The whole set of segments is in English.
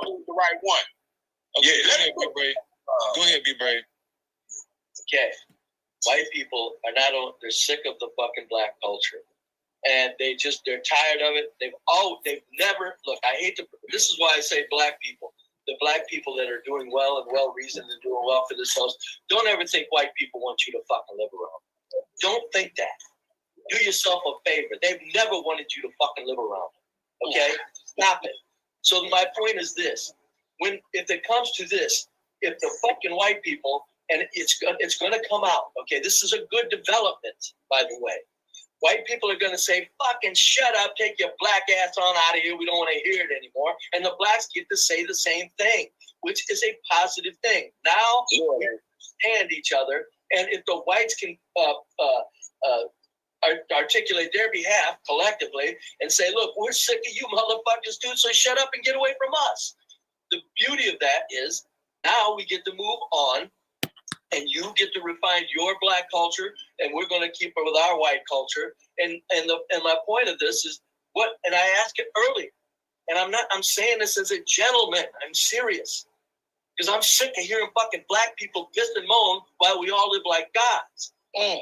probably the right one. Okay, yeah, let it be brave. Go ahead, be brave. Okay. White people are they're sick of the fucking black culture. And they're tired of it. They've never, look, this is why I say black people. The black people that are doing well and well-reasoned and doing well for themselves, don't ever think white people want you to fucking live around. Don't think that. Do yourself a favor. They've never wanted you to fucking live around. Okay? Stop it. So my point is this. If it comes to this, if the fucking white people, and it's going to come out, okay? This is a good development, by the way. White people are going to say, fucking shut up, take your black ass on out of here. We don't want to hear it anymore. And the blacks get to say the same thing, which is a positive thing. Now we understand each other. And if the whites can articulate their behalf collectively and say, look, we're sick of you motherfuckers, dude, so shut up and get away from us. The beauty of that is now we get to move on. And you get to refine your black culture, and we're going to keep it with our white culture. And my point of this is and I asked it earlier, and I'm saying this as a gentleman. I'm serious, because I'm sick of hearing fucking black people piss and moan while we all live like gods. And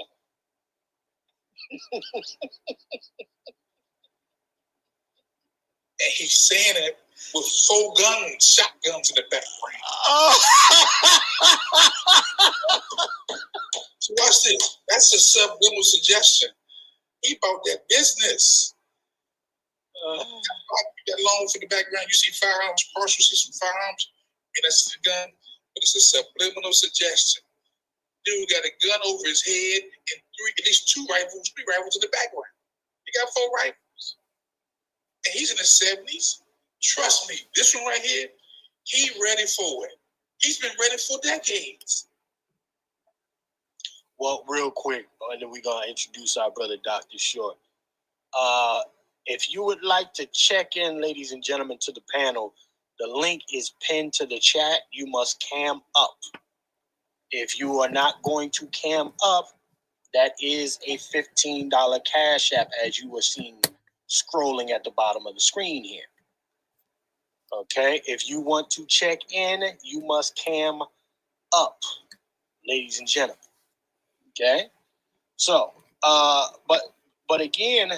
he's saying it with 4 shotguns in the background. So watch this. That's a subliminal suggestion. He bought that business. That loan for the background. You see firearms, partial, see some firearms, and that's the gun. But it's a subliminal suggestion. Dude got a gun over his head and at least 3 rifles in the background. He got 4 rifles. And he's in his 70s. Trust me, this one right here, he ready for it. He's been ready for decades. Well, real quick, and then we're going to introduce our brother, Dr. Short. If you would like to check in, ladies and gentlemen, to the panel, the link is pinned to the chat. You must cam up. If you are not going to cam up, that is a $15 Cash App, as you were seeing scrolling at the bottom of the screen here. Okay, if you want to check in, you must cam up, ladies and gentlemen. Okay, so but again,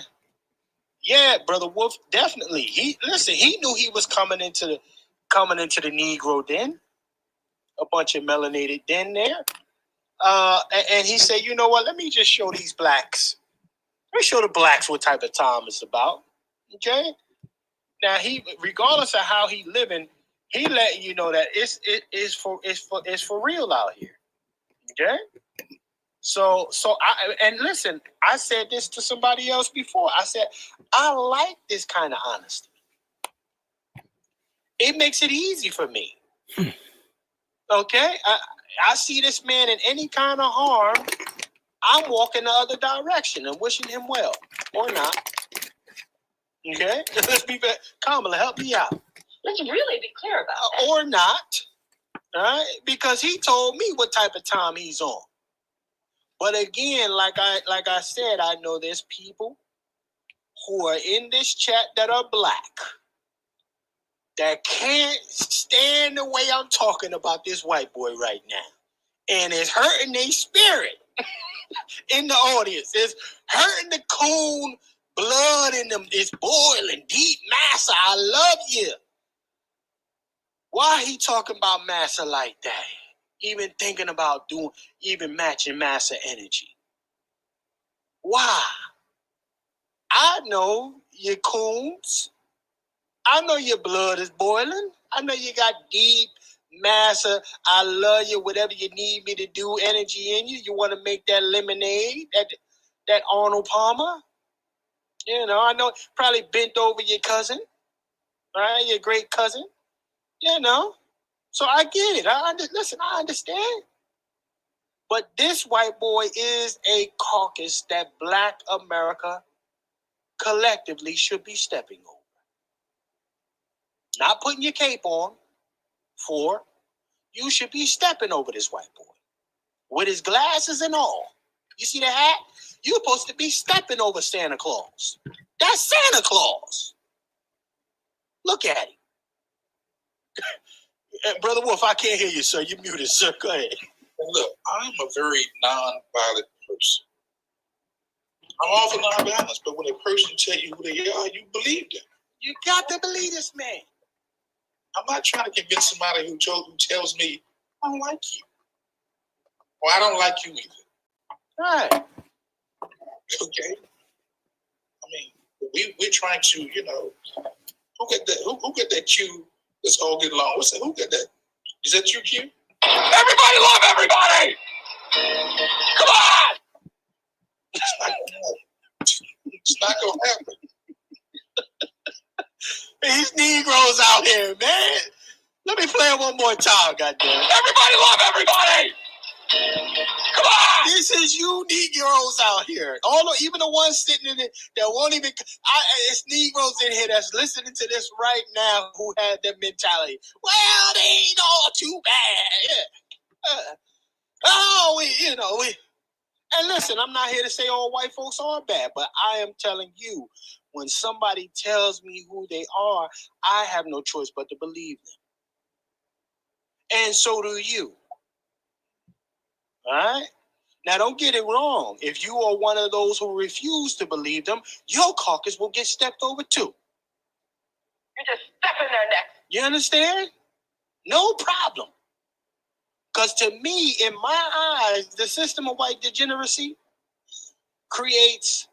yeah, Brother Wolf, definitely. He knew he was coming into the Negro den, a bunch of melanated den there, and he said, you know what? Let me just show these blacks. Let me show the blacks what type of time it's about. Okay. Now regardless of how he living, he letting you know that it's for real out here. Okay. So listen, I said this to somebody else before. I said, I like this kind of honesty. It makes it easy for me. Okay. I see this man in any kind of harm, I'm walking the other direction and wishing him well, or not. Okay, let's be fair. Kamala, help me out. Let's really be clear about that. Or not, all right? Because he told me what type of time he's on. But again, like I said, I know there's people who are in this chat that are black that can't stand the way I'm talking about this white boy right now, and it's hurting their spirit in the audience. It's hurting the coon. Blood in them is boiling deep. Massa, I love you. Why he talking about Massa like that? Even thinking about even matching Massa energy. Why? I know your coons. I know your blood is boiling. I know you got deep Massa. I love you. Whatever you need me to do, energy in you. You want to make that lemonade, that Arnold Palmer. You know, I know probably bent over your cousin, right? Your great cousin, you know. So I get it. I understand. But this white boy is a caucus that Black America collectively should be stepping over. Not putting your cape on for. You should be stepping over this white boy with his glasses and all. You see the hat? You're supposed to be stepping over Santa Claus. That's Santa Claus. Look at him. Brother Wolf, I can't hear you, sir. You're muted, sir. Go ahead. And look, I'm a very non-violent person. I'm all for non-violence, but when a person tell you who they are, you believe them. You got to believe this man. I'm not trying to convince somebody who tells me I don't like you, or I don't like you either. Right. Okay. I mean, we're trying to, who got that? Who got that cue? Let's all get along. What's that? Who got that? Is that your cue? Everybody love everybody. Come on. It's not gonna happen. These Negroes out here, man. Let me play it one more time, goddamn. Everybody love everybody. Come on. This is you Negroes out here. Even the ones sitting in it that won't even. It's Negroes in here that's listening to this right now who had that mentality. Well, they ain't all too bad. We. And listen, I'm not here to say all white folks are bad, but I am telling you, when somebody tells me who they are, I have no choice but to believe them. And so do you. All right? Now, don't get it wrong. If you are one of those who refuse to believe them, your caucus will get stepped over too. You just step in their neck. You understand? No problem. Because to me, in my eyes, the system of white degeneracy creates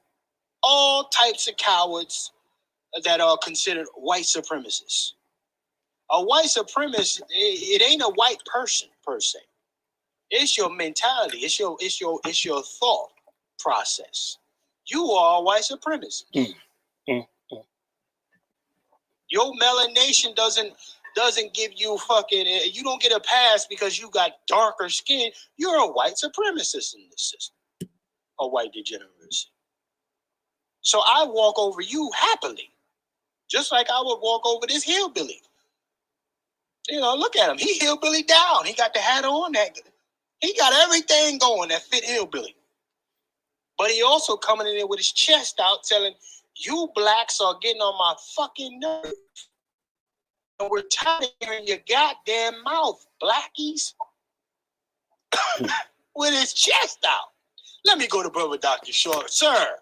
all types of cowards that are considered white supremacists. A white supremacist, it ain't a white person per se. It's your mentality. It's your thought process. You are a white supremacist. Your melanation doesn't give you you don't get a pass because you got darker skin. You're a white supremacist in this system. A white degeneracy. So I walk over you happily. Just like I would walk over this hillbilly. Look at him. He hillbilly down. He got the hat on. He got everything going that fit hillbilly. But he also coming in there with his chest out telling you blacks are getting on my fucking nerves. And we're tired of hearing your goddamn mouth, blackies. With his chest out. Let me go to Brother Dr. Short. Sir.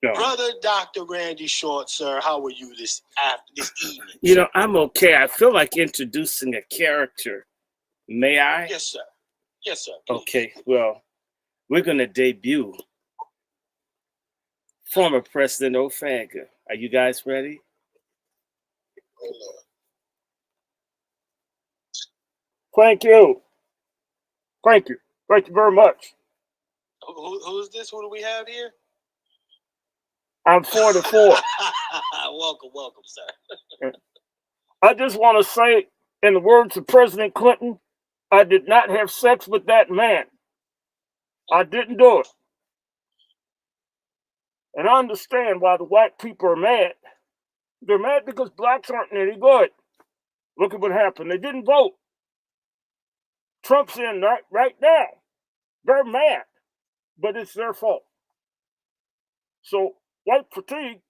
No. Brother Dr. Randy Short, sir, how are you this evening? I'm okay. I feel like introducing a character. May I? Yes, sir. Yes, sir. Please. Okay, well, we're going to debut former President Ofaga. Are you guys ready? Thank you. Thank you. Thank you very much. Who's this? Who do we have here? I'm 44. Welcome, sir. I just want to say, in the words of President Clinton, I did not have sex with that man. I didn't do it. And I understand why the white people are mad. They're mad because blacks aren't any good. Look at what happened. They didn't vote. Trump's in right now. They're mad, but it's their fault. So white fatigue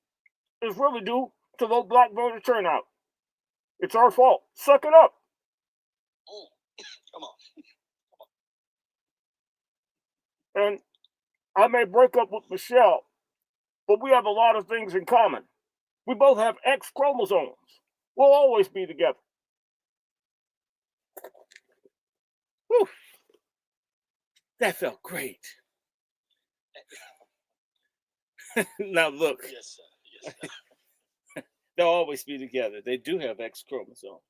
is really due to low black voter turnout. It's our fault. Suck it up. Come on. And I may break up with Michelle, but we have a lot of things in common. We both have X chromosomes. We'll always be together. Whew. That felt great. Now look. Yes, sir. They'll always be together. They do have X chromosomes.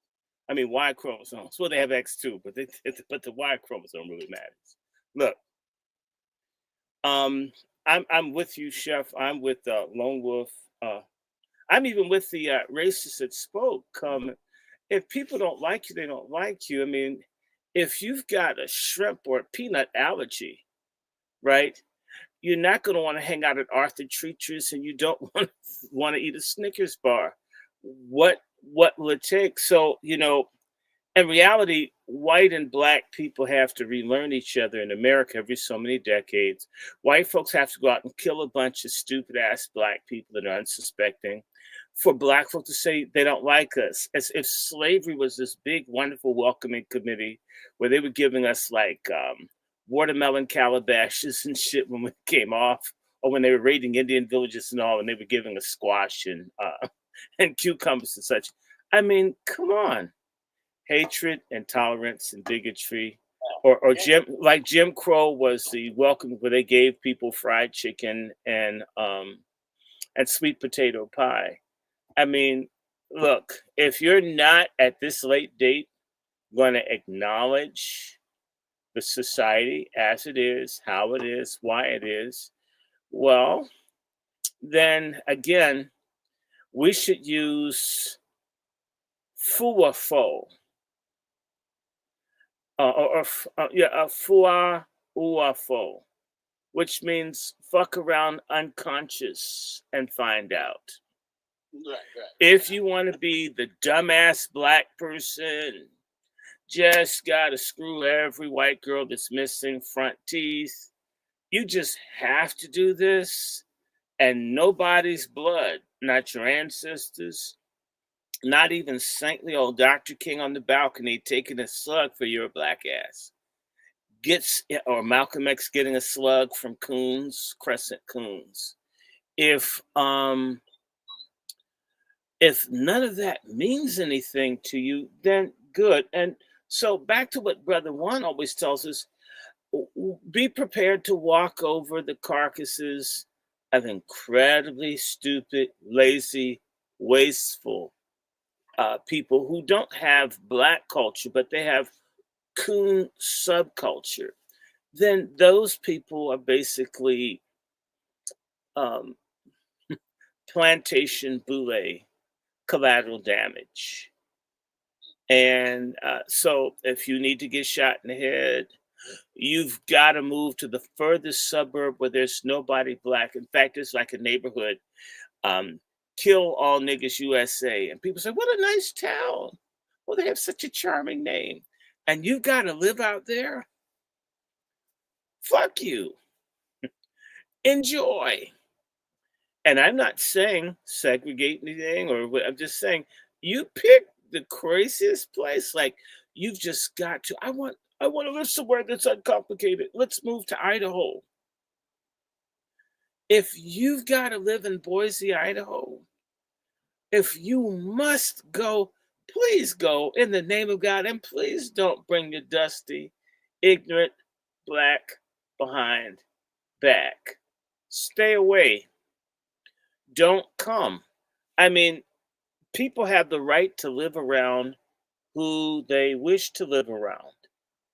I mean Y chromosomes. Well, they have X too, but the Y chromosome really matters. Look. I'm with you, Chef. I'm with Lone Wolf. I'm even with the racist that spoke. If people don't like you, they don't like you. I mean, if you've got a shrimp or a peanut allergy, right? You're not going to want to hang out at Arthur Treacher's, and you don't want to eat a Snickers bar. What will it take? So, in reality, white and black people have to relearn each other in America every so many decades. White folks have to go out and kill a bunch of stupid-ass black people that are unsuspecting. for black folk to say they don't like us, as if slavery was this big, wonderful welcoming committee where they were giving us like watermelon calabashes and shit when we came off, or when they were raiding Indian villages and all, and they were giving us squash and and cucumbers and such. I mean, come on. Hatred, intolerance, and bigotry. Or Jim Crow was the welcome where they gave people fried chicken and sweet potato pie. I mean, look, if you're not at this late date going to acknowledge the society as it is, how it is, why it is, well, then again, we should use fuafo, fua uafo, which means fuck around unconscious and find out. Right. If you want to be the dumbass black person, just gotta screw every white girl that's missing front teeth. You just have to do this, and nobody's blood, not your ancestors, not even saintly old Dr. King on the balcony taking a slug for your black ass, or Malcolm X getting a slug from Coons, Crescent Coons. If none of that means anything to you, then good. And so back to what Brother Juan always tells us, be prepared to walk over the carcasses of incredibly stupid, lazy, wasteful people who don't have black culture, but they have coon subculture. Then those people are basically plantation boule, collateral damage. And so if you need to get shot in the head, you've got to move to the furthest suburb where there's nobody black. In fact, it's like a neighborhood. Kill all niggas USA. And people say, what a nice town. Well, they have such a charming name. And you've got to live out there? Fuck you. Enjoy. And I'm not saying segregate anything, or I'm just saying you pick the craziest place. Like, you've just got to, I want to live somewhere that's uncomplicated. Let's move to Idaho. If you've got to live in Boise, Idaho, if you must go, please go in the name of God, and please don't bring your dusty, ignorant, black behind back. Stay away. Don't come. I mean, people have the right to live around who they wish to live around.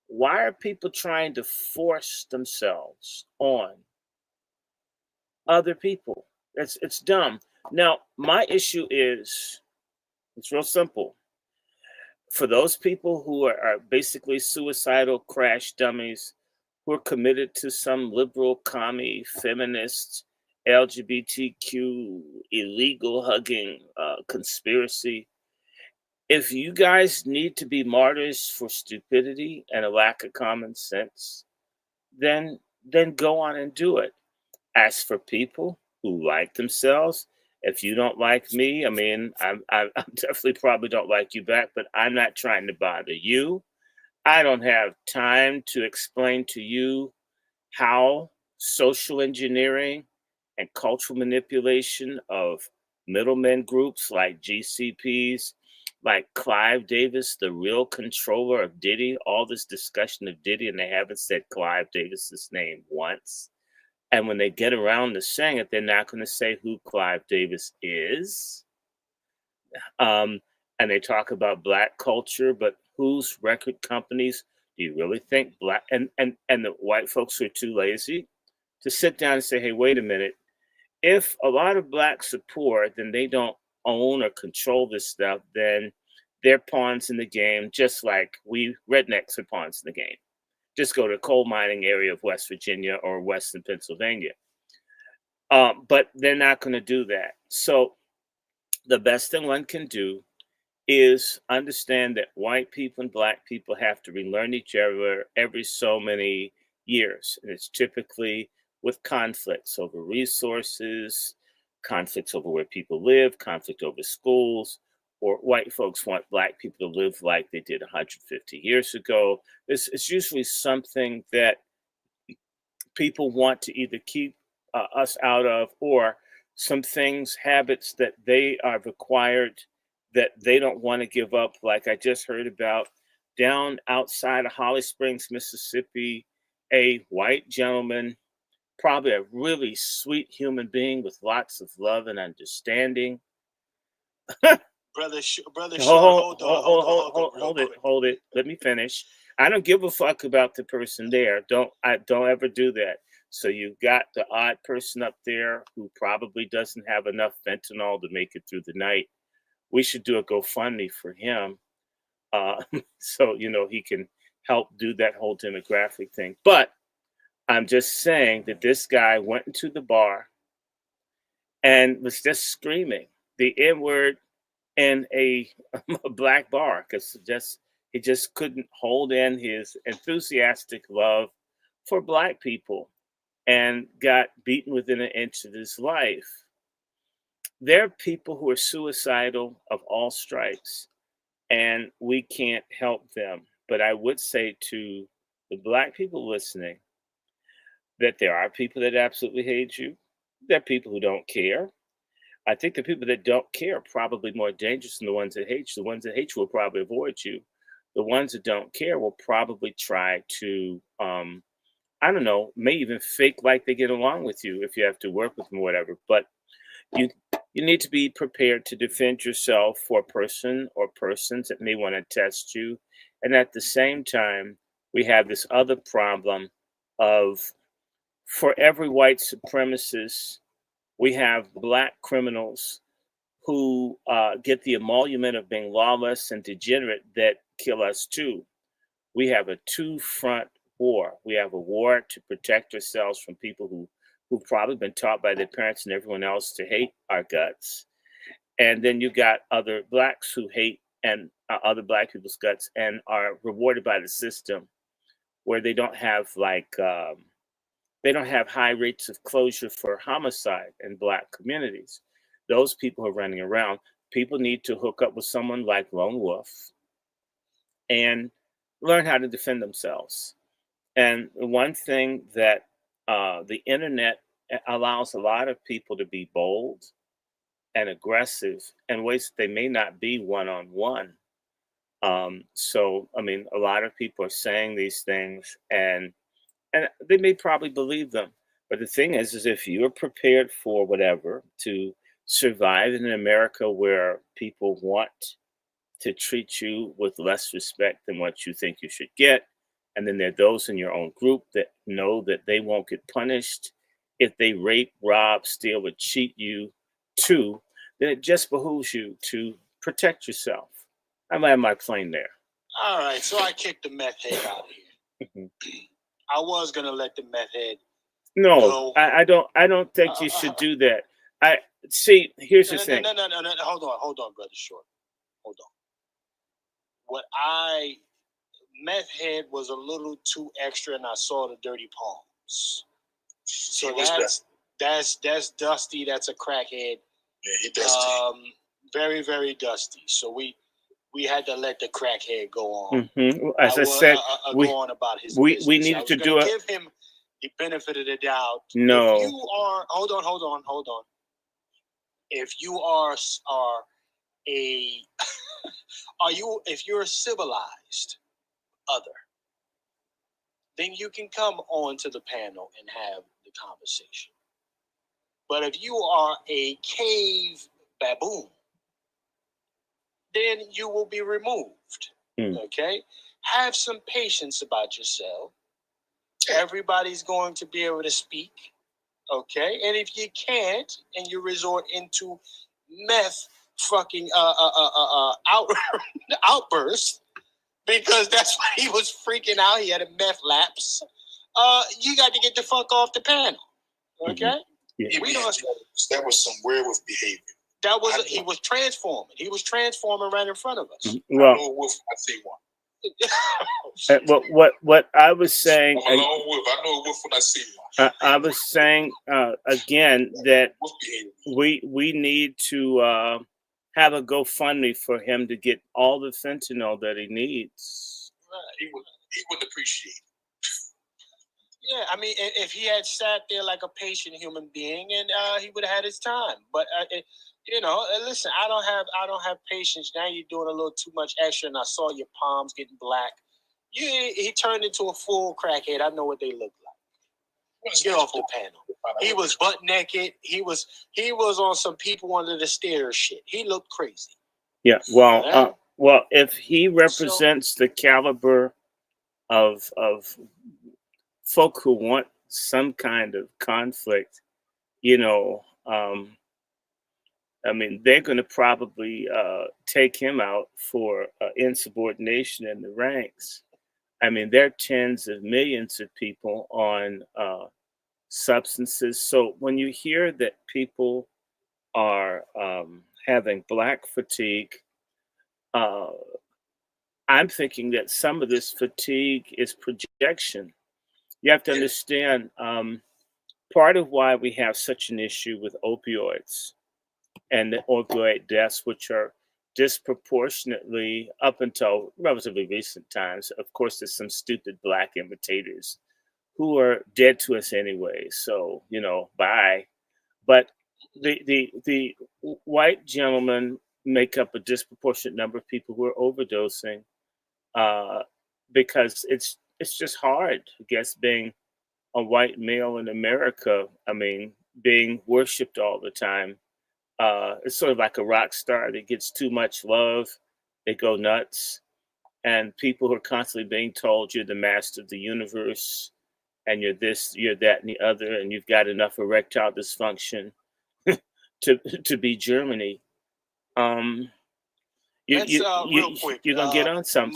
Why are people trying to force themselves on other people? It's dumb. Now, my issue is, it's real simple. For those people who are basically suicidal crash dummies, who are committed to some liberal, commie, feminist, LGBTQ, illegal hugging conspiracy, if you guys need to be martyrs for stupidity and a lack of common sense, then go on and do it. As for people who like themselves, if you don't like me, I mean, I definitely probably don't like you back, but I'm not trying to bother you. I don't have time to explain to you how social engineering and cultural manipulation of middlemen groups like GCPs, like Clive Davis, the real controller of Diddy, all this discussion of Diddy, and they haven't said Clive Davis's name once. And when they get around to saying it, they're not going to say who Clive Davis is. And they talk about black culture, but whose record companies do you really think black and the white folks who are too lazy to sit down and say, hey, wait a minute. If a lot of blacks are poor, then they don't own or control this stuff, then they're pawns in the game, just like we rednecks are pawns in the game. Just go to the coal mining area of West Virginia or Western Pennsylvania. But they're not going to do that. So the best thing one can do is understand that white people and black people have to relearn each other every so many years. And it's typically with conflicts over resources, conflicts over where people live, conflict over schools, or white folks want black people to live like they did 150 years ago. It's usually something that people want to either keep us out of, or some things, habits that they are required that they don't want to give up. Like I just heard about down outside of Holly Springs, Mississippi, a white gentleman, probably a really sweet human being with lots of love and understanding. Brother Short, hold on. Hold it. Let me finish. I don't give a fuck about the person there. Don't ever do that. So you've got the odd person up there who probably doesn't have enough fentanyl to make it through the night. We should do a GoFundMe for him, so he can help do that whole demographic thing. But I'm just saying that this guy went into the bar and was just screaming the N-word in a black bar because he just couldn't hold in his enthusiastic love for black people, and got beaten within an inch of his life. There are people who are suicidal of all stripes, and we can't help them. But I would say to the black people listening that there are people that absolutely hate you. There are people who don't care. I think the people that don't care are probably more dangerous than the ones that hate you. The ones that hate you will probably avoid you. The ones that don't care will probably try to, I don't know, may even fake like they get along with you if you have to work with them or whatever. But you need to be prepared to defend yourself for a person or persons that may want to test you. And at the same time, we have this other problem of, for every white supremacist, we have black criminals who get the emolument of being lawless and degenerate that kill us too. We have a two-front war. We have a war to protect ourselves from people who've probably been taught by their parents and everyone else to hate our guts. And then you got other blacks who hate and other black people's guts and are rewarded by the system, where they don't have they don't have high rates of closure for homicide in black communities. Those people are running around. People need to hook up with someone like Lone Wolf and learn how to defend themselves. And one thing that the internet allows a lot of people to be bold and aggressive in ways that they may not be one-on-one. So, I mean, a lot of people are saying these things and they may probably believe them. But the thing is if you're prepared for whatever to survive in America where people want to treat you with less respect than what you think you should get, and then there are those in your own group that know that they won't get punished if they rape, rob, steal, or cheat you too, then it just behooves you to protect yourself. I land my plane there. All right, so I kicked the meth head out of here. I was gonna let the meth head. No, I don't think you should do that. I see. Here's the thing. No. Hold on, brother Short. Hold on. Meth head was a little too extra, and I saw the dirty palms. So that's dusty. That's a crackhead. Yeah, he dusty. Very, very dusty. So we had to let the crackhead go on. Mm-hmm. As I said, go on about his we business. needed to do it. Give him the benefit of the doubt. No. If you are, hold on. If you are if you're a civilized other, then you can come on to the panel and have the conversation. But if you are a cave baboon, then you will be removed. Okay? Have some patience about yourself. Everybody's going to be able to speak. Okay? And if you can't, and you resort into meth fucking outburst, because that's why he was freaking out. He had a meth lapse. You got to get the fuck off the panel. Okay? Mm-hmm. Yeah. That was some werewolf behavior. He was transforming. He was transforming right in front of us. Well, I know a wolf, I see one. What I was saying, I'm a lone wolf. I know a wolf when I see one. I was saying again that Wolf behavior. we need to have a GoFundMe for him to get all the fentanyl that he needs. He wouldn't appreciate it. Yeah, I mean, if he had sat there like a patient human being, and he would have had his time. But listen, I don't have patience. Now you're doing a little too much extra, and I saw your palms getting black. He turned into a full crackhead. I know what they look like. Get off the panel. He was butt naked. He was on some people under the stairs shit. He looked crazy. Yeah, well, if he represents the caliber of folk who want some kind of conflict, I mean, they're going to probably take him out for insubordination in the ranks. I mean, there are tens of millions of people on substances. So when you hear that people are having black fatigue, I'm thinking that some of this fatigue is projection. You have to understand part of why we have such an issue with opioids and the opioid deaths, which are disproportionately, up until relatively recent times. Of course, there's some stupid black imitators who are dead to us anyway. So, bye. But the white gentlemen make up a disproportionate number of people who are overdosing because it's just hard, I guess, being a white male in America. I mean, being worshipped all the time. It's sort of like a rock star that gets too much love, they go nuts. And people who are constantly being told you're the master of the universe and you're this, you're that, and the other, and you've got enough erectile dysfunction to be Germany. Real quick. You're gonna get on something.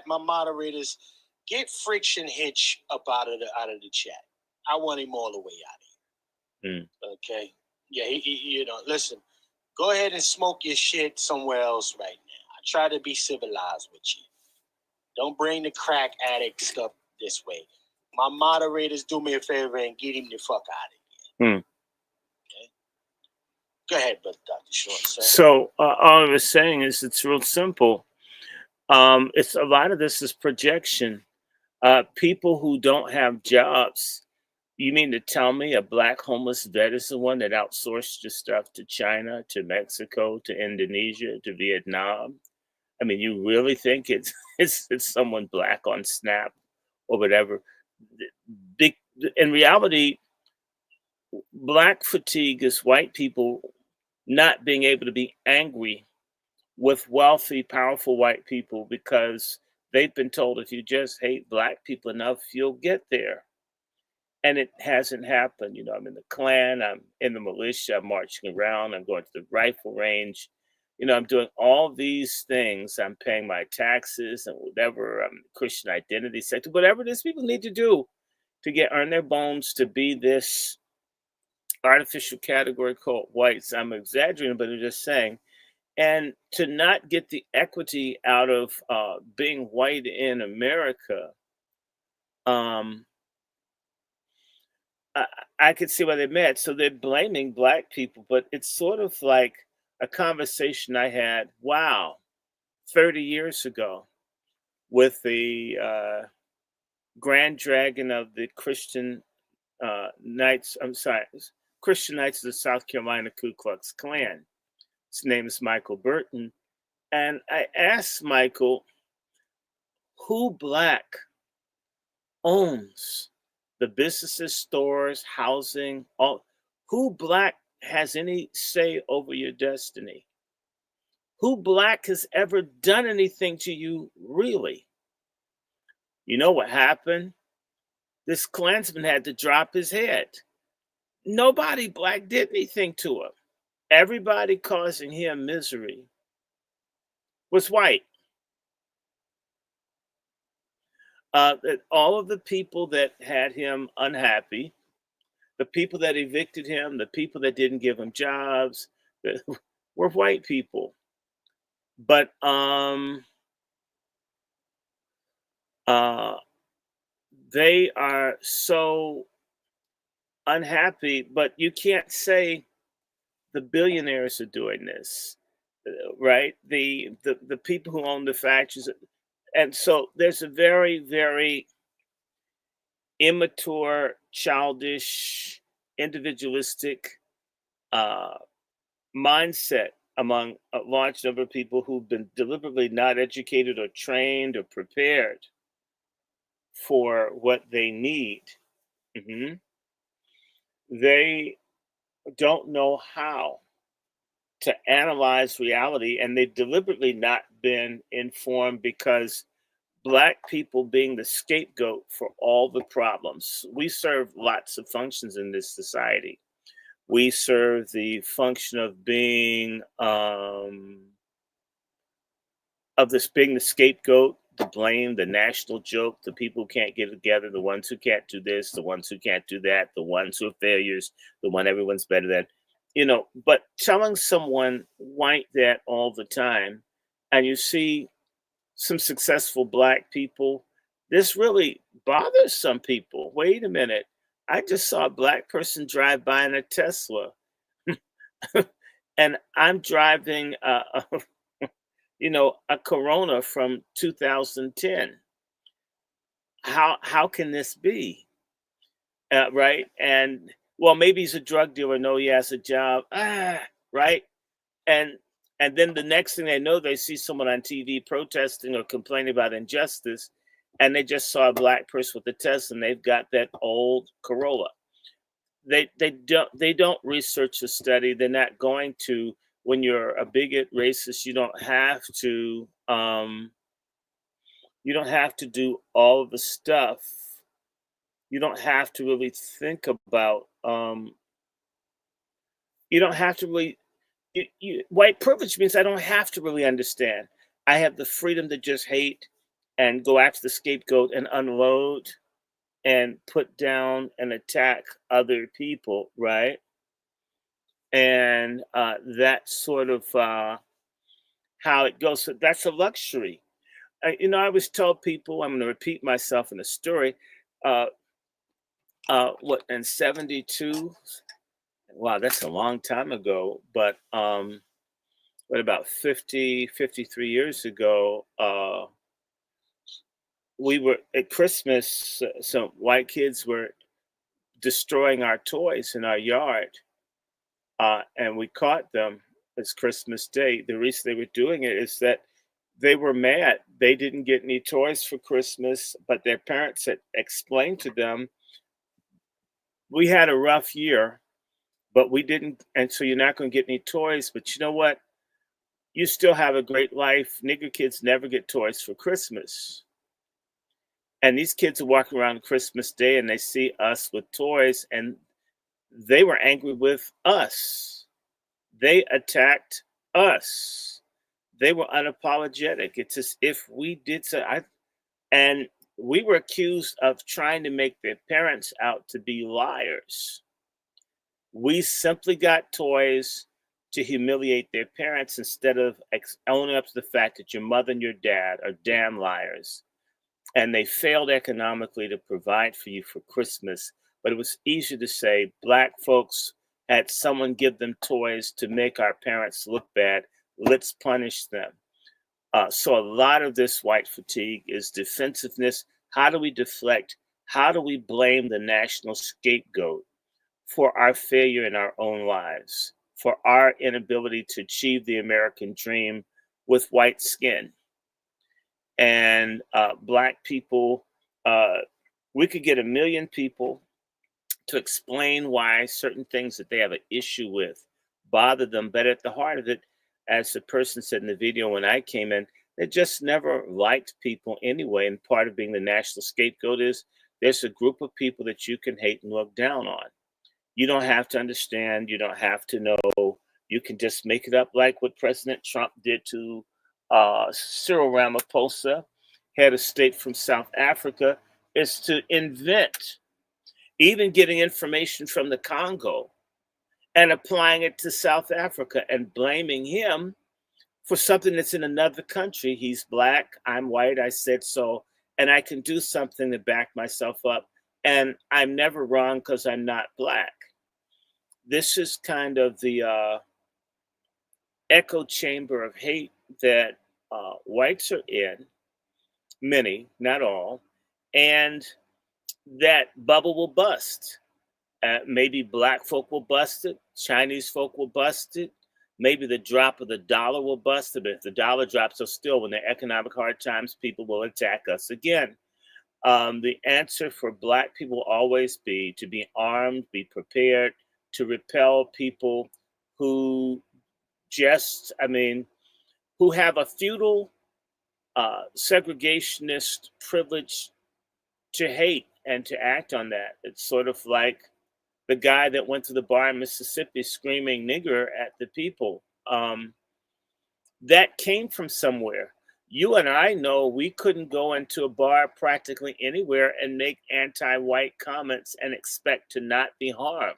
My moderators, get Friction Hitch up out of the chat. I want him all the way out of here. Okay. Yeah, listen, go ahead and smoke your shit somewhere else right now. I try to be civilized with you. Don't bring the crack addict stuff this way. My moderators, do me a favor and get him the fuck out of here. Okay? Go ahead, brother Dr. Short. Sir. So all I was saying is it's real simple. It's a lot of this is projection. People who don't have jobs. You mean to tell me a black homeless vet is the one that outsourced your stuff to China, to Mexico, to Indonesia, to Vietnam? I mean, you really think it's someone black on Snap or whatever? In reality, black fatigue is white people not being able to be angry with wealthy, powerful white people because they've been told if you just hate black people enough, you'll get there. And it hasn't happened. I'm in the Klan, I'm in the militia, I'm marching around, I'm going to the rifle range. I'm doing all these things. I'm paying my taxes and whatever. I'm in the Christian identity sector, whatever it is people need to do to earn their bones to be this artificial category called whites. I'm exaggerating, but I'm just saying. And to not get the equity out of being white in America, I could see why they met. So they're blaming black people, but it's sort of like a conversation I had, 30 years ago with the Grand Dragon of the Christian Knights. Christian Knights of the South Carolina Ku Klux Klan. His name is Michael Burton. And I asked Michael, who black owns the businesses, stores, housing, who black has any say over your destiny? Who black has ever done anything to you, really? You know what happened? This Klansman had to drop his head. Nobody black did anything to him. Everybody causing him misery was white. All of the people that had him unhappy, the people that evicted him, the people that didn't give him jobs, were white people. But they are so unhappy, but you can't say the billionaires are doing this, right? The people who own the factories, and so there's a very, very immature, childish, individualistic uh, mindset among a large number of people who've been deliberately not educated or trained or prepared for what they need. hmm They don't know how to analyze reality, and they've deliberately not been informed because Black people being the scapegoat for all the problems. We serve lots of functions in this society. We serve the function of being of this being the scapegoat, the blame, the national joke, the people who can't get together, the ones who can't do this, the ones who can't do that, the ones who are failures, the one everyone's better than, but telling someone white that all the time, and you see some successful Black people, this really bothers some people. Wait a minute. I just saw a Black person drive by in a Tesla, and I'm driving a Corona from 2010. How can this be? Right? And well, maybe he's a drug dealer. No, he has a job. Right? And and then the next thing they know, they see someone on TV protesting or complaining about injustice, and they just saw a Black person with a Tesla, and they've got that old Corolla. They don't research the study. They're not going to. When you're a bigot, racist, you don't have to do all of the stuff. You don't have to really think about. You don't have to really. White privilege means I don't have to really understand. I have the freedom to just hate and go after the scapegoat and unload and put down and attack other people, right? And that's sort of how it goes. So that's a luxury. I always tell people, I'm going to repeat myself in a story. Uh, what in '72? Wow, that's a long time ago. But what about 53 years ago? We were at Christmas. Some white kids were destroying our toys in our yard, and we caught them. It's Christmas Day. The reason they were doing it is that they were mad. They didn't get any toys for Christmas, but their parents had explained to them, we had a rough year, but we didn't, and so you're not going to get any toys. But you know what? You still have a great life. Nigger kids never get toys for Christmas. And these kids are walking around Christmas Day and they see us with toys, and they were angry with us. They attacked us. They were unapologetic. It's as if we did so. And we were accused of trying to make their parents out to be liars. We simply got toys to humiliate their parents instead of owning up to the fact that your mother and your dad are damn liars. And they failed economically to provide for you for Christmas. But it was easier to say Black folks had someone give them toys to make our parents look bad. Let's punish them. So a lot of this white fatigue is defensiveness. How do we deflect? How do we blame the national scapegoat for our failure in our own lives, for our inability to achieve the American dream with white skin? And Black people, we could get 1 million people to explain why certain things that they have an issue with bother them. But at the heart of it, as the person said in the video when I came in, they just never liked people anyway. And part of being the national scapegoat is there's a group of people that you can hate and look down on. You don't have to understand. You don't have to know. You can just make it up, like what President Trump did to Cyril Ramaphosa, head of state from South Africa, is to invent even getting information from the Congo and applying it to South Africa and blaming him for something that's in another country. He's Black, I'm white, I said so, and I can do something to back myself up. And I'm never wrong because I'm not black. This is kind of the echo chamber of hate that whites are in, many, not all, and that bubble will bust. Maybe black folk will bust it, Chinese folk will bust it, maybe the drop of the dollar will bust it. But if the dollar drops, so still, when there are economic hard times, people will attack us again. The answer for black people will always be to be armed, be prepared to repel people who just, who have a feudal segregationist privilege to hate and to act on that. It's sort of like the guy that went to the bar in Mississippi screaming nigger at the people. That came from somewhere. You and I know we couldn't go into a bar practically anywhere and make anti-white comments and expect to not be harmed,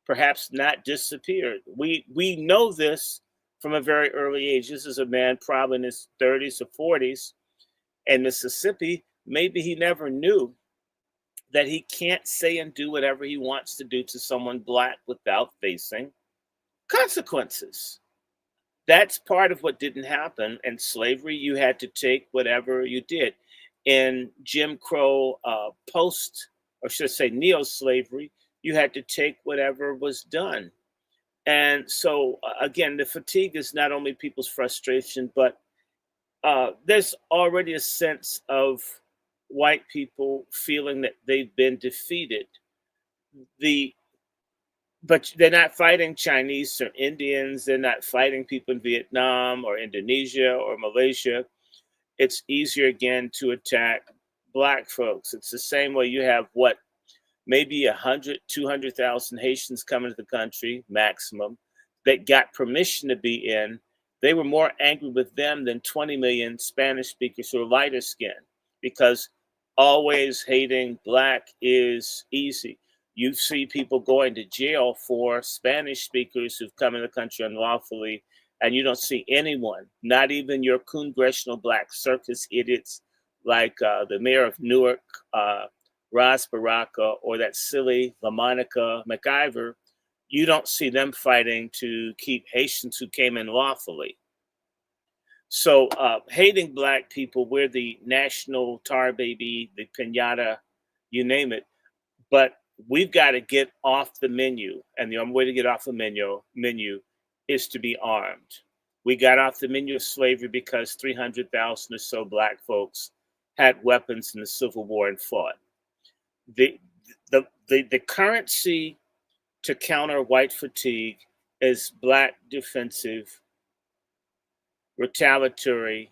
perhaps not disappeared. We know this from a very early age. This is a man probably in his 30s or 40s in Mississippi. Maybe he never knew that he can't say and do whatever he wants to do to someone black without facing consequences. That's part of what didn't happen. In slavery, you had to take whatever you did. In Jim Crow post, or should I say neo-slavery, you had to take whatever was done. And so, again, the fatigue is not only people's frustration, but there's already a sense of white people feeling that they've been defeated. But they're not fighting Chinese or Indians. They're not fighting people in Vietnam or Indonesia or Malaysia. It's easier again to attack black folks. It's the same way you have maybe 100, 200,000 Haitians coming to the country, maximum, that got permission to be in. They were more angry with them than 20 million Spanish speakers who are lighter skinned, because always hating black is easy. You see people going to jail for Spanish speakers who've come in the country unlawfully, and you don't see anyone, not even your congressional black circus idiots like the mayor of Newark, Ras Baraka, or that silly LaMonica McIver. You don't see them fighting to keep Haitians who came in lawfully. So hating black people, we're the national tar baby, the piñata, you name it. But we've got to get off the menu. And the only way to get off the menu is to be armed. We got off the menu of slavery because 300,000 or so black folks had weapons in the Civil War and fought. The currency to counter white fatigue is black defensive, retaliatory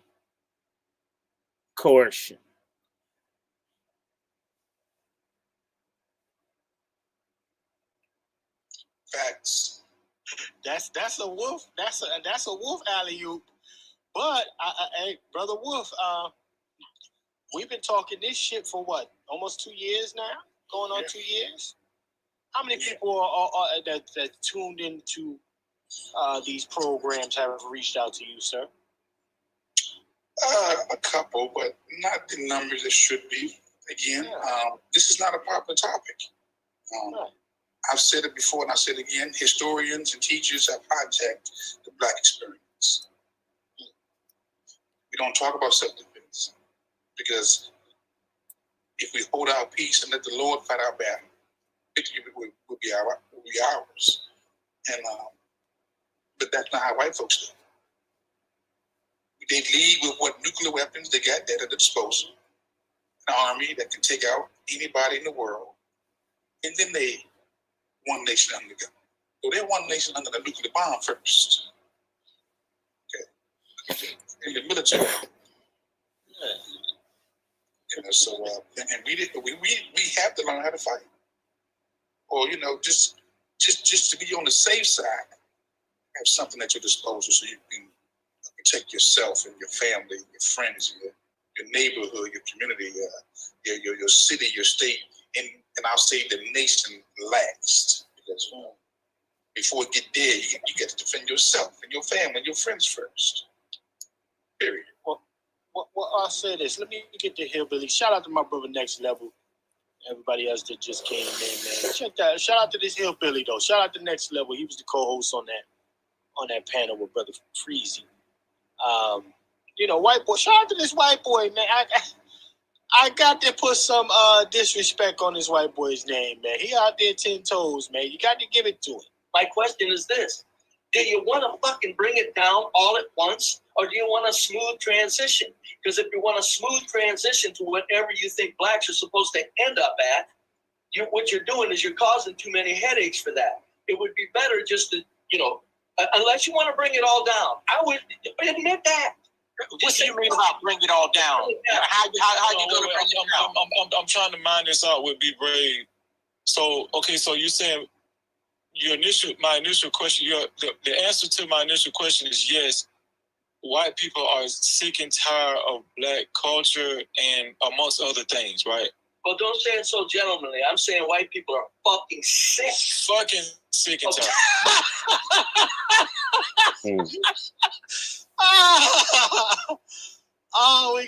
coercion. Facts. That's a wolf. That's a wolf alley-oop. But hey, brother Wolf, we've been talking this shit for what? Almost 2 years now? Going on 2 years? How many people are that tuned into these programs have reached out to you, sir? A couple, but not the numbers it should be. Again, this is not a popular topic. I've said it before and I said it again. Historians and teachers have hijacked the black experience. We don't talk about self-defense because if we hold our peace and let the Lord fight our battle, victory will be ours. And but that's not how white folks do. They lead with what nuclear weapons they got at their disposal. An army that can take out anybody in the world. And then they one nation under God. So they're one nation under the nuclear bomb first. Okay. In the military. You know, so and we have to learn how to fight. Or, you know, just to be on the safe side, have something at your disposal so you can protect yourself and your family, your friends, your neighborhood, your community, your city, your state, and I'll say the nation last. Because before you get there, you get to defend yourself and your family and your friends first. Period. Well, Well, I'll say this. Let me get the hillbilly. Shout out to my brother Next Level. Everybody else that just came in, man. Shout out to this hillbilly though. Shout out to Next Level. He was the co-host on that panel with Brother Freezy. White boy. Shout out to this white boy, man. I got to put some disrespect on this white boy's name, man. He out there 10 toes, man. You got to give it to him. My question is this. Do you want to fucking bring it down all at once, or do you want a smooth transition? Because if you want a smooth transition to whatever you think blacks are supposed to end up at, what you're doing is you're causing too many headaches for that. It would be better just to, unless you want to bring it all down. I would admit that. What do you mean about bring it all down? How you going to bring it down? I'm trying to mind this out with Be Brave. So, okay, so you're saying my initial question, the answer to my initial question is yes. White people are sick and tired of black culture and amongst other things, right? Well, don't say it so gentlemanly. I'm saying white people are fucking sick. Fucking sick and tired. We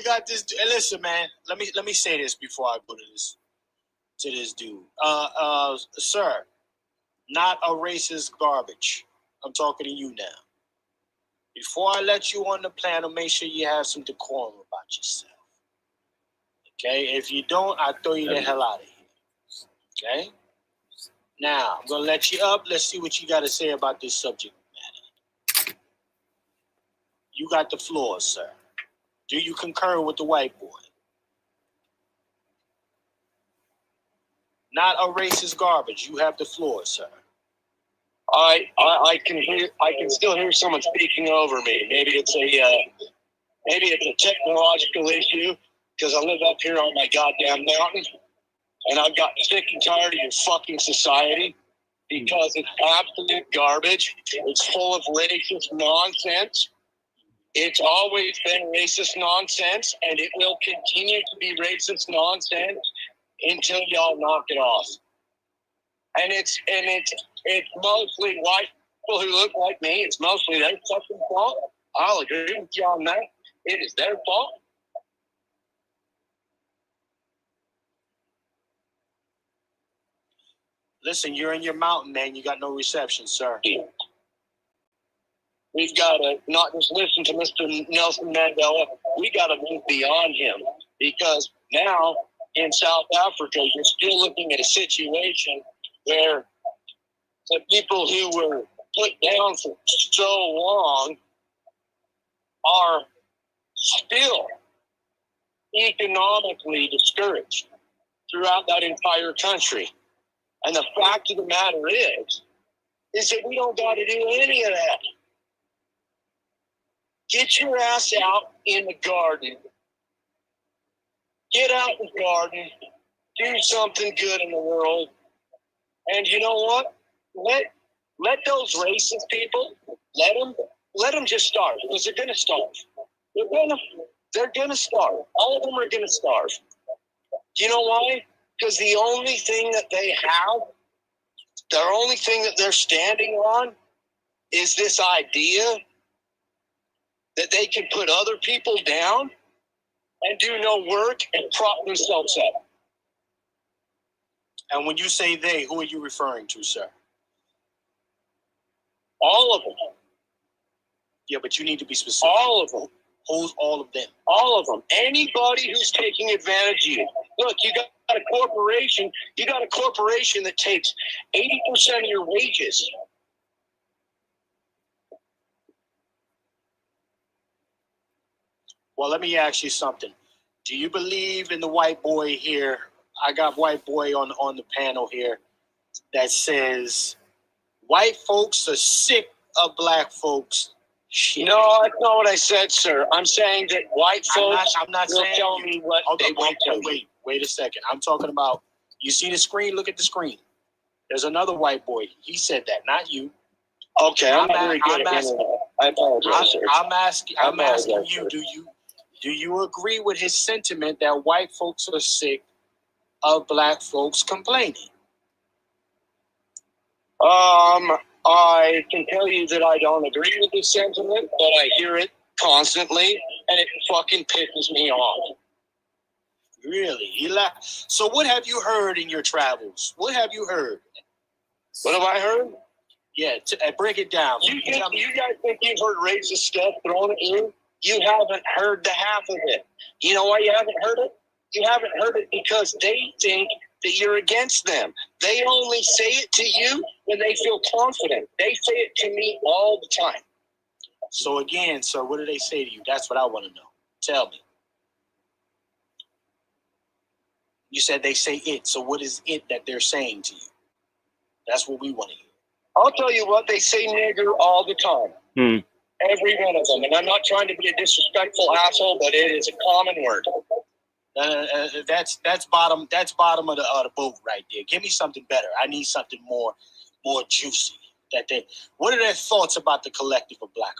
got this. Listen, man. Let me say this before I go to this dude. Sir, not a racist garbage. I'm talking to you now. Before I let you on the panel, make sure you have some decorum about yourself. Okay? If you don't, I'll throw you the hell out of here. Okay? Now, I'm going to let you up. Let's see what you got to say about this subject matter. You got the floor, sir. Do you concur with the white boy? Not a racist garbage. You have the floor, sir. I can still hear someone speaking over me. Maybe it's a technological issue because I live up here on my goddamn mountain, and I've gotten sick and tired of your fucking society because it's absolute garbage. It's full of racist nonsense. It's always been racist nonsense, and it will continue to be racist nonsense until y'all knock it off. And it's mostly white people who look like me. It's mostly their fucking fault. I'll agree with you on that. It is their fault. Listen, you're in your mountain, man. You got no reception, sir. We've got to not just listen to Mr. Nelson Mandela. We got to move beyond him because now in South Africa, you're still looking at a situation where the people who were put down for so long are still economically discouraged throughout that entire country. And the fact of the matter is that we don't got to do any of that. Get your ass out in the garden. Get out in the garden. Do something good in the world. And you know what? Let those racist people, let them just starve because they're going to starve. They're going to starve. All of them are going to starve. You know why? Because the only thing that they have, the only thing that they're standing on is this idea that they can put other people down and do no work and prop themselves up. And when you say they, who are you referring to, sir? All of them. Yeah, but you need to be specific. All of them. Who's all of them? All of them. Anybody who's taking advantage of you. Look, you got a corporation. You got a corporation that takes 80% of your wages. Well, let me ask you something. Do you believe in the white boy here? I got white boy on the panel here that says white folks are sick of black folks. No, that's not what I said, sir. I'm saying that white folks I'm not will saying tell me what they won't tell me. Wait a second. I'm talking about, you see the screen? Look at the screen. There's another white boy. He said that, not you. Okay, I'm not very good at internet. I apologize, sir. I'm asking you, do you agree with his sentiment that white folks are sick of black folks complaining? I can tell you that I don't agree with this sentiment, but I hear it constantly. and it fucking pisses me off. Really? So what have you heard in your travels? What have you heard? What have I heard? Yeah, break it down. You guys think you've heard racist stuff thrown at you? You haven't heard the half of it. You know why you haven't heard it? You haven't heard it because they think that you're against them. They only say it to you when they feel confident. They say it to me all the time. So again, sir, what do they say to you? That's what I want to know. Tell me. You said they say it. So what is it that they're saying to you? That's what we want to hear. I'll tell you what, they say nigger all the time. Every one of them. And I'm not trying to be a disrespectful asshole, but it is a common word. That's bottom of the boat right there. Give me something better. I need something more juicy. What are their thoughts about the collective of Black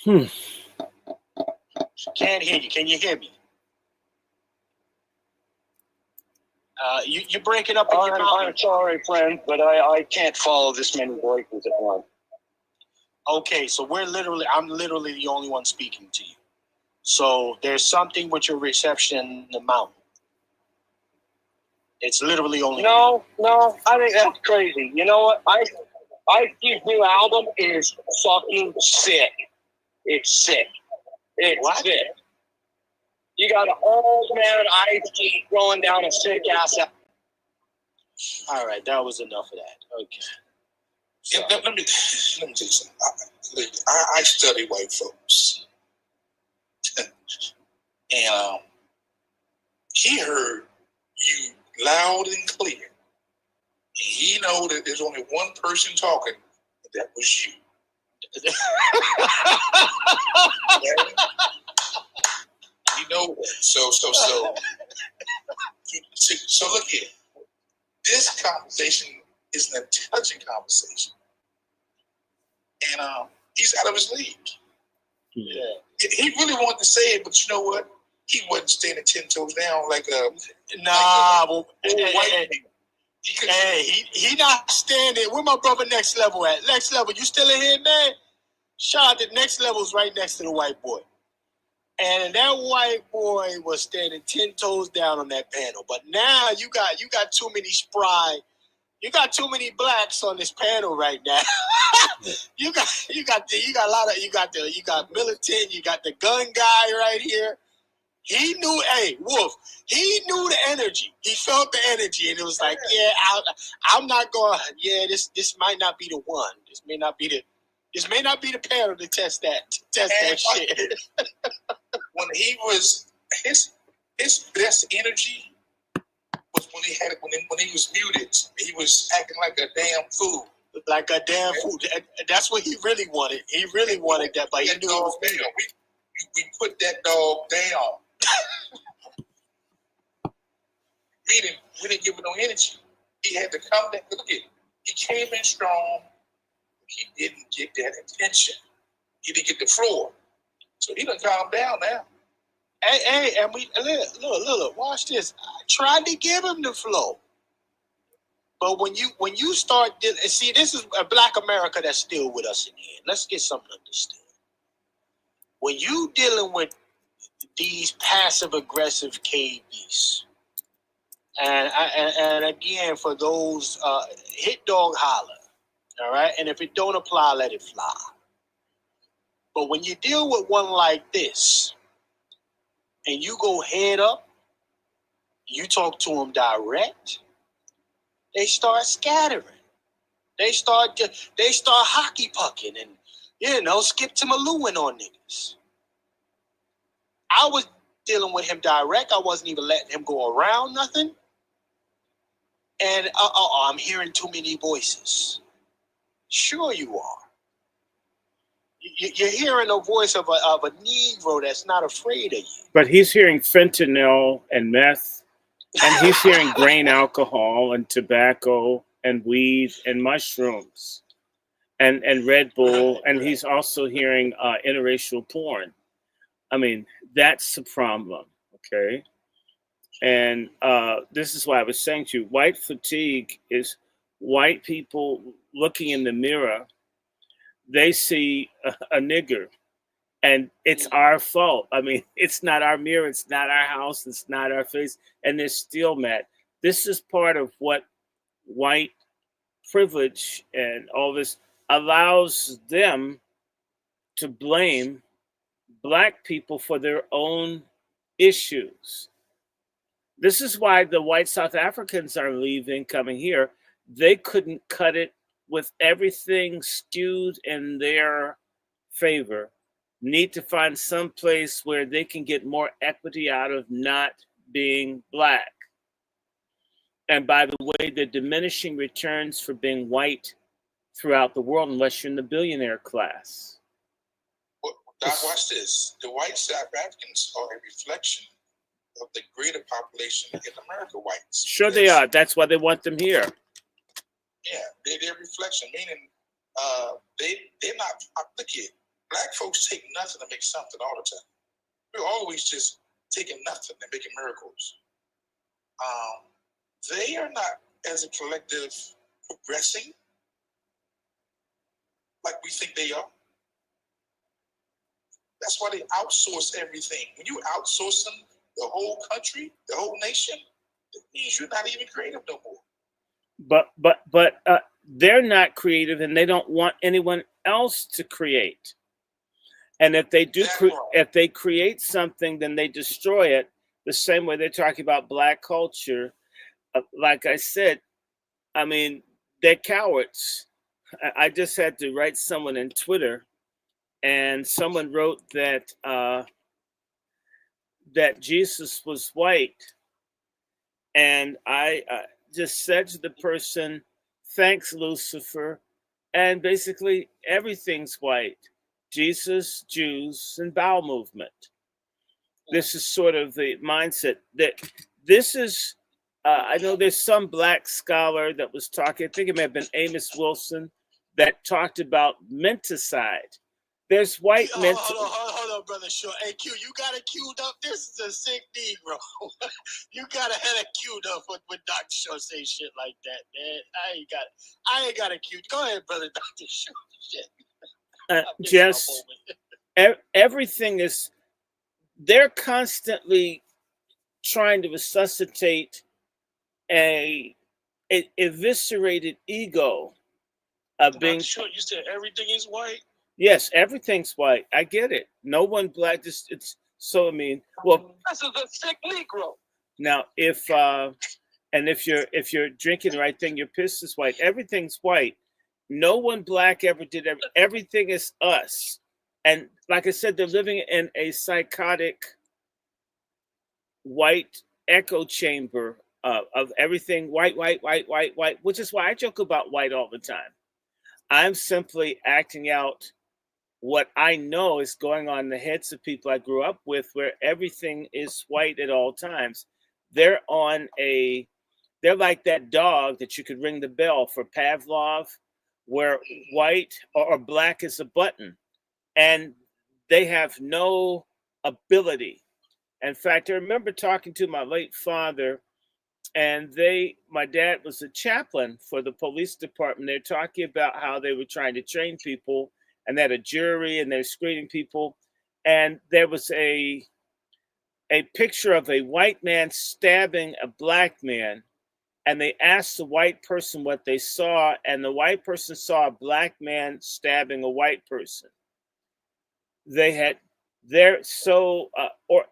Americans? Can't hear you. Can you hear me? You're breaking up. I'm sorry, friend, but I can't follow this many voices at once. Okay, so I'm literally the only one speaking to you. So there's something with your reception in the mountain. It's literally only. No, I think that's crazy. You know what? Ice Cube's new album is fucking sick. It's sick. It's sick. You got an old man Ice Cube throwing down a sick ass. All right, that was enough of that. Okay. Yeah, let me tell you something. I study white folks, and he heard you loud and clear, and he know that there's only one person talking, and that was you. You know that. So look here. This conversation is an intelligent conversation, and he's out of his league. Yeah. He really wanted to say it, but you know what? He wasn't standing 10 toes down like he not standing. Where my brother Next Level at? Next Level, you still in here, man? Shout out to Next Level's right next to the white boy. And that white boy was standing 10 toes down on that panel. But now you got too many you got too many blacks on this panel right now. you got militant, you got the gun guy right here. He knew, Wolf, he knew the energy. He felt the energy, and it was like, I'm not going. Yeah, this might not be the one. This may not be the panel to test that shit. When he was his best energy was when he was muted. He was acting like a damn fool. Like a damn fool. That's what he really wanted. He really wanted that, but he knew it was down. We put that dog down. Meaning we didn't give him no energy. He had to come down. Look at it. He came in strong. He didn't get that attention. He didn't get the floor. So he done calm down now. Hey, and we look, watch this. I tried to give him the flow. But when you start see, this is a Black America that's still with us in here. Let's get something understood. When you dealing with these passive aggressive KBs, and again for those hit dog holler, all right. And if it don't apply, let it fly. But when you deal with one like this, and you go head up, you talk to them direct, they start scattering. They start hockey pucking and skip to Malouin on niggas. I was dealing with him direct. I wasn't even letting him go around nothing. And I'm hearing too many voices. Sure you are. You're hearing a voice of a Negro that's not afraid of you. But he's hearing fentanyl and meth, and he's hearing grain alcohol and tobacco and weed and mushrooms and Red Bull, and he's also hearing interracial porn. I mean, that's the problem, okay? And this is why I was saying to you, white fatigue is white people looking in the mirror, they see a nigger, and it's our fault. I mean, it's not our mirror, it's not our house, it's not our face, and they're still mad. This is part of what white privilege and all this allows them to blame black people for their own issues. This is why the white South Africans are leaving, coming here. They couldn't cut it with everything skewed in their favor. Need to find some place where they can get more equity out of not being black. And by the way, the diminishing returns for being white throughout the world, unless you're in the billionaire class. Well, Doc, watch this. The white South Africans are a reflection of the greater population in America, whites. Sure they are. That's why they want them here. Yeah, they're a reflection, meaning they're not, look here, black folks take nothing to make something all the time. We're always just taking nothing and making miracles. They are not, as a collective, progressing like we think they are. That's why they outsource everything. When you outsourcing the whole country, the whole nation, it means you're not even creative no more. But they're not creative, and they don't want anyone else to create. And if they do, if they create something, then they destroy it. The same way they're talking about black culture. Like I said, I mean, they're cowards. I just had to write someone in Twitter, and someone wrote that that Jesus was white, and I just said to the person, "Thanks, Lucifer," and basically everything's white: Jesus, Jews, and bowel movement. This is sort of the mindset that this is. I know there's some black scholar that was talking, I think it may have been Amos Wilson, that talked about menticide. There's white men. Hold on, brother Short. Hey, Q, you got it queued up. This is a sick Negro. You gotta have it queued up when Dr. Short say shit like that, man. I ain't got it queued. Go ahead, brother Dr. Short. Shit. Just everything is. They're constantly trying to resuscitate a eviscerated ego of being. Sure, you said everything is white. Yes, everything's white. I get it. No one black. Just it's so. I mean, well, This is a sick Negro. now if you're drinking the right thing, your piss is white. Everything's white. No one black ever did everything is us. And like I said, they're living in a psychotic white echo chamber of everything white, which is why I joke about white all the time. I'm simply acting out what I know is going on in the heads of people I grew up with, where everything is white at all times. They're like that dog that you could ring the bell for Pavlov, where white or black is a button, and they have no ability. In fact, I remember talking to my late father, and my dad was a chaplain for the police department. They're talking about how they were trying to train people, and they had a jury, and they're screening people. And there was a picture of a white man stabbing a black man, and they asked the white person what they saw, and the white person saw a black man stabbing a white person. Or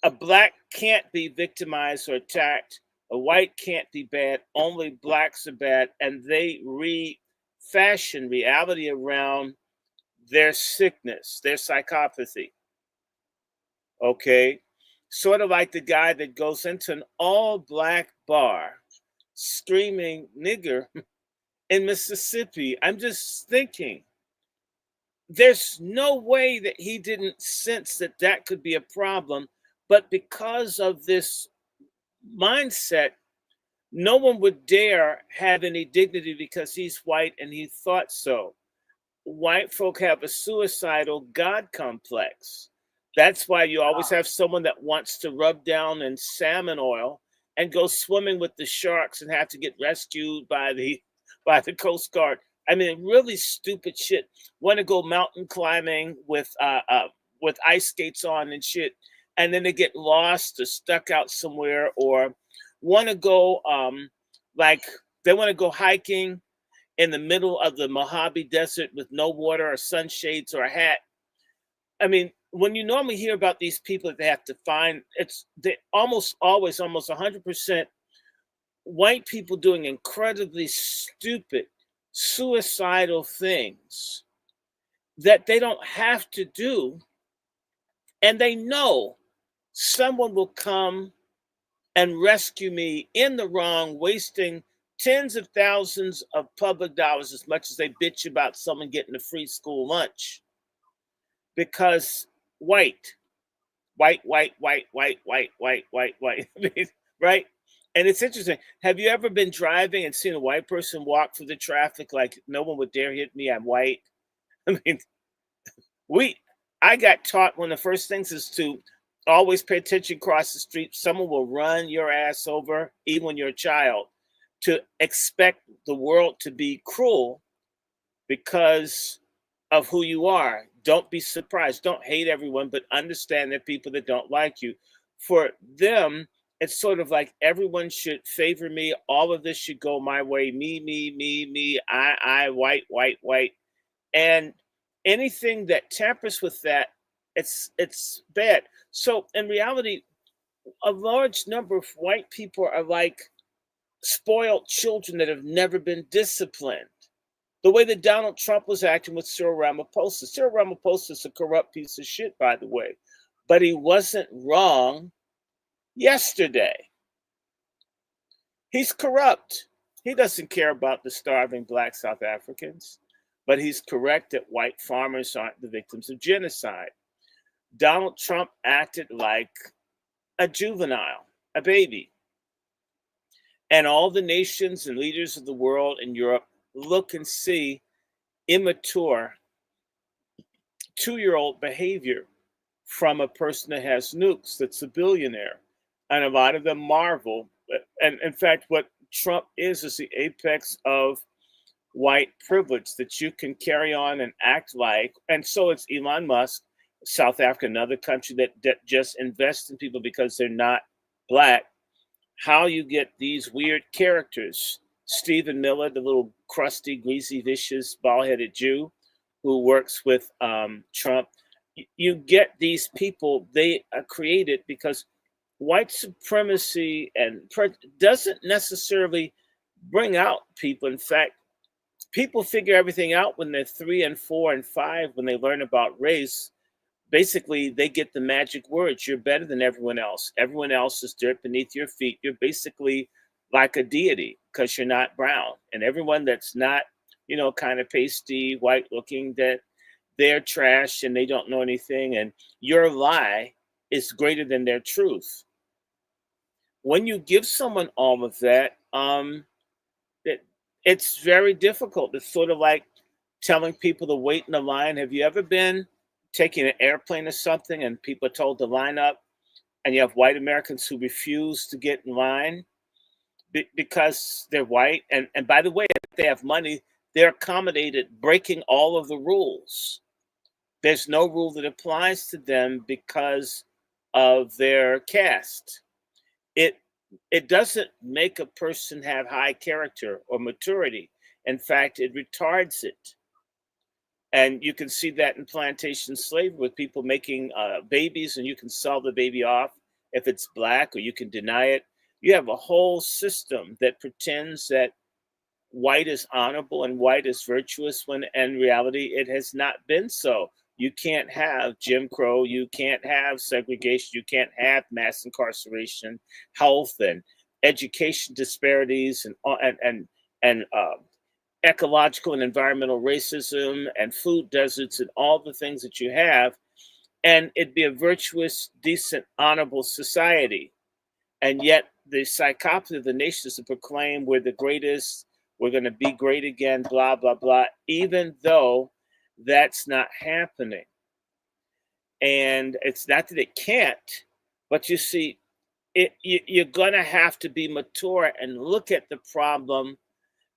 a black can't be victimized or attacked. A white can't be bad. Only blacks are bad. And they refashion reality around their sickness, their psychopathy. Okay? Sort of like the guy that goes into an all-black bar screaming nigger in Mississippi. I'm just thinking, there's no way that he didn't sense that that could be a problem. But because of this mindset, no one would dare have any dignity because he's white and he thought so. White folk have a suicidal God complex. That's why you always have someone that wants to rub down in salmon oil and go swimming with the sharks and have to get rescued by the by the Coast Guard. I mean, really stupid shit. Want to go mountain climbing with ice skates on and shit, and then they get lost or stuck out somewhere, or want to go like they want to go hiking in the middle of the Mojave Desert with no water or sunshades or a hat. I mean, when you normally hear about these people that they have to find, they almost always, almost 100% white people doing incredibly stupid, suicidal things that they don't have to do. And they know someone will come and rescue me in the wrong, wasting tens of thousands of public dollars as much as they bitch about someone getting a free school lunch. Because white, right? And it's interesting. Have you ever been driving and seen a white person walk through the traffic like no one would dare hit me? I'm white. I mean, I got taught one of the first things is to always pay attention across the street. Someone will run your ass over, even when you're a child, to expect the world to be cruel because of who you are. Don't be surprised. Don't hate everyone, but understand there are people that don't like you. For them, it's sort of like everyone should favor me. All of this should go my way. Me, I, white. And anything that tampers with that, it's bad. So in reality, a large number of white people are like spoiled children that have never been disciplined. The way that Donald Trump was acting with Cyril Ramaphosa. Cyril Ramaphosa is a corrupt piece of shit, by the way. But he wasn't wrong yesterday. He's corrupt. He doesn't care about the starving Black South Africans. But he's correct that white farmers aren't the victims of genocide. Donald Trump acted like a juvenile, a baby. And all the nations and leaders of the world in Europe look and see immature 2-year-old behavior from a person that has nukes, that's a billionaire. And a lot of them marvel. And in fact, what Trump is the apex of white privilege, that you can carry on and act like. And so it's Elon Musk, South Africa, another country that just invests in people because they're not Black. How you get these weird characters. Stephen Miller, the little crusty, greasy, vicious, bald-headed Jew who works with Trump. You get these people, they are created because white supremacy doesn't necessarily bring out people. In fact, people figure everything out when they're 3 and 4 and 5, when they learn about race. Basically, they get the magic words. You're better than everyone else. Everyone else is dirt beneath your feet. You're basically like a deity because you're not brown. And everyone that's not, kind of pasty, white looking, that they're trash and they don't know anything. And your lie is greater than their truth. When you give someone all of that, it's very difficult. It's sort of like telling people to wait in the line. Have you ever been taking an airplane or something and people are told to line up, and you have white Americans who refuse to get in line because they're white? And by the way, if they have money, they're accommodated breaking all of the rules. There's no rule that applies to them because of their caste. It doesn't make a person have high character or maturity. In fact, it retards it. And you can see that in plantation slavery with people making babies, and you can sell the baby off if it's Black, or you can deny it. You have a whole system that pretends that white is honorable and white is virtuous, when in reality it has not been so. You can't have Jim Crow, you can't have segregation, you can't have mass incarceration, health and education disparities, and ecological and environmental racism and food deserts and all the things that you have, and it'd be a virtuous, decent, honorable society. And yet the psychopathy of the nation is to proclaim we're the greatest, we're going to be great again, blah, blah, blah, even though that's not happening. And it's not that it can't, but you see, you're going to have to be mature and look at the problem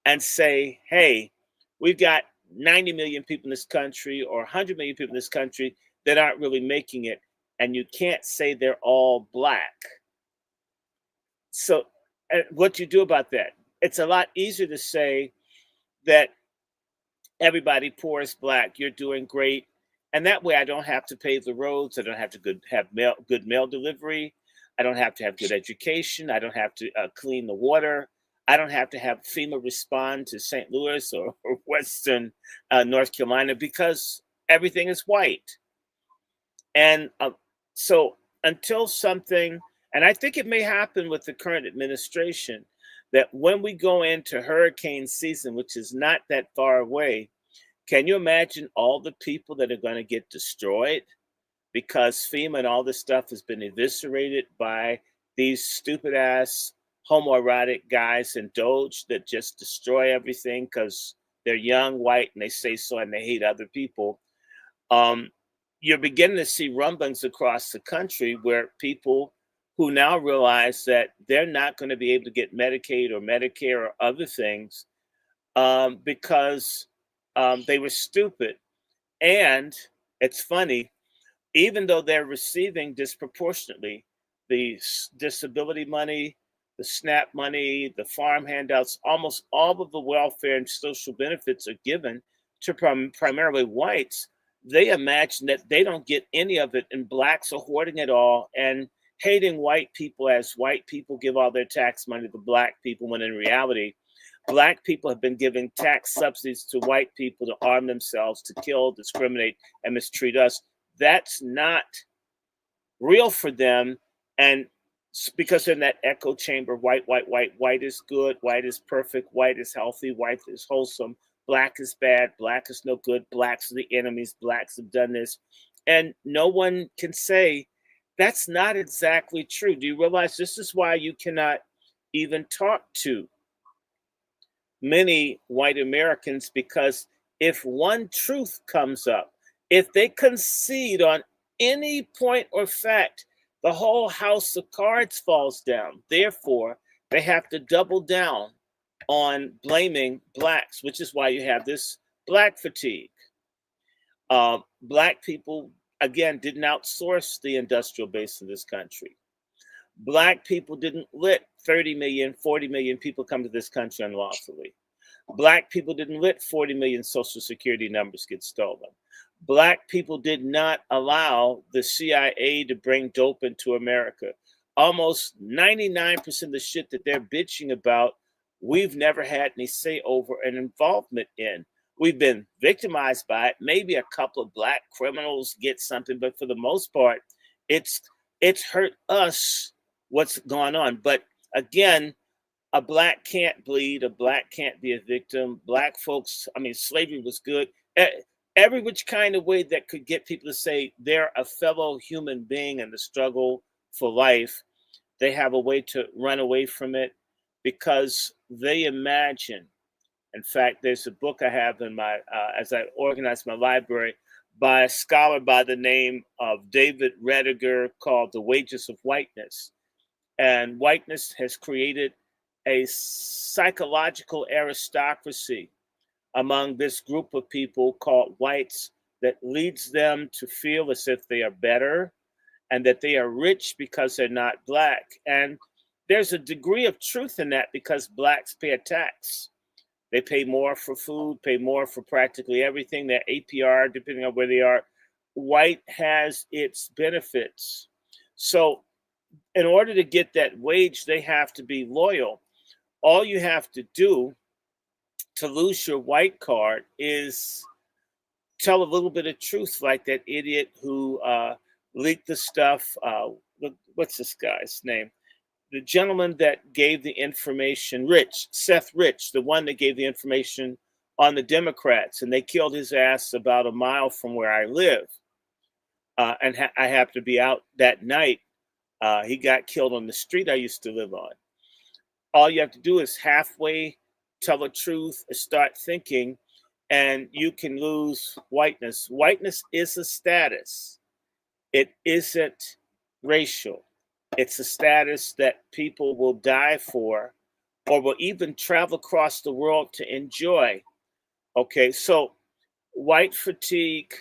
and say, hey, we've got 90 million people in this country or 100 million people in this country that aren't really making it, and you can't say they're all black. So what you do about that? It's a lot easier to say that everybody poor is black, you're doing great, and that way I don't have to pave the roads, I don't have to have good mail delivery, I don't have to have good education, I don't have to clean the water, I don't have to have FEMA respond to St. Louis or Western North Carolina because everything is white. And so until something, and I think it may happen with the current administration, that when we go into hurricane season, which is not that far away, can you imagine all the people that are going to get destroyed because FEMA and all this stuff has been eviscerated by these stupid ass homoerotic guys in Doge that just destroy everything because they're young, white, and they say so and they hate other people. You're beginning to see rumblings across the country where people who now realize that they're not going to be able to get Medicaid or Medicare or other things because they were stupid. And it's funny, even though they're receiving disproportionately the disability money, the SNAP money, the farm handouts, almost all of the welfare and social benefits are given to primarily whites. They imagine that they don't get any of it, and blacks are hoarding it all and hating white people as white people give all their tax money to black people, when in reality, black people have been giving tax subsidies to white people to arm themselves, to kill, discriminate, and mistreat us. That's not real for them. And because they're in that echo chamber, white is good, white is perfect, white is healthy, white is wholesome, black is bad, black is no good, blacks are the enemies, blacks have done this. And no one can say that's not exactly true. Do you realize this is why you cannot even talk to many white Americans? Because if one truth comes up, if they concede on any point or fact, the whole house of cards falls down. Therefore, they have to double down on blaming blacks, which is why you have this black fatigue. Black people, again, didn't outsource the industrial base of this country. Black people didn't let 30 million, 40 million people come to this country unlawfully. Black people didn't let 40 million Social Security numbers get stolen. Black people did not allow the CIA to bring dope into America. Almost 99% of the shit that they're bitching about, we've never had any say over and involvement in. We've been victimized by it. Maybe a couple of black criminals get something, but for the most part, it's hurt us what's gone on. But again, a black can't bleed. A black can't be a victim. Black folks, I mean, slavery was good. Every which kind of way that could get people to say they're a fellow human being in the struggle for life, they have a way to run away from it because they imagine. In fact, there's a book I have in my, as I organize my library, by a scholar by the name of David Rediger called The Wages of Whiteness. And whiteness has created a psychological aristocracy among this group of people called whites that leads them to feel as if they are better and that they are rich because they're not black. And there's a degree of truth in that because blacks pay a tax. They pay more for food, pay more for practically everything. Their APR, depending on where they are, white has its benefits. So in order to get that wage, they have to be loyal. All you have to do to lose your white card is tell a little bit of truth, like that idiot who leaked the stuff. What's this guy's name? The gentleman that gave the information, Seth Rich, the one that gave the information on the Democrats, and they killed his ass about a mile from where I live. And I happened to be out that night. He got killed on the street I used to live on. All you have to do is halfway tell the truth and start thinking, and you can lose whiteness. Whiteness is a status. It isn't racial. It's a status that people will die for or will even travel across the world to enjoy. Okay, so white fatigue,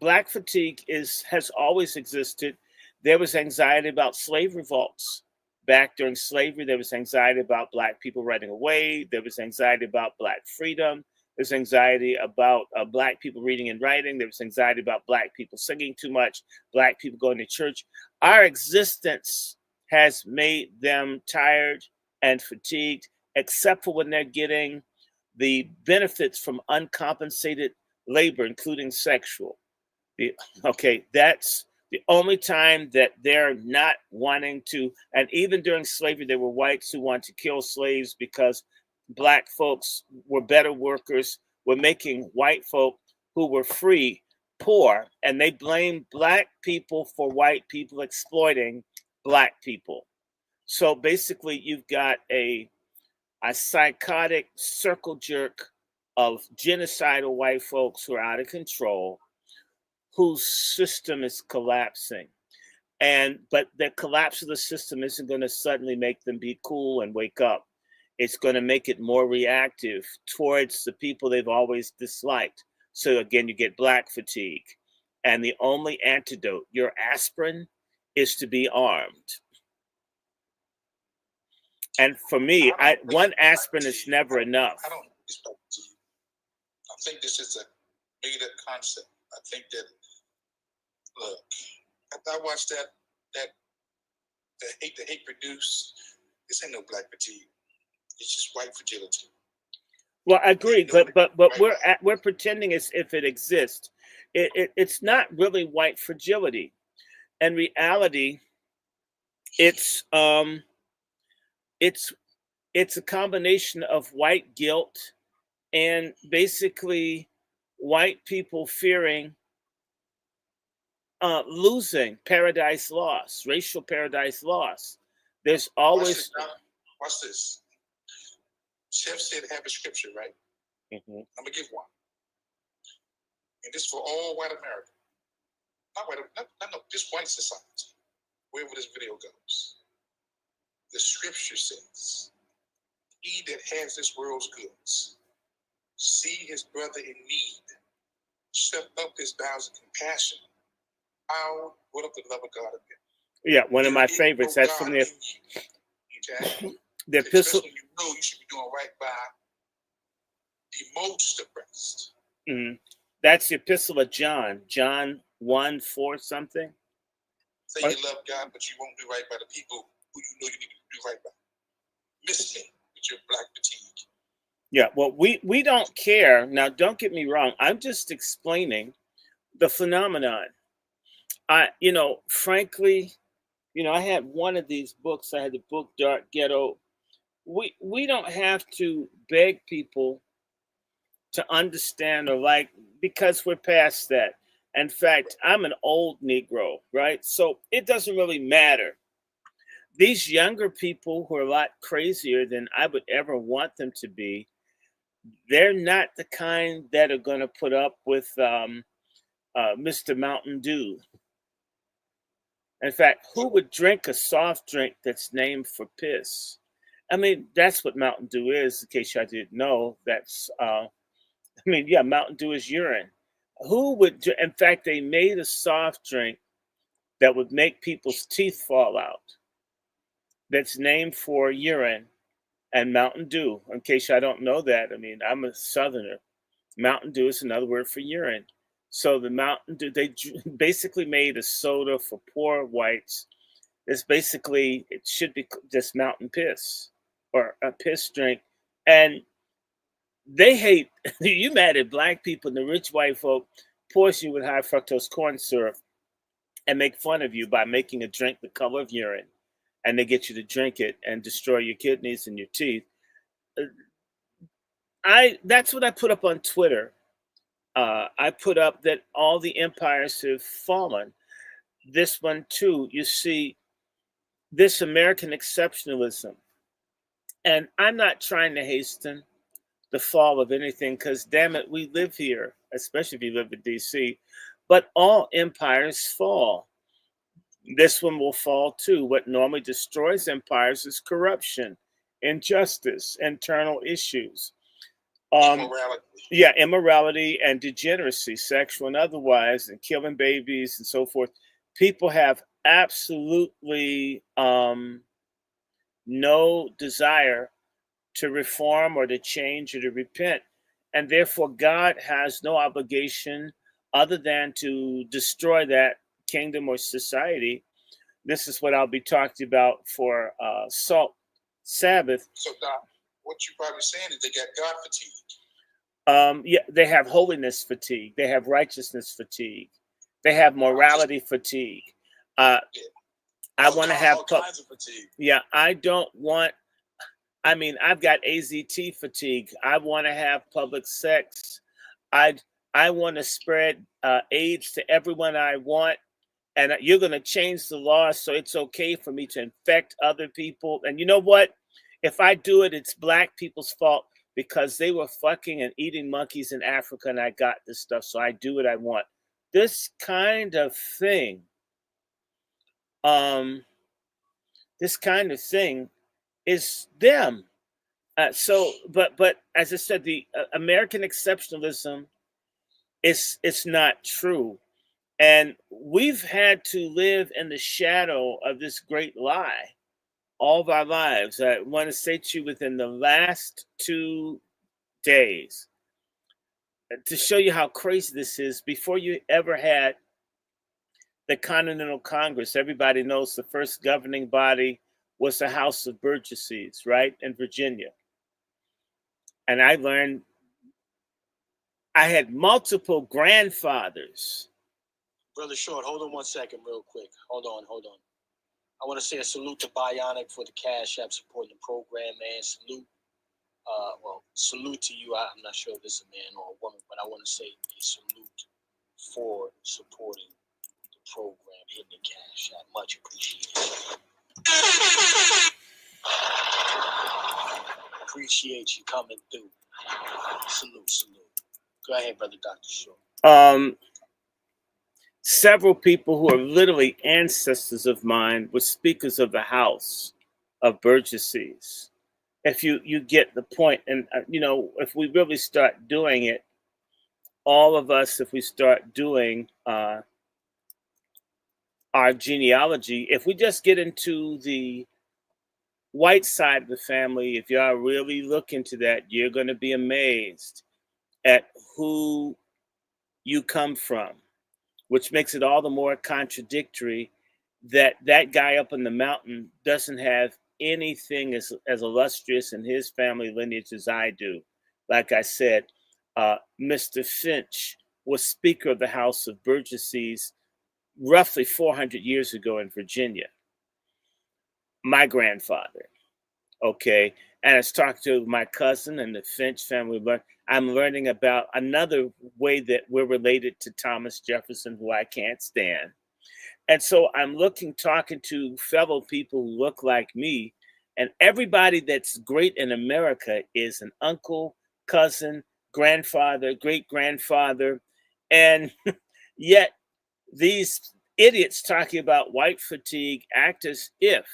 black fatigue has always existed. There was anxiety about slave revolts. Back during slavery, there was anxiety about black people running away. There was anxiety about black freedom. There's anxiety about black people reading and writing. There was anxiety about black people singing too much, black people going to church. Our existence has made them tired and fatigued, except for when they're getting the benefits from uncompensated labor, including sexual. Okay, that's the only time that they're not wanting to. And even during slavery, there were whites who wanted to kill slaves because black folks were better workers, were making white folk who were free poor. And they blamed black people for white people exploiting black people. So basically, you've got a psychotic circle jerk of genocidal white folks who are out of control, whose system is collapsing. But the collapse of the system isn't going to suddenly make them be cool and wake up. It's going to make it more reactive towards the people they've always disliked. So again, you get black fatigue. And the only antidote, your aspirin, is to be armed. And for me, one aspirin is never enough. I don't expect to. I think this is a made-up concept. I think that, look, after I watched that hate produce, this ain't no black fatigue. It's just white fragility. Well, I agree, but we're pretending as if it exists. It's not really white fragility. In reality, it's a combination of white guilt and basically white people fearing losing paradise lost, racial paradise lost. There's always. Watch this. Chef said have a scripture, right? Mm-hmm. I'm gonna give one, and this for all white America, not just white society, wherever this video goes. The scripture says, "He that has this world's goods, see his brother in need, step up his bowels of compassion. How what of the love of God in him?" Yeah, one of my favorites. That's from the epistle. You know you should be doing right by the most oppressed. Mm-hmm. That's the epistle of John 1:4 something. Say you love God, but you won't do right by the people who you know you need to do right by. Miss me with your black fatigue. Yeah, well, we don't care. Now, don't get me wrong. I'm just explaining the phenomenon. Frankly, I had one of these books. I had the book Dark Ghetto. We don't have to beg people to understand or like, because we're past that. In fact, I'm an old Negro, right? So it doesn't really matter. These younger people who are a lot crazier than I would ever want them to be, they're not the kind that are going to put up with Mr. Mountain Dew. In fact, who would drink a soft drink that's named for piss? I mean, that's what Mountain Dew is, in case y'all didn't know. Mountain Dew is urine. Who would, in fact, they made a soft drink that would make people's teeth fall out. That's named for urine and Mountain Dew. In case I don't know that, I'm a Southerner. Mountain Dew is another word for urine. So the Mountain Dew, they basically made a soda for poor whites. It should be just mountain piss or a piss drink. And they hate, you mad at black people, and the rich white folk poison you with high fructose corn syrup and make fun of you by making a drink the color of urine. And they get you to drink it and destroy your kidneys and your teeth. That's what I put up on Twitter. I put up that all the empires have fallen. This one too, you see, this American exceptionalism. And I'm not trying to hasten the fall of anything, because damn it, we live here, especially if you live in DC. But all empires fall. This one will fall too. What normally destroys empires is corruption injustice, internal issues. Immorality. Yeah, immorality and degeneracy, sexual and otherwise, and killing babies and so forth. People have absolutely no desire to reform or to change or to repent. And therefore, God has no obligation other than to destroy that kingdom or society. This is what I'll be talking about for Salt Sabbath. So, Doc, what you're probably saying is they got God fatigue. Yeah, they have holiness fatigue. They have righteousness fatigue. They have morality fatigue. I want to have all kinds of fatigue. Yeah, I don't want. I mean, I've got AZT fatigue. I want to have public sex. I want to spread AIDS to everyone I want, and you're going to change the law so it's okay for me to infect other people. And you know what? If I do it, it's black people's fault because they were fucking and eating monkeys in Africa, and I got this stuff, so I do what I want. This kind of thing, is them. But as I said, the American exceptionalism it's not true, and we've had to live in the shadow of this great lie all of our lives. I want to say to you, within the last 2 days, to show you how crazy this is, before you ever had the Continental Congress, everybody knows the first governing body was the House of Burgesses, right, in Virginia. And I learned I had multiple grandfathers. Brother Short, hold on 1 second real quick. Hold on. I want to say a salute to Bionic for the Cash App supporting the program, man. Salute to you. I'm not sure if it's a man or a woman, but I want to say a salute for supporting the program, hitting the Cash App. Much appreciated. Appreciate you coming through. Salute. Go ahead, Brother Dr. Short. Several people who are literally ancestors of mine were speakers of the House of Burgesses. If you get the point, and if we really start doing it, all of us, if we start doing our genealogy, if we just get into the white side of the family, if y'all really look into that, you're going to be amazed at who you come from, which makes it all the more contradictory that guy up in the mountain doesn't have anything as illustrious in his family lineage as I do. Like I said, Mr. Finch was Speaker of the House of Burgesses roughly 400 years ago in Virginia. My grandfather, okay? And I was talking to my cousin and the Finch family. I'm learning about another way that we're related to Thomas Jefferson, who I can't stand. And so I'm talking to fellow people who look like me, and everybody that's great in America is an uncle, cousin, grandfather, great-grandfather. And yet these idiots talking about white fatigue act as if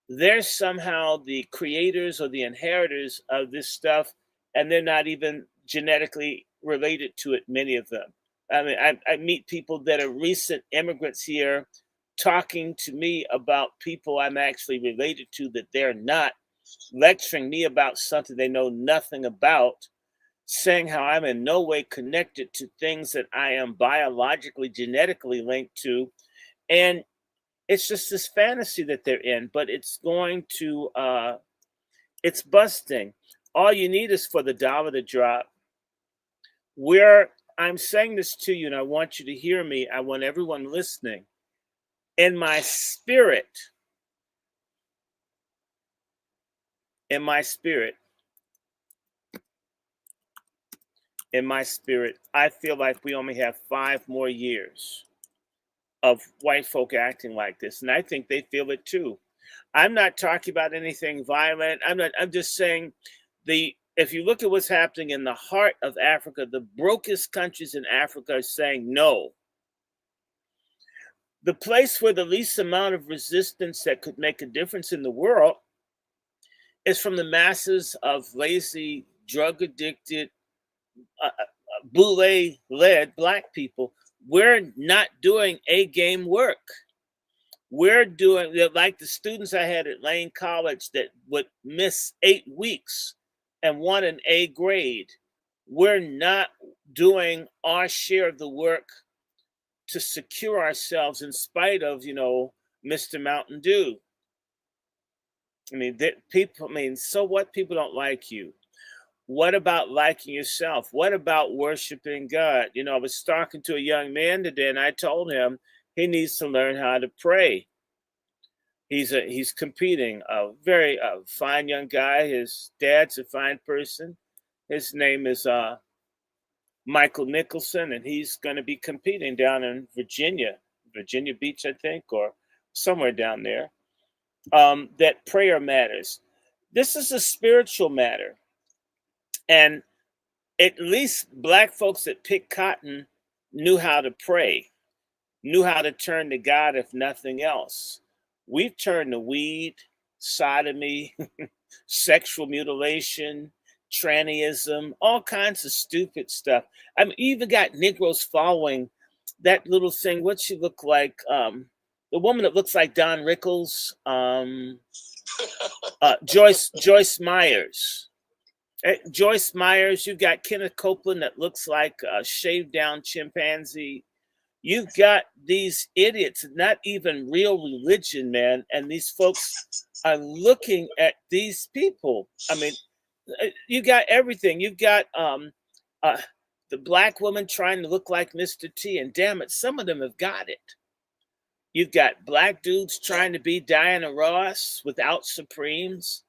they're somehow the creators or the inheritors of this stuff, and they're not even genetically related to it, many of them. I mean, I meet people that are recent immigrants here talking to me about people I'm actually related to that they're not, lecturing me about something they know nothing about, saying how I'm in no way connected to things that I am biologically, genetically linked to. And it's just this fantasy that they're in, but it's going to, it's busting. All you need is for the dollar to drop. I'm saying this to you, and I want you to hear me. I want everyone listening. In my spirit, I feel like we only have 5 more years of white folk acting like this. And I think they feel it too. I'm not talking about anything violent. I'm just saying if you look at what's happening in the heart of Africa, the brokest countries in Africa are saying no. The place where the least amount of resistance that could make a difference in the world It's from the masses of lazy, drug-addicted, boule-led black people. We're not doing A-game work. We're doing like the students I had at Lane College that would miss 8 weeks and want an A grade. We're not doing our share of the work to secure ourselves in spite of, Mr. Mountain Dew. I mean, so what? People don't like you. What about liking yourself? What about worshiping God? I was talking to a young man today, and I told him he needs to learn how to pray. He's competing, a very fine young guy. His dad's a fine person. His name is Michael Nicholson, and he's going to be competing down in Virginia Beach, I think, or somewhere down there. That prayer matters. This is a spiritual matter. And at least black folks that pick cotton knew how to pray, knew how to turn to God, if nothing else. We've turned to weed, sodomy, sexual mutilation, trannyism, all kinds of stupid stuff. I mean, you even got Negroes following that little thing. What she look like? The woman that looks like Don Rickles, Joyce Myers. Joyce Myers. You've got Kenneth Copeland that looks like a shaved down chimpanzee. You've got these idiots, not even real religion, man. And these folks are looking at these people. I mean, you got everything. You've got the black woman trying to look like Mr. T, and damn it, some of them have got it. You've got black dudes trying to be Diana Ross without Supremes.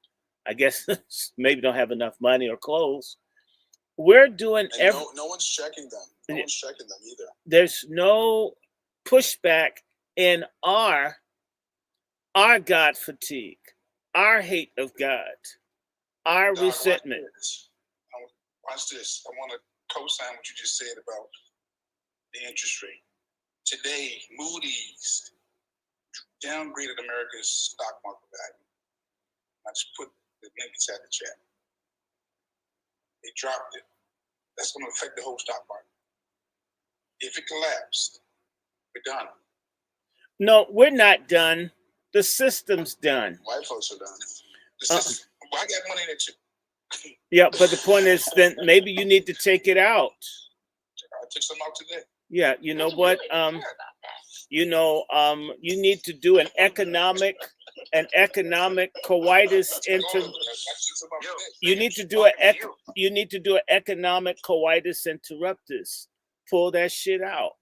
I guess maybe don't have enough money or clothes. We're doing no one's checking them. No one's checking them either. There's no pushback in our God fatigue, our hate of God, our resentment. Watch this. I want to co-sign what you just said about the interest rate. Today, Moody's downgraded America's stock market value. I just put the link inside the chat. They dropped it. That's going to affect the whole stock market. If it collapsed, we're done. No, we're not done. The system's done. White folks are done. The system, I got money in it too. Yeah, but the point is, then maybe you need to take it out. I took some out today. Yeah, you know what? You need to do an economic coitus you need to do an economic coitus interruptus. Pull that shit out.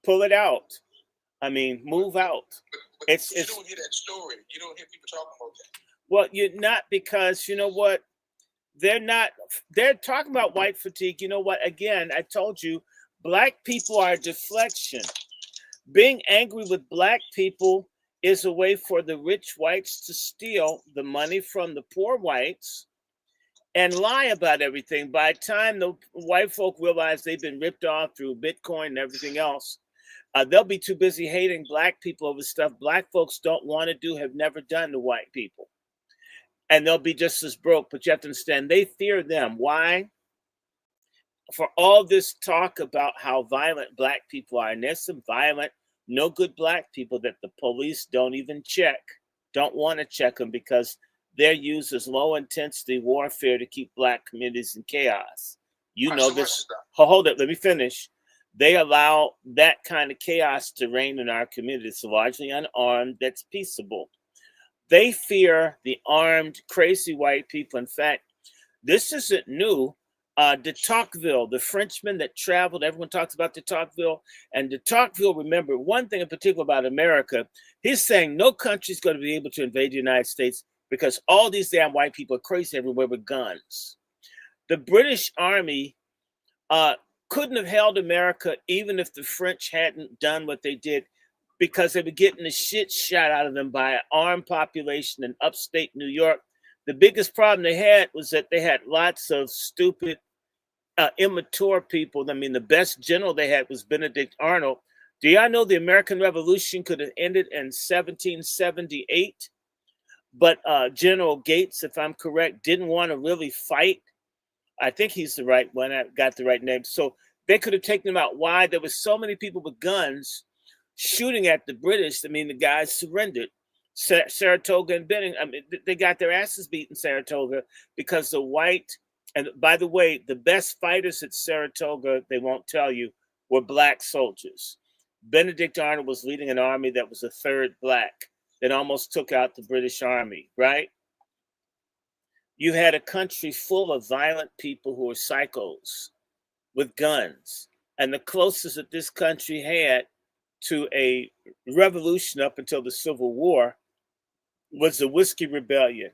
Pull it out. I mean, move out. But you don't hear that story. You don't hear people talking about that. Well, you're not, because you know what? They're talking about white fatigue. You know what? Again, I told you, black people are a deflection. Being angry with black people is a way for the rich whites to steal the money from the poor whites and lie about everything. By the time the white folk realize they've been ripped off through Bitcoin and everything else, they'll be too busy hating black people over stuff black folks don't want to do, have never done to white people. And they'll be just as broke. But you have to understand, they fear them. Why? For all this talk about how violent black people are, and there's some violent, no good black people that the police don't even check, don't want to check them because they're used as low intensity warfare to keep black communities in chaos. You know this. Hold it, let me finish. They allow that kind of chaos to reign in our communities, largely unarmed, that's peaceable. They fear the armed, crazy white people. In fact, this isn't new. De Tocqueville, the Frenchman that traveled, everyone talks about de Tocqueville. And de Tocqueville, remember one thing in particular about America, he's saying no country's going to be able to invade the United States because all these damn white people are crazy everywhere with guns. The British Army couldn't have held America even if the French hadn't done what they did, because they were getting the shit shot out of them by an armed population in upstate New York. The biggest problem they had was that they had lots of stupid, immature people. I mean, the best general they had was Benedict Arnold. Do y'all know the American Revolution could have ended in 1778? But General Gates, if I'm correct, didn't want to really fight. I think he's the right one. I got the right name. So they could have taken him out. Why? There was so many people with guns shooting at the British. I mean, the guys surrendered. Saratoga and Benning, I mean, they got their asses beat in Saratoga because the white, and by the way, the best fighters at Saratoga, they won't tell you, were black soldiers. Benedict Arnold was leading an army that was a third black that almost took out the British Army, right? You had a country full of violent people who were psychos with guns. And the closest that this country had to a revolution up until the Civil War was the Whiskey Rebellion,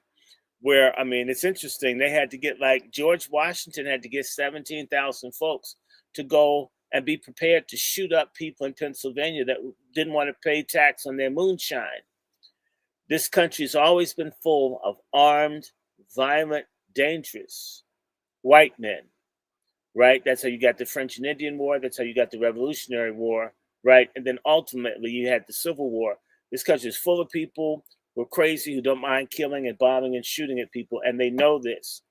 where, I mean, it's interesting. They had to get, like, George Washington had to get 17,000 folks to go and be prepared to shoot up people in Pennsylvania that didn't want to pay tax on their moonshine. This country's always been full of armed, violent, dangerous white men, right? That's how you got the French and Indian War. That's how you got the Revolutionary War, right? And then ultimately you had the Civil War. This country is full of people who are crazy, who don't mind killing and bombing and shooting at people, and they know this.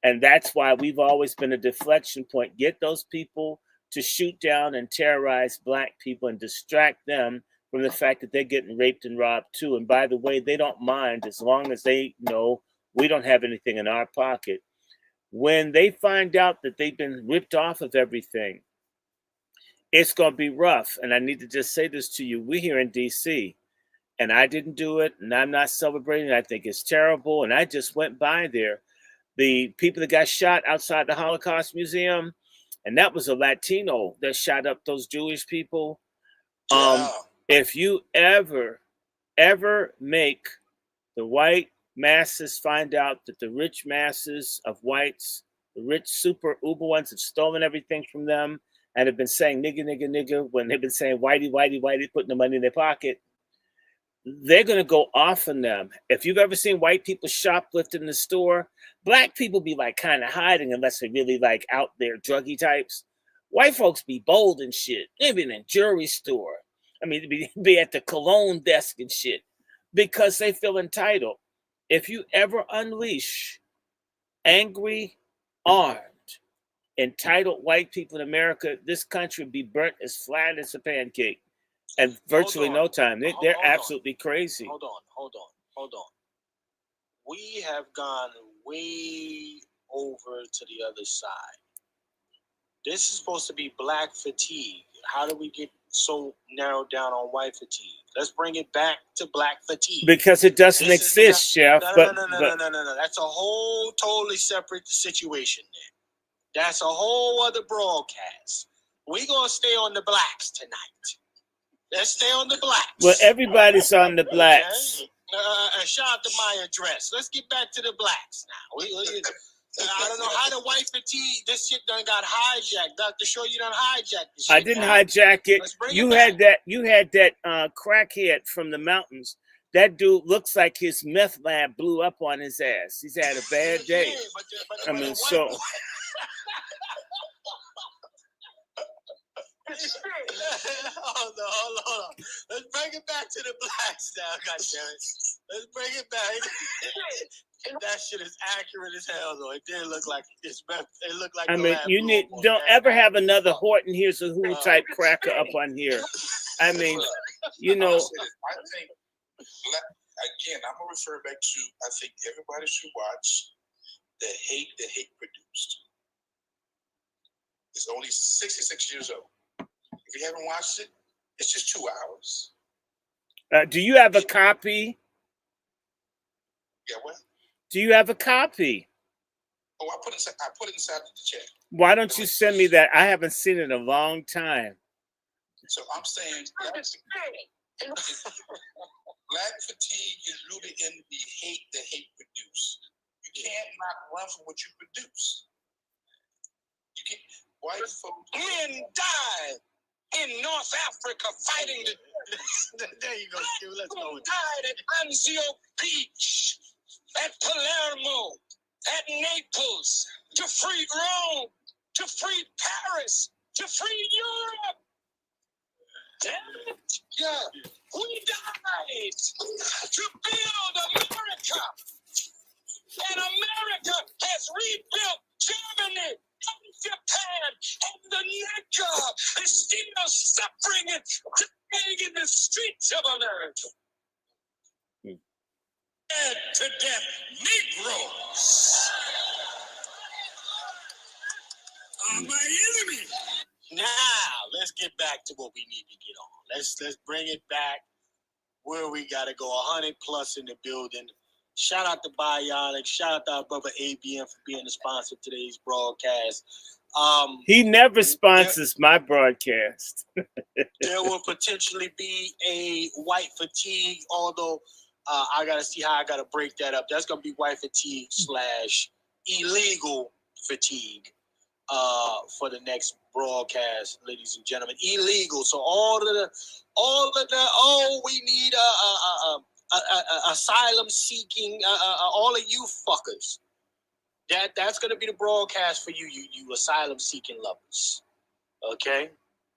And that's why we've always been a deflection point. Get those people to shoot down and terrorize black people and distract them from the fact that they're getting raped and robbed too. And by the way, they don't mind as long as they know we don't have anything in our pocket. When they find out that they've been ripped off of everything, it's going to be rough. And I need to just say this to you. We're here in D.C., and I didn't do it, and I'm not celebrating. I think it's terrible, and I just went by there. The people that got shot outside the Holocaust Museum, and that was a Latino that shot up those Jewish people. Yeah. If you ever make the white masses find out that the rich masses of whites, the rich super uber ones, have stolen everything from them and have been saying nigga, nigga, nigga when they've been saying whitey, whitey, whitey, putting the money in their pocket, they're going to go off on them. If you've ever seen white people shoplift in the store, black people be like kind of hiding unless they're really like out there druggy types. White folks be bold and shit. They be in a jewelry store. I mean, be at the cologne desk and shit because they feel entitled. If you ever unleash angry, armed, entitled white people in America, this country would be burnt as flat as a pancake. And virtually no time. They're absolutely crazy. Hold on. We have gone way over to the other side. This is supposed to be black fatigue. How do we get so narrowed down on white fatigue? Let's bring it back to black fatigue. Because it doesn't exist, Chef. No. That's a whole totally separate situation there. That's a whole other broadcast. We're going to stay on the blacks tonight. Let's stay on the blacks. Well, everybody's on the blacks. Okay. Shout out to my address. Let's get back to the blacks now. I don't know how the white fatigue, this shit done got hijacked. Dr. Short, you done hijacked this shit. I didn't hijack it. You had that crackhead from the mountains. That dude looks like his meth lab blew up on his ass. He's had a bad day. Hold on. Let's bring it back to the blacks now, goddammit. Let's bring it back. That shit is accurate as hell, though. It did look like it's. It looked like. I mean, don't ever have another Horton Here's a Who type cracker up on here. I mean, you know. I think again, I'm gonna refer back to. I think everybody should watch the hate produced. It's only 66 years old. If you haven't watched it, it's just 2 hours. Do you have a copy? Yeah, what? Do you have a copy? Oh, I put it inside the chat. Why don't you send me that? I haven't seen it in a long time. So I'm saying black fatigue is rooted in the hate produced. You can't not run from what you produce. You can't. White folks. Men died in North Africa fighting there you go, Q. Let's go. Died at Anzio Beach, at Palermo, at Naples, to free Rome, to free Paris, to free Europe. Yeah, we died to build America, and America has rebuilt Germany and Japan, and the nigger is still suffering and dying in the streets of America. Dead to death Negroes are my enemy. Now, let's get back to what we need to get on. Let's bring it back where we got to go. 100 plus in the building. Shout out to Bionic. Shout out to our brother ABM for being the sponsor of today's broadcast. He never sponsors my broadcast. There will potentially be a white fatigue, although I got to see how I got to break that up. That's going to be white fatigue / illegal fatigue for the next broadcast, ladies and gentlemen. Illegal. So all of the we need asylum seeking, all of you fuckers. That's gonna be the broadcast for you asylum seeking lovers. Okay,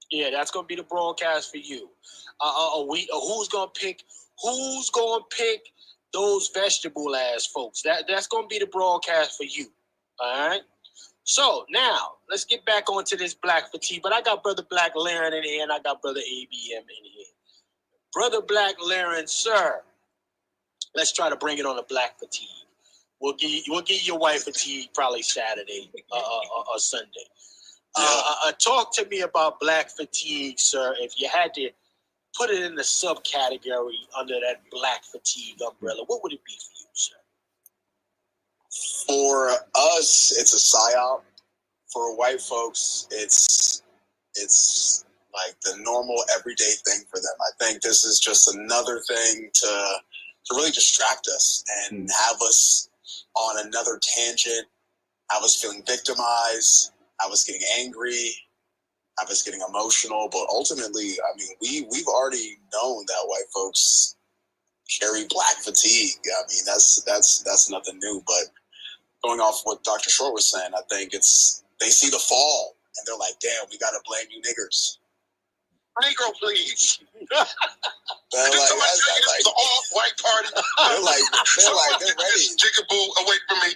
yeah, that's gonna be the broadcast for you. Who's gonna pick those vegetable ass folks? That's gonna be the broadcast for you. All right. So now let's get back onto this black fatigue. But I got Brother Black Laren in here, and I got Brother ABM in here. Brother Black Laren, sir, let's try to bring it on the black fatigue. We'll give you your white fatigue probably Saturday or Sunday. Talk to me about black fatigue, sir. If you had to put it in the subcategory under that black fatigue umbrella, what would it be for you, sir? For us, it's a psyop. For white folks, it's like the normal everyday thing for them. I think this is just another thing to really distract us and have us on another tangent, have us feeling victimized, have us getting angry, have us getting emotional. But ultimately, I mean, we've already known that white folks carry black fatigue. I mean, that's nothing new. But going off what Dr. Short was saying, I think they see the fall and they're like, damn, we got to blame you niggers. Negro, please. They're like, the all-white party. They're ready. Jigaboo away from me.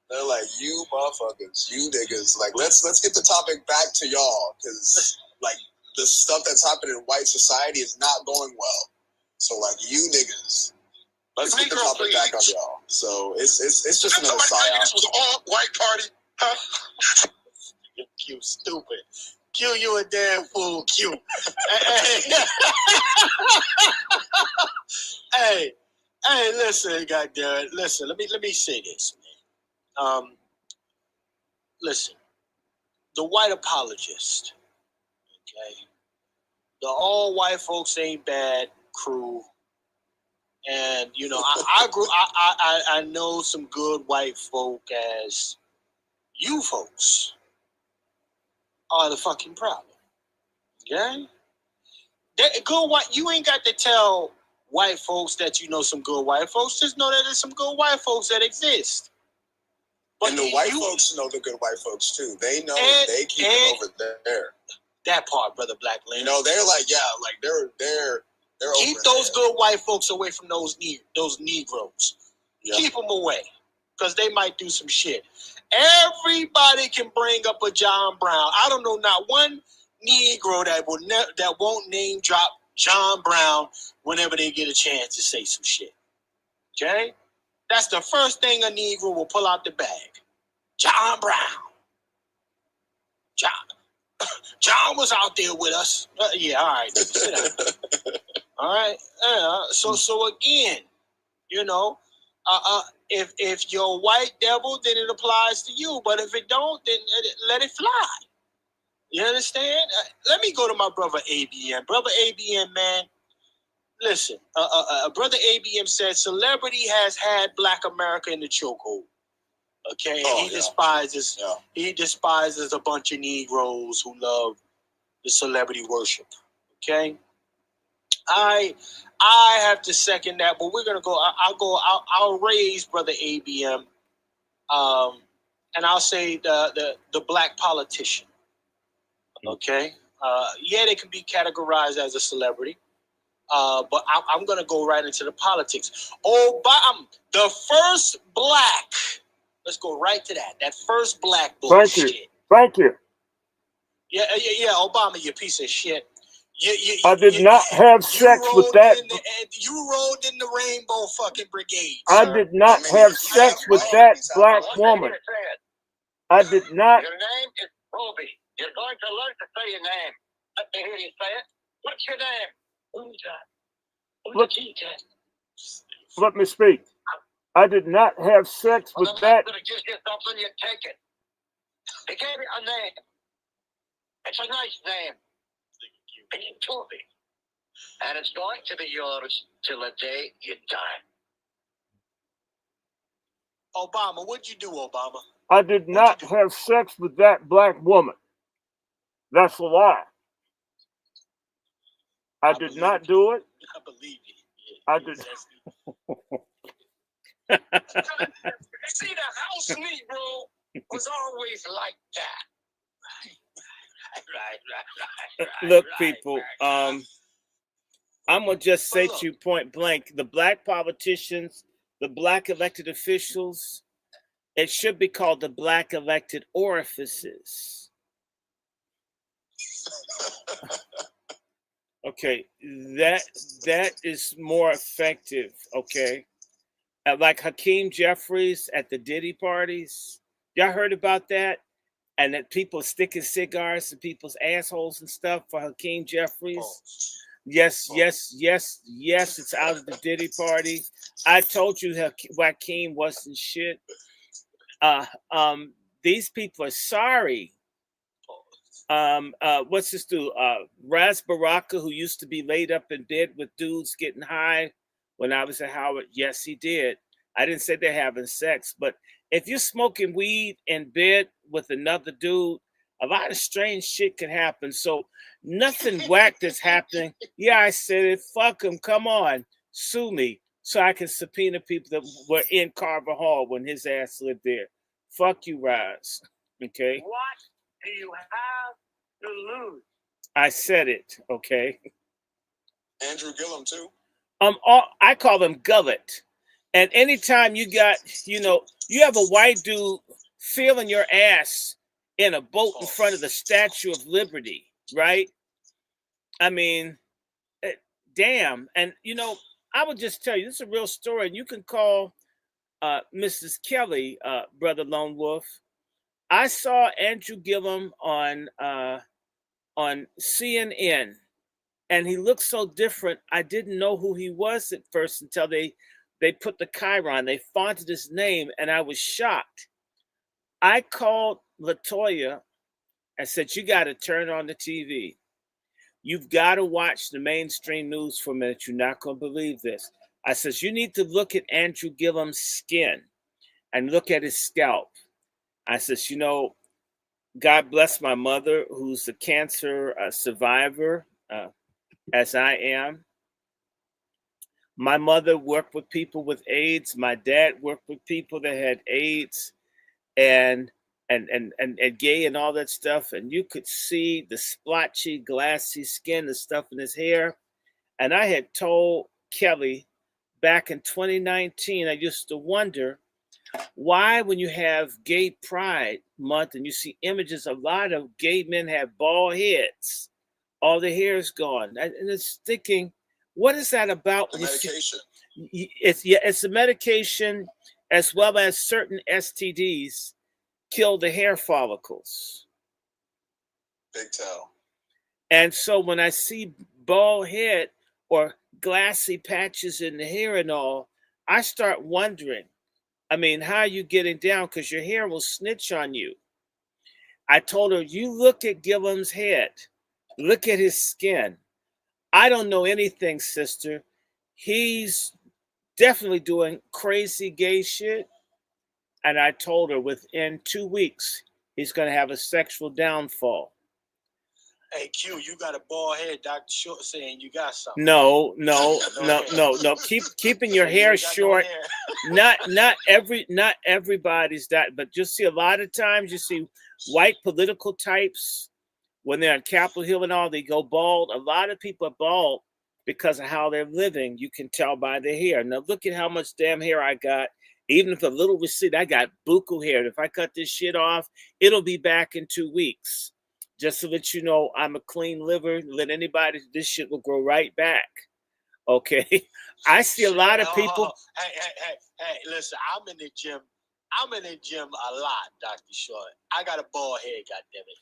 They're like, you motherfuckers, you niggas. Like, let's get the topic back to y'all, because like the stuff that's happening in white society is not going well. So like, you niggas, let's get the topic back on y'all. So it's just another psyop. This was an all-white party, huh? Q, stupid. Q, you a damn fool, Q. Hey, listen, goddamn. Listen, let me say this, man. Listen, the white apologist, okay? The all white folks ain't bad crew. And you know, I know some good white folk as you folks are the fucking problem. Okay? Good white, you ain't got to tell white folks that you know some good white folks. Just know that there's some good white folks that exist. But and the white folks know the good white folks too. They know they keep it over there. That part, Brother Black Lane. You know, they're like, yeah, like they're keep those good white folks away from those Negroes. Yeah. Keep them away, because they might do some shit. Everybody can bring up a John Brown. I don't know not one Negro that won't name drop John Brown whenever they get a chance to say some shit. Okay? That's the first thing a Negro will pull out the bag. John Brown. John was out there with us. Yeah, all right. Sit down. All right. So again, you know, if you're a white devil, then it applies to you. But if it don't, then let it fly. You understand? Let me go to my brother ABM. Brother ABM, man, listen. Brother ABM said celebrity has had Black America in the chokehold. Okay, he despises a bunch of Negroes who love the celebrity worship. Okay, I have to second that, but we're gonna go. I'll raise Brother ABM, and I'll say the Black politician. Okay, Yeah, they can be categorized as a celebrity. But I'm going to go right into the politics. Obama, the first black. Let's go right to that. That first black bullshit. Thank you. Yeah, Obama, you piece of shit. I did not have sex with that. You rode in the Rainbow fucking Brigade. I sir. did not have sex with that black woman. I did not. Your name is Roby. You're going to learn to say your name. Let me hear you say it. What's your name? Let me speak. I did not have sex with that. I'm going to give you something, you take it. They gave you a name. It's a nice name. It's Toby. And it's going to be yours till the day you die. Obama, what'd you do, Obama? I did not have sex with that black woman. That's a lie. I did not do it. I believe you. I did. See, the house Negro was always like that. Right. Look, people, I'm gonna just say to you point blank: the black politicians, the black elected officials, it should be called the black elected orifices. Okay, that is more effective. Okay, like Hakeem Jeffries at the Diddy parties. Y'all heard about that? And that people sticking cigars to people's assholes and stuff for Hakeem Jeffries. Yes. It's out of the Diddy party. I told you Hakeem wasn't shit. These people are sorry. What's this dude? Raz Baraka, who used to be laid up in bed with dudes getting high when I was at Howard. Yes, he did. I didn't say they're having sex, but if you're smoking weed in bed with another dude, a lot of strange shit can happen. So nothing whack that's happening. Yeah, I said it. Fuck them. Come on. Sue me so I can subpoena people that were in Carver Hall when his ass lived there. Fuck you, Raz. Okay? What do you have to lose? I said it. Okay? Andrew Gillum, too. I call them gullet. And anytime you got, you have a white dude feeling your ass in a boat in front of the Statue of Liberty, right? I mean, damn. And, I would just tell you, this is a real story. And you can call Mrs. Kelly, Brother Lone Wolf. I saw Andrew Gillum on CNN, and he looked so different. I didn't know who he was at first until they put the chyron, they fonted his name, and I was shocked. I called LaToya and said, you got to turn on the TV. You've got to watch the mainstream news for a minute. You're not going to believe this. I says, you need to look at Andrew Gillum's skin and look at his scalp. I says, God bless my mother, who's a cancer survivor, as I am. My mother worked with people with AIDS. My dad worked with people that had AIDS and gay and all that stuff. And you could see the splotchy, glassy skin, the stuff in his hair. And I had told Kelly back in 2019, I used to wonder why, when you have Gay Pride Month and you see images, a lot of gay men have bald heads, all the hair is gone. And it's thinking, what is that about? The medication. It's the medication, as well as certain STDs kill the hair follicles. Big tell. And so when I see bald head or glassy patches in the hair and all, I start wondering, how are you getting down? Because your hair will snitch on you. I told her, you look at Gillum's head, look at his skin. I don't know anything, sister. He's definitely doing crazy gay shit. And I told her within 2 weeks, he's going to have a sexual downfall. Hey, Q, you got a bald head, Dr. Short saying you got something. No. Keeping your hair short. Not everybody's that, but you see a lot of times you see white political types when they're on Capitol Hill and all, they go bald. A lot of people are bald because of how they're living. You can tell by their hair. Now look at how much damn hair I got. Even if a little recede, I got buku hair. If I cut this shit off, it'll be back in 2 weeks. Just to let you know, I'm a clean liver. Let anybody, this shit will grow right back. Okay. I see a lot of people. Hey, listen, I'm in the gym a lot, Dr. Short. I got a bald head, goddammit.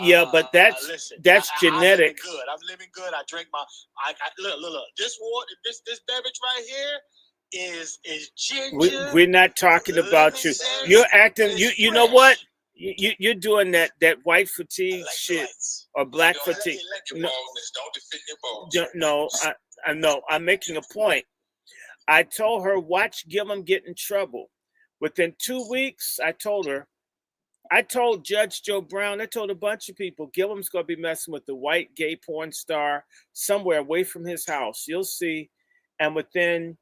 Yeah, but that's genetic. I'm living good. I drink my. Look. This water, this beverage right here is ginger. We're not talking about you. You're acting. You know what? You're doing that white fatigue shit or black fatigue. No, I know. I'm making a point. I told her, watch Gillum get in trouble. Within 2 weeks, I told her. I told Judge Joe Brown, I told a bunch of people, Gillum's going to be messing with the white gay porn star somewhere away from his house. You'll see. And within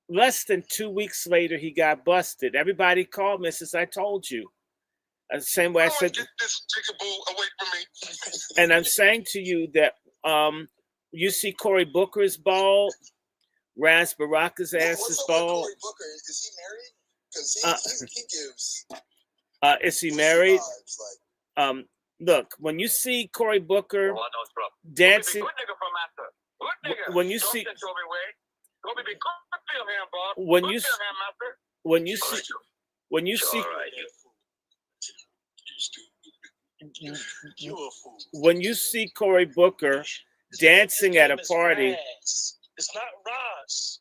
less than 2 weeks later, he got busted. Everybody called me, says, I told you. The same way I said. Get this jigaboo away from me. And I'm saying to you that you see Cory Booker is bald. Raz Baraka's ass is bald. Cory Booker? Is he married? Because he gives. Is he married? Look, when you see Cory Booker dancing, when you see Cory Booker dancing at a party. It's not Ross.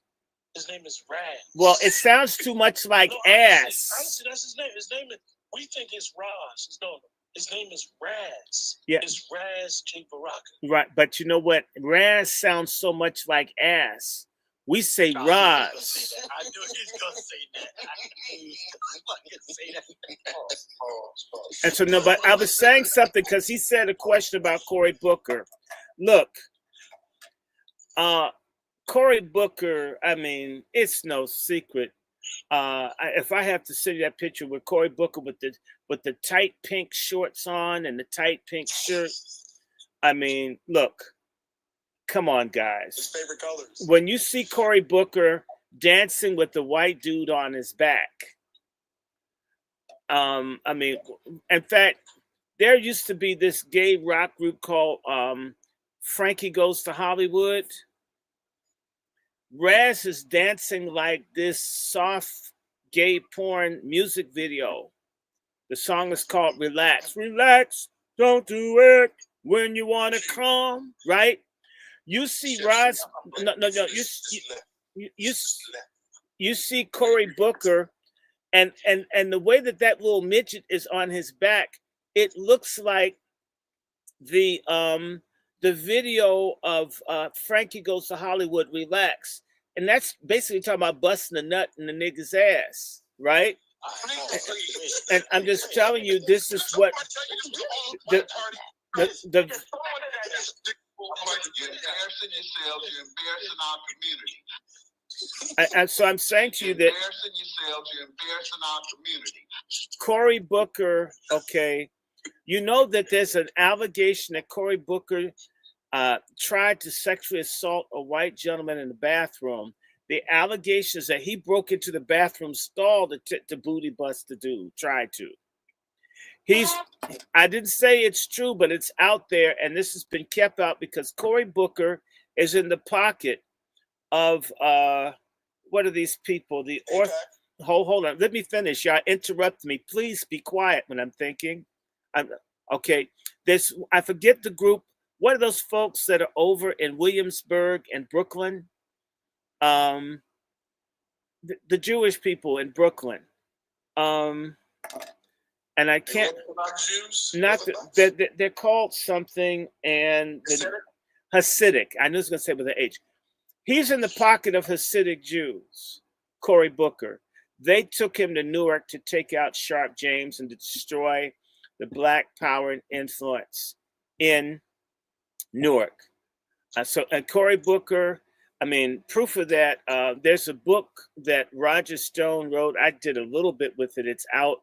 His name is Raz. Well, it sounds too much like ass. Honestly, that's his name. His name is. We think it's Ross. No, his name is Raz. Yeah, it's Raz J. Baraka. Right, but you know what? Raz sounds so much like ass. We say Roz. I knew he was gonna say that. I knew he was say that. And so, no, but I was saying something because he said a question about Cory Booker. Look, Cory Booker, I mean, it's no secret. If I have to send you that picture with Cory Booker with the tight pink shorts on and the tight pink shirt, I mean, look, come on, guys. His favorite colors. When you see Cory Booker dancing with the white dude on his back, I mean, in fact, there used to be this gay rock group called Frankie Goes to Hollywood. Raz is dancing like this soft gay porn music video. The song is called Relax. Relax, don't do it when you want to come, right? You see Raz, you see Cory Booker, and the way that little midget is on his back, it looks like the video of Frankie Goes to Hollywood, Relax. And that's basically talking about busting a nut in the nigga's ass, right? And I'm just telling you, this is what the You're embarrassing yourselves, you're embarrassing our community. And so I'm saying to you that Embarrassing yourselves, you're embarrassing our community. Cory Booker, okay, you know that there's an allegation that Cory Booker tried to sexually assault a white gentleman in the bathroom. The allegation is that he broke into the bathroom stall to booty bust the dude, tried to. I didn't say it's true, but it's out there, and this has been kept out because Cory Booker is in the pocket of what are these people? Hold on, let me finish. Y'all interrupt me. Please be quiet when I'm thinking. Okay. I forget the group. What are those folks that are over in Williamsburg and Brooklyn? The Jewish people in Brooklyn. And I can't. They're called something, and Hasidic. I knew I was going to say with an H. He's in the pocket of Hasidic Jews. Cory Booker. They took him to Newark to take out Sharp James and to destroy the Black power and influence in Newark. And Cory Booker, I mean, proof of that, there's a book that Roger Stone wrote. I did a little bit with it. It's out.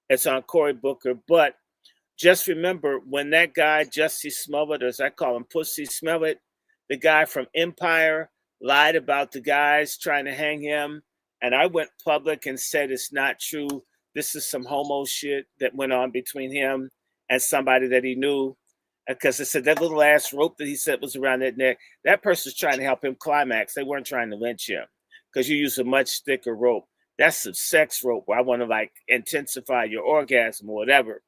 It's on Cory Booker. But just remember when that guy, Jussie Smollett, or as I call him, Pussy Smollett, the guy from Empire, lied about the guys trying to hang him. And I went public and said it's not true. This is some homo shit that went on between him and somebody that he knew. Because I said that little ass rope that he said was around that neck, that person's trying to help him climax. They weren't trying to lynch him because you use a much thicker rope. That's a sex rope where I want to like intensify your orgasm or whatever.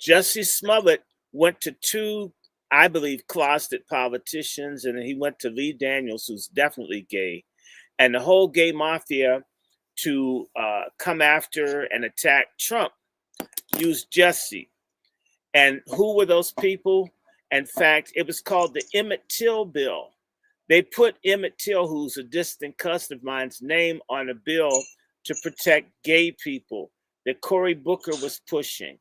Jussie Smollett went to two, I believe, closeted politicians, and he went to Lee Daniels, who's definitely gay, and the whole gay mafia to come after and attack Trump used Jussie. And who were those people? In fact, it was called the Emmett Till bill. They put Emmett Till, who's a distant cousin of mine's, name on a bill to protect gay people that Cory Booker was pushing.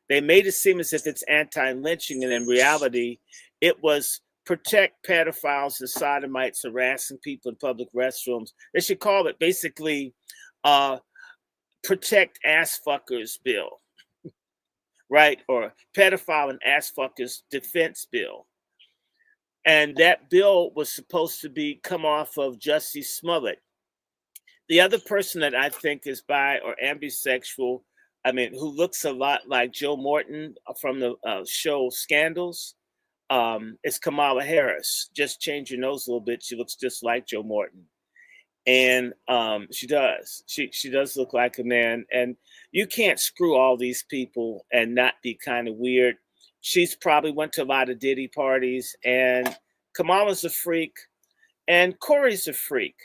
They made it seem as if it's anti-lynching, and in reality, it was protect pedophiles and sodomites harassing people in public restrooms. They should call it basically protect ass fuckers bill, right? Or pedophile and ass fuckers defense bill. And that bill was supposed to be come off of Jussie Smollett. The other person that I think is bi or ambisexual, I mean, who looks a lot like Joe Morton from the show Scandals, is Kamala Harris. Just change your nose a little bit. She looks just like Joe Morton. And she does. She does look like a man. And you can't screw all these people and not be kind of weird. She's probably went to a lot of Diddy parties. And Kamala's a freak. And Corey's a freak.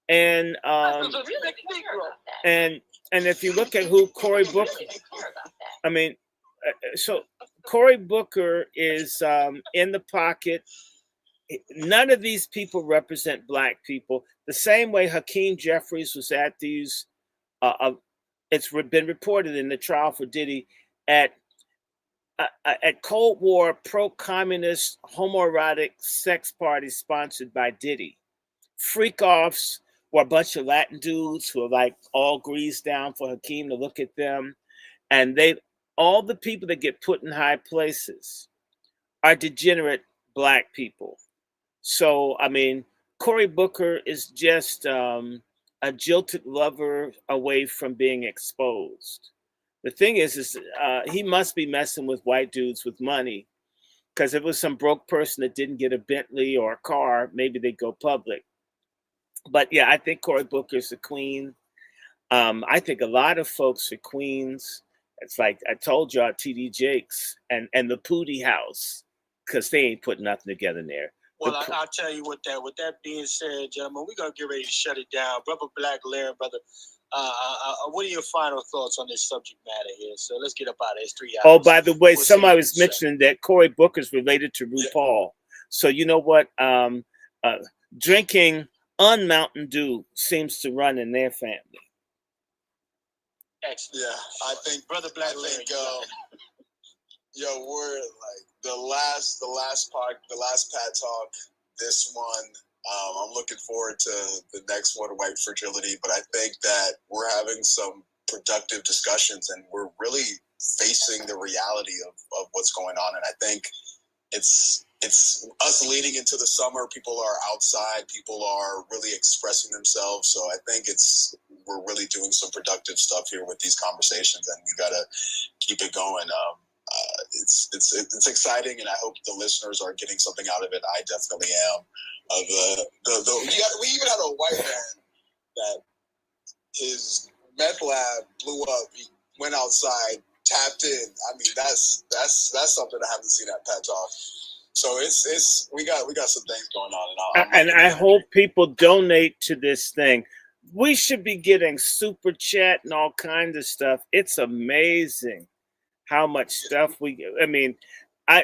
And and if you look at who Cory Booker, I mean, so Cory Booker is in the pocket. None of these people represent black people. The same way Hakeem Jeffries was at these, it's been reported in the trial for Diddy at Cold War pro-communist homoerotic sex parties sponsored by Diddy. Freak-offs were a bunch of Latin dudes who are like all greased down for Hakeem to look at them. And all the people that get put in high places are degenerate black people. So, I mean, Cory Booker is just a jilted lover away from being exposed. The thing is he must be messing with white dudes with money, because if it was some broke person that didn't get a Bentley or a car, maybe they'd go public. But yeah, I think Cory Booker's a queen. I think a lot of folks are queens. It's like I told y'all, TD Jakes and the Pootie House, because they ain't putting nothing together in there. Well, I'll tell you with that being said, gentlemen, we're gonna get ready to shut it down. Brother Black Larry, brother, what are your final thoughts on this subject matter here? So let's get up out of this 3 hours. Oh, by the way, somebody was mentioning that Cory Booker's related to RuPaul. So you know what? Drinking Mountain Dew seems to run in their family. Excellent. Yeah, I think Brother Black Larry, we're like the last Pat Talk. This one, I'm looking forward to the next one, White Fragility. But I think that we're having some productive discussions, and we're really facing the reality of what's going on. And I think it's us leading into the summer. People are outside. People are really expressing themselves. So I think we're really doing some productive stuff here with these conversations, and we gotta keep it going. It's exciting, and I hope the listeners are getting something out of it. I definitely am. We even had a white man that his meth lab blew up. He went outside, tapped in. I mean, that's something I haven't seen at Pat Talk. So we got some things going on, and I hope people donate to this thing. We should be getting super chat and all kinds of stuff. It's amazing how much stuff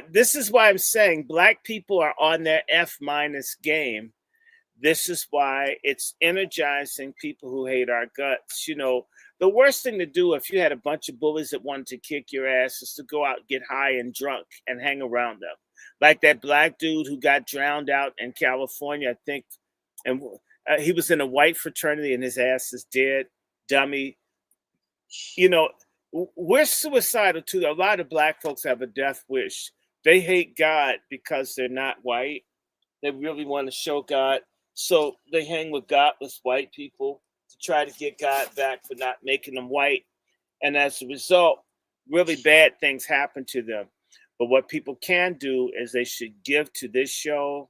this is why I'm saying black people are on their F- game. This is why it's energizing people who hate our guts. You know, the worst thing to do if you had a bunch of bullies that wanted to kick your ass is to go out, get high and drunk and hang around them. Like that black dude who got drowned out in California, I think, and he was in a white fraternity and his ass is dead, dummy. You know, we're suicidal too. A lot of black folks have a death wish. They hate God because they're not white. They really want to show God. So they hang with godless white people to try to get God back for not making them white. And as a result, really bad things happen to them. But what people can do is they should give to this show.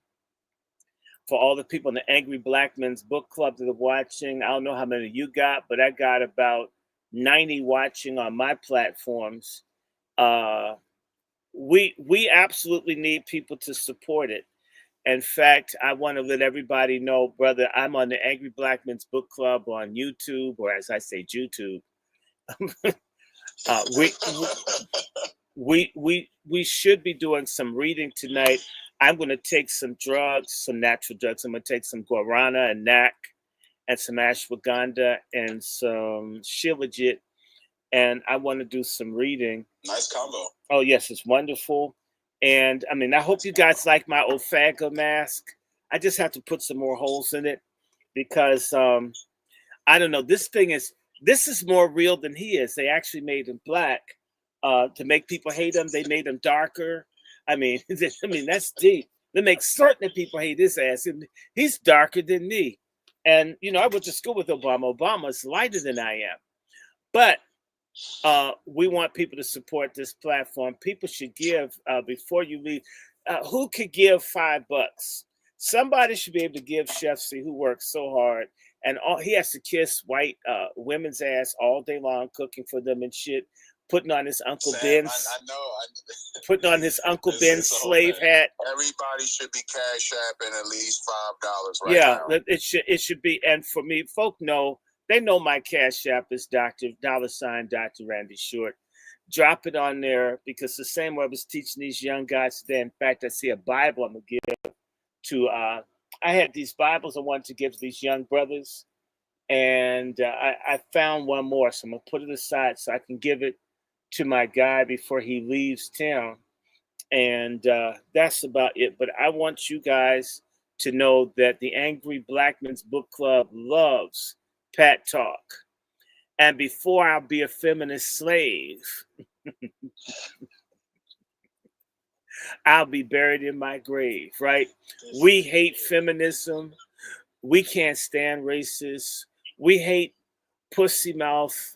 For all the people in the Angry Black Men's Book Club that are watching, I don't know how many you got, but I got about 90 watching on my platforms. We absolutely need people to support it. In fact, I want to let everybody know, brother, I'm on the Angry Black Men's Book Club on YouTube, or as I say, YouTube. We should be doing some reading tonight. I'm going to take some drugs, some natural drugs. I'm going to take some guarana and NAC and some ashwagandha and some shilajit. And I want to do some reading. Nice combo. Oh, yes, it's wonderful. And I mean, I hope you guys like my Ofago mask. I just have to put some more holes in it because I don't know. This is more real than he is. They actually made him black to make people hate him. They made him darker. I mean, that's deep. They make certain that people hate his ass. And he's darker than me. And, you know, I went to school with Obama. Obama's lighter than I am. But we want people to support this platform. People should give before you leave. Who could give $5? Somebody should be able to give Chef C, who works so hard. And he has to kiss white women's ass all day long, cooking for them and shit. Putting on his Uncle Ben's. I know. Putting on his Uncle Ben's slave hat. Everybody should be cash apping at least $5 right now. Yeah, it should be. And for me, folk know. They know my cash app is $$DrRandyShort. Drop it on there because the same way I was teaching these young guys today. In fact, I see a Bible I'm gonna give to. I had these Bibles I wanted to give to these young brothers, and I found one more, so I'm gonna put it aside so I can give it to my guy before he leaves town. And that's about it. But I want you guys to know that the Angry Black Men's Book Club loves Pat Talk. And before I'll be a feminist slave, I'll be buried in my grave, right? We hate feminism. We can't stand racists. We hate pussy mouth,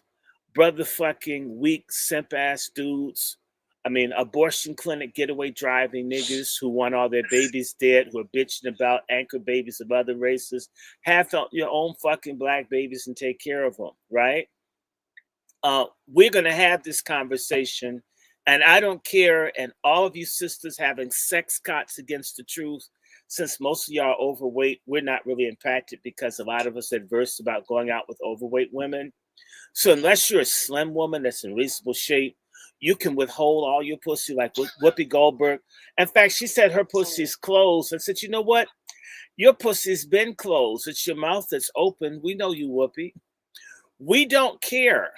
brother fucking weak simp ass dudes. I mean, abortion clinic getaway driving niggas who want all their babies dead, who are bitching about anchor babies of other races. Have your own fucking black babies and take care of them, right? We're going to have this conversation, and I don't care. And all of you sisters having sex cots against the truth, since most of y'all are overweight, we're not really impacted because a lot of us are adverse about going out with overweight women. So unless you're a slim woman that's in reasonable shape, you can withhold all your pussy like Whoopi Goldberg. In fact, she said her pussy's closed. I said, you know what? Your pussy's been closed. It's your mouth that's open. We know you, Whoopi. We don't care.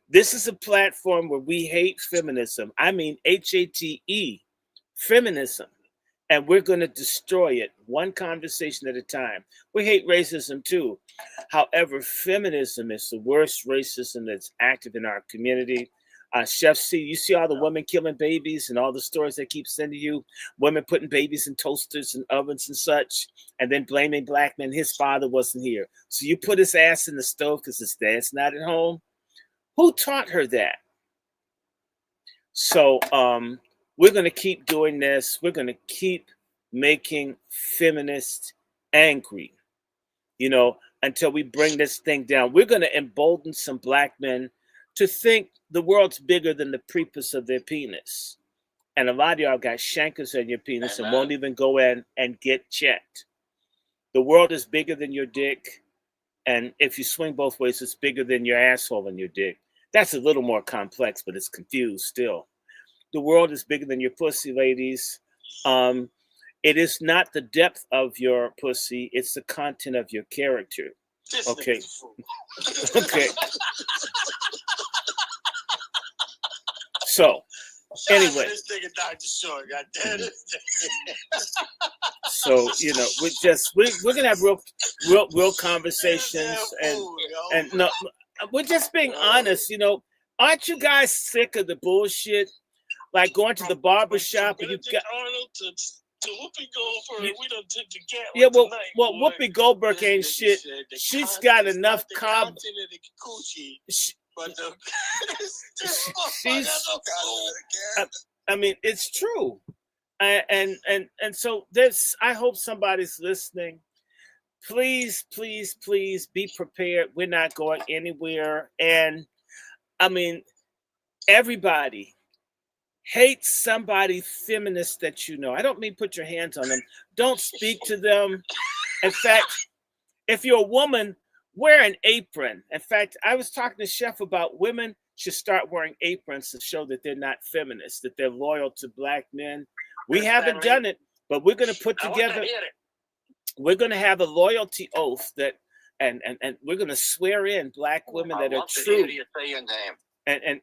This is a platform where we hate feminism. I mean, HATE, feminism. And we're going to destroy it one conversation at a time. We hate racism too. However, feminism is the worst racism that's active in our community. Chef C, you see all the women killing babies and all the stories they keep sending you, women putting babies in toasters and ovens and such, and then blaming black men. His father wasn't here. So you put his ass in the stove because his dad's not at home. Who taught her that? So we're going to keep doing this. We're going to keep making feminists angry, you know, until we bring this thing down. We're going to embolden some black men to think the world's bigger than the prepuce of their penis. And a lot of y'all got shankers on your penis and won't even go in and get checked. The world is bigger than your dick. And if you swing both ways, it's bigger than your asshole and your dick. That's a little more complex, but it's confused still. The world is bigger than your pussy, ladies. It is not the depth of your pussy. It's the content of your character. Okay. Okay. So, anyway. So, you know, we're gonna have real conversations, and no, we're just being honest. You know, Aren't you guys sick of the bullshit? Like going to the barber shop and you got Arnold to Whoopi Goldberg. We don't take the cat. yeah. Well, tonight, well, boy. Whoopi Goldberg ain't This shit. nigga said the She's content got is enough not the cob. content of the coochie, She, but the she's. I mean, it's true, and so this. I hope somebody's listening. Please, please, please be prepared. We're not going anywhere, and I mean, everybody. Hate somebody feminist that you know. I don't mean put your hands on them. Don't speak to them. In fact, if you're a woman, wear an apron. In fact, I was talking to Chef about women should start wearing aprons to show that they're not feminists, that they're loyal to black men. We haven't done it, but we're going to put together. We're going to have a loyalty oath that, and we're going to swear in black women that are true. And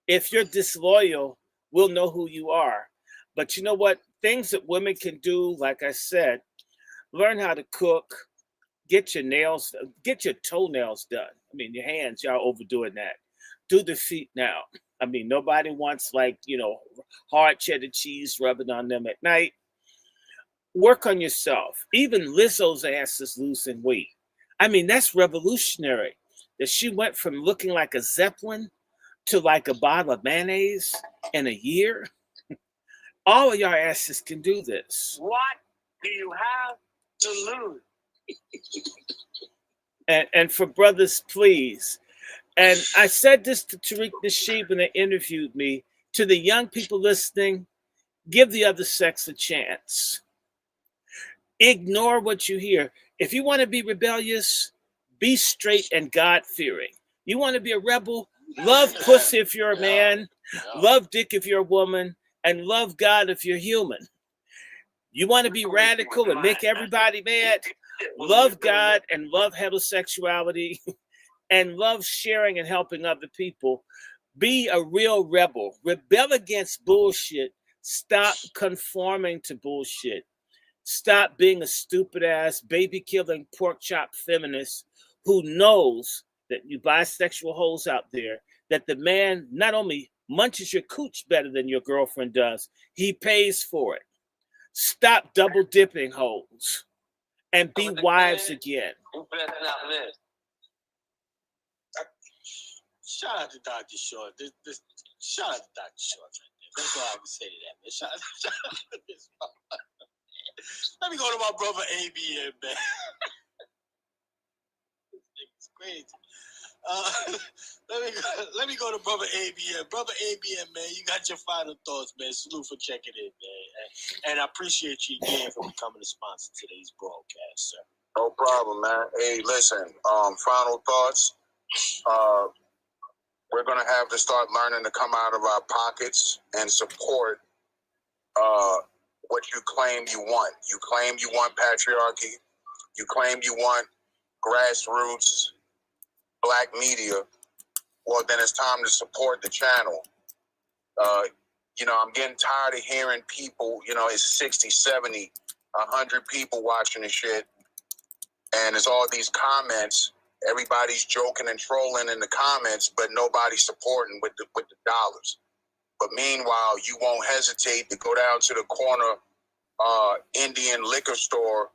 if you're disloyal, we'll know who you are. But you know what? Things that women can do, like I said, learn how to cook, get your toenails done. I mean, your hands, y'all overdoing that. Do the feet now. I mean, nobody wants hard cheddar cheese rubbing on them at night. Work on yourself. Even Lizzo's ass is losing weight. I mean, that's revolutionary. That she went from looking like a Zeppelin to like a bottle of mayonnaise in a year. All of y'all asses can do this. What do you have to lose? And for brothers, please. And I said this to Tariq Nasheed when they interviewed me. To the young people listening, give the other sex a chance. Ignore what you hear. If you want to be rebellious, be straight and God-fearing. You want to be a rebel? Love pussy if you're a man, love dick if you're a woman, and love God if you're human. You want to be radical and make everybody mad? Love God and love heterosexuality and love sharing and helping other people. Be a real rebel. Rebel against bullshit. Stop conforming to bullshit. Stop being a stupid ass, baby killing, pork chop feminist who knows that you bisexual hoes out there, that the man not only munches your cooch better than your girlfriend does, he pays for it. Stop double dipping hoes and be wives again. Shout out to Dr. Short. Shout out to Dr. Short right there. That's all I can say to that, man. Shout out to this. Let me go to my brother ABM, man. This nigga's crazy. Let me go to brother ABM. Brother ABM, man, you got your final thoughts, man. Salute for checking in, man. And I appreciate you again for becoming a sponsor of today's broadcast, sir. No problem, man. Hey, listen, final thoughts. We're going to have to start learning to come out of our pockets and support what you claim you want. You claim you want patriarchy. You claim you want grassroots black media. Well, then it's time to support the channel. I'm getting tired of hearing people, it's 60, 70, 100 people watching this shit. And it's all these comments. Everybody's joking and trolling in the comments, but nobody's supporting with the dollars. But meanwhile, you won't hesitate to go down to the corner Indian liquor store,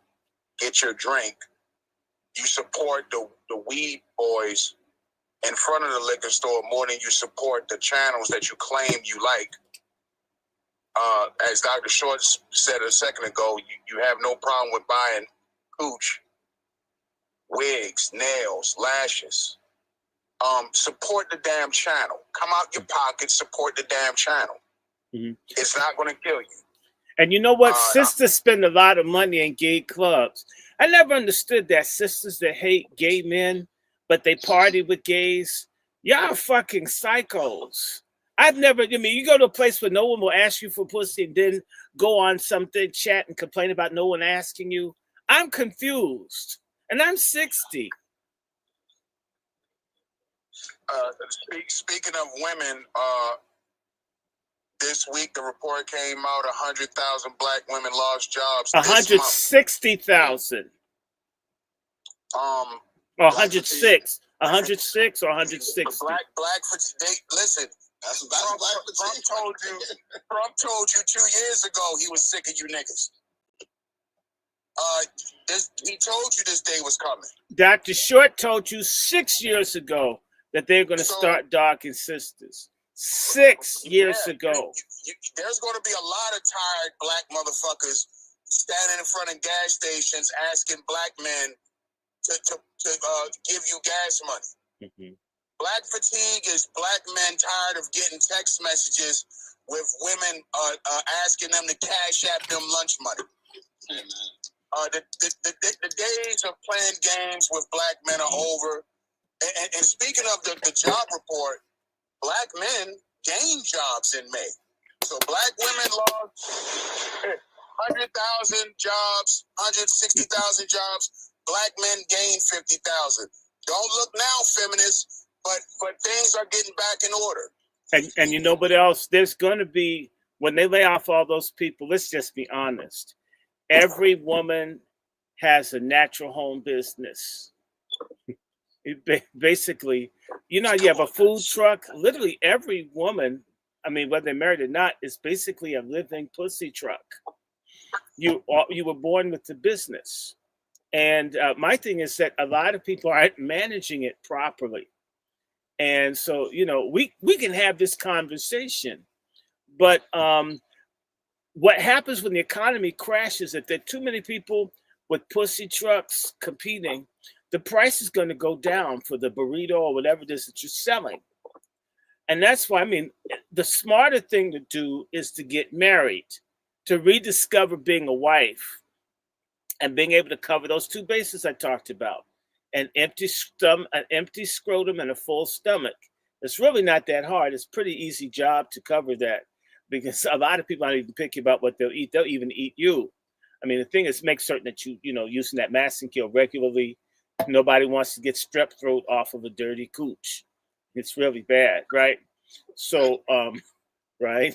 get your drink. You support the weed boys in front of the liquor store more than you support the channels that you claim you like. As Dr. Short said a second ago, you have no problem with buying cooch, wigs, nails, lashes. Support the damn channel. Come out your pocket, support the damn channel. Mm-hmm. It's not going to kill you. And you know what? Sisters spend a lot of money in gay clubs. I never understood that. Sisters that hate gay men, but they party with gays. Y'all are fucking psychos. You go to a place where no one will ask you for pussy and then go on something, chat and complain about no one asking you. I'm confused. And I'm 60. Speaking of women, this week the report came out: 100,000 black women lost jobs. 160,000. Or 106. 106 or 160? Black fatigue. Listen, Trump told you 2 years ago he was sick of you niggas. He told you this day was coming. Dr. Short told you 6 years ago that they're going to start Dark Sisters. 6 years ago. There's going to be a lot of tired black motherfuckers standing in front of gas stations asking black men to give you gas money. Mm-hmm. Black fatigue is black men tired of getting text messages with women asking them to cash app them lunch money. The days of playing games with black men are over. And speaking of the job report, black men gained jobs in May. So black women lost 100,000 jobs, 160,000 jobs. Black men gained 50,000. Don't look now, feminists, but things are getting back in order. And you know what else? There's going to be, when they lay off all those people, let's just be honest. Every woman has a natural home business. Basically, you know, you have a food truck. Literally every woman, I mean, whether they're married or not, is basically a living pussy truck. You were born with the business. And my thing is that a lot of people aren't managing it properly. And so, you know, we can have this conversation. But what happens when the economy crashes, if there are too many people with pussy trucks competing, the price is going to go down for the burrito or whatever it is that you're selling. And that's why, I mean, the smarter thing to do is to get married, to rediscover being a wife and being able to cover those two bases I talked about. An empty scrotum and a full stomach. It's really not that hard. It's a pretty easy job to cover that, because a lot of people aren't even picky about what they'll eat. They'll even eat you. I mean, the thing is, make certain that you know, using that masking kill regularly. Nobody wants to get strep throat off of a dirty cooch. It's really bad, right? So, right.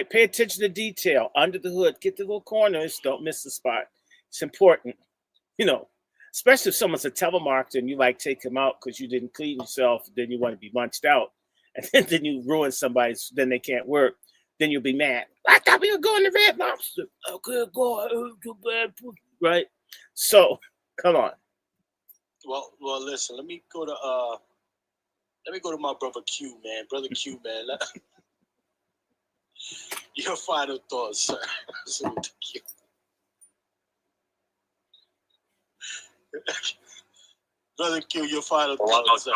Pay attention to detail under the hood. Get the little corners. Don't miss the spot. It's important, you know. Especially if someone's a telemarketer and you like take them out because you didn't clean yourself, then you want to be munched out, and then you ruin somebody's, then they can't work. Then you'll be mad. I thought we were going to Red Lobster. Okay, go. Too bad, right? So, come on. Well, listen. Let me go to my brother Q, man. Brother Q, man. Your final thoughts, sir. Salute to Q. Brother Q, your final thoughts.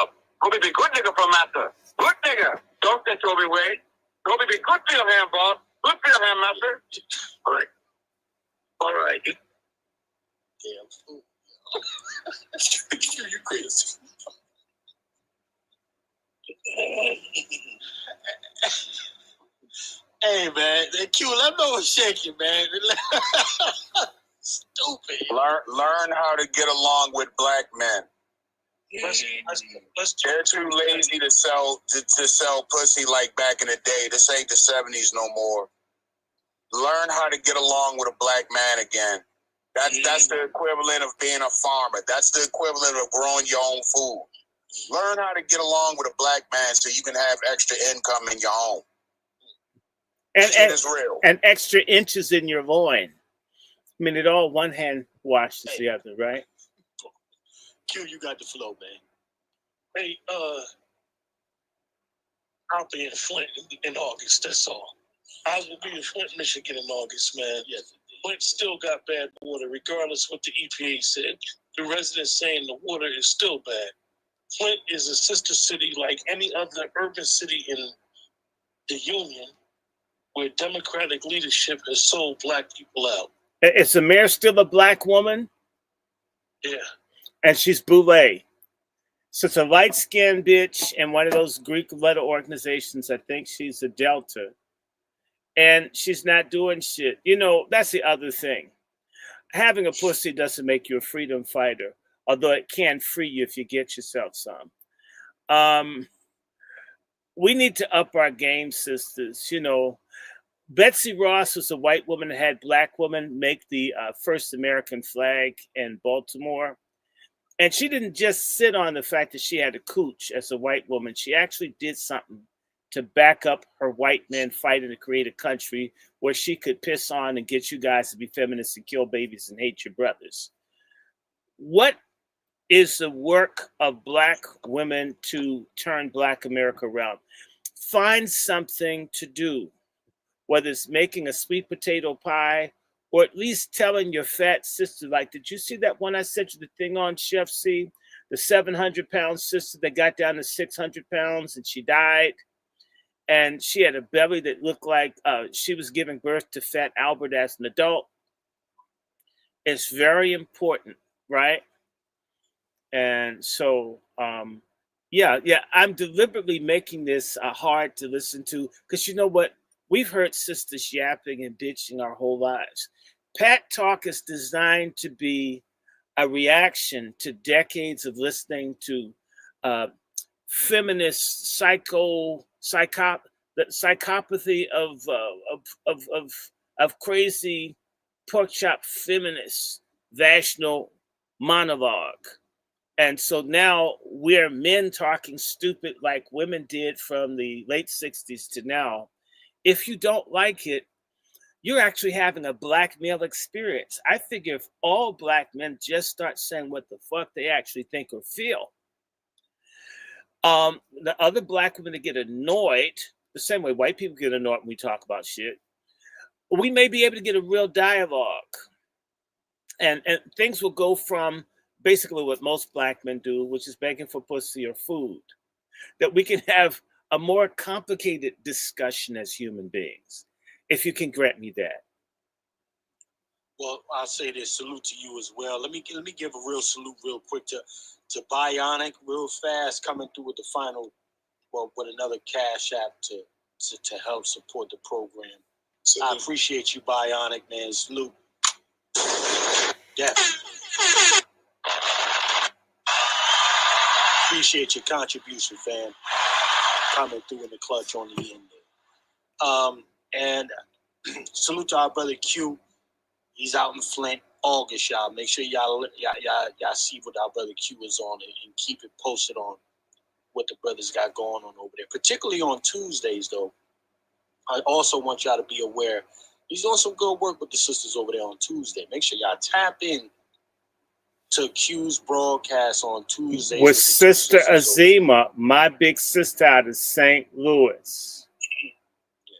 Kobe be good nigga from master. Good nigga. Don't get Toby way. Kobe be good for your hand, boss. Good for your hand, master. All right. Damn fool. You crazy. Hey, man. Q, let me know what's shaking, man. Stupid. Learn how to get along with black men. They're too lazy to sell pussy like back in the day. This ain't the 70s no more. Learn how to get along with a black man again. That's the equivalent of being a farmer. That's the equivalent of growing your own food. Learn how to get along with a black man so you can have extra income in your home. And it's real. And extra inches in your loin. I mean, it all one hand washes the other, right? Q, you got the flow, man. Hey, I'll be in Flint in August, that's all. I will be in Flint, Michigan in August, man. Yes. Flint still got bad water, regardless what the EPA said. The residents saying the water is still bad. Flint is a sister city like any other urban city in the Union where Democratic leadership has sold black people out. Is the mayor still a black woman? Yeah. And she's Boulay. So it's a light-skinned bitch in one of those Greek letter organizations. I think she's a Delta. And she's not doing shit. You know, that's the other thing. Having a pussy doesn't make you a freedom fighter, although it can free you if you get yourself some. We need to up our game, sisters. You know, Betsy Ross was a white woman that had black women make the first American flag in Baltimore. And she didn't just sit on the fact that she had a cooch as a white woman. She actually did something to back up her white men fighting to create a country where she could piss on and get you guys to be feminists and kill babies and hate your brothers. What is the work of Black women to turn Black America around? Find something to do, whether it's making a sweet potato pie or at least telling your fat sister, like, did you see that one I sent you the thing on, Chef C? The 700-pound sister that got down to 600 pounds and she died. And she had a belly that looked like she was giving birth to Fat Albert as an adult. It's very important, right? And so, yeah, I'm deliberately making this hard to listen to because you know what? We've heard sisters yapping and bitching our whole lives. Pat Talk is designed to be a reaction to decades of listening to feminist the psychopathy of crazy pork chop feminist vaginal monologue. And so now we're men talking stupid like women did from the late 60s to now. If you don't like it, you're actually having a Black male experience. I figure if all Black men just start saying what the fuck they actually think or feel, the other Black women that get annoyed, the same way white people get annoyed when we talk about shit, we may be able to get a real dialogue. And things will go from basically what most Black men do, which is begging for pussy or food, that we can have a more complicated discussion as human beings, if you can grant me that. Well, I'll say this, salute to you as well. Let me give a real salute real quick to Bionic real fast, coming through with the final, well, with another cash app to help support the program. I appreciate you, Bionic, man. Salute. Definitely. Appreciate your contribution, fam. Coming through in the clutch on the end there. And salute to our brother Q. He's out in Flint, August, y'all. Make sure y'all see what our brother Q is on and keep it posted on what the brothers got going on over there. Particularly on Tuesdays, though. I also want y'all to be aware he's doing some good work with the sisters over there on Tuesday. Make sure y'all tap in to Q's broadcast on Tuesdays with Sister Azima, my big sister out of St. Louis. Yeah,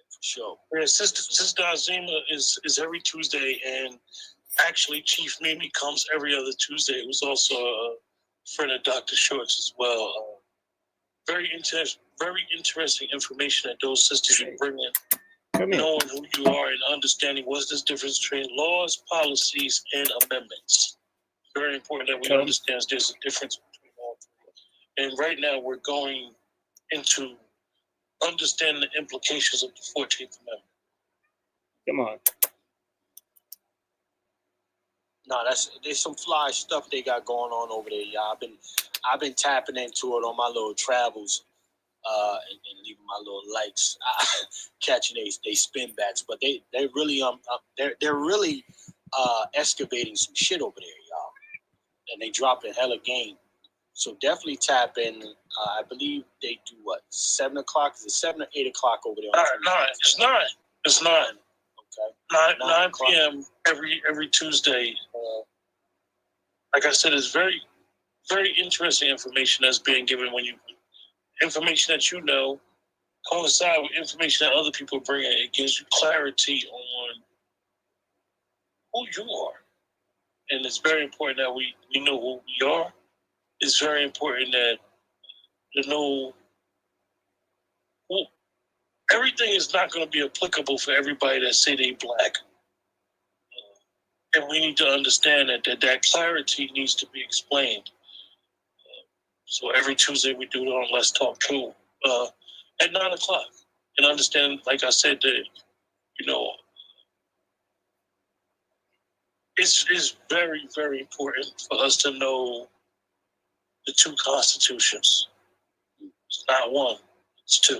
for sure. Yeah, Sister Azima is every Tuesday, and actually Chief Mimi comes every other Tuesday. It was also a friend of Dr. Short's as well. Very interesting information that those sisters are bringing. Knowing who you are and understanding what's the difference between laws, policies, and amendments. Very important that we understand there's a difference between all three. And right now we're going into understanding the implications of the 14th Amendment. Come on. No, there's some fly stuff they got going on over there, y'all. I've been tapping into it on my little travels, and leaving my little likes, catching they spin backs. But they're really excavating some shit over there, y'all, and they dropping hella game. So definitely tap in. I believe they do what, 7 o'clock? Is it 7 or 8 o'clock over there? It's 9. It's 9. Okay. 9 p.m. every Tuesday. Like I said, it's very, very interesting information that's being given when you information that you know coincide with information that other people bring in. It gives you clarity on who you are, and it's very important that we know who we are. It's very important that to know everything is not going to be applicable for everybody that say they Black. And we need to understand that clarity needs to be explained. So every Tuesday we do it on Let's Talk True at 9 o'clock. And understand, like I said, that, it's very, very important for us to know the 2 constitutions. It's not one, it's 2.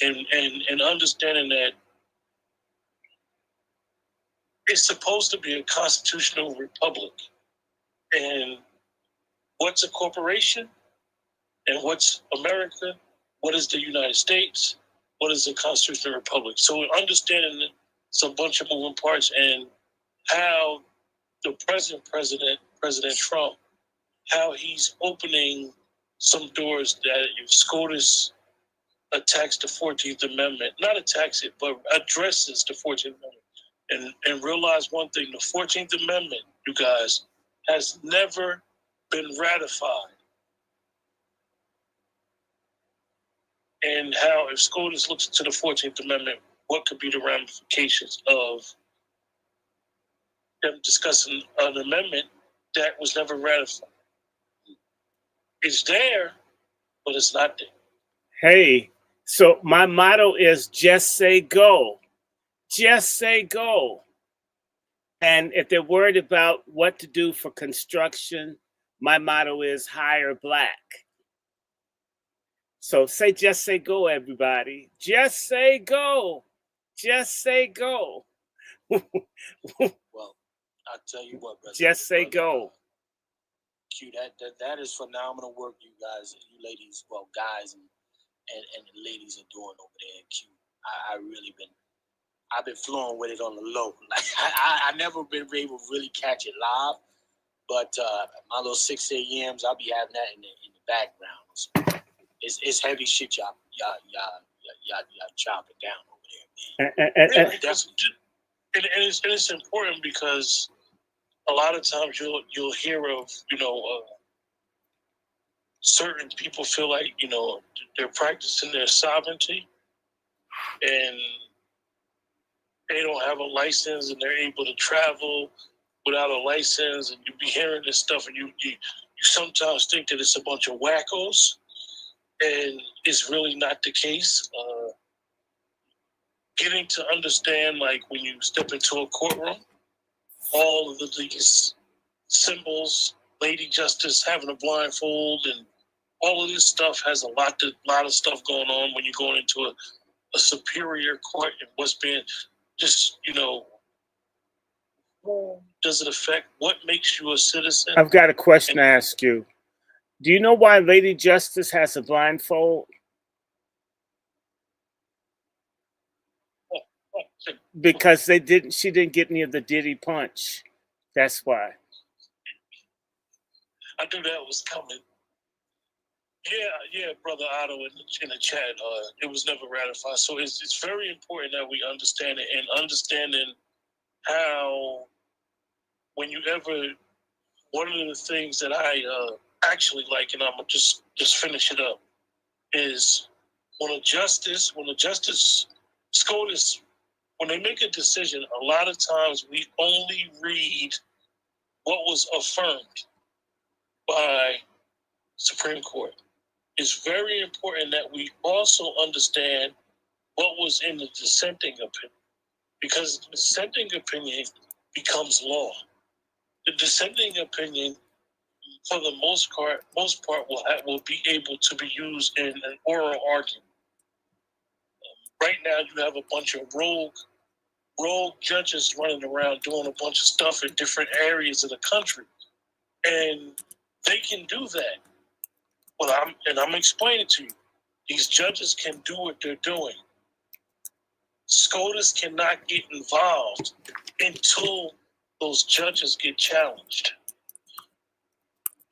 And understanding that it's supposed to be a constitutional republic. And what's a corporation and what's America, what is the United States, what is the Constitution of the Republic. So we're understanding it's a bunch of moving parts and how the President Trump, how he's opening some doors that if SCOTUS attacks the 14th Amendment, not attacks it, but addresses the 14th Amendment. And realize one thing, the 14th Amendment, you guys, has never been ratified. And how if SCOTUS looks into the 14th Amendment, what could be the ramifications of them discussing an amendment that was never ratified? It's there, but it's not there. Hey, so my motto is just say go. Just say go. And if they're worried about what to do for construction, my motto is hire black. So just say go, everybody. Just say go. Just say go. Well, I'll tell you what, brother. Just say go. Q, that is phenomenal work you guys, you ladies, well, guys and the ladies are doing over there at Q. I've been flowing with it on the low. Like I never been able to really catch it live, but my little 6 a.m.s, I'll be having that in the background. It's heavy shit y'all chopping down over there, man. And it's important because a lot of times you'll hear of, certain people feel like, they're practicing their sovereignty and they don't have a license and they're able to travel without a license, and you be hearing this stuff and you sometimes think that it's a bunch of wackos, and it's really not the case. Getting to understand, like when you step into a courtroom, all of these symbols, Lady Justice having a blindfold, and all of this stuff has a lot of stuff going on when you're going into a superior court, and what's being just, does it affect what makes you a citizen? I've got a question to ask you. Do you know why Lady Justice has a blindfold? Because she didn't get any of the Diddy punch. That's why. I knew that was coming. Yeah, brother Otto in the chat. It was never ratified, so it's very important that we understand it, and understanding how one of the things that I actually like, and I'm gonna just finish it up, is when a justice SCOTUS, when they make a decision, a lot of times we only read what was affirmed by Supreme Court. It's very important that we also understand what was in the dissenting opinion, because the dissenting opinion becomes law. The dissenting opinion, for the most part, will be able to be used in an oral argument. Right now, you have a bunch of rogue judges running around doing a bunch of stuff in different areas of the country, and they can do that. Well, I'm explaining to you. These judges can do what they're doing. SCOTUS cannot get involved until those judges get challenged.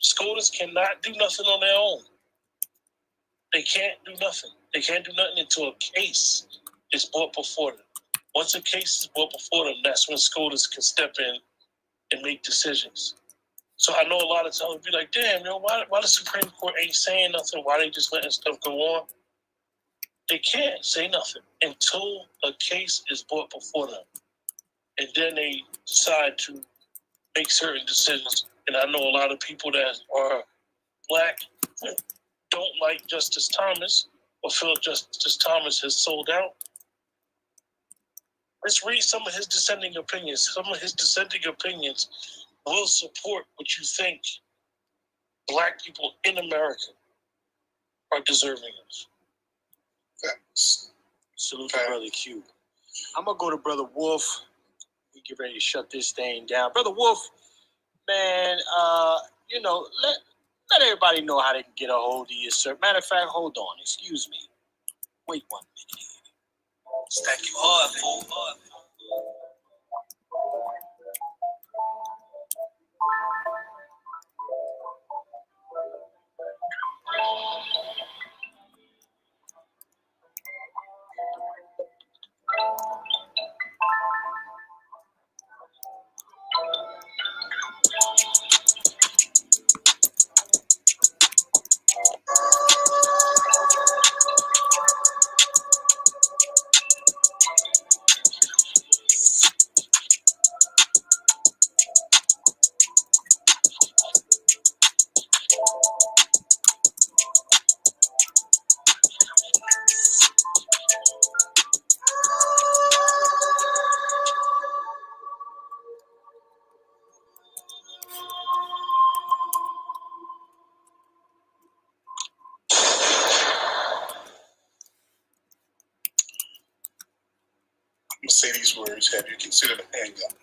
SCOTUS cannot do nothing on their own. They can't do nothing. They can't do nothing until a case is brought before them. Once a case is brought before them, that's when SCOTUS can step in and make decisions. So I know a lot of times we'll be like, damn, why the Supreme Court ain't saying nothing? Why they just letting stuff go on? They can't say nothing until a case is brought before them. And then they decide to make certain decisions. And I know a lot of people that are black don't like Justice Thomas or feel Justice Thomas has sold out. Let's read some of his dissenting opinions. Some of his dissenting opinions will support what you think black people in America are deserving of. Facts. Salute to Brother Q. I'm going to go to Brother Wolf. We get ready to shut this thing down. Brother Wolf, man, let everybody know how they can get a hold of you, sir. Matter of fact, hold on. Excuse me. Wait 1 minute. Stack you hard, fool. I'm gonna say these words. Have you considered a handgun?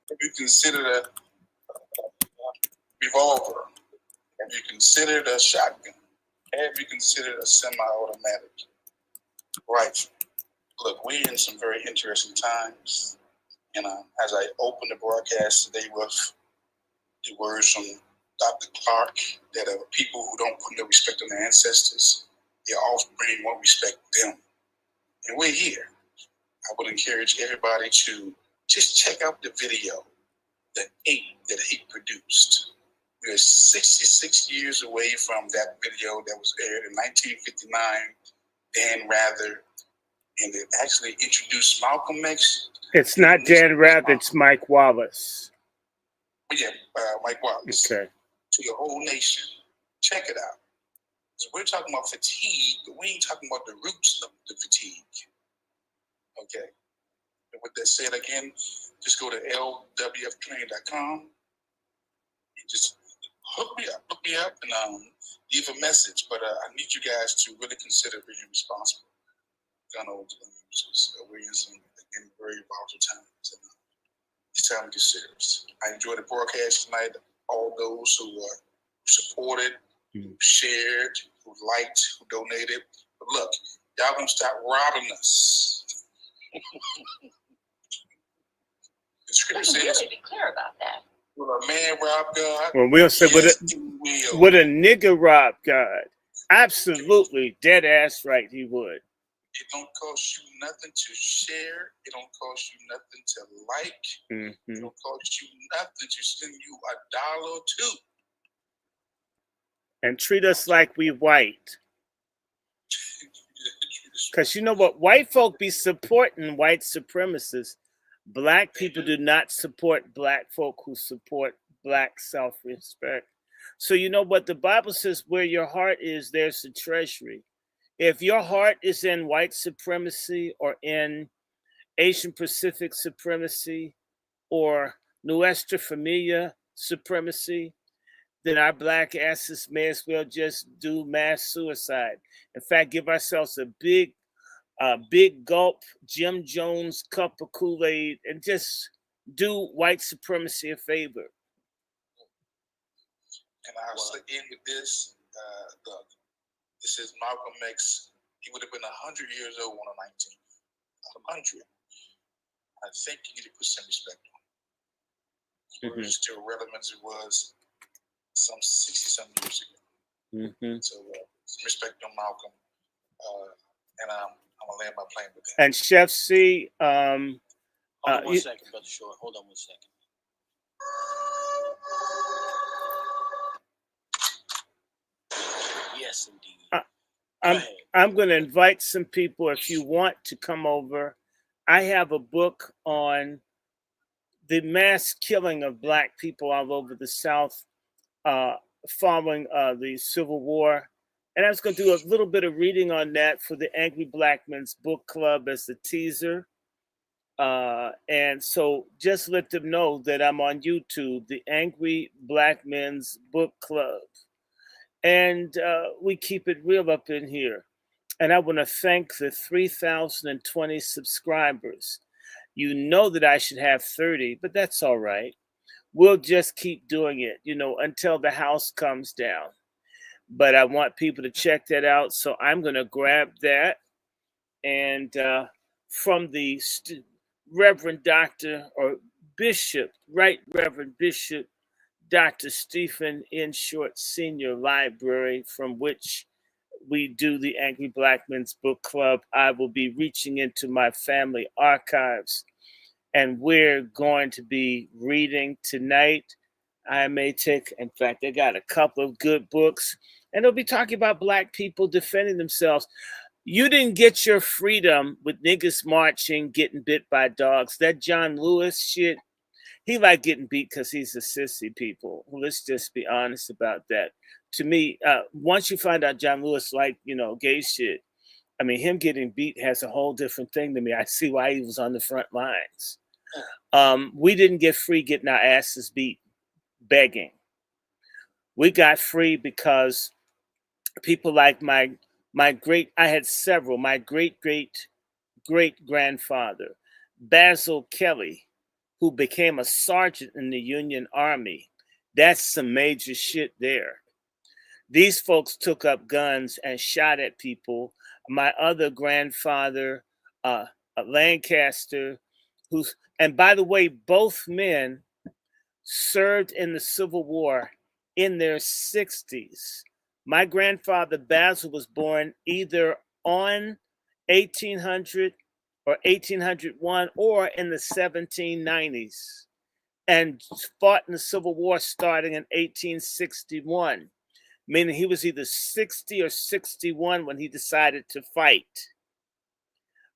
Have you considered a revolver? Have you considered a shotgun? Have you considered a semi-automatic rifle? Look, we're in some very interesting times. And as I open the broadcast today with the words from Dr. Clark, that people who don't put no respect on their ancestors, their offspring won't respect them. And we're here. I would encourage everybody to just check out the video, the 8 that he produced. We're 66 years away from that video that was aired in 1959, Dan Rather, and it actually introduced Malcolm X. It's not Dan Rather, it's Mike Wallace. Yeah, Mike Wallace. Okay. To the whole nation. Check it out. Because we're talking about fatigue, but we ain't talking about the roots of the fatigue. Okay. And with that said again, just go to lwftraining.com and just hook me up and leave a message. But I need you guys to really consider being responsible. Gun owners and users. We're in some, again, very volatile times. And it's time to get serious. I enjoyed the broadcast tonight. All those who supported, who shared, who liked, who donated. But look, y'all gonna stop robbing us. The scripture says, really be clear about that. will a man rob God? Well, we'll say, Yes, would a nigga rob God? Absolutely, dead ass right, he would. It don't cost you nothing to share. It don't cost you nothing to like. It don't cost you nothing to send you $1 or $2. And treat us like we white. Because you know what? White folk be supporting white supremacists. Black people do not support black folk who support black self-respect. So you know what? The Bible says where your heart is, there's the treasury. If your heart is in white supremacy or in Asian Pacific supremacy or Nuestra Familia supremacy, then our black asses may as well just do mass suicide. In fact, give ourselves a big gulp Jim Jones cup of Kool-Aid and just do white supremacy a favor. And I'll end with this. Look, this is Malcolm X. He would have been 100 years old on the 19th. 100. I think you need to put some respect on him. It's still relevant as it was some 60-some years ago. So some respect on Malcolm. And I'm going to land my plane with that. And Chef C. Hold on 1 second, Brother Short. Hold on 1 second. Yes, indeed. I'm going to invite some people, if you want to come over. I have a book on the mass killing of black people all over the South following the Civil War. And I was going to do a little bit of reading on that for the Angry Black Men's Book Club as a teaser. And so just let them know that I'm on YouTube, the Angry Black Men's Book Club. And we keep it real up in here. And I want to thank the 3,020 subscribers. You know that I should have 30, but that's all right. we'll just keep doing it, until the house comes down. But I want people to check that out. So I'm going to grab that. And from the Reverend Dr. or Bishop, Right Reverend Bishop Dr. Stephen N. Short Senior Library, from which we do the Angry Black Men's Book Club, I will be reaching into my family archives, and we're going to be reading tonight. I may take, in fact, I got a couple of good books, and they'll be talking about Black people defending themselves. You didn't get your freedom with niggas marching, getting bit by dogs. That John Lewis shit, he like getting beat because he's a sissy, people. Let's just be honest about that. To me, once you find out John Lewis like, gay shit, I mean, him getting beat has a whole different thing to me. I see why he was on the front lines. We didn't get free getting our asses beat begging. We got free because people like my great grandfather, Basil Kelly, who became a sergeant in the Union Army. That's some major shit there. These folks took up guns and shot at people. My other grandfather, Lancaster, and by the way, both men served in the Civil War in their 60s. My grandfather Basil was born either on 1800 or 1801 or in the 1790s, and fought in the Civil War starting in 1861, meaning he was either 60 or 61 when he decided to fight.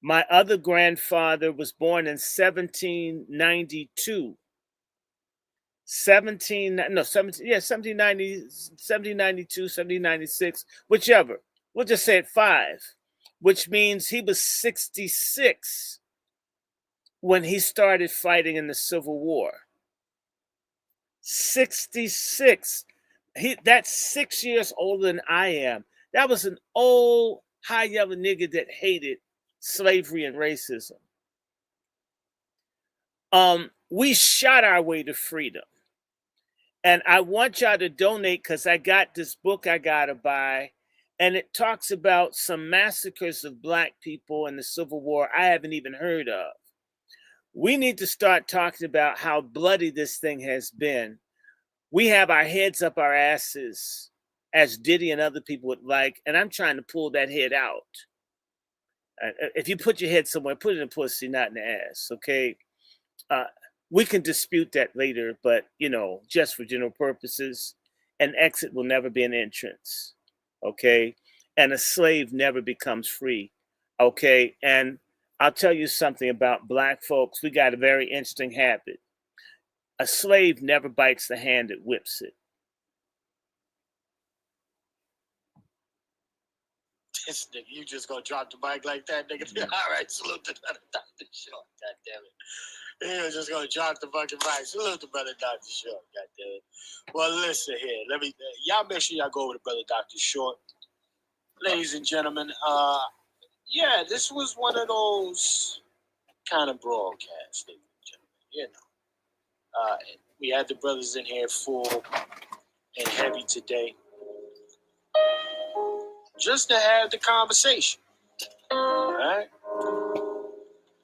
My other grandfather was born in 1792. 1792, 1796, whichever. We'll just say it 5, which means he was 66 when he started fighting in the Civil War. 66. That's 6 years older than I am. That was an old, high yellow nigga that hated slavery and racism. We shot our way to freedom. And I want y'all to donate because I got this book I got to buy. And it talks about some massacres of Black people in the Civil War I haven't even heard of. We need to start talking about how bloody this thing has been. We have our heads up our asses, as Diddy and other people would like, and I'm trying to pull that head out. If you put your head somewhere, put it in the pussy, not in the ass, okay? We can dispute that later, but, just for general purposes, an exit will never be an entrance, okay? And a slave never becomes free, okay? And I'll tell you something about Black folks. We got a very interesting habit. A slave never bites the hand that whips it. This nigga, you just gonna drop the mic like that, nigga? All right, salute to Dr. Short, God damn it. You're just gonna drop the fucking mic. Salute to Brother Dr. Short, God damn it. Well, listen here. Y'all make sure y'all go over to Brother Dr. Short. Ladies and gentlemen, yeah, this was one of those kind of broadcasts, ladies and gentlemen, we had the brothers in here full and heavy today, just to have the conversation. All right?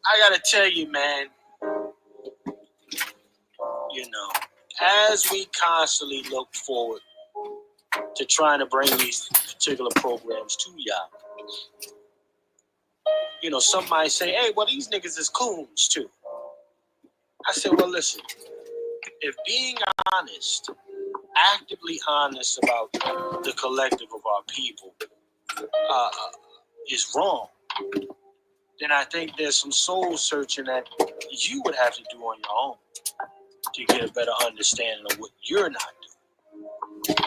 I gotta tell you, man, as we constantly look forward to trying to bring these particular programs to y'all, some might say, hey, well, these niggas is coons too. I said, well, listen, if being honest, actively honest about the collective of our people is wrong, then I think there's some soul searching that you would have to do on your own to get a better understanding of what you're not doing.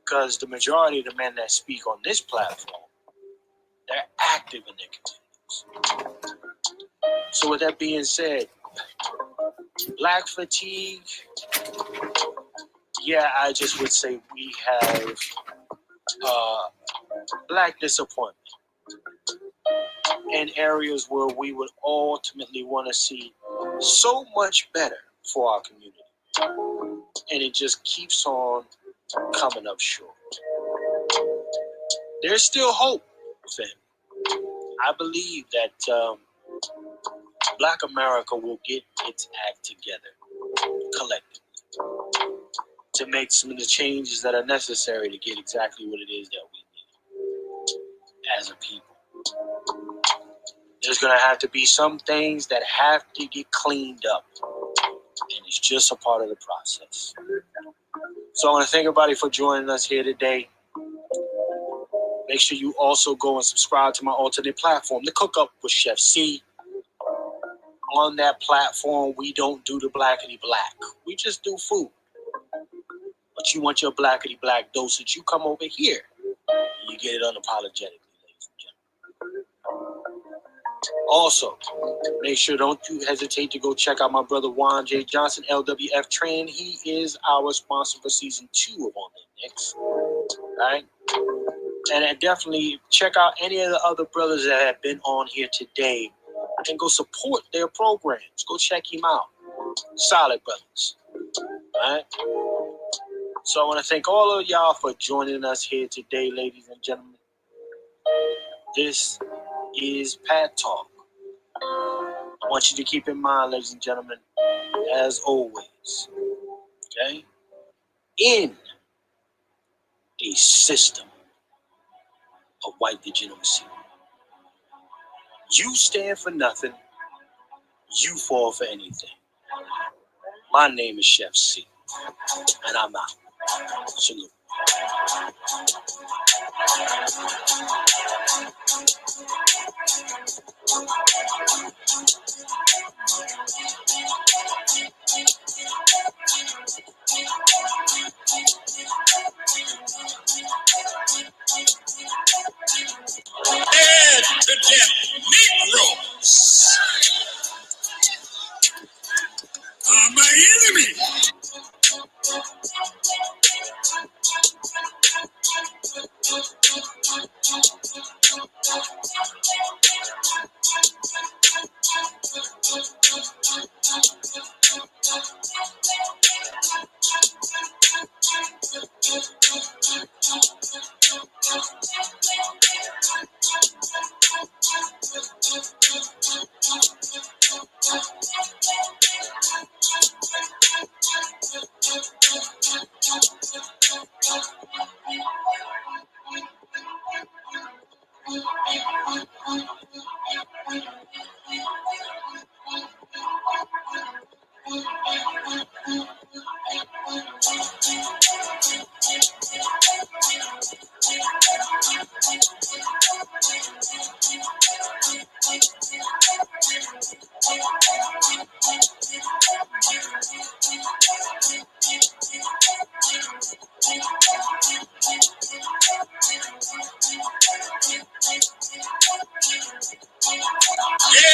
Because the majority of the men that speak on this platform, they're active in their continuums. So with that being said, Black fatigue, yeah, I just would say we have Black disappointment in areas where we would ultimately want to see so much better for our community. and it just keeps on coming up short. There's still hope, fam. I believe that Black America will get its act together collectively to make some of the changes that are necessary to get exactly what it is that we need as a people. There's going to have to be some things that have to get cleaned up, and it's just a part of the process. So I want to thank everybody for joining us here today. Make sure you also go and subscribe to my alternate platform, The Cook Up with Chef C. On that platform, we don't do the blackity black. We just do food. But you want your blackity black dosage, you come over here. And you get it unapologetically, ladies and gentlemen. Also, make sure don't you hesitate to go check out my brother Juan J. Johnson, LWF Train. He is our sponsor for season 2 of On the Next. Right? And definitely check out any of the other brothers that have been on here today and go support their programs. Go check him out. Solid brothers. Right? So I want to thank all of y'all for joining us here today, ladies and gentlemen. This is Pat Talk. I want you to keep in mind, ladies and gentlemen, as always, okay, in a system of white degeneracy, you stand for nothing, you fall for anything. My name is Chef C, and I'm out. Salute. And the deaf Negroes are my enemy.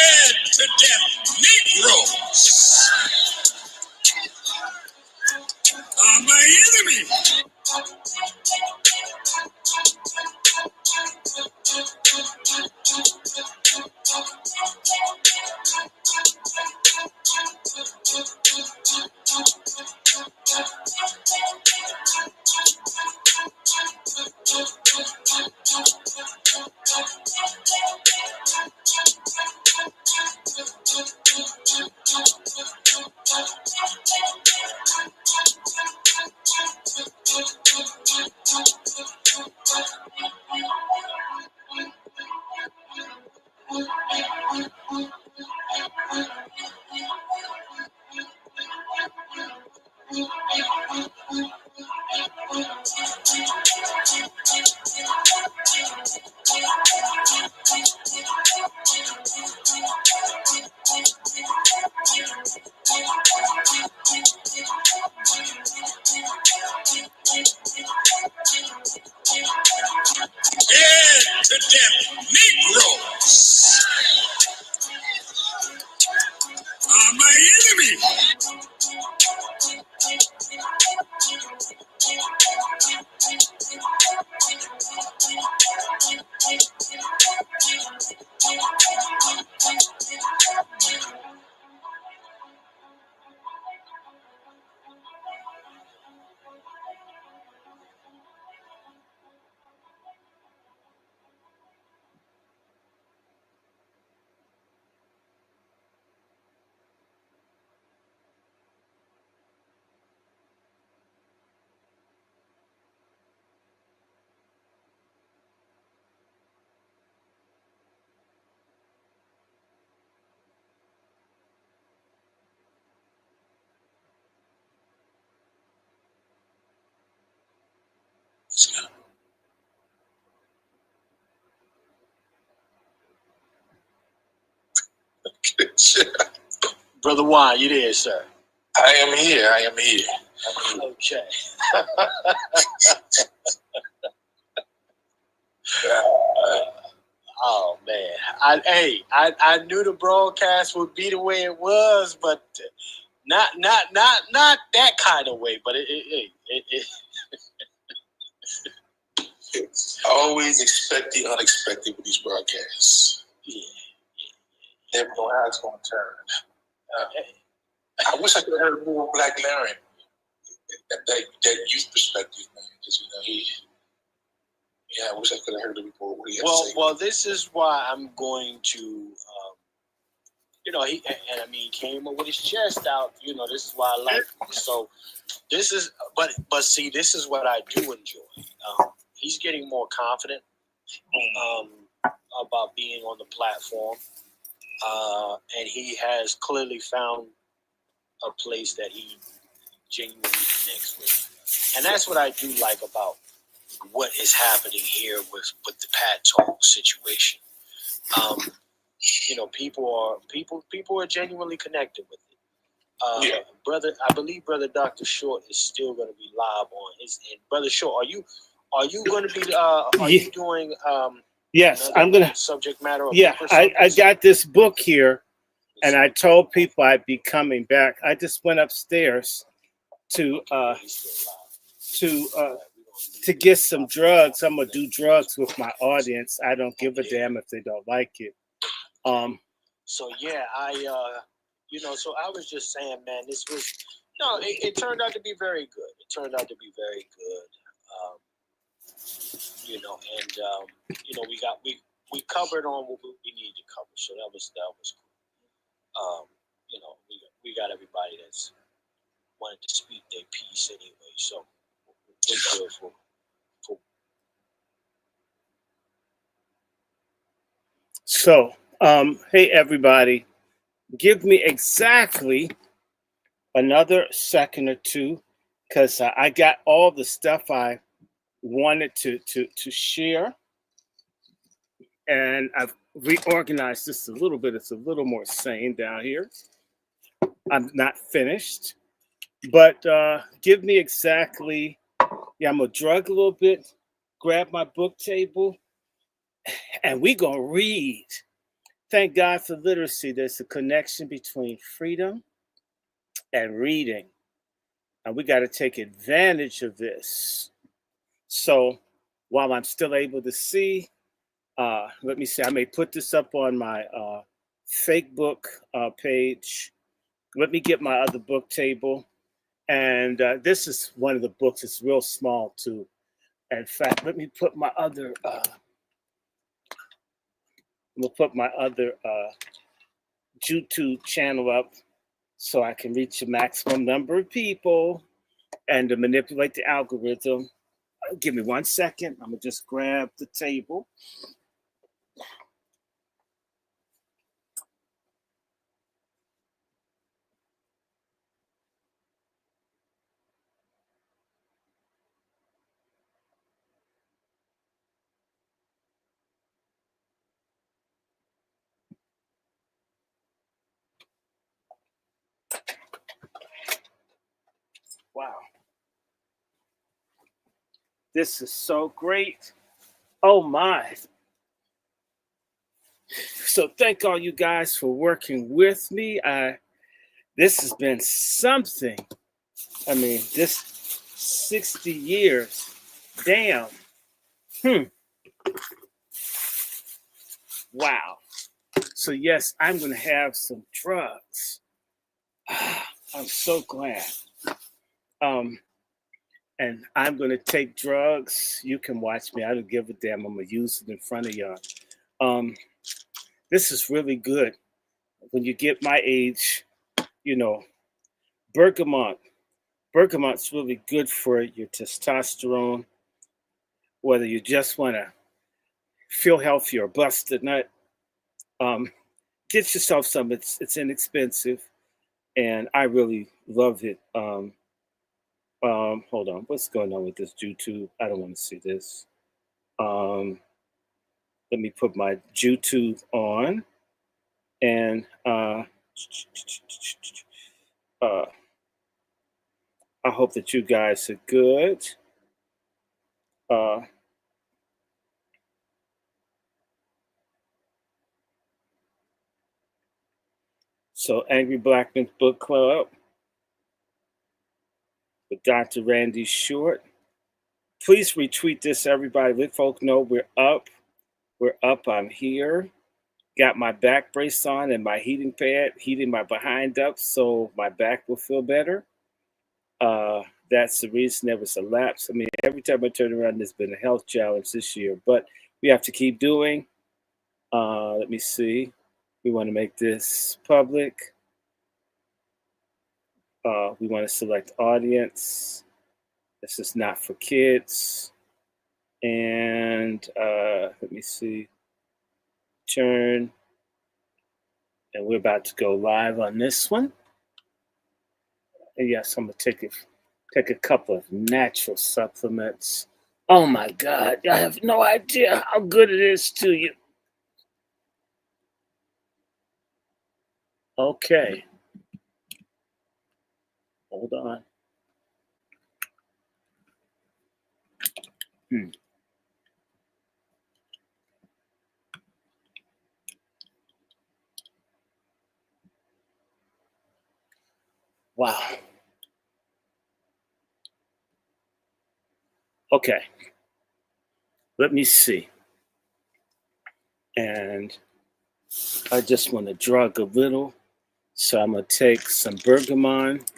And the deaf Negroes are my enemy. And the deaf Negroes are my enemy. Brother Juan, you there, sir? I am here. I am here. Okay. Oh man, I knew the broadcast would be the way it was, but not that kind of way. But it Always expect the unexpected with these broadcasts. Yeah. Never know how it's going to turn. I wish I could have heard more Black Laren. That youth perspective, man. Because I wish I could have heard him more. What he had to say. Well, this is why I'm going to, he came up with his chest out. This is why I like him. So this is, but see, this is what I do enjoy. He's getting more confident about being on the platform, and he has clearly found a place that he genuinely connects with, and that's what I do like about what is happening here with the Pat Talk situation. People are genuinely connected with it. Brother, I believe Brother Dr. Short is still going to be live on his end. Brother Short, are you going to be? Are you doing? Yes, I'm gonna subject matter. I got this book here, and I told people I'd be coming back. I just went upstairs to get some drugs. I'm gonna do drugs with my audience. I don't give a damn if they don't like it. So yeah, so I was just saying, man, this was it turned out to be very good. It turned out to be very good. We covered on what we needed to cover, so that was cool. We got everybody that's wanted to speak their piece anyway, so we're good for. So, hey everybody, give me exactly another second or two, because I got all the stuff I wanted to share, and I've reorganized this a little bit. It's a little more sane down here. I'm not finished, but give me exactly. Yeah, I'm gonna drug a little bit, grab my book table, and we gonna read. Thank God for literacy. There's a connection between freedom and reading, and we got to take advantage of this. So while I'm still able to see, let me see, I may put this up on my fake book page. Let me get my other book table. And this is one of the books. It's real small too. In fact, let me put my other, YouTube channel up so I can reach a maximum number of people and to manipulate the algorithm. Give me 1 second. I'm gonna just grab the table. Wow. This is so great. Oh my. So thank all you guys for working with me. This has been something. I mean, this 60 years. Damn. Wow. So yes, I'm gonna have some drugs. I'm so glad. And I'm gonna take drugs. You can watch me. I don't give a damn. I'm gonna use it in front of y'all. This is really good. When you get my age, bergamot. Bergamot's really good for your testosterone. Whether you just want to feel healthy or bust a nut, get yourself some. It's inexpensive, and I really love it. Hold on. What's going on with this YouTube? I don't want to see this. Let me put my YouTube on, and I hope that you guys are good. So, Angry Blackman's Book Club with Dr. Randy Short. Please retweet this, everybody. Let folks know we're up. We're up. I'm here. Got my back brace on and my heating pad, heating my behind up so my back will feel better. That's the reason there was a lapse. I mean, every time I turn around, there's been a health challenge this year, but we have to keep doing. Let me see. We want to make this public. We want to select audience. This is not for kids. And let me see. Turn. And we're about to go live on this one. And yes, I'm going to take a couple of natural supplements. Oh my God, I have no idea how good it is to you. Okay. Hold on. Wow. Okay. Let me see. And I just want to drug a little. So I'm going to take some bergamot.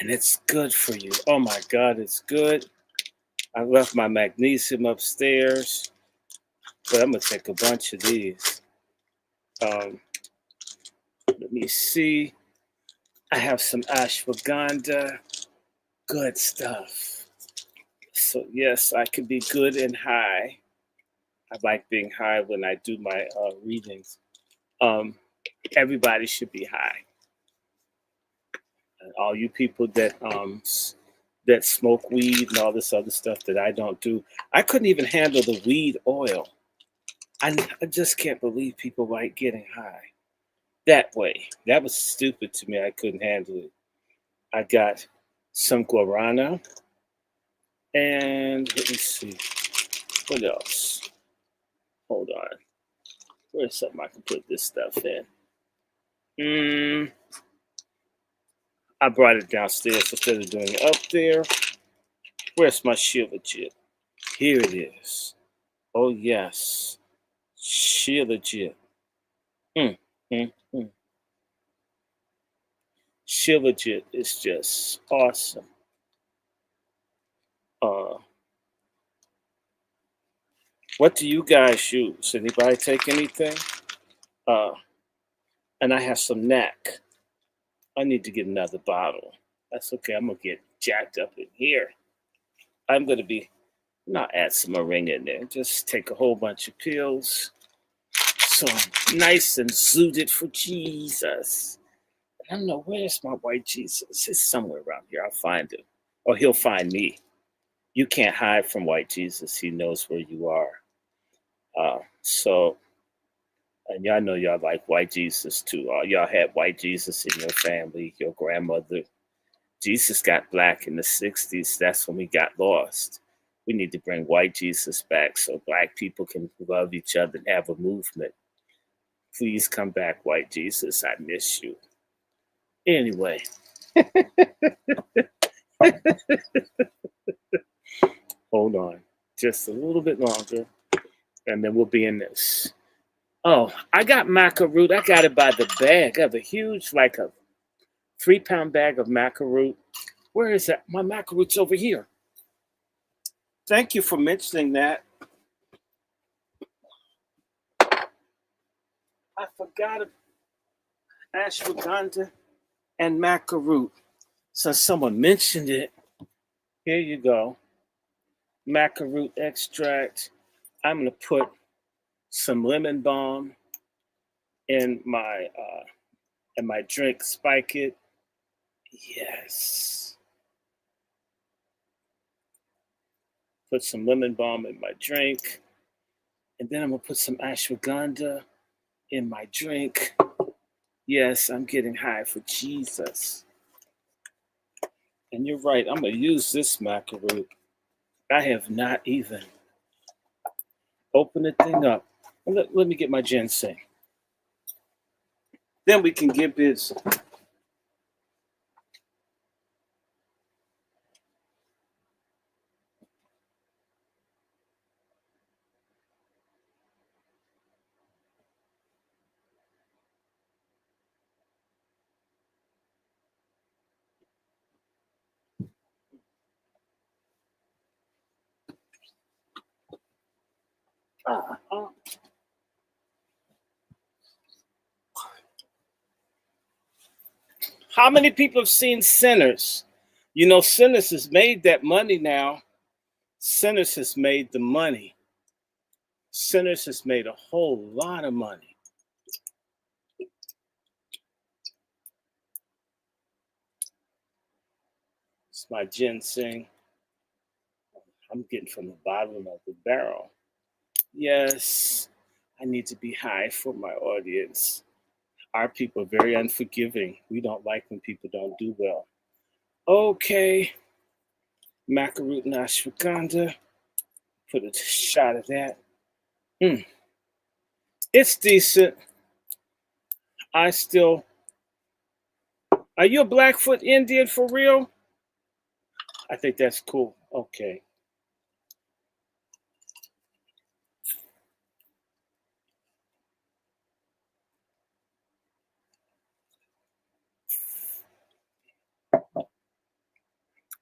And it's good for you. Oh my God, it's good. I left my magnesium upstairs. But I'm going to take a bunch of these. Let me see. I have some ashwagandha. Good stuff. So yes, I can be good and high. I like being high when I do my readings. Everybody should be high. And all you people that smoke weed and all this other stuff that I don't do, I couldn't even handle the weed oil. I just can't believe people like getting high that way. That was stupid to me. I couldn't handle it. I got some guarana. And let me see. What else? Hold on. Where's something I can put this stuff in? I brought it downstairs instead of doing it up there. Where's my Shilajit? Here it is. Oh, yes. Shilajit. Shilajit is just awesome. What do you guys use? Anybody take anything? And I have some neck. I need to get another bottle. That's okay. I'm going to get jacked up in here. I'm going to be, not add some meringue in there. Just take a whole bunch of pills. So I'm nice and zooted for Jesus. I don't know, where's my white Jesus? It's somewhere around here. I'll find him. Or he'll find me. You can't hide from white Jesus. He knows where you are. And y'all know y'all like white Jesus too. Y'all had white Jesus in your family, your grandmother. Jesus got black in the 60s. That's when we got lost. We need to bring white Jesus back so black people can love each other and have a movement. Please come back, white Jesus. I miss you. Anyway. Hold on. Just a little bit longer. And then we'll be in this. Oh, I got maca root. I got it by the bag. I have a huge, like a 3-pound bag of maca root. Where is that? My maca root's over here. Thank you for mentioning that. I forgot ashwagandha and maca root. So someone mentioned it. Here you go. Maca root extract. I'm going to put some lemon balm in my drink. Spike it. Yes. Put some lemon balm in my drink. And then I'm going to put some ashwagandha in my drink. Yes, I'm getting high for Jesus. And you're right, I'm going to use this macaroon. I have not even opened the thing up. Let me get my ginseng. Then we can get busy. How many people have seen Sinners? You know, Sinners has made that money now. Sinners has made the money. Sinners has made a whole lot of money. It's my ginseng. I'm getting from the bottom of the barrel. Yes, I need to be high for my audience. Our people are very unforgiving. We don't like when people don't do well. Okay. Macaroon and ashwagandha. Put a shot of that. It's decent. Are you a Blackfoot Indian for real? I think that's cool. Okay.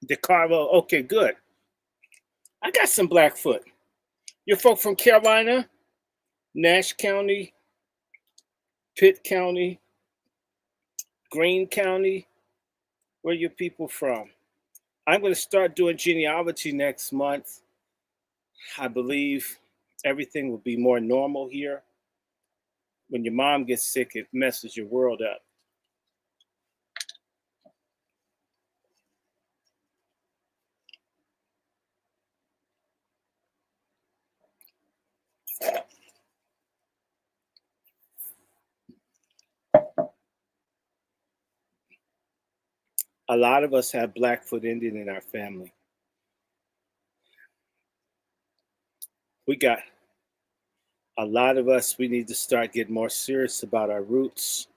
DeCarlo, okay, good. I got some Blackfoot. You're folk from Carolina? Nash County, Pitt County, Greene County? Where are your people from? I'm going to start doing genealogy next month. I believe everything will be more normal here. When your mom gets sick, it messes your world up. A lot of us have Blackfoot Indian in our family. We got a lot of us, we need to start getting more serious about our roots.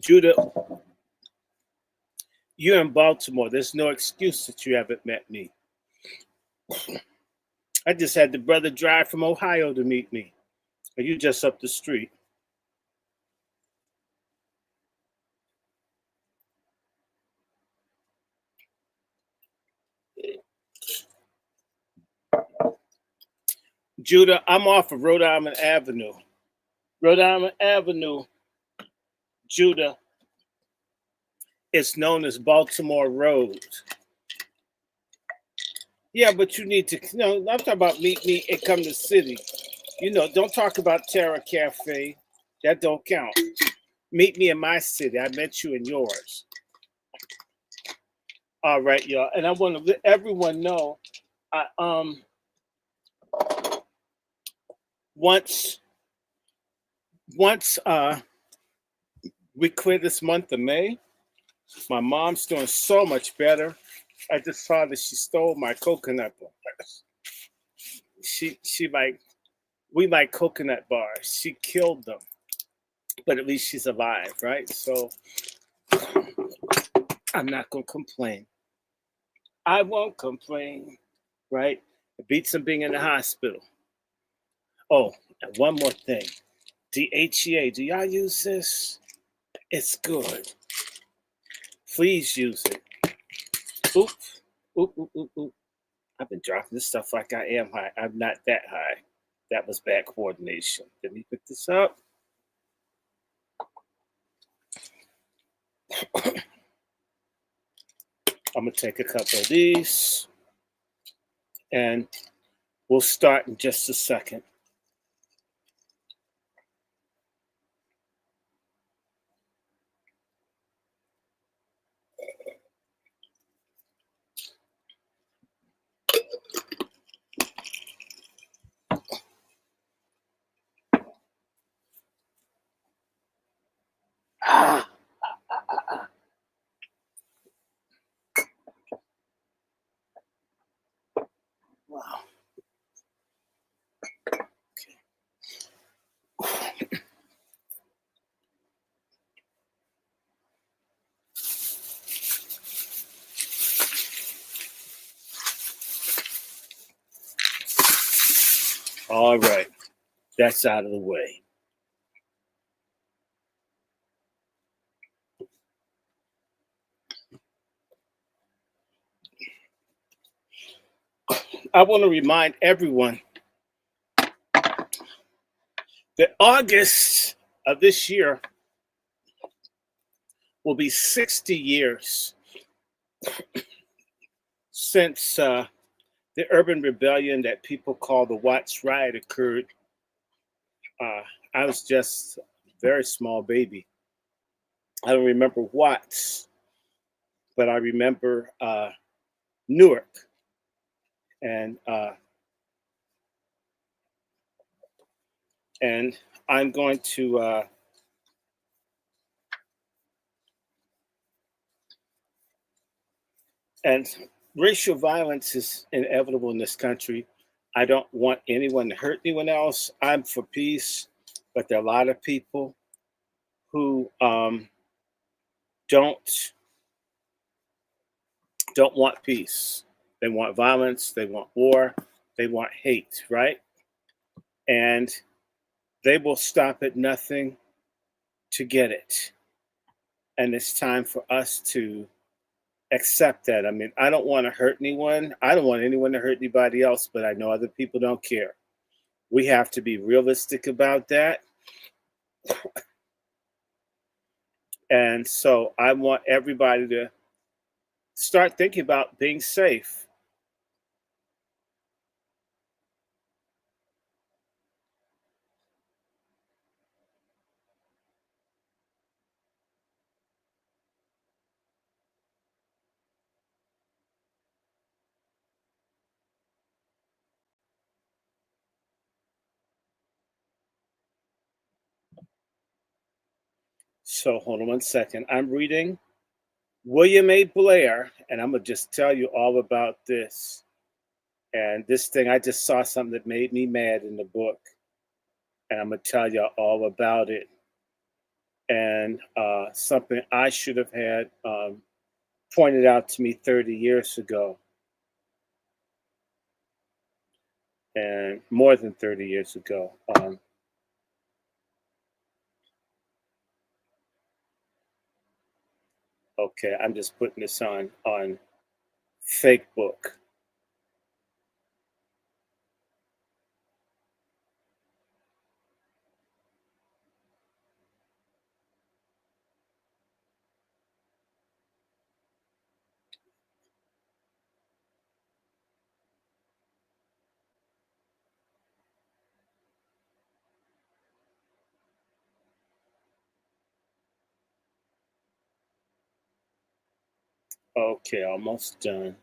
Judah, you're in Baltimore. There's no excuse that you haven't met me. I just had the brother drive from Ohio to meet me. And you just up the street. Judah, I'm off of Rhode Island Avenue. Rhode Island Avenue, Judah, it's known as Baltimore Road. Yeah, but you need to, I'm talking about meet me and come to the city. Don't talk about Terra Cafe. That don't count. Meet me in my city. I met you in yours. All right, y'all. And I want to let everyone know, once we clear this month of May, my mom's doing so much better. I just saw that she stole my coconut bars. We like coconut bars. She killed them, but at least she's alive, right? So I'm not gonna complain. I won't complain, right? It beats them being in the hospital. Oh, and one more thing. DHEA, do y'all use this? It's good. Please use it. Oop, oop, oop, oop, oop. I've been dropping this stuff like I am high. I'm not that high. That was bad coordination. Let me pick this up. I'm going to take a couple of these. and we'll start in just a second. Wow. All right, that's out of the way. I want to remind everyone that August of this year will be 60 years since the urban rebellion that people call the Watts Riot occurred. I was just a very small baby. I don't remember Watts, but I remember Newark. And I'm going to and racial violence is inevitable in this country. I don't want anyone to hurt anyone else. I'm for peace, but there are a lot of people who don't want peace. They want violence. They want war. They want hate, right? And they will stop at nothing to get it. And it's time for us to accept that. I mean, I don't want to hurt anyone. I don't want anyone to hurt anybody else, but I know other people don't care. We have to be realistic about that. And so I want everybody to start thinking about being safe. So hold on one second. I'm reading William A. Blair, and I'm going to just tell you all about this. And this thing, I just saw something that made me mad in the book. And I'm going to tell you all about it. And something I should have had pointed out to me 30 years ago. And more than 30 years ago. Okay, I'm just putting this on fake book. Okay, almost done.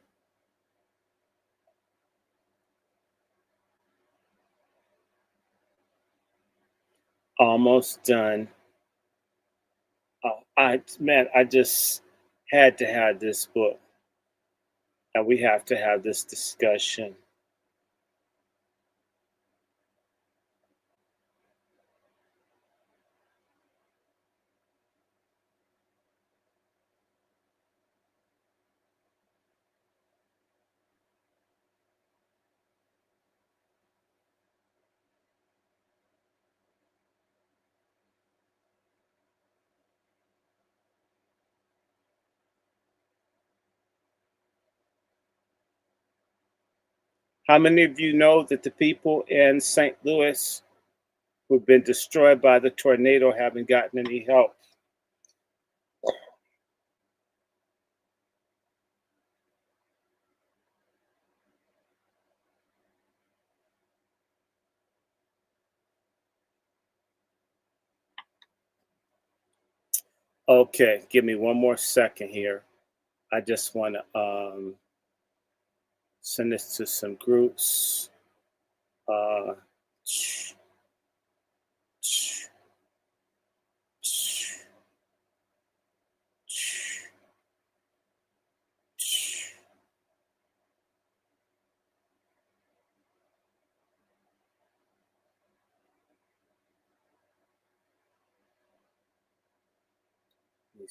Almost done. I just had to have this book, and we have to have this discussion. How many of you know that the people in St. Louis who've been destroyed by the tornado haven't gotten any help? Okay, give me one more second here. I just want to send this to some groups. Uh,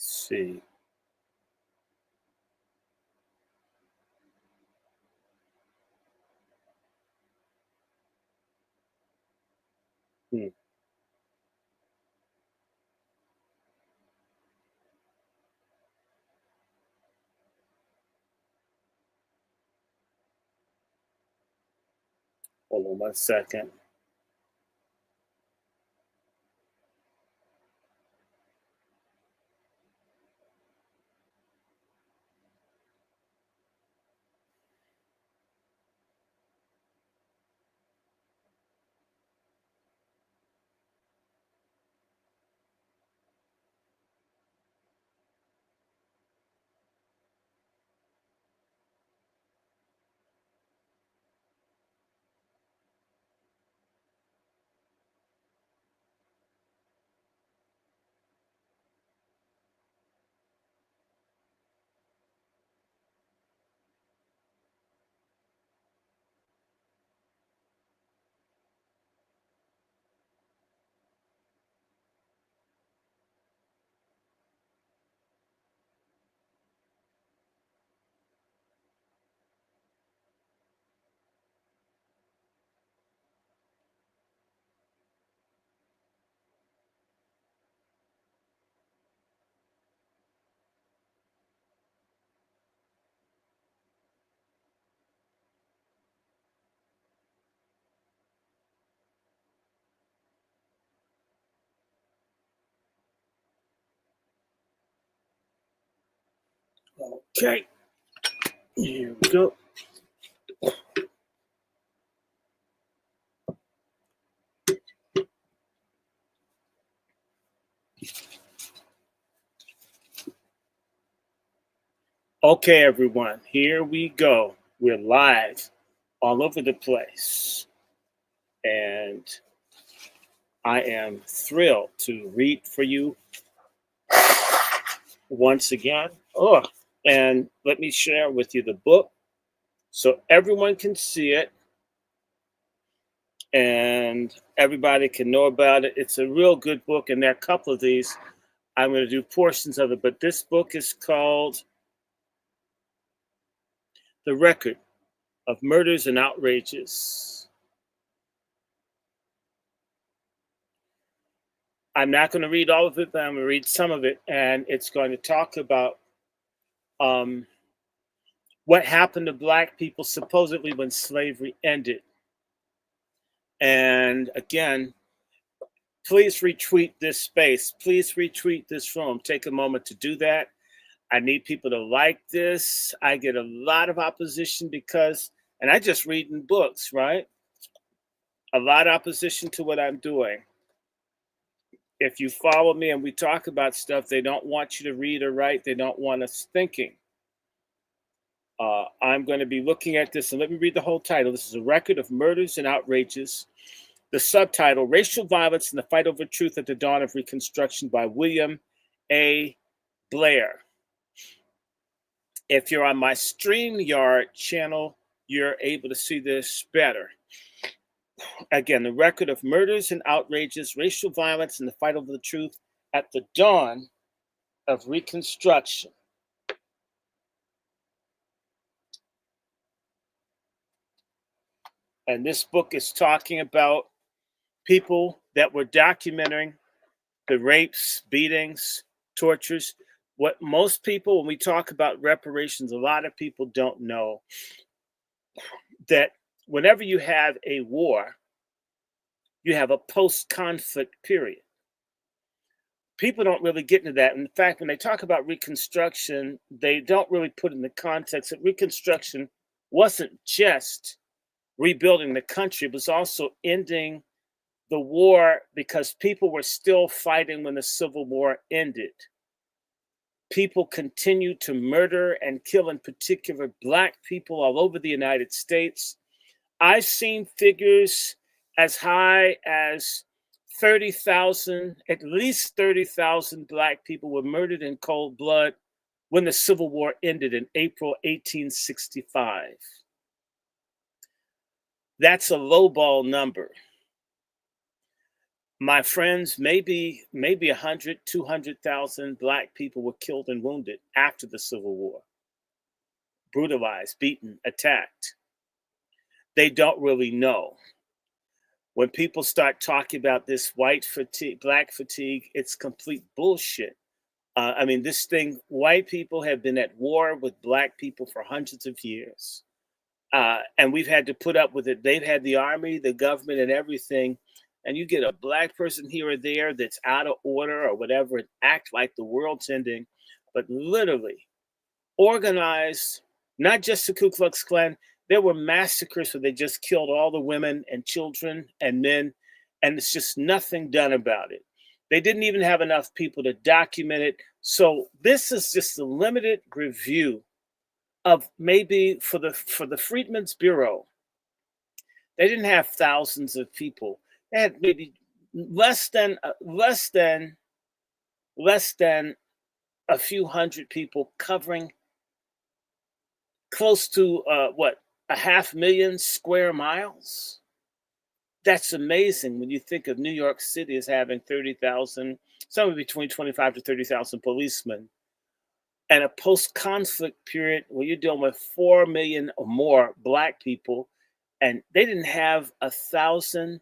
let's see. Hmm. Hold on 1 second. Okay, here we go. Okay, everyone, here we go. We're live all over the place. And I am thrilled to read for you once again. Oh, and let me share with you the book so everyone can see it and everybody can know about it. It's a real good book, and there are a couple of these. I'm going to do portions of it, but this book is called The Record of Murders and Outrages. I'm not going to read all of it, but I'm going to read some of it, and it's going to talk about what happened to Black people supposedly when slavery ended. And again, please retweet this space. Please retweet this room. Take a moment to do that. I need people to like this. I get a lot of opposition because, and I just read in books, right? A lot of opposition to what I'm doing. If you follow me and we talk about stuff, they don't want you to read or write. They don't want us thinking. I'm going to be looking at this, and let me read the whole title. This is A Record of Murders and Outrages. The subtitle, Racial Violence and the Fight Over Truth at the Dawn of Reconstruction by William A. Blair. If you're on my StreamYard channel, you're able to see this better. Again, The Record of Murders and Outrages, Racial Violence and the Fight Over the Truth at the Dawn of Reconstruction. And this book is talking about people that were documenting the rapes, beatings, tortures. What most people, when we talk about reparations, a lot of people don't know that whenever you have a war, you have a post-conflict period. People don't really get into that. In fact, when they talk about Reconstruction, they don't really put in the context that Reconstruction wasn't just rebuilding the country, it was also ending the war because people were still fighting when the Civil War ended. people continue to murder and kill, in particular, Black people all over the United States. I've seen figures as high as 30,000, at least 30,000 Black people were murdered in cold blood when the Civil War ended in April 1865. That's a lowball number. My friends, maybe 100, 200,000 Black people were killed and wounded after the Civil War. Brutalized, beaten, attacked. They don't really know. When people start talking about this white fatigue, Black fatigue, it's complete bullshit. This thing, white people have been at war with Black people for hundreds of years. And we've had to put up with it. They've had the army, the government, and everything. And you get a Black person here or there that's out of order or whatever and act like the world's ending. But literally, organized, not just the Ku Klux Klan, there were massacres where they just killed all the women and children and men, and it's just nothing done about it. They didn't even have enough people to document it. So this is just a limited review of maybe for the Freedmen's Bureau. They didn't have thousands of people. They had maybe less than a few hundred people covering close to 500,000 square miles. That's amazing when you think of New York City as having 30,000, somewhere between 25 to 30,000 policemen, and a post-conflict period where you're dealing with 4 million or more Black people, and they didn't have 1,000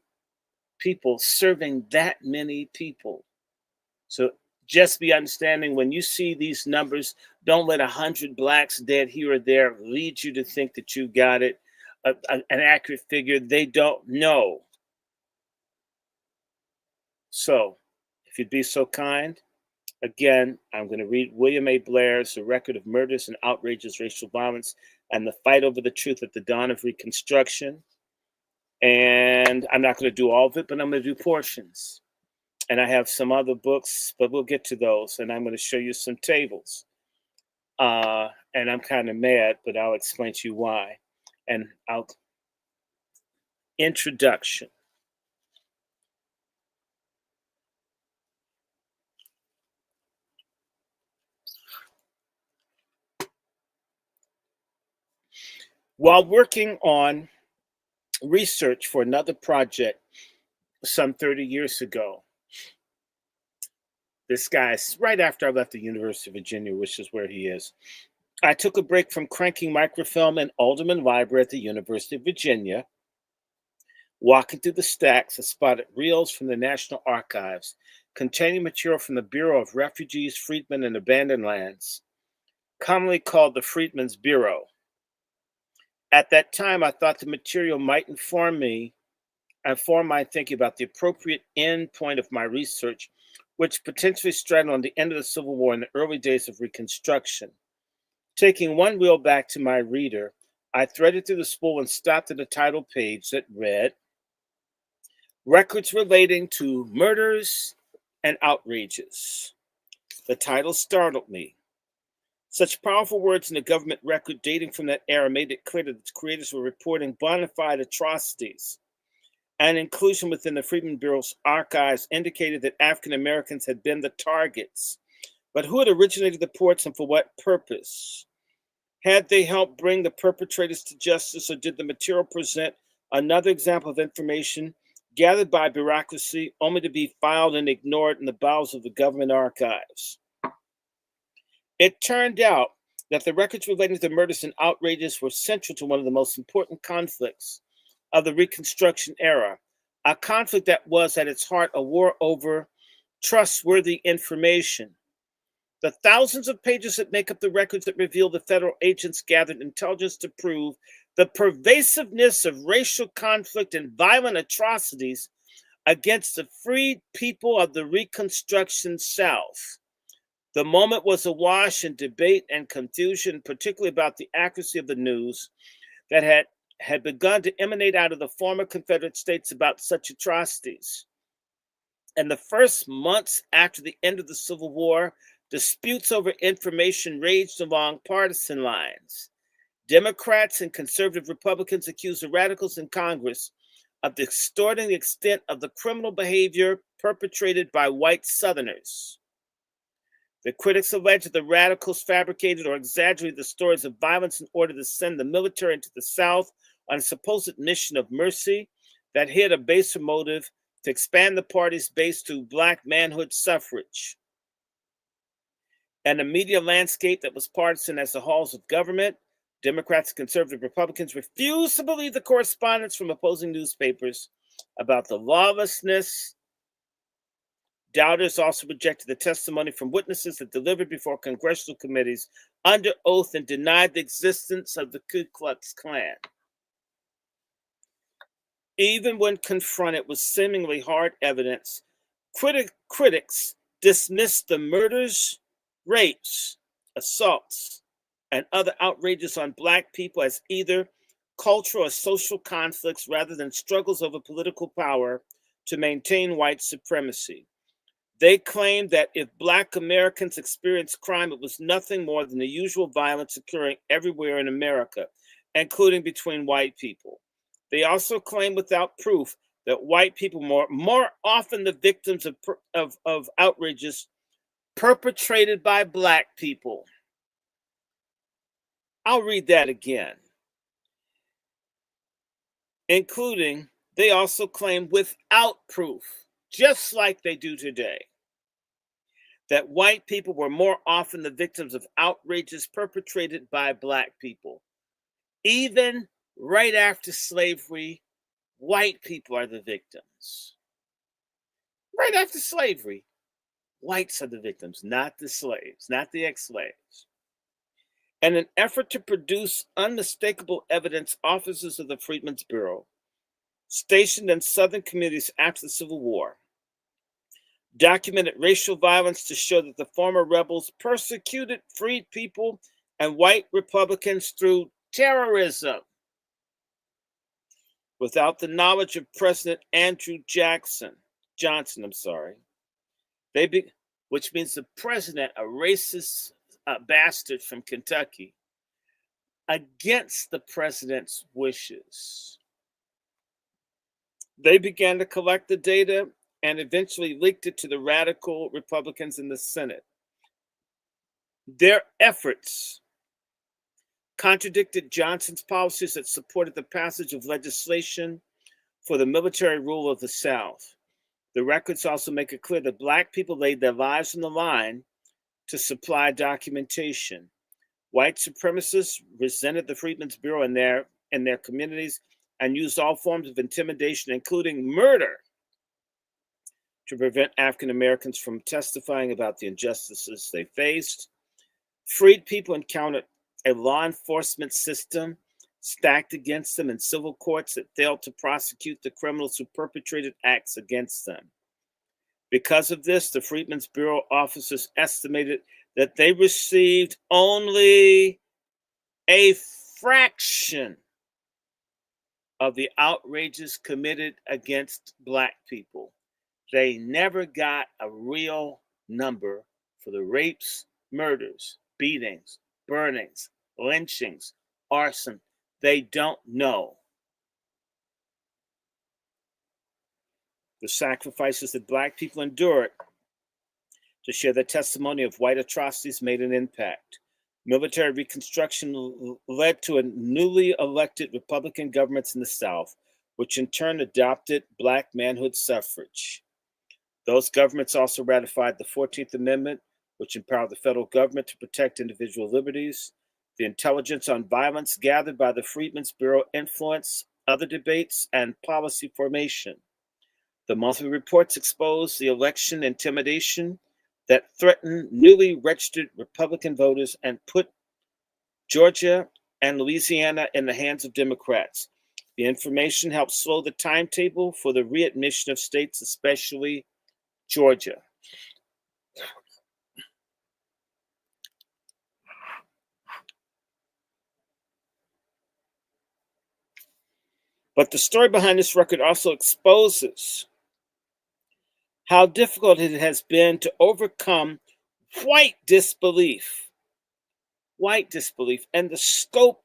people serving that many people. So just be understanding when you see these numbers, don't let 100 Blacks dead here or there lead you to think that you got it, an accurate figure. They don't know. So if you'd be so kind, again, I'm going to read William A. Blair's The Record of Murders and Outrageous Racial Violence and the Fight Over the Truth at the Dawn of Reconstruction. And I'm not going to do all of it, but I'm going to do portions. And I have some other books, but we'll get to those. And I'm going to show you some tables. And I'm kind of mad, but I'll explain to you why. And introduction. While working on research for another project some 30 years ago, this guy's right after I left the University of Virginia, which is where he is. I took a break from cranking microfilm in Alderman Library at the University of Virginia. Walking through the stacks, I spotted reels from the National Archives containing material from the Bureau of Refugees, Freedmen, and Abandoned Lands, commonly called the Freedmen's Bureau. At that time, I thought the material might inform my thinking about the appropriate end point of my research, which potentially straddled on the end of the Civil War and the early days of Reconstruction. Taking one wheel back to my reader, I threaded through the spool and stopped at a title page that read, Records Relating to Murders and Outrages. The title startled me. Such powerful words in the government record dating from that era made it clear that its creators were reporting bona fide atrocities. And inclusion within the Freedmen Bureau's archives indicated that African Americans had been the targets. But who had originated the reports and for what purpose? Had they helped bring the perpetrators to justice, or did the material present another example of information gathered by bureaucracy only to be filed and ignored in the bowels of the government archives? It turned out that the records relating to murders and outrages were central to one of the most important conflicts of the Reconstruction era, a conflict that was at its heart a war over trustworthy information. The thousands of pages that make up the records that reveal the federal agents gathered intelligence to prove the pervasiveness of racial conflict and violent atrocities against the freed people of the Reconstruction South. The moment was awash in debate and confusion, particularly about the accuracy of the news that had begun to emanate out of the former Confederate states about such atrocities. In the first months after the end of the Civil War, Disputes over information raged along partisan lines. Democrats and conservative Republicans accused the radicals in Congress of distorting the extent of the criminal behavior perpetrated by white Southerners. The critics alleged that the radicals fabricated or exaggerated the stories of violence in order to send the military into the South on a supposed mission of mercy that hid a baser motive to expand the party's base to black manhood suffrage. And a media landscape that was partisan as the halls of government, Democrats and conservative Republicans refused to believe the correspondence from opposing newspapers about the lawlessness. Doubters also rejected the testimony from witnesses that delivered before congressional committees under oath and denied the existence of the Ku Klux Klan. Even when confronted with seemingly hard evidence, critics dismissed the murders, rapes, assaults, and other outrages on black people as either cultural or social conflicts rather than struggles over political power to maintain white supremacy. They claimed that if black Americans experienced crime, it was nothing more than the usual violence occurring everywhere in America, including between white people. They also claimed without proof that white people were more often the victims of outrages perpetrated by black people. I'll read that again. Including, they also claim without proof, just like they do today, that white people were more often the victims of outrages perpetrated by black people. Even right after slavery, white people are the victims. Right after slavery, whites are the victims, not the slaves, not the ex-slaves. In an effort to produce unmistakable evidence, officers of the Freedmen's Bureau, stationed in southern communities after the Civil War, documented racial violence to show that the former rebels persecuted freed people and white Republicans through terrorism. Without the knowledge of President Andrew Johnson, which means the president, a racist bastard from Kentucky, against the president's wishes. They began to collect the data and eventually leaked it to the radical Republicans in the Senate. Their efforts contradicted Johnson's policies that supported the passage of legislation for the military rule of the South. The records also make it clear that black people laid their lives on the line to supply documentation. White supremacists resented the Freedmen's Bureau in their communities and used all forms of intimidation, including murder, to prevent African Americans from testifying about the injustices they faced. Freed people encountered a law enforcement system stacked against them in civil courts that failed to prosecute the criminals who perpetrated acts against them. Because of this, the Freedmen's Bureau officers estimated that they received only a fraction of the outrages committed against black people. They never got a real number for the rapes, murders, beatings, burnings, lynchings, arson. They don't know. The sacrifices that black people endured to share the testimony of white atrocities made an impact. Military reconstruction led to a newly elected Republican governments in the South, which in turn adopted black manhood suffrage. Those governments also ratified the 14th Amendment, which empowered the federal government to protect individual liberties. The intelligence on violence gathered by the Freedmen's Bureau influenced other debates and policy formation. The monthly reports exposed the election intimidation that threatened newly registered Republican voters and put Georgia and Louisiana in the hands of Democrats. The information helped slow the timetable for the readmission of states, especially Georgia. But the story behind this record also exposes how difficult it has been to overcome white disbelief, and the scope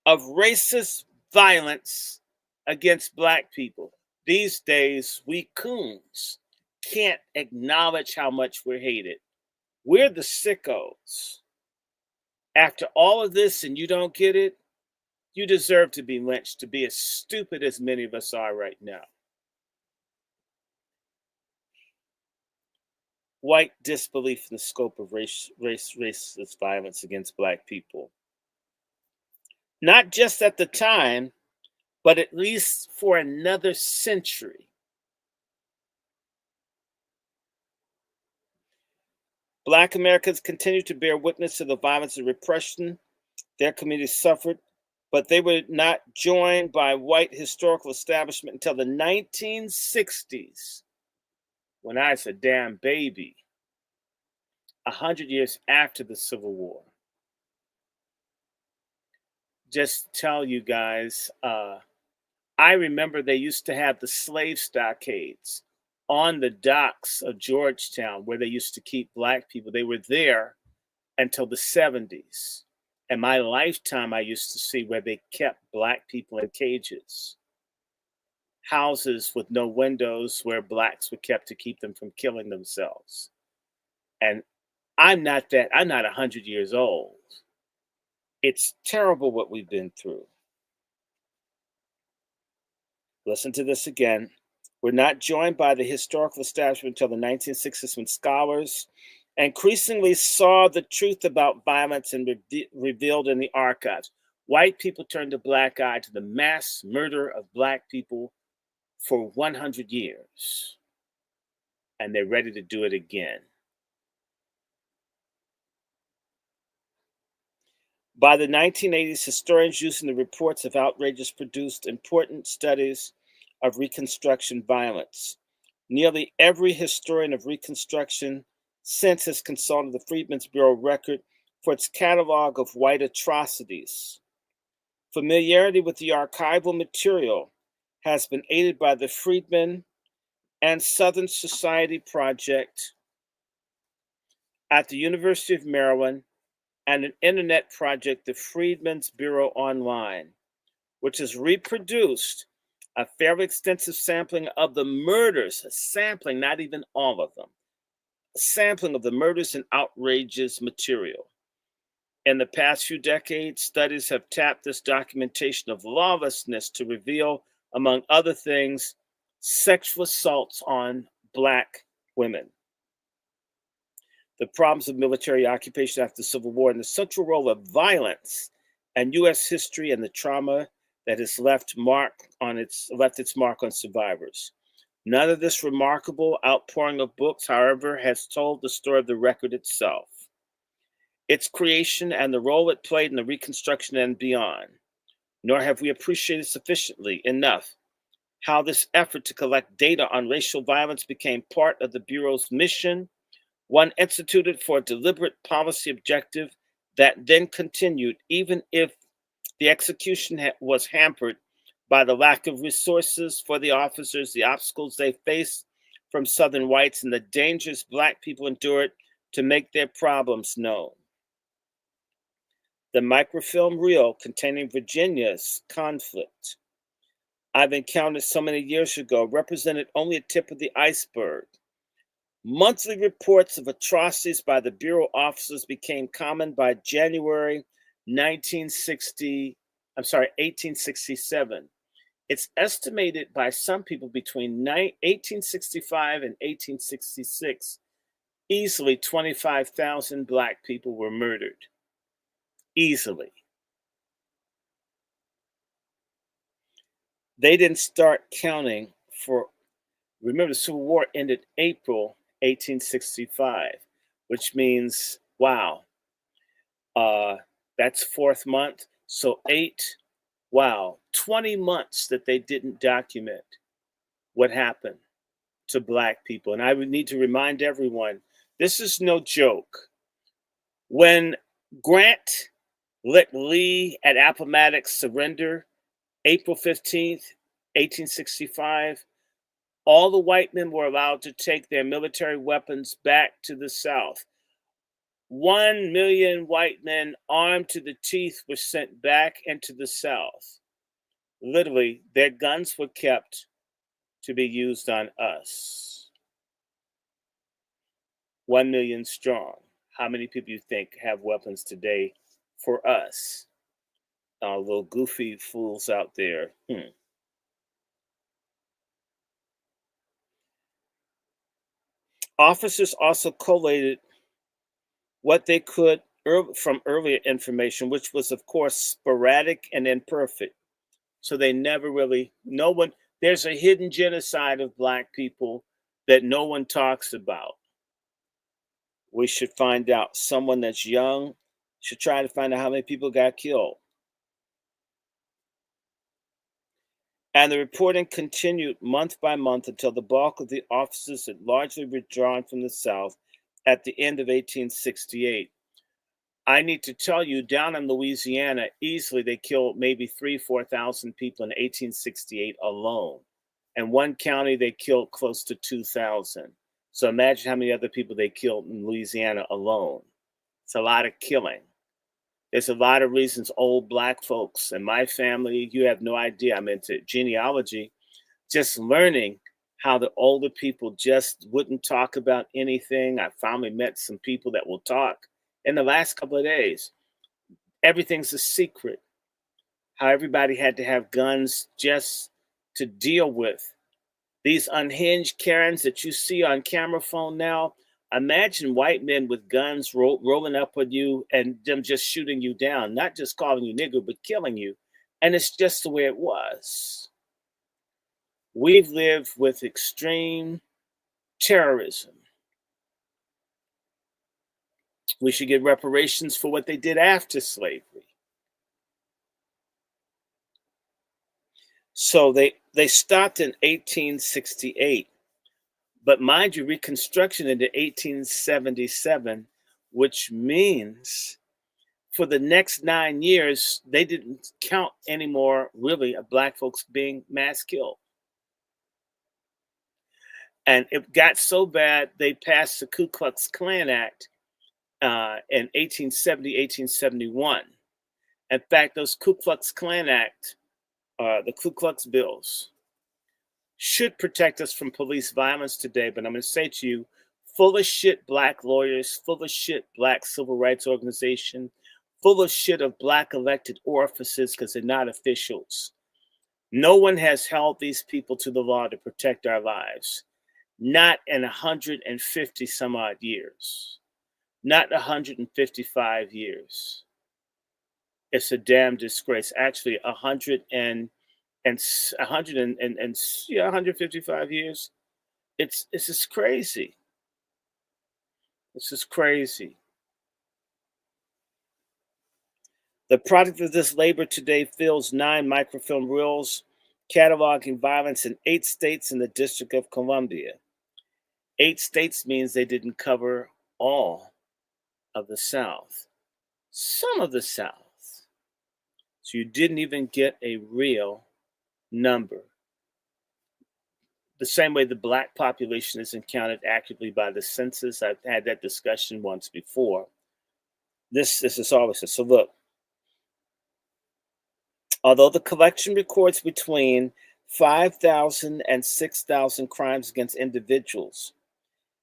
of racist violence against Black people. These days, we coons can't acknowledge how much we're hated. We're the sickos. After all of this and you don't get it, you deserve to be lynched, to be as stupid as many of us are right now. White disbelief in the scope of racist violence against Black people. Not just at the time, but at least for another century. Black Americans continue to bear witness to the violence and repression their communities suffered, but they were not joined by white historical establishment until the 1960s, when I was a damn baby, 100 years after the Civil War. Just tell you guys, I remember they used to have the slave stockades on the docks of Georgetown where they used to keep Black people. They were there until the 70s. In my lifetime, I used to see where they kept Black people in cages. Houses with no windows where Blacks were kept to keep them from killing themselves. And I'm not 100 years old. It's terrible what we've been through. Listen to this again. We're not joined by the historical establishment until the 1960s, when scholars increasingly saw the truth about violence and revealed in the archives. White people turned a black eye to the mass murder of Black people for 100 years, and they're ready to do it again. By the 1980s, historians using the reports of outrages produced important studies of Reconstruction violence. Nearly every historian of Reconstruction since has consulted the Freedmen's Bureau record for its catalog of white atrocities. Familiarity with the archival material has been aided by the Freedmen and Southern Society Project at the University of Maryland and an internet project, the Freedmen's Bureau Online, which has reproduced a fairly extensive sampling of the murders, a sampling, not even all of them, a sampling of the murders and outrages material. In the past few decades, studies have tapped this documentation of lawlessness to reveal, among other things, sexual assaults on Black women, the problems of military occupation after the Civil War, and the central role of violence and U.S. history and the trauma that has left its mark on survivors. None of this remarkable outpouring of books, however, has told the story of the record itself, its creation, and the role it played in the Reconstruction and beyond. Nor have we appreciated sufficiently enough how this effort to collect data on racial violence became part of the Bureau's mission, one instituted for a deliberate policy objective that then continued, even if the execution was hampered by the lack of resources for the officers, the obstacles they faced from Southern whites, and the dangers Black people endured to make their problems known. The microfilm reel containing Virginia's conflict, I've encountered so many years ago, represented only a tip of the iceberg. Monthly reports of atrocities by the Bureau officers became common by January 1867. It's estimated by some people between 1865 and 1866, easily 25,000 Black people were murdered. Easily. They didn't start counting remember, the Civil War ended April 1865, which means, wow, that's fourth month. So 20 months that they didn't document what happened to Black people. And I would need to remind everyone, this is no joke. When Grant let Lee at Appomattox surrender, April 15th, 1865, all the white men were allowed to take their military weapons back to the South. 1 million white men armed to the teeth were sent back into the South. Literally, their guns were kept to be used on us. 1 million strong. How many people you think have weapons today for us? Little goofy fools out there. Officers also collated what they could from earlier information, which was, of course, sporadic and imperfect. So they never really, no one, there's a hidden genocide of Black people that no one talks about. We should find out. Someone that's young should try to find out how many people got killed. And the reporting continued month by month until the bulk of the officers had largely withdrawn from the South at the end of 1868. I need to tell you, down in Louisiana, easily they killed maybe 4,000 people in 1868 alone. In one county, they killed close to 2,000. So imagine how many other people they killed in Louisiana alone. It's a lot of killing. There's a lot of reasons old Black folks and my family, you have no idea. I'm into genealogy, just learning how the older people just wouldn't talk about anything. I finally met some people that will talk in the last couple of days. Everything's a secret. How everybody had to have guns just to deal with these unhinged Karens that you see on camera phone now. Imagine white men with guns rolling up on you and them just shooting you down, not just calling you nigger, but killing you. And it's just the way it was. We've lived with extreme terrorism. We should get reparations for what they did after slavery. So they stopped in 1868. But mind you, Reconstruction into 1877, which means for the next 9 years, they didn't count anymore, really, of Black folks being mass killed. And it got so bad, they passed the Ku Klux Klan Act in 1870, 1871. In fact, those Ku Klux Klan Act, the Ku Klux Bills, should protect us from police violence today. But I'm going to say to you, full of shit Black lawyers, full of shit Black civil rights organization, full of shit of Black elected offices because they're not officials. No one has held these people to the law to protect our lives. Not in 150 some odd years. Not 155 years. It's a damn disgrace. Actually, 155 years. It's just crazy. It's just crazy. The product of this labor today fills 9 microfilm reels cataloging violence in 8 states and the District of Columbia. 8 states means they didn't cover all of the South. Some of the South. So you didn't even get a real number. The same way the Black population isn't counted accurately by the census. I've had that discussion once before. This is always so. Look, although the collection records between 5,000 and 6,000 crimes against individuals,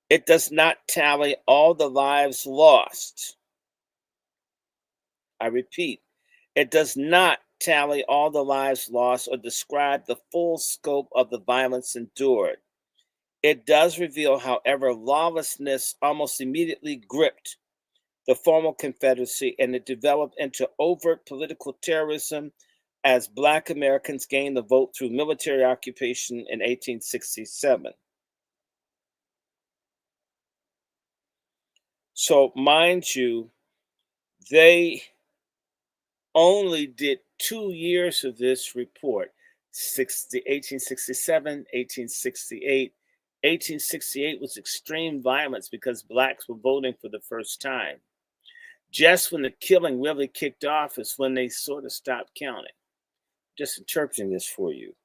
it does not tally all the lives lost. I repeat, it does not tally all the lives lost or describe the full scope of the violence endured. It does reveal, however, lawlessness almost immediately gripped the formal Confederacy, and it developed into overt political terrorism as Black Americans gained the vote through military occupation in 1867. So, mind you, they only did 2 years of this report, 1867, 1868. 1868 was extreme violence because Blacks were voting for the first time. Just when the killing really kicked off is when they sort of stopped counting. Just interpreting this for you.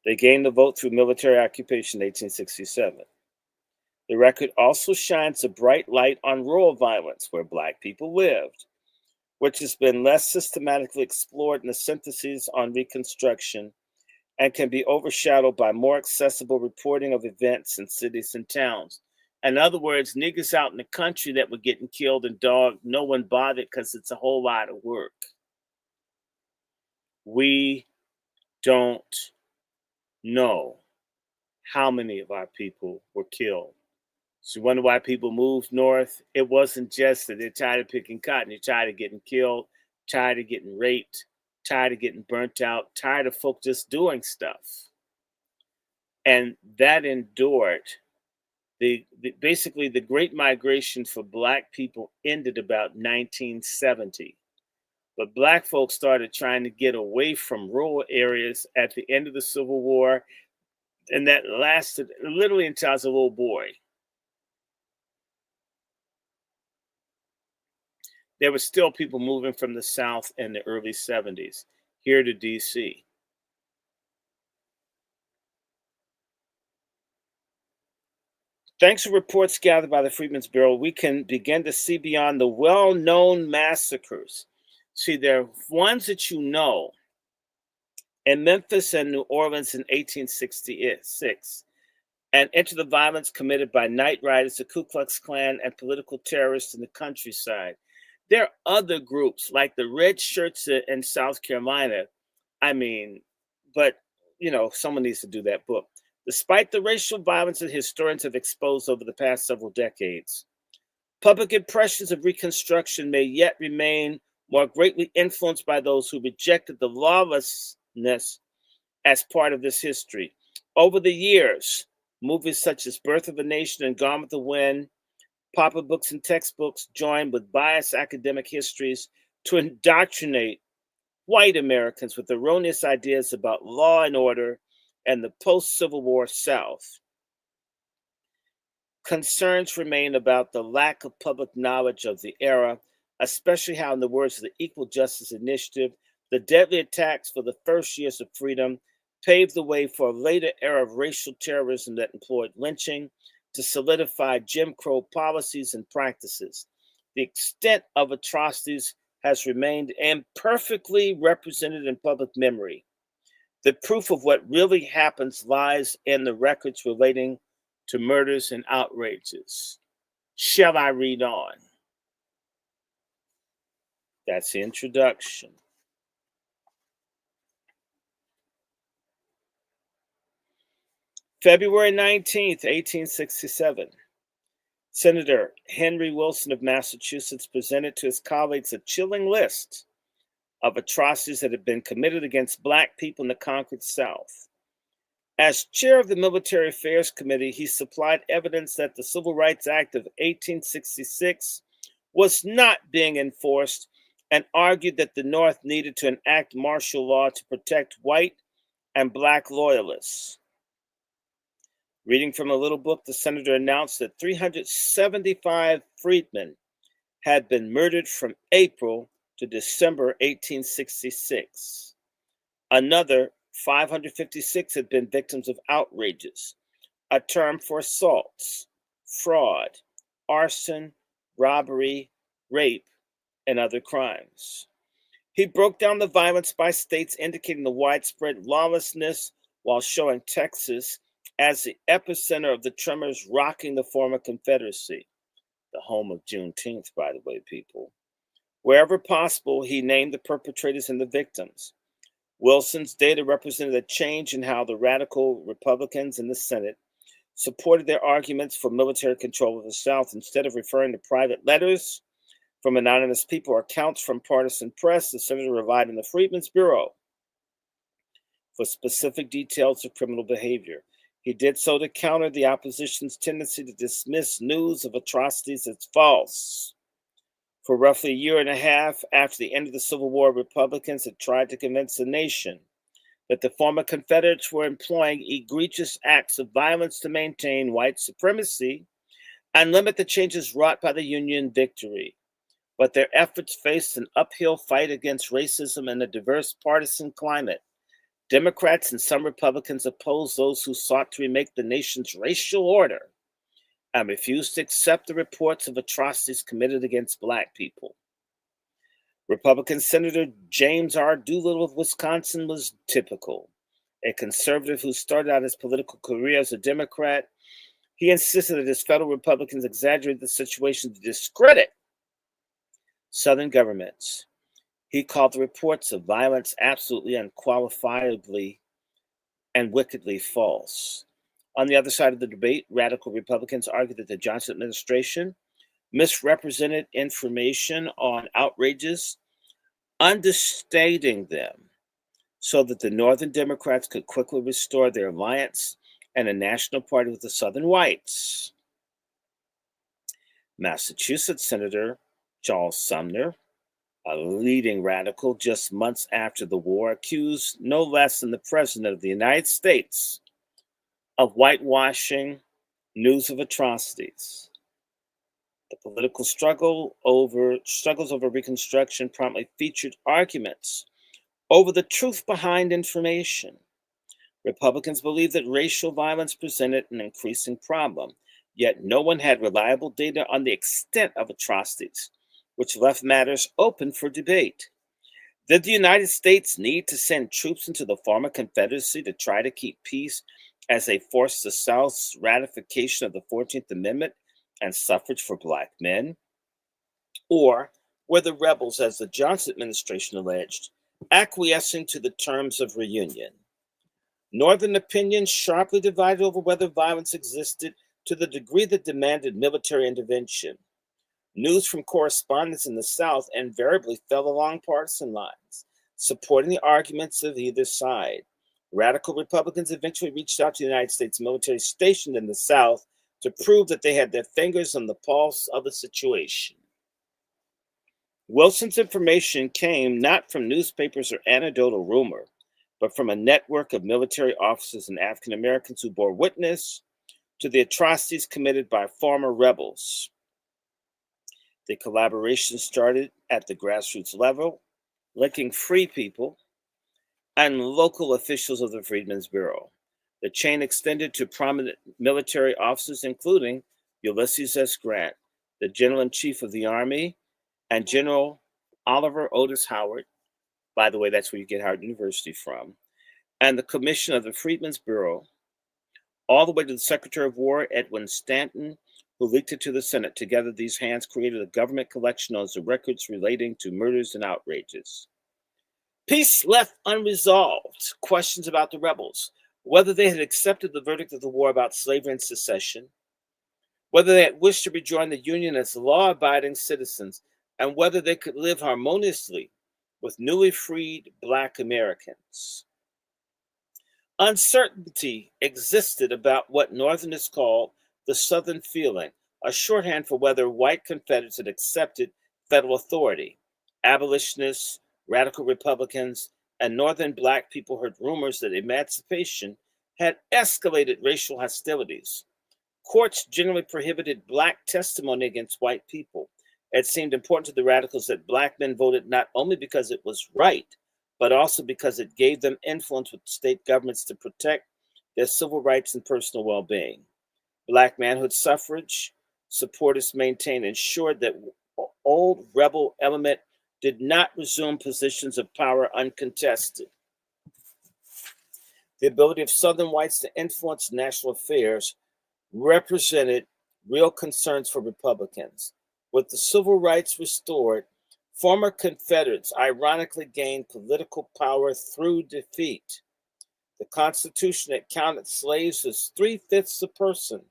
They gained the vote through military occupation in 1867. The record also shines a bright light on rural violence where Black people lived, which has been less systematically explored in the syntheses on Reconstruction and can be overshadowed by more accessible reporting of events in cities and towns. In other words, niggas out in the country that were getting killed and dogged, no one bothered because it's a whole lot of work. We don't know how many of our people were killed. So you wonder why people moved north? It wasn't just that they're tired of picking cotton. You're tired of getting killed, tired of getting raped, tired of getting burnt out, tired of folk just doing stuff. And that endured. Basically, the Great Migration for Black people ended about 1970. But Black folks started trying to get away from rural areas at the end of the Civil War. And that lasted literally until I was a little boy. There were still people moving from the South in the early 70s here to DC. Thanks to reports gathered by the Freedmen's Bureau, we can begin to see beyond the well-known massacres. See, there are ones that you know in Memphis and New Orleans in 1866, and into the violence committed by night riders, the Ku Klux Klan, and political terrorists in the countryside. There are other groups like the Red Shirts in South Carolina. But, someone needs to do that book. Despite the racial violence that historians have exposed over the past several decades, public impressions of Reconstruction may yet remain more greatly influenced by those who rejected the lawlessness as part of this history. Over the years, movies such as Birth of a Nation and Gone with the Wind, Papa books and textbooks joined with biased academic histories to indoctrinate white Americans with erroneous ideas about law and order and the post-Civil War South. Concerns remain about the lack of public knowledge of the era, especially how, in the words of the Equal Justice Initiative, the deadly attacks for the first years of freedom paved the way for a later era of racial terrorism that employed lynching to solidify Jim Crow policies and practices. The extent of atrocities has remained imperfectly represented in public memory. The proof of what really happens lies in the records relating to murders and outrages. Shall I read on? That's the introduction. February 19th, 1867. Senator Henry Wilson of Massachusetts presented to his colleagues a chilling list of atrocities that had been committed against Black people in the conquered South. As chair of the Military Affairs Committee, he supplied evidence that the Civil Rights Act of 1866 was not being enforced and argued that the North needed to enact martial law to protect white and Black loyalists. Reading from a little book, the senator announced that 375 freedmen had been murdered from April to December 1866. Another 556 had been victims of outrages, a term for assaults, fraud, arson, robbery, rape, and other crimes. He broke down the violence by states, indicating the widespread lawlessness while showing Texas as the epicenter of the tremors rocking the former Confederacy, the home of Juneteenth, by the way, people. Wherever possible, he named the perpetrators and the victims. Wilson's data represented a change in how the radical Republicans in the Senate supported their arguments for military control of the South. Instead of referring to private letters from anonymous people or accounts from partisan press, the senator relied on the Freedmen's Bureau for specific details of criminal behavior. He did so to counter the opposition's tendency to dismiss news of atrocities as false. For roughly a year and a half after the end of the Civil War, Republicans had tried to convince the nation that the former Confederates were employing egregious acts of violence to maintain white supremacy and limit the changes wrought by the Union victory. But their efforts faced an uphill fight against racism and a diverse partisan climate. Democrats and some Republicans opposed those who sought to remake the nation's racial order and refused to accept the reports of atrocities committed against Black people. Republican Senator James R. Doolittle of Wisconsin was typical. A conservative who started out his political career as a Democrat, he insisted that his fellow Republicans exaggerated the situation to discredit Southern governments. He called the reports of violence absolutely unqualifiably and wickedly false. On the other side of the debate, radical Republicans argued that the Johnson administration misrepresented information on outrages, understating them so that the Northern Democrats could quickly restore their alliance and a national party with the Southern whites. Massachusetts Senator Charles Sumner, a leading radical just months after the war, accused no less than the President of the United States of whitewashing news of atrocities. The political struggles over Reconstruction promptly featured arguments over the truth behind information. Republicans believed that racial violence presented an increasing problem, yet no one had reliable data on the extent of atrocities, which left matters open for debate. Did the United States need to send troops into the former Confederacy to try to keep peace as they forced the South's ratification of the 14th Amendment and suffrage for Black men? Or were the rebels, as the Johnson administration alleged, acquiescing to the terms of reunion? Northern opinion sharply divided over whether violence existed to the degree that demanded military intervention. News from correspondents in the South invariably fell along partisan lines, supporting the arguments of either side. Radical Republicans eventually reached out to the United States military stationed in the South to prove that they had their fingers on the pulse of the situation. Wilson's information came not from newspapers or anecdotal rumor, but from a network of military officers and African Americans who bore witness to the atrocities committed by former rebels. The collaboration started at the grassroots level, linking free people and local officials of the Freedmen's Bureau. The chain extended to prominent military officers, including Ulysses S. Grant, the General-in-Chief of the Army, and General Oliver Otis Howard. By the way, that's where you get Howard University from. And the Commissioner of the Freedmen's Bureau, all the way to the Secretary of War, Edwin Stanton, who leaked it to the Senate. Together, these hands created a government collection of the records relating to murders and outrages. Peace left unresolved questions about the rebels, whether they had accepted the verdict of the war about slavery and secession, whether they had wished to rejoin the Union as law-abiding citizens, and whether they could live harmoniously with newly freed Black Americans. Uncertainty existed about what Northerners called the Southern feeling, a shorthand for whether white Confederates had accepted federal authority. Abolitionists, radical Republicans, and Northern Black people heard rumors that emancipation had escalated racial hostilities. Courts generally prohibited Black testimony against white people. It seemed important to the radicals that Black men voted not only because it was right, but also because it gave them influence with state governments to protect their civil rights and personal well-being. Black manhood suffrage supporters maintained ensured that old rebel element did not resume positions of power uncontested. The ability of Southern whites to influence national affairs represented real concerns for Republicans. With the civil rights restored, former Confederates ironically gained political power through defeat. The Constitution that counted slaves as 3/5 a person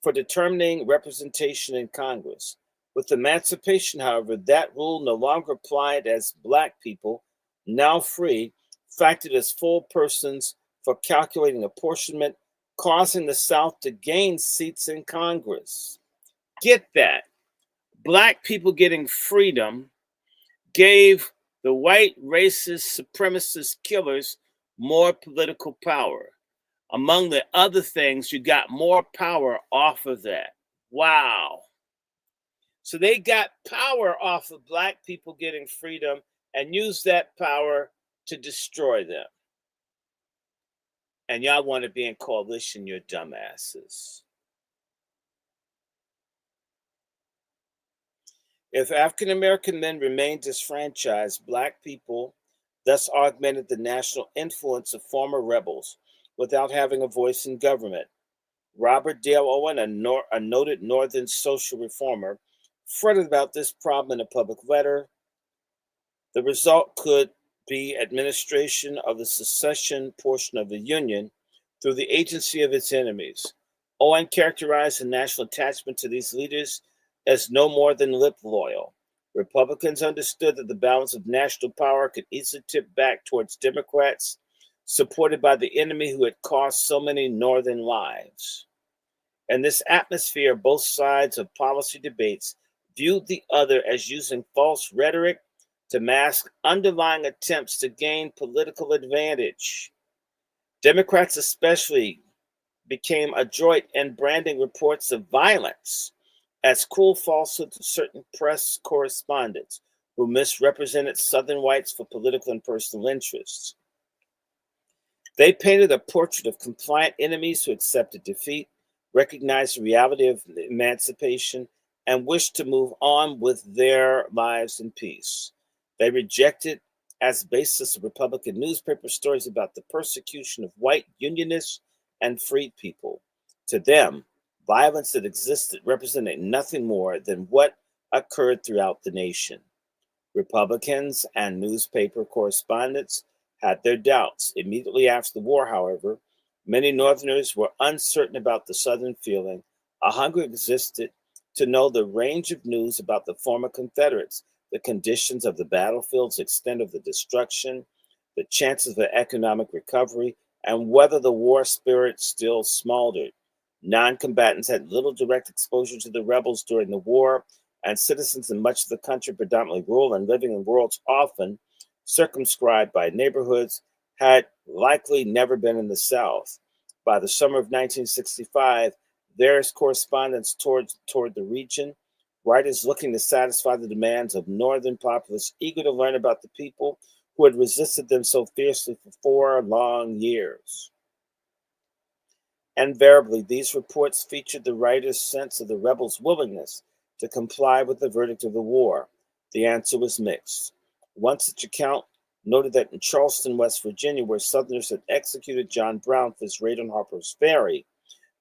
for determining representation in Congress. With emancipation, however, that rule no longer applied as Black people, now free, factored as full persons for calculating apportionment, causing the South to gain seats in Congress. Get that. Black people getting freedom gave the white racist supremacist killers more political power. Among the other things, you got more power off of that. Wow. So they got power off of Black people getting freedom and used that power to destroy them. And y'all want to be in coalition, you dumbasses. If African American men remained disfranchised, Black people thus augmented the national influence of former rebels without having a voice in government. Robert Dale Owen, a noted Northern social reformer, fretted about this problem in a public letter. The result could be administration of the secession portion of the Union through the agency of its enemies. Owen characterized the national attachment to these leaders as no more than lip loyal. Republicans understood that the balance of national power could easily tip back towards Democrats, supported by the enemy who had cost so many Northern lives. In this atmosphere, both sides of policy debates viewed the other as using false rhetoric to mask underlying attempts to gain political advantage. Democrats especially became adroit in branding reports of violence as cruel falsehoods to certain press correspondents who misrepresented Southern whites for political and personal interests. They painted a portrait of compliant enemies who accepted defeat, recognized the reality of emancipation, and wished to move on with their lives in peace. They rejected as basis of Republican newspaper stories about the persecution of white unionists and freed people. To them, violence that existed represented nothing more than what occurred throughout the nation. Republicans and newspaper correspondents had their doubts. Immediately after the war, however, many Northerners were uncertain about the Southern feeling. A hunger existed to know the range of news about the former Confederates, the conditions of the battlefields, extent of the destruction, the chances of economic recovery, and whether the war spirit still smoldered. Non-combatants had little direct exposure to the rebels during the war, and citizens in much of the country, predominantly rural and living in worlds often circumscribed by neighborhoods, had likely never been in the South. By the summer of 1965, various correspondents toured the region, writers looking to satisfy the demands of Northern populace eager to learn about the people who had resisted them so fiercely for 4 long years. Invariably, these reports featured the writer's sense of the rebels' willingness to comply with the verdict of the war. The answer was mixed. One such account noted that in Charleston, West Virginia, where Southerners had executed John Brown for his raid on Harper's Ferry,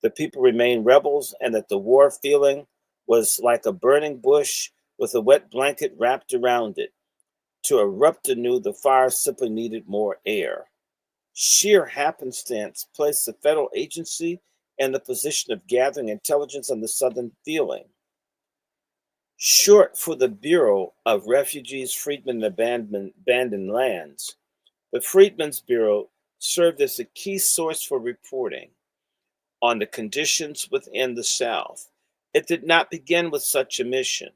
the people remained rebels and that the war feeling was like a burning bush with a wet blanket wrapped around it. To erupt anew, the fire simply needed more air. Sheer happenstance placed the federal agency in the position of gathering intelligence on the Southern feeling. Short for the Bureau of Refugees, Freedmen, and Abandoned Lands, the Freedmen's Bureau served as a key source for reporting on the conditions within the South. It did not begin with such a mission.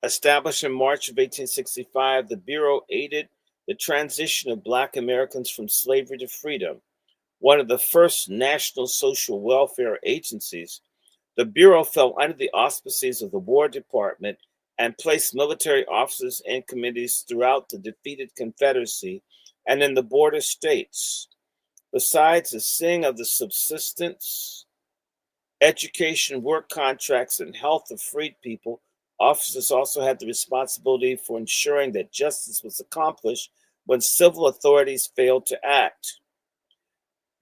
Established in March of 1865, the Bureau aided the transition of Black Americans from slavery to freedom. One of the first national social welfare agencies, the Bureau fell under the auspices of the War Department and placed military officers in committees throughout the defeated Confederacy and in the border states. Besides the seeing of the subsistence, education, work contracts, and health of freed people, officers also had the responsibility for ensuring that justice was accomplished when civil authorities failed to act.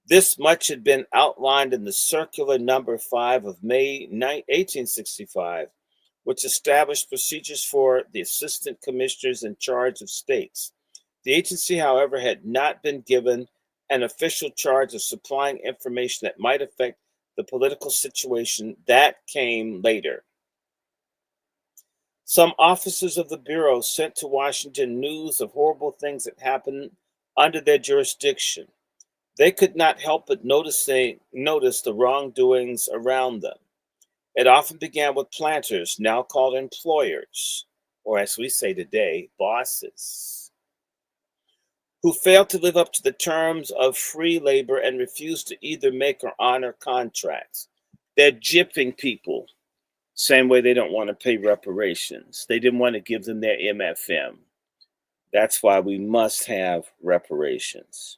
This much had been outlined in the Circular Number 5 of May 1865, which established procedures for the assistant commissioners in charge of states. The agency, however, had not been given an official charge of supplying information that might affect the political situation. That came later. Some officers of the Bureau sent to Washington news of horrible things that happened under their jurisdiction. They could not help but notice the wrongdoings around them. It often began with planters, now called employers, or as we say today, bosses, who failed to live up to the terms of free labor and refused to either make or honor contracts. They're gypping people, same way they don't want to pay reparations. They didn't want to give them their MFM. That's why we must have reparations.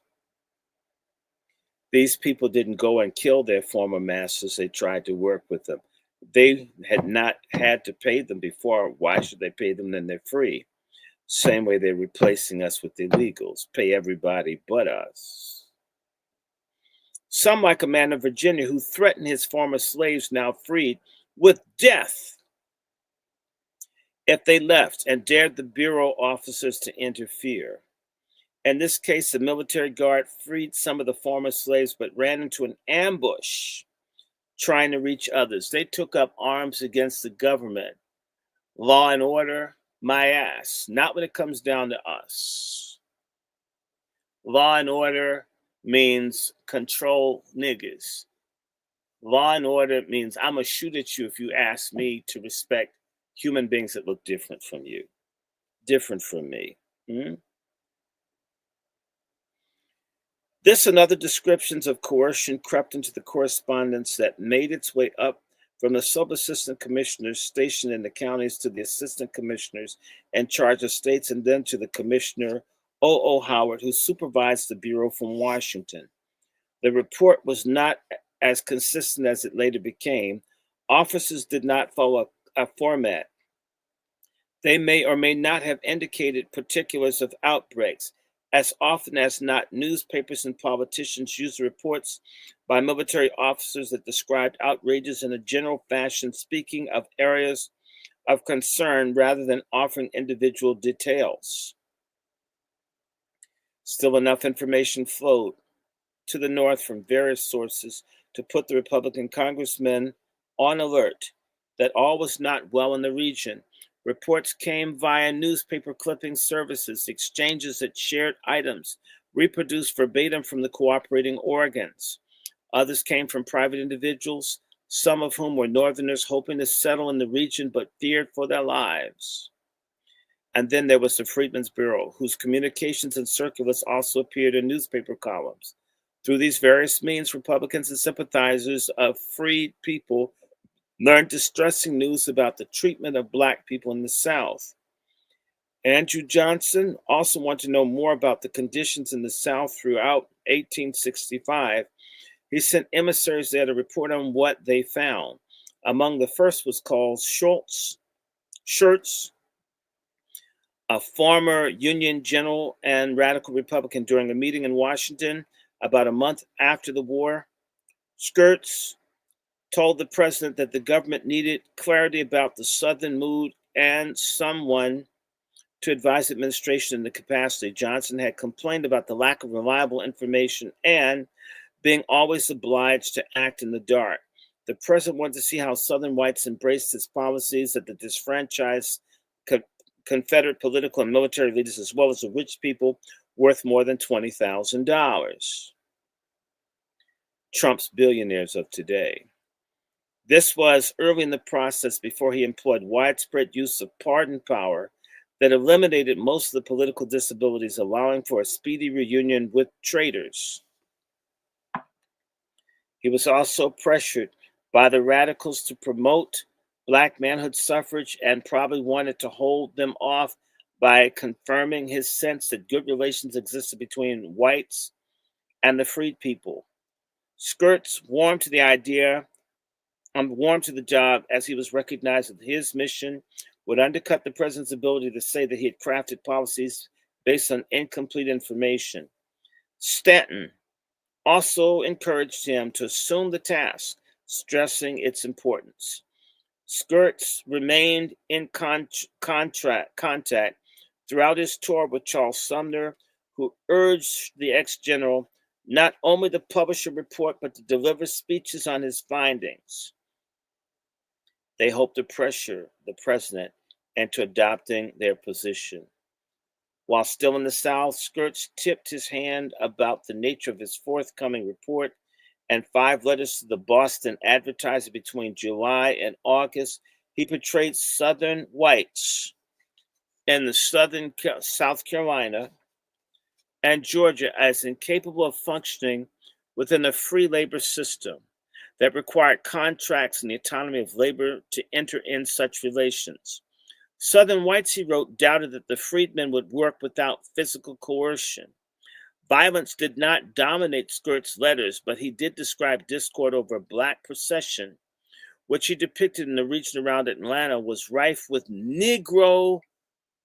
These people didn't go and kill their former masters. They tried to work with them. They had not had to pay them before. Why should they pay them? Then they're free. Same way they're replacing us with illegals. Pay everybody but us. Some, like a man in Virginia who threatened his former slaves, now freed, with death if they left, and dared the bureau officers to interfere. In this case, the military guard freed some of the former slaves but ran into an ambush trying to reach others. They took up arms against the government. Law and order, my ass. Not when it comes down to us. Law and order means control niggas. Law and order means I'm going to shoot at you if you ask me to respect human beings that look different from you, different from me. This and other descriptions of coercion crept into the correspondence that made its way up from the sub-assistant commissioners stationed in the counties to the assistant commissioners in charge of states, and then to the commissioner, O.O. Howard, who supervised the bureau from Washington. The report was not as consistent as it later became. Officers did not follow a format. They may or may not have indicated particulars of outbreaks. As often as not, newspapers and politicians used reports by military officers that described outrages in a general fashion, speaking of areas of concern rather than offering individual details. Still, enough information flowed to the North from various sources to put the Republican congressmen on alert that all was not well in the region. Reports came via newspaper clipping services, exchanges that shared items reproduced verbatim from the cooperating organs. Others came from private individuals, some of whom were Northerners hoping to settle in the region but feared for their lives. And then there was the Freedmen's Bureau, whose communications and circulars also appeared in newspaper columns. Through these various means, Republicans and sympathizers of freed people learned distressing news about the treatment of Black people in the South. Andrew Johnson also wanted to know more about the conditions in the South throughout 1865. He sent emissaries there to report on what they found. Among the first was called Schurz, a former Union general and radical Republican. During a meeting in Washington about a month after the war, Schurz told the president that the government needed clarity about the Southern mood and someone to advise administration in the capacity. Johnson had complained about the lack of reliable information and being always obliged to act in the dark. The president wanted to see how Southern whites embraced his policies that the disfranchised Confederate political and military leaders, as well as the rich people worth more than $20,000. Trump's billionaires of today. This was early in the process before he employed widespread use of pardon power that eliminated most of the political disabilities, allowing for a speedy reunion with traitors. He was also pressured by the radicals to promote Black manhood suffrage and probably wanted to hold them off by confirming his sense that good relations existed between whites and the freed people. Schurz warmed to the job as he was recognized that his mission would undercut the president's ability to say that he had crafted policies based on incomplete information. Stanton also encouraged him to assume the task, stressing its importance. Schurz remained in contact throughout his tour with Charles Sumner, who urged the ex-general not only to publish a report, but to deliver speeches on his findings. They hoped to pressure the president into adopting their position. While still in the South, Schurz tipped his hand about the nature of his forthcoming report, and 5 letters to the Boston Advertiser between July and August. He portrayed Southern whites in the South Carolina and Georgia as incapable of functioning within a free labor system that required contracts and the autonomy of labor to enter in such relations. Southern whites, he wrote, doubted that the freedmen would work without physical coercion. Violence did not dominate Schurz's letters, but he did describe discord over a Black procession which he depicted in the region around Atlanta, was rife with Negro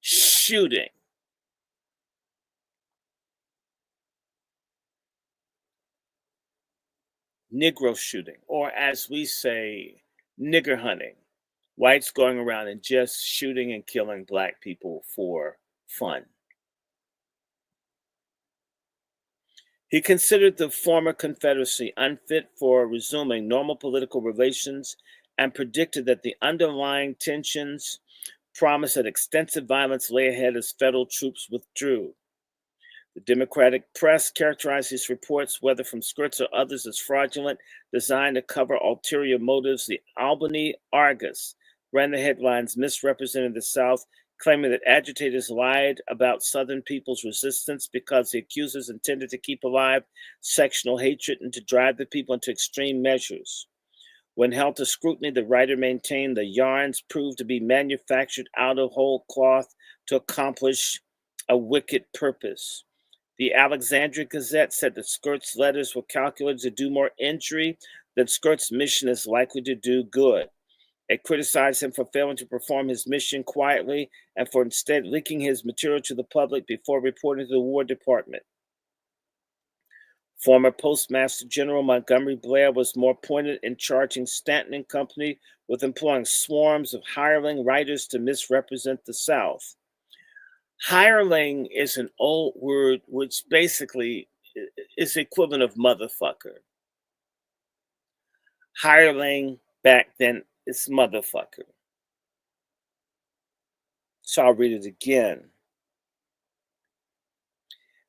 shooting. Negro shooting, or as we say, nigger hunting. Whites going around and just shooting and killing black people for fun. He considered the former Confederacy unfit for resuming normal political relations and predicted that the underlying tensions promised that extensive violence lay ahead as federal troops withdrew. The Democratic press characterized his reports, whether from Skirts or others, as fraudulent, designed to cover ulterior motives. The Albany Argus ran the headlines misrepresenting the South, claiming that agitators lied about Southern people's resistance because the accusers intended to keep alive sectional hatred and to drive the people into extreme measures. When held to scrutiny, the writer maintained the yarns proved to be manufactured out of whole cloth to accomplish a wicked purpose. The Alexandria Gazette said that Skirt's letters were calculated to do more injury than Skirt's mission is likely to do good. It criticized him for failing to perform his mission quietly and for instead leaking his material to the public before reporting to the War Department. Former Postmaster General Montgomery Blair was more pointed in charging Stanton and Company with employing swarms of hireling writers to misrepresent the South. Hireling is an old word which basically is the equivalent of motherfucker. Hireling back then is motherfucker. So I'll read it again.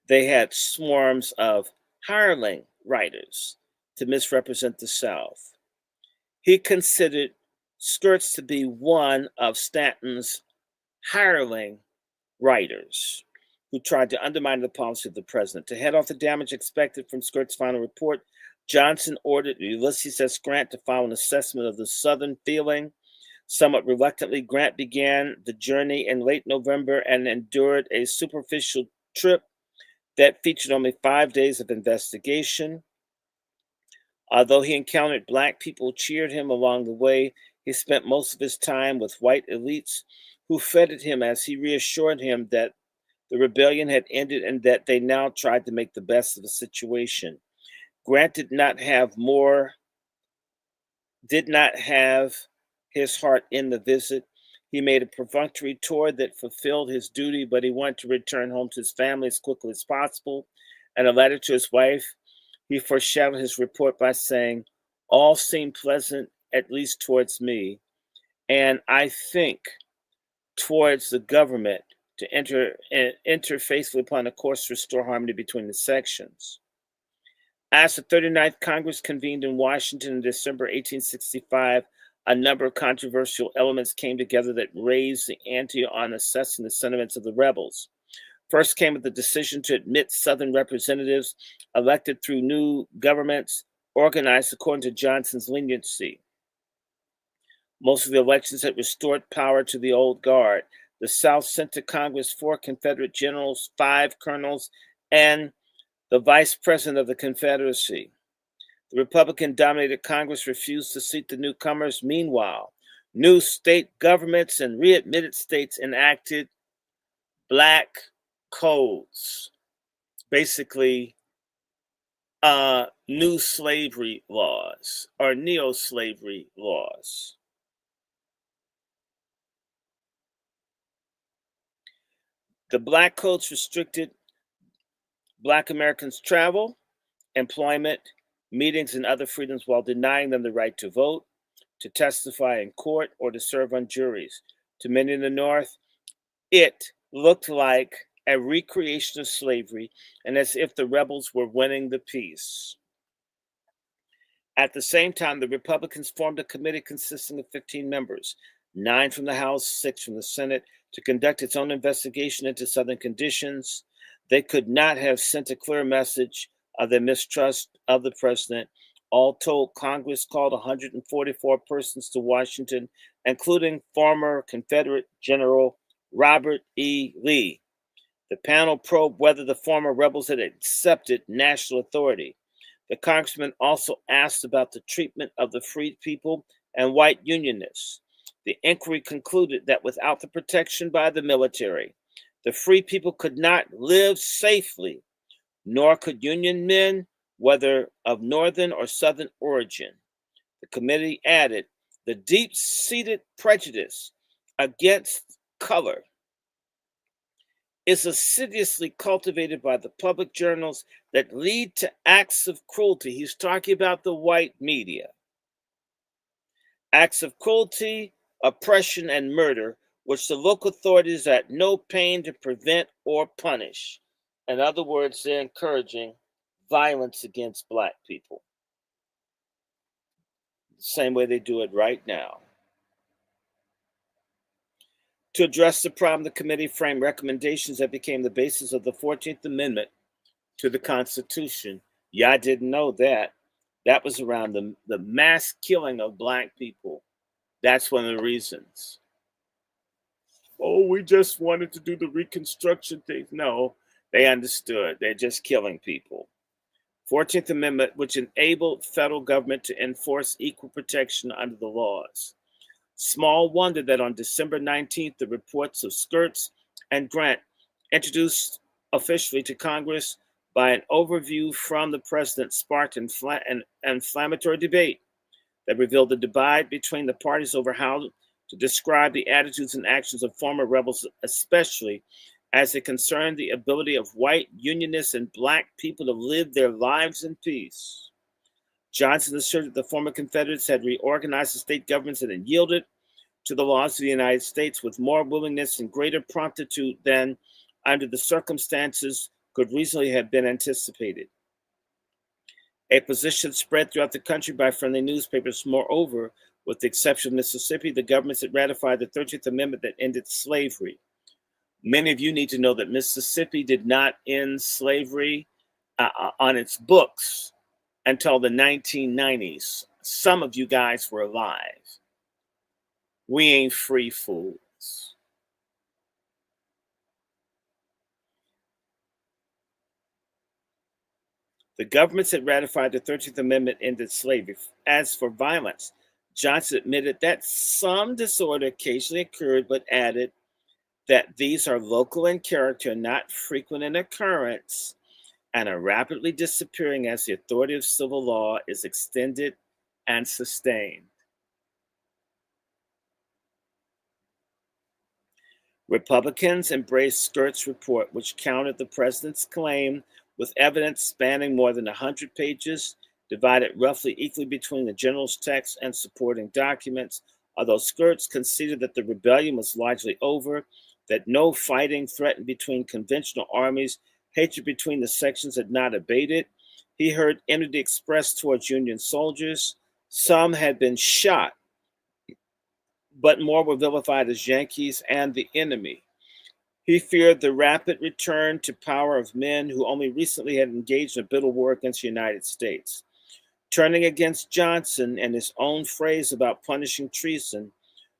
They had swarms of hireling writers to misrepresent the South. He considered Skirts to be one of Stanton's hireling writers who tried to undermine the policy of the president. To head off the damage expected from Skirt's final report, Johnson ordered Ulysses S. Grant to file an assessment of the Southern feeling. Somewhat reluctantly, Grant began the journey in late November and endured a superficial trip that featured only 5 days of investigation. Although he encountered black people who cheered him along the way, he spent most of his time with white elites who feted him as he reassured him that the rebellion had ended and that they now tried to make the best of the situation. Grant did not have his heart in the visit. He made a perfunctory tour that fulfilled his duty, but he wanted to return home to his family as quickly as possible. In a letter to his wife, he foreshadowed his report by saying, "All seemed pleasant, at least towards me, and I think towards the government to enter faithfully upon a course to restore harmony between the sections." As the 39th Congress convened in Washington in December 1865, a number of controversial elements came together that raised the ante on assessing the sentiments of the rebels. First came the decision to admit Southern representatives elected through new governments organized according to Johnson's leniency. Most of the elections had restored power to the old guard. The South sent to Congress 4 Confederate generals, 5 colonels, and the vice president of the Confederacy. The Republican-dominated Congress refused to seat the newcomers. Meanwhile, new state governments and readmitted states enacted black codes, basically new slavery laws or neo-slavery laws. The black codes restricted Black Americans' travel, employment, meetings, and other freedoms while denying them the right to vote, to testify in court, or to serve on juries. To many in the North, it looked like a recreation of slavery and as if the rebels were winning the peace. At the same time, the Republicans formed a committee consisting of 15 members, 9 from the House, 6 from the Senate, to conduct its own investigation into Southern conditions. They could not have sent a clear message of their mistrust of the president. All told, Congress called 144 persons to Washington, including former Confederate General Robert E. Lee. The panel probed whether the former rebels had accepted national authority. The congressman also asked about the treatment of the freed people and white unionists. The inquiry concluded that without the protection by the military, the free people could not live safely, nor could Union men, whether of northern or southern origin. The committee added the deep-seated prejudice against color is assiduously cultivated by the public journals that lead to acts of cruelty. He's talking about the white media. Acts of cruelty, oppression, and murder, which the local authorities are at no pain to prevent or punish. In other words, they're encouraging violence against Black people. The same way they do it right now. To address the problem, the committee framed recommendations that became the basis of the 14th Amendment to the Constitution. Yeah, I didn't know that. That was around the mass killing of Black people. That's one of the reasons. Oh, we just wanted to do the Reconstruction thing. No, they understood. They're just killing people. 14th Amendment, which enabled federal government to enforce equal protection under the laws. Small wonder that on December 19th, the reports of Skirts and Grant, introduced officially to Congress by an overview from the president, sparked an inflammatory debate that revealed the divide between the parties over how to describe the attitudes and actions of former rebels, especially as it concerned the ability of white unionists and Black people to live their lives in peace. Johnson asserted the former Confederates had reorganized the state governments and had yielded to the laws of the United States with more willingness and greater promptitude than, under the circumstances, could reasonably have been anticipated. A position spread throughout the country by friendly newspapers. Moreover, with the exception of Mississippi, the governments had ratified the 13th Amendment that ended slavery. Many of you need to know that Mississippi did not end slavery on its books until the 1990s. Some of you guys were alive. We ain't free fools. The governments had ratified the 13th Amendment ended slavery. As for violence, Johnson admitted that some disorder occasionally occurred, but added that these are local in character, not frequent in occurrence, and are rapidly disappearing as the authority of civil law is extended and sustained. Republicans embraced Skirt's report, which countered the president's claim with evidence spanning more than 100 pages, divided roughly equally between the general's text and supporting documents. Although Skirt's conceded that the rebellion was largely over, that no fighting threatened between conventional armies, hatred between the sections had not abated, he heard enmity expressed towards Union soldiers. Some had been shot, but more were vilified as Yankees and the enemy. He feared the rapid return to power of men who only recently had engaged in a bitter war against the United States. Turning against Johnson and his own phrase about punishing treason,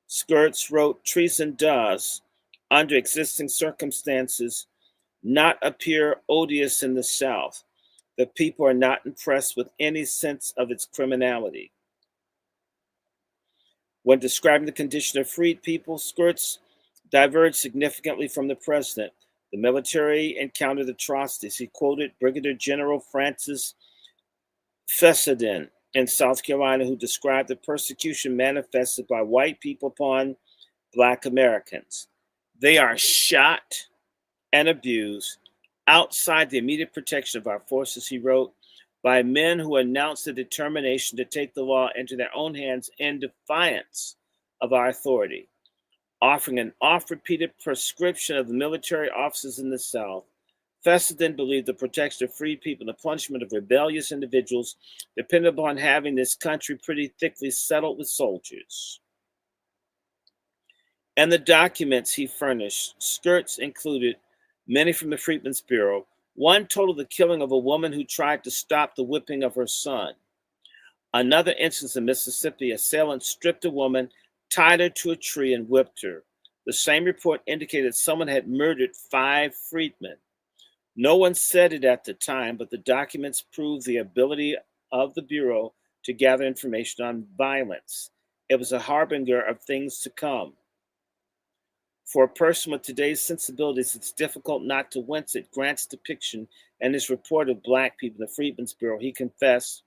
Skirts wrote, "Treason does, under existing circumstances, not appear odious in the South. The people are not impressed with any sense of its criminality." When describing the condition of freed people, Skirts diverged significantly from the president. The military encountered atrocities. He quoted Brigadier General Francis Fessenden in South Carolina, who described the persecution manifested by white people upon Black Americans. They are shot and abused outside the immediate protection of our forces, he wrote, by men who announced the determination to take the law into their own hands in defiance of our authority. Offering an oft-repeated prescription of the military officers in the South, Fessenden believed the protection of free people and the punishment of rebellious individuals depended upon having this country pretty thickly settled with soldiers. And the documents he furnished, Skirts included many from the Freedmen's Bureau. One totaled the killing of a woman who tried to stop the whipping of her son. Another instance in Mississippi, assailants stripped a woman, tied her to a tree, and whipped her. The same report indicated someone had murdered 5 freedmen. No one said it at the time, but the documents prove the ability of the Bureau to gather information on violence. It was a harbinger of things to come. For a person with today's sensibilities, it's difficult not to wince at Grant's depiction and his report of black people in the Freedmen's Bureau. He confessed,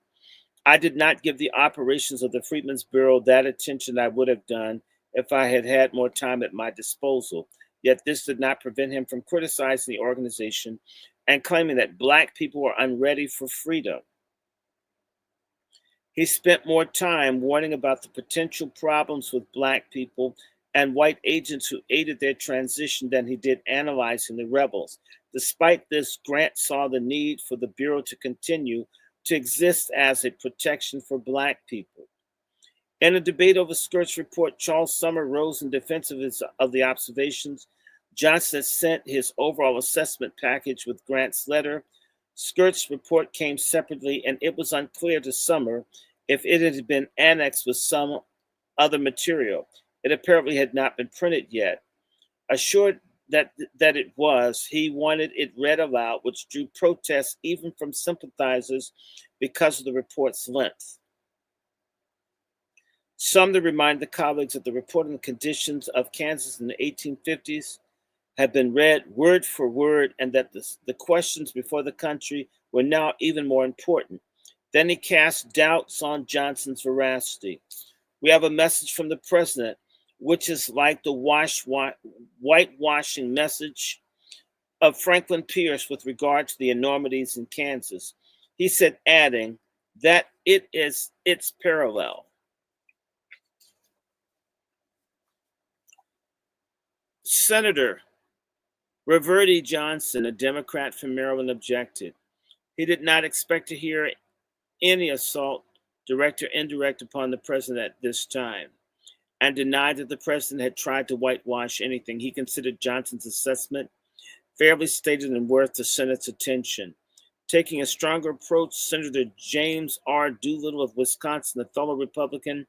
"I did not give the operations of the Freedmen's Bureau that attention I would have done if I had had more time at my disposal. Yet this did not prevent him from criticizing the organization and claiming that black people were unready for freedom. He spent more time warning about the potential problems with black people and white agents who aided their transition than he did analyzing the rebels. Despite this, Grant saw the need for the Bureau to continue to exist as a protection for black people." In a debate over Skirt's report, Charles Sumner rose in defense of the observations. Johnson sent his overall assessment package with Grant's letter. Skirt's report came separately, and it was unclear to Sumner if it had been annexed with some other material. It apparently had not been printed yet. Assured that it was, he wanted it read aloud, which drew protests even from sympathizers because of the report's length. Sumner reminded the colleagues that the report on the conditions of Kansas in the 1850s had been read word for word and that the questions before the country were now even more important. Then he cast doubts on Johnson's veracity. "We have a message from the president, which is like the whitewashing message of Franklin Pierce with regard to the enormities in Kansas," he said, adding that it's parallel. Senator Reverdy Johnson, a Democrat from Maryland, objected. He did not expect to hear any assault, direct or indirect, upon the president at this time, and denied that the president had tried to whitewash anything. He considered Johnson's assessment fairly stated and worth the Senate's attention. Taking a stronger approach, Senator James R. Doolittle of Wisconsin, a fellow Republican,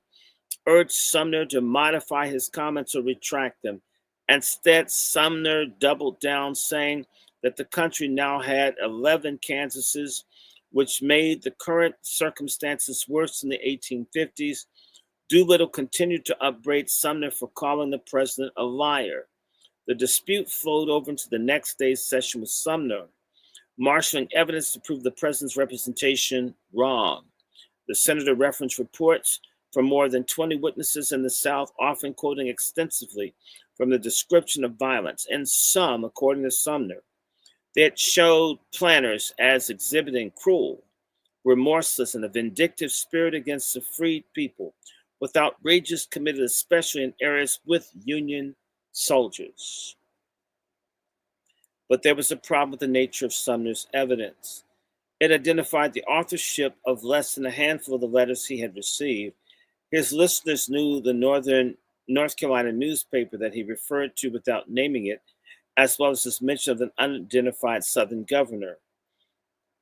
urged Sumner to modify his comments or retract them. Instead, Sumner doubled down, saying that the country now had 11 Kansases, which made the current circumstances worse than the 1850s. Doolittle continued to upbraid Sumner for calling the president a liar. The dispute flowed over into the next day's session with Sumner, marshaling evidence to prove the president's representation wrong. The senator referenced reports from more than 20 witnesses in the South, often quoting extensively from the description of violence, and some, according to Sumner, that showed planners as exhibiting cruel, remorseless, and a vindictive spirit against the freed people, with outrages committed especially in areas with Union soldiers. But there was a problem with the nature of Sumner's evidence. It identified the authorship of less than a handful of the letters he had received. His listeners knew the North Carolina newspaper that he referred to without naming it, as well as his mention of an unidentified Southern governor.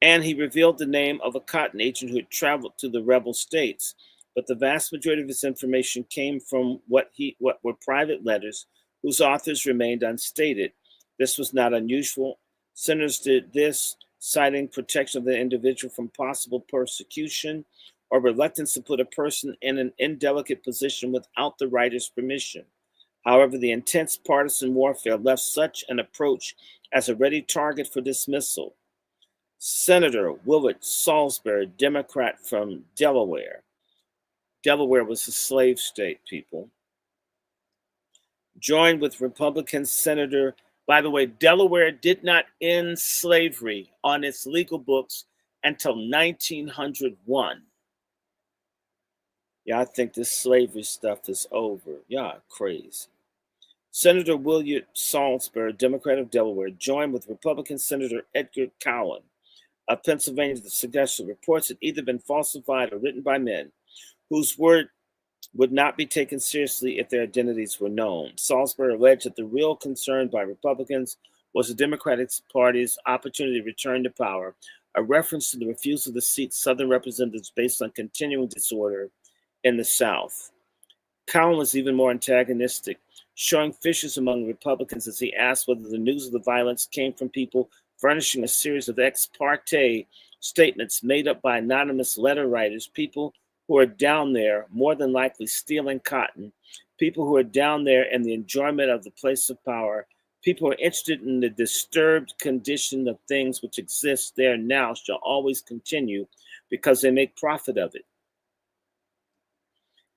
And he revealed the name of a cotton agent who had traveled to the rebel states. But the vast majority of his information came from what were private letters whose authors remained unstated. This was not unusual. Senators did this, citing protection of the individual from possible persecution or reluctance to put a person in an indelicate position without the writer's permission. However, the intense partisan warfare left such an approach as a ready target for dismissal. Senator Willard Salisbury, Democrat from Delaware. Delaware was a slave state, people. Joined with Republican Senator, by the way, Delaware did not end slavery on its legal books until 1901. Yeah, I think this slavery stuff is over. Y'all crazy. Senator Willard Salisbury, Democrat of Delaware, joined with Republican Senator Edgar Cowan of Pennsylvania to suggest that reports had either been falsified or written by men whose word would not be taken seriously if their identities were known. Salisbury alleged that the real concern by Republicans was the Democratic Party's opportunity to return to power, a reference to the refusal to seat Southern representatives based on continuing disorder in the South. Cowan was even more antagonistic, showing fissures among Republicans as he asked whether the news of the violence came from people furnishing a series of ex parte statements made up by anonymous letter writers, people who are down there, more than likely stealing cotton, people who are down there in the enjoyment of the place of power, people who are interested in the disturbed condition of things which exist there now shall always continue because they make profit of it.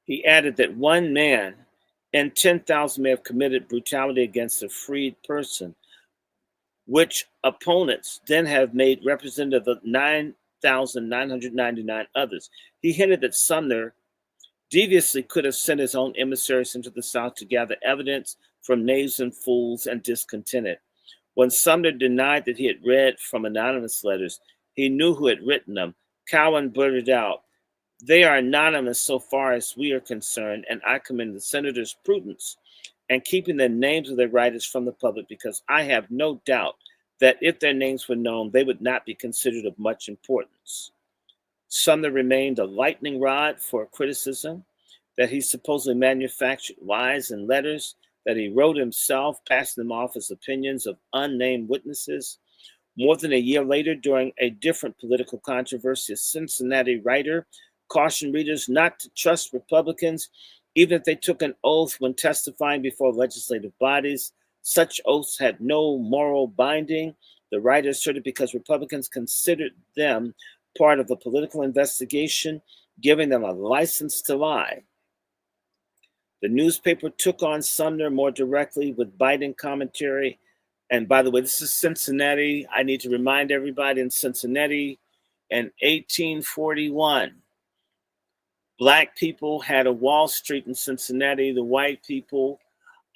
He added that one man and 10,000 may have committed brutality against a freed person, which opponents then have made representative of 9,999 others. He hinted that Sumner deviously could have sent his own emissaries into the South to gather evidence from knaves and fools and discontented. When Sumner denied that he had read from anonymous letters, he knew who had written them. Cowan blurted out, "They are anonymous so far as we are concerned, and I commend the senator's prudence and keeping the names of their writers from the public, because I have no doubt that if their names were known, they would not be considered of much importance." Sumner remained a lightning rod for criticism, that he supposedly manufactured lies and letters that he wrote himself, passing them off as opinions of unnamed witnesses. More than a year later, during a different political controversy, a Cincinnati writer cautioned readers not to trust Republicans, even if they took an oath when testifying before legislative bodies. Such oaths had no moral binding, the writer asserted, because Republicans considered them part of a political investigation, giving them a license to lie. The newspaper took on Sumner more directly with biting commentary. And by the way, this is Cincinnati. I need to remind everybody, in Cincinnati in 1841, Black people had a Wall Street in Cincinnati. The white people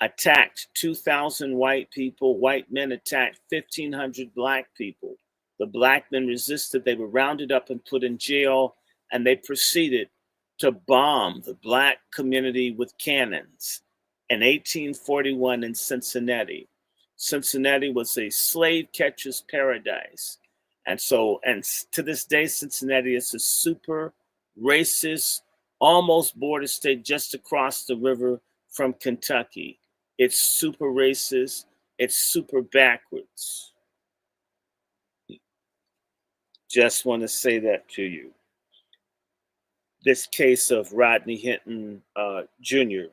attacked 2,000 white people. White men attacked 1,500 Black people. The Black men resisted. They were rounded up and put in jail, and they proceeded to bomb the Black community with cannons in 1841 in Cincinnati. Cincinnati was a slave catcher's paradise. And to this day, Cincinnati is a super racist, almost border state just across the river from Kentucky. It's super racist. It's super backwards. Just want to say that to you. This case of Rodney Hinton Jr.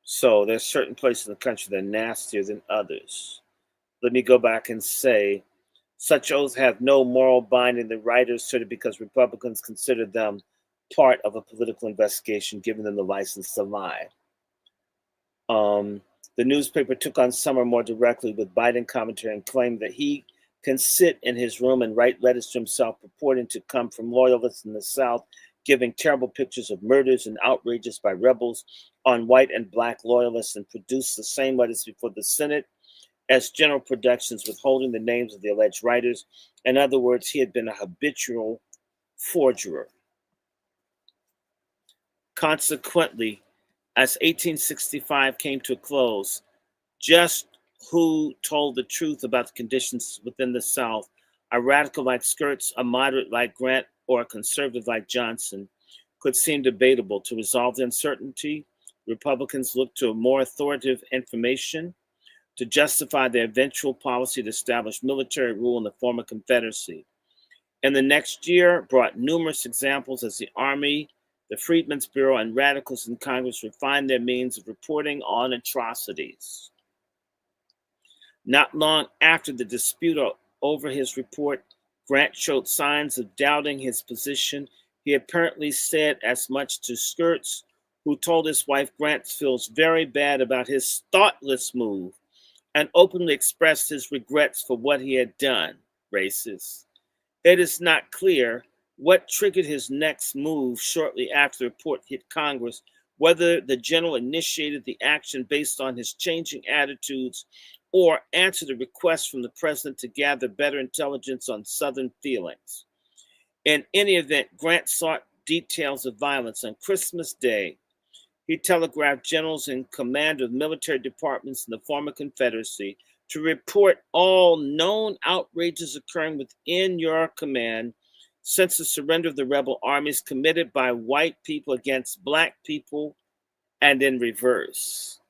So there's certain places in the country that are nastier than others. Let me go back and say, such oaths have no moral binding. The writers asserted because Republicans consider them part of a political investigation, giving them the license to lie. The newspaper took on Sumner more directly with biting commentary and claimed that he can sit in his room and write letters to himself purporting to come from loyalists in the South, giving terrible pictures of murders and outrages by rebels on white and Black loyalists, and produce the same letters before the Senate as general productions, withholding the names of the alleged writers. In other words, he had been a habitual forger. Consequently, as 1865 came to a close, just who told the truth about the conditions within the South, a radical like Skirts, a moderate like Grant, or a conservative like Johnson, could seem debatable. To resolve the uncertainty, Republicans looked to a more authoritative information to justify their eventual policy to establish military rule in the former Confederacy. And the next year brought numerous examples as the Army, the Freedmen's Bureau, and radicals in Congress refined their means of reporting on atrocities. Not long after the dispute over his report, Grant showed signs of doubting his position. He apparently said as much to Skirts, who told his wife Grant feels very bad about his thoughtless move and openly expressed his regrets for what he had done. Racist. It is not clear what triggered his next move shortly after the report hit Congress, whether the general initiated the action based on his changing attitudes or answered a request from the president to gather better intelligence on Southern feelings. In any event, Grant sought details of violence. On Christmas Day, he telegraphed generals in command of military departments in the former Confederacy to report all known outrages occurring within your command since the surrender of the rebel armies committed by white people against Black people, and in reverse.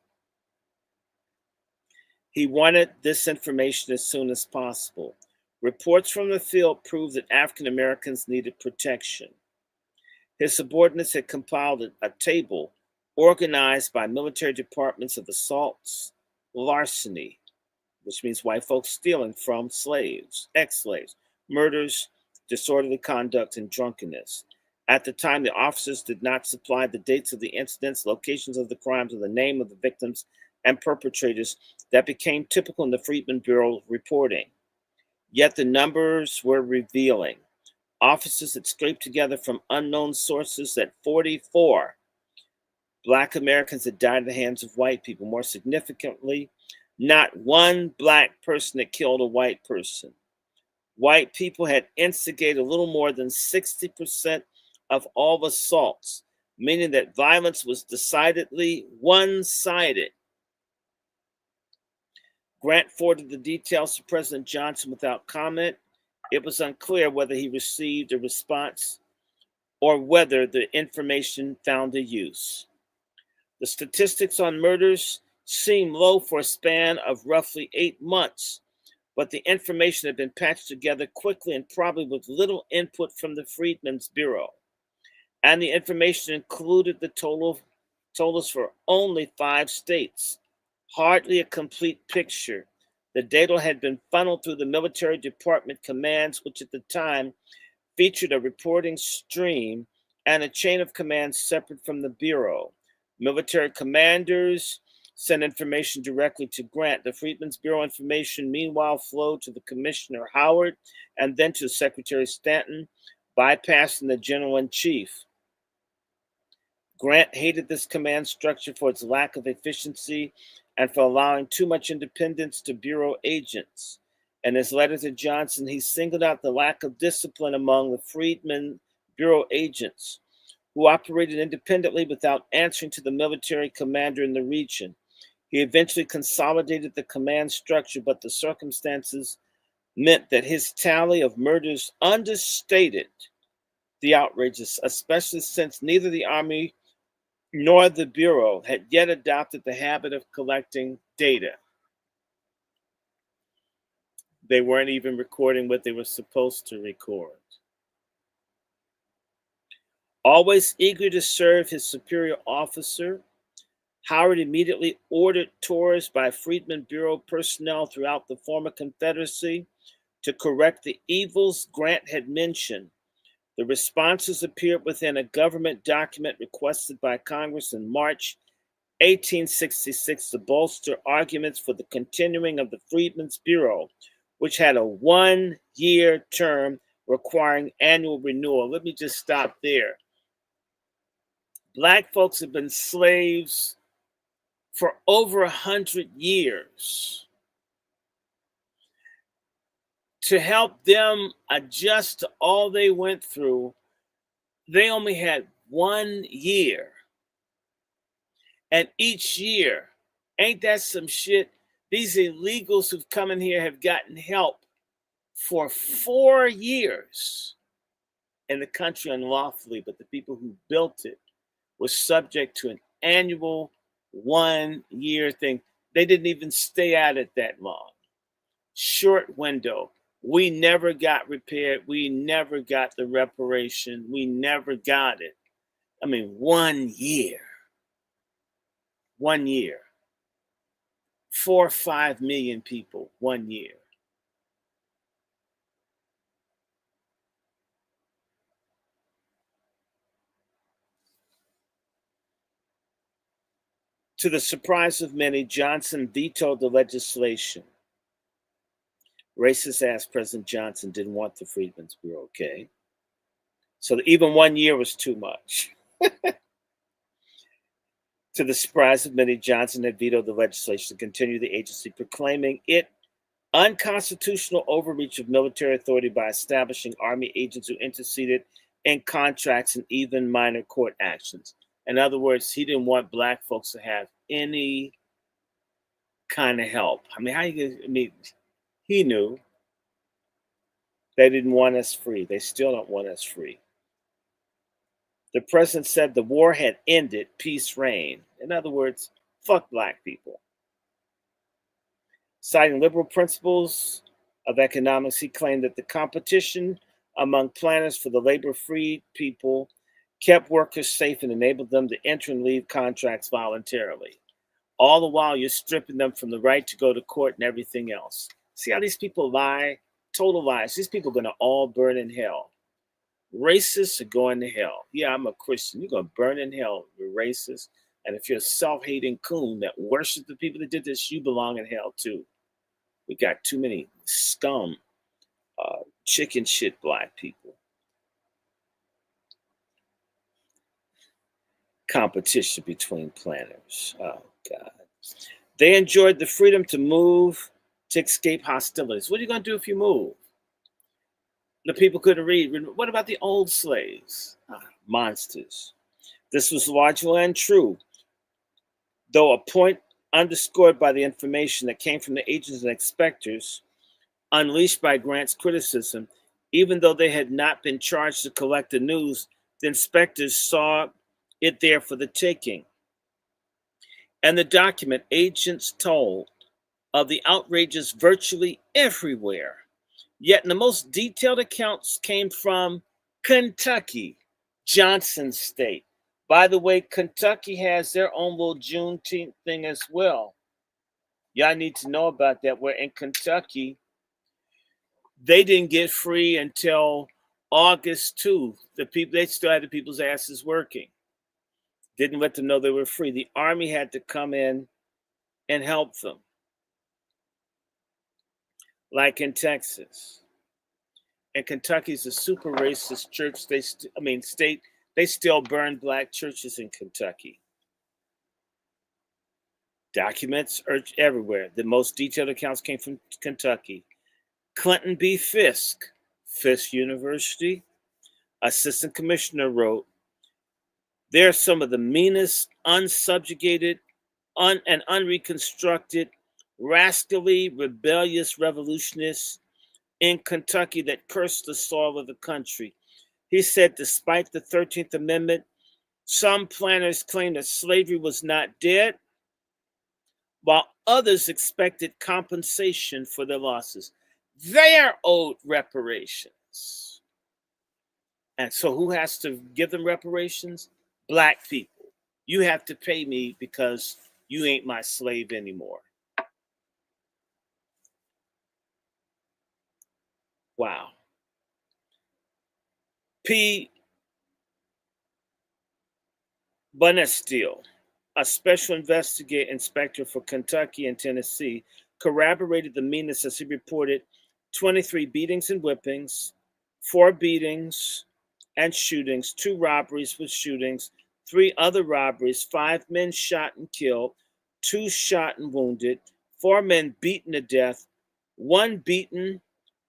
He wanted this information as soon as possible. Reports from the field proved that African Americans needed protection. His subordinates had compiled a table organized by military departments of assaults, larceny, which means white folks stealing from slaves, ex-slaves, murders, disorderly conduct, and drunkenness. At the time, the officers did not supply the dates of the incidents, locations of the crimes, or the name of the victims and perpetrators that became typical in the Freedmen Bureau reporting. Yet the numbers were revealing. Officers had scraped together from unknown sources that 44 Black Americans had died at the hands of white people. More significantly, not one Black person had killed a white person. White people had instigated a little more than 60% of all assaults, meaning that violence was decidedly one-sided. Grant forwarded the details to President Johnson without comment. It was unclear whether he received a response or whether the information found a use. The statistics on murders seemed low for a span of roughly 8 months, but the information had been patched together quickly and probably with little input from the Freedmen's Bureau. And the information included the totals for only 5 states. Hardly a complete picture. The data had been funneled through the military department commands, which at the time featured a reporting stream and a chain of commands separate from the Bureau. Military commanders sent information directly to Grant. The Freedmen's Bureau information, meanwhile, flowed to the Commissioner Howard and then to Secretary Stanton, bypassing the General-in-Chief. Grant hated this command structure for its lack of efficiency and for allowing too much independence to Bureau agents. In his letter to Johnson, he singled out the lack of discipline among the Freedmen Bureau agents, who operated independently without answering to the military commander in the region. He eventually consolidated the command structure, but the circumstances meant that his tally of murders understated the outrages, especially since neither the Army nor the Bureau had yet adopted the habit of collecting data. They weren't even recording what they were supposed to record. Always eager to serve his superior officer, Howard immediately ordered tours by Freedmen Bureau personnel throughout the former Confederacy to correct the evils Grant had mentioned. The responses appeared within a government document requested by Congress in March 1866 to bolster arguments for the continuing of the Freedmen's Bureau, which had a 1-year term requiring annual renewal. Let me just stop there. Black folks have been slaves for over 100 years. To help them adjust to all they went through, they only had 1 year. And each year, ain't that some shit? These illegals who've come in here have gotten help for 4 years in the country unlawfully, but the people who built it were subject to an annual 1-year thing. They didn't even stay at it that long. Short window. We never got repaired. We never got the reparation. We never got it. I mean, 1 year. 1 year. 4 or 5 million people, 1 year. To the surprise of many, Johnson vetoed the legislation. Racist ass President Johnson didn't want the Freedmen's Bureau, okay? So even 1 year was too much. To the surprise of many, Johnson had vetoed the legislation to continue the agency, proclaiming it unconstitutional overreach of military authority by establishing Army agents who interceded in contracts and even minor court actions. In other words, he didn't want Black folks to have any kind of help. I mean, he knew they didn't want us free. They still don't want us free. The president said the war had ended, peace reigned. In other words, fuck Black people. Citing liberal principles of Economics, he claimed that the competition among planners for the labor-free people kept workers safe and enabled them to enter and leave contracts voluntarily. All the while, you're stripping them from the right to go to court and everything else. See how these people lie? Total lies. These people are going to all burn in hell. Racists are going to hell. Yeah, I'm a Christian. You're going to burn in hell. You're racist. And if you're a self-hating coon that worships the people that did this, you belong in hell too. We got too many scum, chicken shit black people. Competition between planners. Oh, God. They enjoyed the freedom to move to escape hostilities. What are you going to do if you move? The people couldn't read. What about the old slaves? Monsters. This was logical and true, though a point underscored by the information that came from the agents and inspectors unleashed by Grant's criticism. Even though they had not been charged to collect the news, the inspectors saw it there for the taking. And the document, agents told of the outrages virtually everywhere. Yet in the most detailed accounts came from Kentucky, Johnson's state. By the way, Kentucky has their own little Juneteenth thing as well. Y'all need to know about that. Where in Kentucky, they didn't get free until August 2. They still had the people's asses working. Didn't let them know they were free. The army had to come in and help them. Like in Texas. And Kentucky's a super racist church. State. They still burn black churches in Kentucky. Documents are everywhere. The most detailed accounts came from Kentucky. Clinton B. Fisk University, assistant commissioner, wrote, "They're some of the meanest, unsubjugated, and unreconstructed, rascally, rebellious revolutionists in Kentucky that cursed the soil of the country." He said, despite the 13th Amendment, some planners claimed that slavery was not dead, while others expected compensation for their losses. They are owed reparations. And so who has to give them reparations? Black people. You have to pay me because you ain't my slave anymore. Wow. P. Bunesteel, a special inspector for Kentucky and Tennessee, corroborated the meanness as he reported 23 beatings and whippings, 4 beatings and shootings, 2 robberies with shootings, 3 other robberies, 5 men shot and killed, 2 shot and wounded, 4 men beaten to death, 1 beaten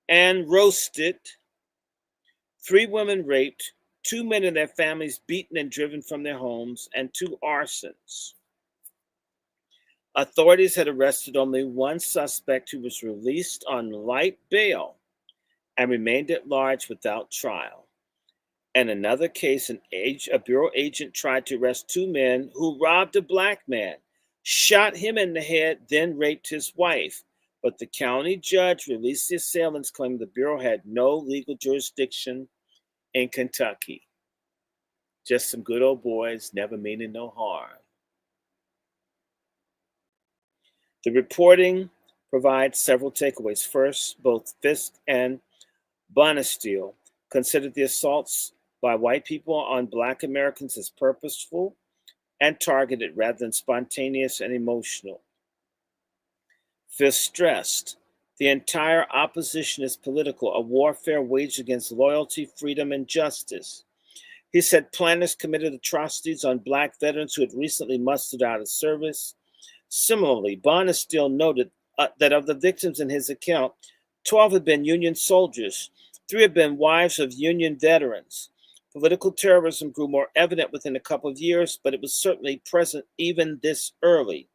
and roasted, 3 women raped, 2 men and their families beaten and driven from their homes, and 2 arsons. Authorities had arrested only 1 suspect who was released on light bail and remained at large without trial. In another case, a bureau agent tried to arrest 2 men who robbed a black man, shot him in the head, then raped his wife. But the county judge released the assailants, claiming the bureau had no legal jurisdiction in Kentucky. Just some good old boys, never meaning no harm. The reporting provides several takeaways. First, both Fisk and Bunesteel considered the assaults by white people on black Americans as purposeful and targeted rather than spontaneous and emotional. Fisk stressed the entire opposition is political, a warfare waged against loyalty, freedom, and justice. He said planners committed atrocities on black veterans who had recently mustered out of service. Similarly, Bunesteel noted that of the victims in his account, 12 had been Union soldiers, 3 had been wives of Union veterans. Political terrorism grew more evident within a couple of years, but it was certainly present even this early.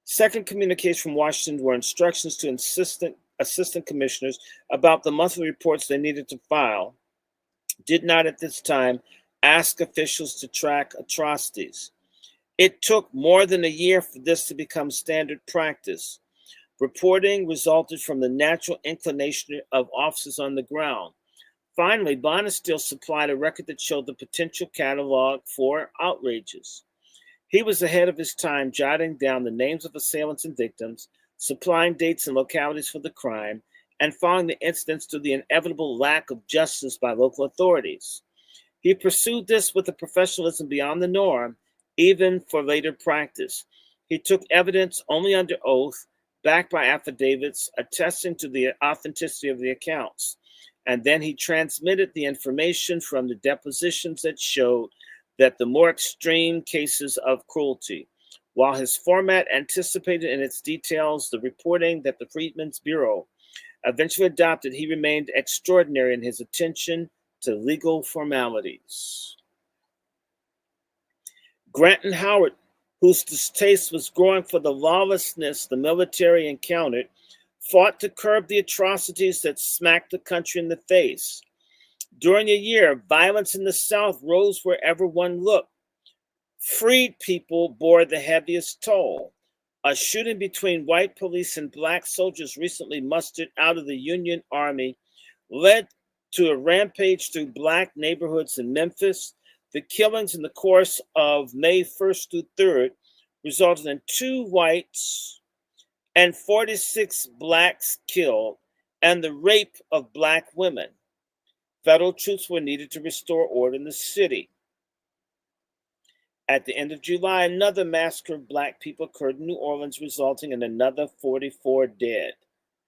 Second communiques from Washington were instructions to assistant commissioners about the monthly reports they needed to file. Did not at this time ask officials to track atrocities. It took more than a year for this to become standard practice. Reporting resulted from the natural inclination of officers on the ground. Finally, Bonesteel supplied a record that showed the potential catalog for outrages. He was ahead of his time, jotting down the names of assailants and victims, supplying dates and localities for the crime, and following the incidents to the inevitable lack of justice by local authorities. He pursued this with a professionalism beyond the norm, even for later practice. He took evidence only under oath, backed by affidavits attesting to the authenticity of the accounts. And then he transmitted the information from the depositions that showed that the more extreme cases of cruelty. While his format anticipated in its details the reporting that the Freedmen's Bureau eventually adopted, he remained extraordinary in his attention to legal formalities. Granton Howard, whose distaste was growing for the lawlessness the military encountered, fought to curb the atrocities that smacked the country in the face. During a year, violence in the South rose wherever one looked. Freed people bore the heaviest toll. A shooting between white police and black soldiers recently mustered out of the Union Army led to a rampage through black neighborhoods in Memphis. The killings in the course of May 1st through 3rd resulted in 2 whites and 46 blacks killed, and the rape of black women. Federal troops were needed to restore order in the city. At the end of July, another massacre of black people occurred in New Orleans, resulting in another 44 dead.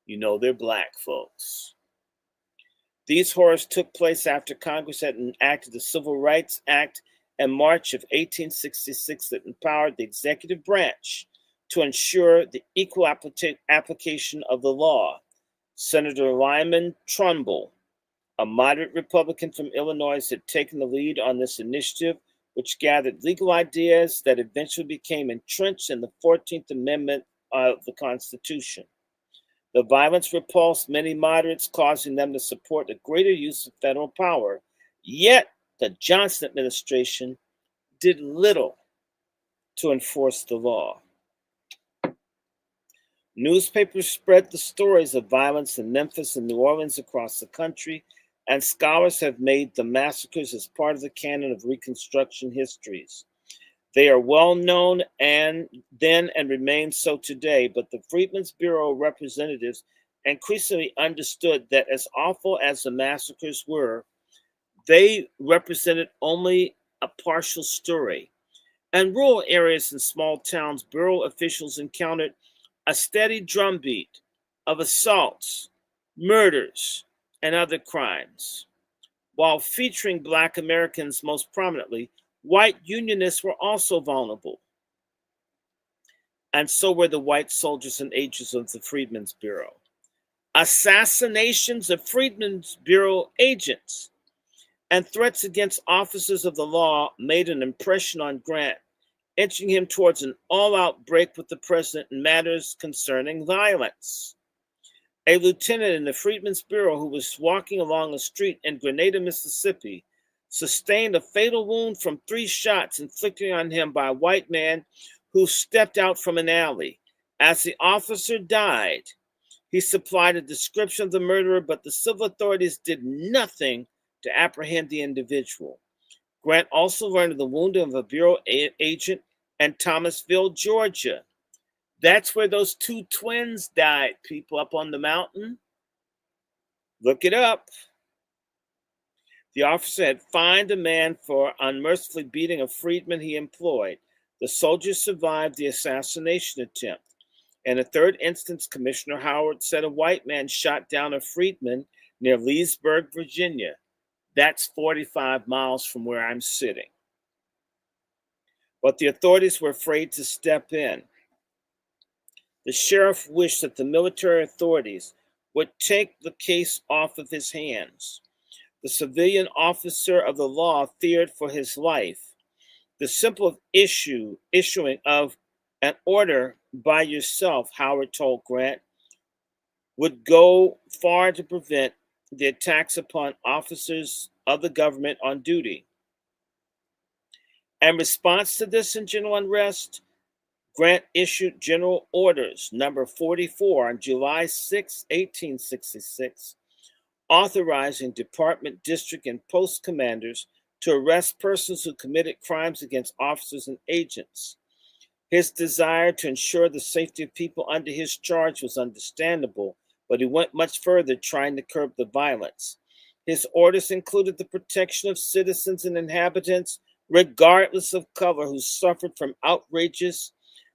You know they're black folks. These horrors took place after Congress had enacted the Civil Rights Act in March of 1866 that empowered the executive branch to ensure the equal application of the law. Senator Lyman Trumbull, a moderate Republican from Illinois, had taken the lead on this initiative, which gathered legal ideas that eventually became entrenched in the 14th Amendment of the Constitution. The violence repulsed many moderates, causing them to support a greater use of federal power. Yet, the Johnson administration did little to enforce the law. Newspapers spread the stories of violence in Memphis and New Orleans across the country, and scholars have made the massacres as part of the canon of Reconstruction histories. They are well known and remain so today, but the Freedmen's Bureau representatives increasingly understood that as awful as the massacres were, they represented only a partial story. In rural areas and small towns, Bureau officials encountered a steady drumbeat of assaults, murders, and other crimes. While featuring Black Americans most prominently, white Unionists were also vulnerable. And so were the white soldiers and agents of the Freedmen's Bureau. Assassinations of Freedmen's Bureau agents and threats against officers of the law made an impression on Grant, inching him towards an all-out break with the president in matters concerning violence. A lieutenant in the Freedmen's Bureau who was walking along a street in Grenada, Mississippi, sustained a fatal wound from 3 shots inflicted on him by a white man who stepped out from an alley. As the officer died, he supplied a description of the murderer, but the civil authorities did nothing to apprehend the individual. Grant also learned of the wounding of a Bureau agent in Thomasville, Georgia. That's where those 2 twins died, people, up on the mountain. Look it up. The officer had fined a man for unmercifully beating a freedman he employed. The soldier survived the assassination attempt. In a 3rd instance, Commissioner Howard said a white man shot down a freedman near Leesburg, Virginia. That's 45 miles from where I'm sitting. But the authorities were afraid to step in. The sheriff wished that the military authorities would take the case off of his hands. The civilian officer of the law feared for his life. The simple issuing of an order by yourself, Howard told Grant, would go far to prevent the attacks upon officers of the government on duty. In response to this and general unrest, Grant issued General Orders number 44 on July 6, 1866, authorizing department, district, and post commanders to arrest persons who committed crimes against officers and agents. His desire to ensure the safety of people under his charge was understandable, but he went much further, trying to curb the violence. His orders included the protection of citizens and inhabitants, regardless of color, who suffered from outrages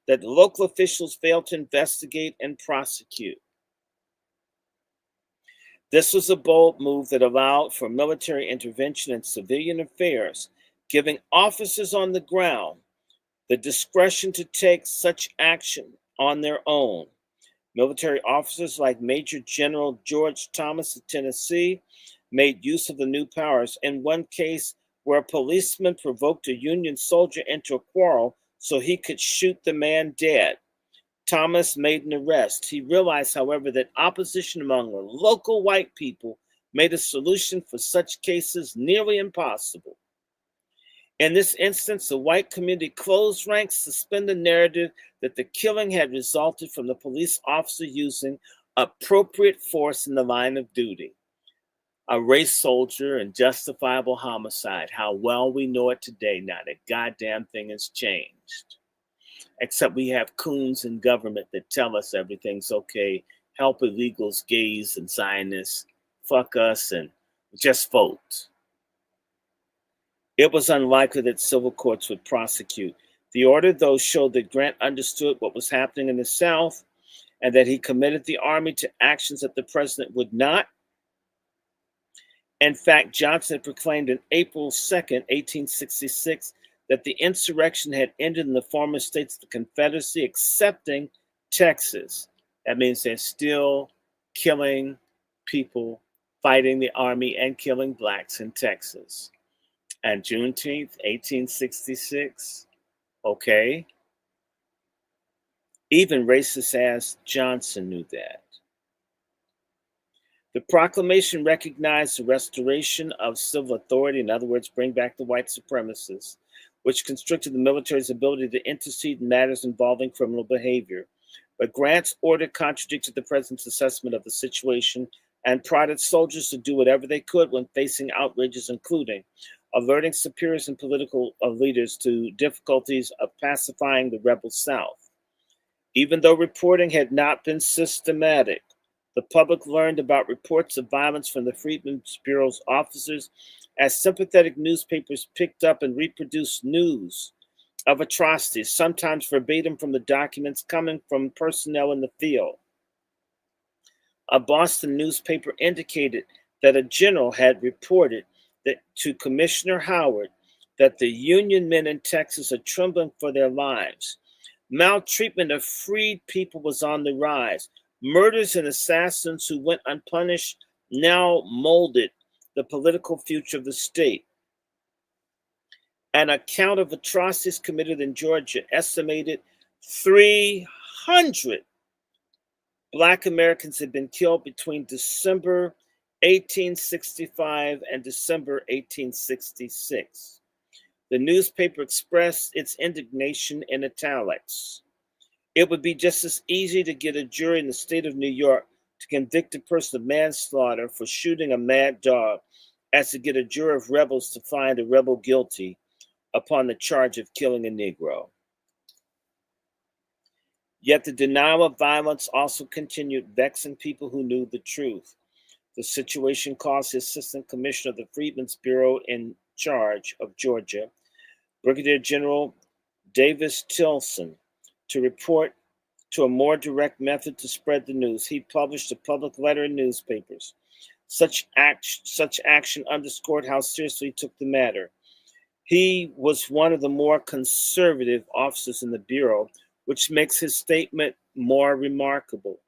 that local officials failed to investigate and prosecute. This was a bold move that allowed for military intervention in civilian affairs, giving officers on the ground the discretion to take such action on their own. Military officers like Major General George Thomas of Tennessee made use of the new powers. In one case, where a policeman provoked a Union soldier into a quarrel so he could shoot the man dead, Thomas made an arrest. He realized, however, that opposition among the local white people made a solution for such cases nearly impossible. In this instance, the white community closed ranks, suspended the narrative that the killing had resulted from the police officer using appropriate force in the line of duty. A race soldier and justifiable homicide. How well we know it today. Not a goddamn thing has changed. Except we have coons in government that tell us everything's okay. Help illegals, gays, and Zionists. Fuck us and just vote. It was unlikely that civil courts would prosecute. The order, though, showed that Grant understood what was happening in the South and that he committed the Army to actions that the president would not. In fact, Johnson proclaimed on April 2nd, 1866, that the insurrection had ended in the former states of the Confederacy, excepting Texas. That means they're still killing people, fighting the Army and killing blacks in Texas. And Juneteenth, 1866, okay. Even racist ass Johnson knew that. The proclamation recognized the restoration of civil authority, in other words, bring back the white supremacists, which constricted the military's ability to intercede in matters involving criminal behavior. But Grant's order contradicted the president's assessment of the situation and prodded soldiers to do whatever they could when facing outrages, including alerting superiors and political leaders to difficulties of pacifying the rebel South. Even though reporting had not been systematic, the public learned about reports of violence from the Freedmen's Bureau's officers as sympathetic newspapers picked up and reproduced news of atrocities, sometimes verbatim from the documents coming from personnel in the field. A Boston newspaper indicated that a general had reported that to Commissioner Howard that the Union men in Texas are trembling for their lives. Maltreatment of freed people was on the rise. Murders and assassins who went unpunished now molded the political future of the state. An account of atrocities committed in Georgia estimated 300 Black Americans had been killed between December 1865 and December 1866. The newspaper expressed its indignation in italics. It would be just as easy to get a jury in the state of New York to convict a person of manslaughter for shooting a mad dog as to get a jury of rebels to find a rebel guilty upon the charge of killing a Negro. Yet the denial of violence also continued, vexing people who knew the truth. The situation caused the Assistant Commissioner of the Freedmen's Bureau in charge of Georgia, Brigadier General Davis Tilson, to report to a more direct method to spread the news. He published a public letter in newspapers. Such action underscored how seriously he took the matter. He was one of the more conservative officers in the Bureau, which makes his statement more remarkable.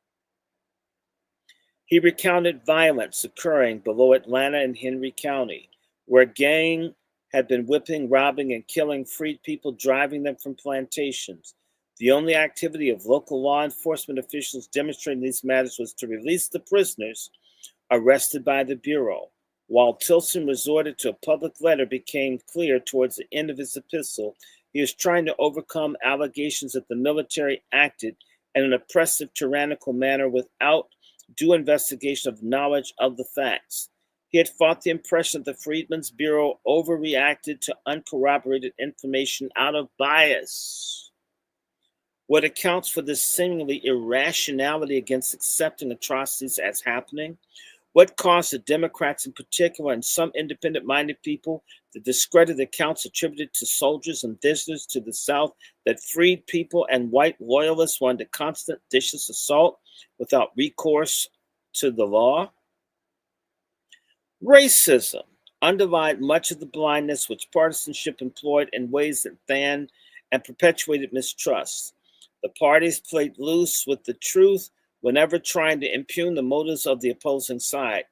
He recounted violence occurring below Atlanta and Henry County, where a gang had been whipping, robbing, and killing freed people, driving them from plantations. The only activity of local law enforcement officials demonstrating these matters was to release the prisoners arrested by the Bureau. While Tilson resorted to a public letter became clear towards the end of his epistle, He is trying to overcome allegations that the military acted in an oppressive, tyrannical manner without due investigation of knowledge of the facts. He had fought the impression that the Freedmen's Bureau overreacted to uncorroborated information out of bias. What accounts for this seemingly irrationality against accepting atrocities as happening? What caused the Democrats in particular and some independent-minded people to discredit accounts attributed to soldiers and visitors to the South that freed people and white loyalists were under constant vicious assault without recourse to the law? Racism underlined much of the blindness which partisanship employed in ways that fanned and perpetuated mistrust. The parties played loose with the truth whenever trying to impugn the motives of the opposing side.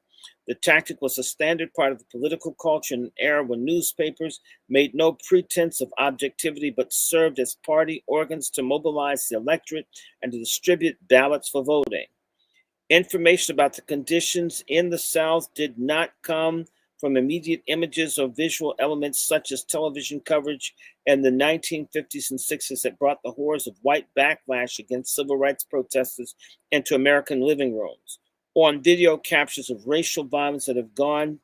The tactic was a standard part of the political culture in an era when newspapers made no pretense of objectivity but served as party organs to mobilize the electorate and to distribute ballots for voting. Information about the conditions in the South did not come from immediate images or visual elements such as television coverage in the 1950s and 60s that brought the horrors of white backlash against civil rights protesters into American living rooms, or on video captures of racial violence that have done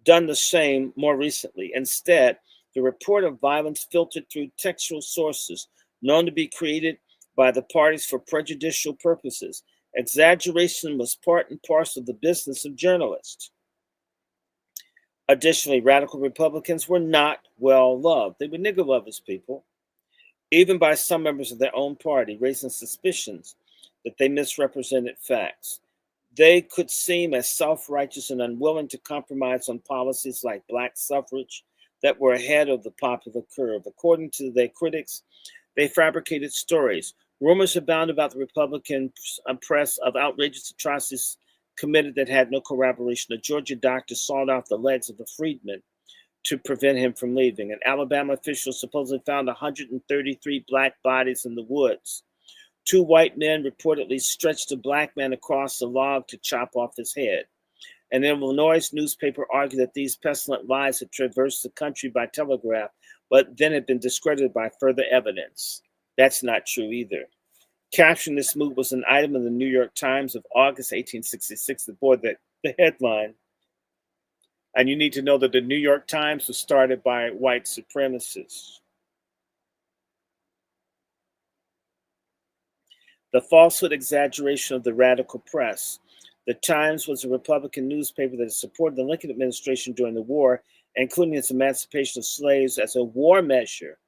the same more recently. Instead, the report of violence filtered through textual sources known to be created by the parties for prejudicial purposes. Exaggeration was part and parcel of the business of journalists. Additionally, radical Republicans were not well loved. They were nigger lovers, people, even by some members of their own party, raising suspicions that they misrepresented facts. They could seem as self-righteous and unwilling to compromise on policies like black suffrage that were ahead of the popular curve. According to their critics, they fabricated stories. Rumors abound about the Republican press of outrageous atrocities committed that had no corroboration. A Georgia doctor sawed off the legs of a freedman to prevent him from leaving. An Alabama official supposedly found 133 black bodies in the woods. 2 white men reportedly stretched a black man across the log to chop off his head. An Illinois newspaper argued that these pestilent lies had traversed the country by telegraph, but then had been discredited by further evidence. That's not true either. Capturing this move was an item in the New York Times of August 1866 that bore the headline. And you need to know that the New York Times was started by white supremacists. The falsehood exaggeration of the radical press. The Times was a Republican newspaper that supported the Lincoln administration during the war, including its emancipation of slaves as a war measure.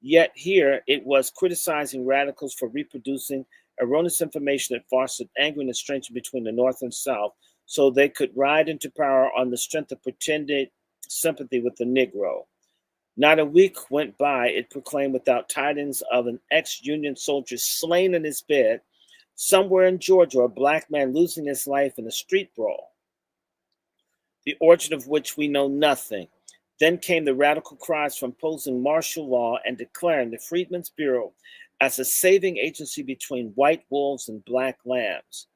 Yet here it was criticizing radicals for reproducing erroneous information that fostered anger and estrangement between the North and South so they could ride into power on the strength of pretended sympathy with the Negro. Not a week went by, it proclaimed, without tidings of an ex-Union soldier slain in his bed somewhere in Georgia, or a black man losing his life in a street brawl, the origin of which we know nothing. Then came the radical cries for imposing martial law and declaring the Freedmen's Bureau as a saving agency between white wolves and black lambs.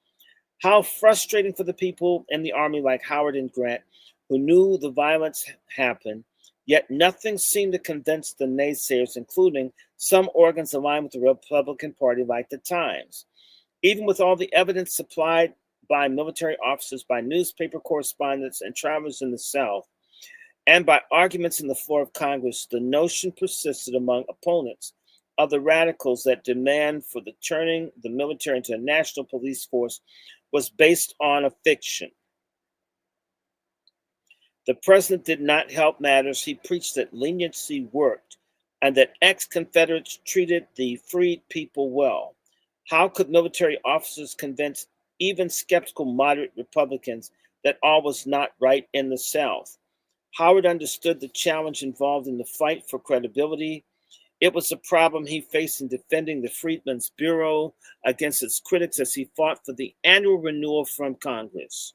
How frustrating for the people in the army like Howard and Grant, who knew the violence happened, yet nothing seemed to convince the naysayers, including some organs aligned with the Republican Party like the Times. Even with all the evidence supplied by military officers, by newspaper correspondents and travelers in the South, and by arguments in the floor of Congress, the notion persisted among opponents of the radicals that demand for the turning the military into a national police force was based on a fiction. The president did not help matters. He preached that leniency worked and that ex-Confederates treated the freed people well. How could military officers convince even skeptical moderate Republicans that all was not right in the South? Howard understood the challenge involved in the fight for credibility. It was a problem he faced in defending the Freedmen's Bureau against its critics as he fought for the annual renewal from Congress.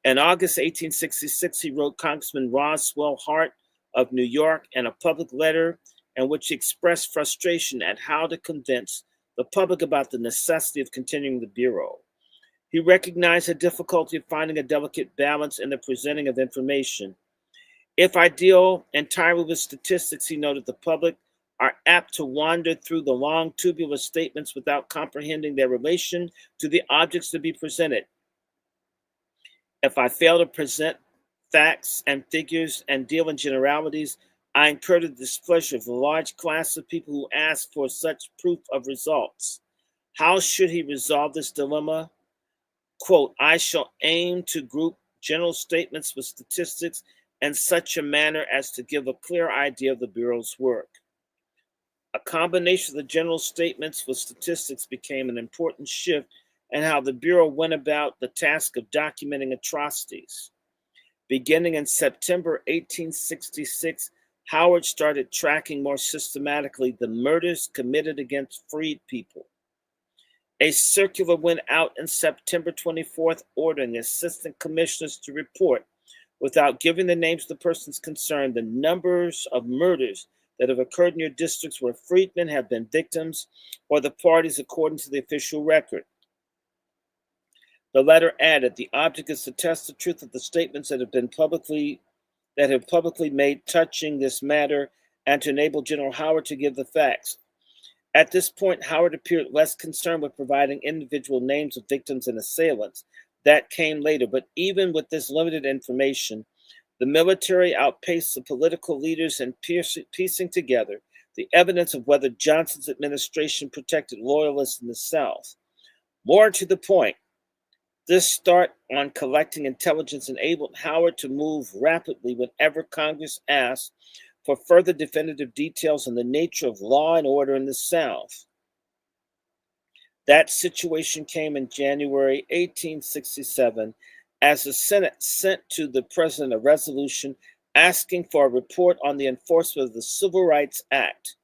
In August 1866, he wrote Congressman Roswell Hart of New York in a public letter in which he expressed frustration at how to convince the public about the necessity of continuing the Bureau. He recognized the difficulty of finding a delicate balance in the presenting of information. If I deal entirely with statistics, he noted, the public are apt to wander through the long tubular statements without comprehending their relation to the objects to be presented. If I fail to present facts and figures and deal in generalities, I incur the displeasure of a large class of people who ask for such proof of results. How should he resolve this dilemma? Quote, I shall aim to group general statements with statistics in such a manner as to give a clear idea of the Bureau's work. A combination of the general statements with statistics became an important shift in how the Bureau went about the task of documenting atrocities. Beginning in September 1866, Howard started tracking more systematically the murders committed against freed people. A circular went out on September 24th ordering assistant commissioners to report, without giving the names of the persons concerned, the numbers of murders that have occurred in your districts where freedmen have been victims or the parties according to the official record. The letter added, the object is to test the truth of the statements that have publicly made touching this matter and to enable General Howard to give the facts. At this point, Howard appeared less concerned with providing individual names of victims and assailants. That came later, but even with this limited information, the military outpaced the political leaders in piecing together the evidence of whether Johnson's administration protected loyalists in the South. More to the point, this start on collecting intelligence enabled Howard to move rapidly whenever Congress asked for further definitive details on the nature of law and order in the South. That situation came in January 1867 as the Senate sent to the President a resolution asking for a report on the enforcement of the Civil Rights Act.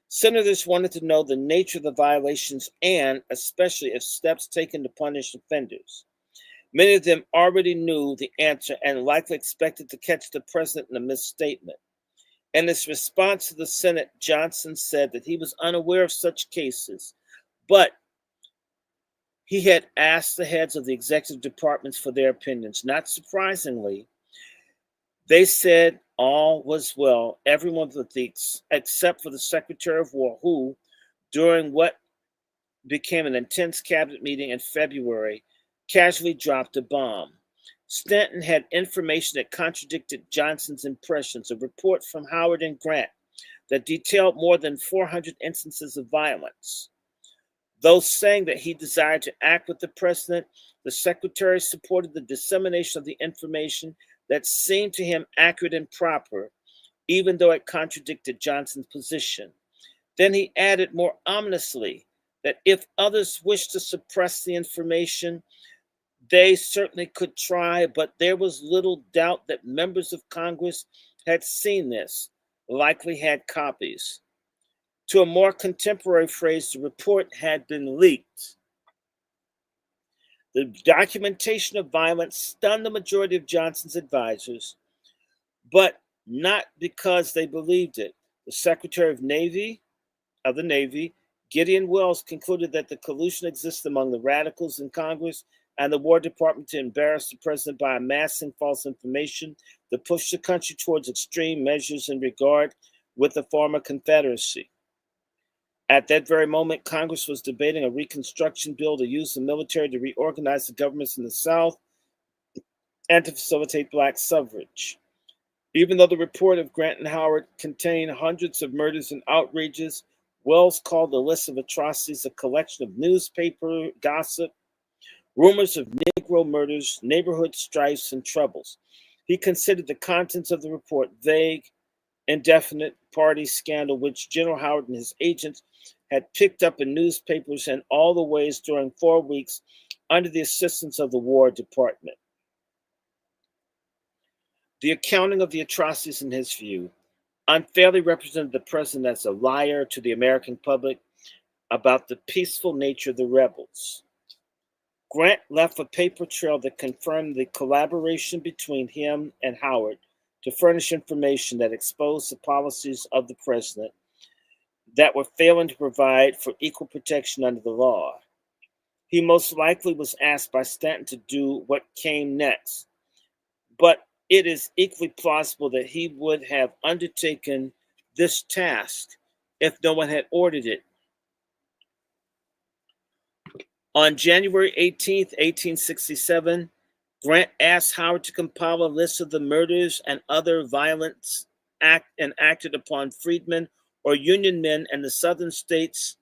Senators wanted to know the nature of the violations and, especially, if steps taken to punish offenders. Many of them already knew the answer and likely expected to catch the president in a misstatement. In his response to the Senate, Johnson said that he was unaware of such cases, but he had asked the heads of the executive departments for their opinions. Not surprisingly, they said all was well, everyone except for the Secretary of War, who, during what became an intense cabinet meeting in February, casually dropped a bomb. Stanton had information that contradicted Johnson's impressions, a report from Howard and Grant that detailed more than 400 instances of violence. Though saying that he desired to act with the president, the secretary supported the dissemination of the information that seemed to him accurate and proper, even though it contradicted Johnson's position. Then he added more ominously that if others wished to suppress the information, they certainly could try, but there was little doubt that members of Congress had seen this, likely had copies. To a more contemporary phrase, the report had been leaked. The documentation of violence stunned the majority of Johnson's advisors, but not because they believed it. The Secretary of the Navy, Gideon Welles, concluded that the collusion exists among the radicals in Congress and the War Department to embarrass the president by amassing false information to push the country towards extreme measures in regard with the former Confederacy. At that very moment, Congress was debating a Reconstruction bill to use the military to reorganize the governments in the South and to facilitate black suffrage. Even though the report of Grant and Howard contained hundreds of murders and outrages, Welles called the list of atrocities a collection of newspaper gossip, rumors of Negro murders, neighborhood strifes, and troubles. He considered the contents of the report vague, indefinite party scandal, which General Howard and his agents had picked up in newspapers and all the ways during 4 weeks under the assistance of the War Department. The accounting of the atrocities, in his view, unfairly represented the president as a liar to the American public about the peaceful nature of the rebels. Grant left a paper trail that confirmed the collaboration between him and Howard to furnish information that exposed the policies of the president that were failing to provide for equal protection under the law. He most likely was asked by Stanton to do what came next, but it is equally plausible that he would have undertaken this task if no one had ordered it. On January 18th, 1867, Grant asked Howard to compile a list of the murders and other violence enacted upon freedmen or Union men in the southern states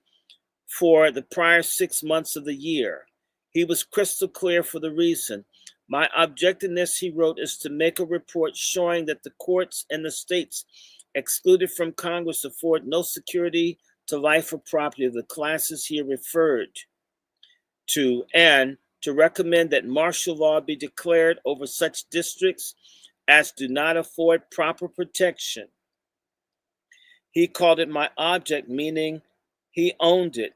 for the prior 6 months of the year. He was crystal clear for the reason. My object in this, he wrote, is to make a report showing that the courts in the states excluded from Congress afford no security to life or property of the classes here referred to, and to recommend that martial law be declared over such districts as do not afford proper protection. He called it my object, meaning he owned it.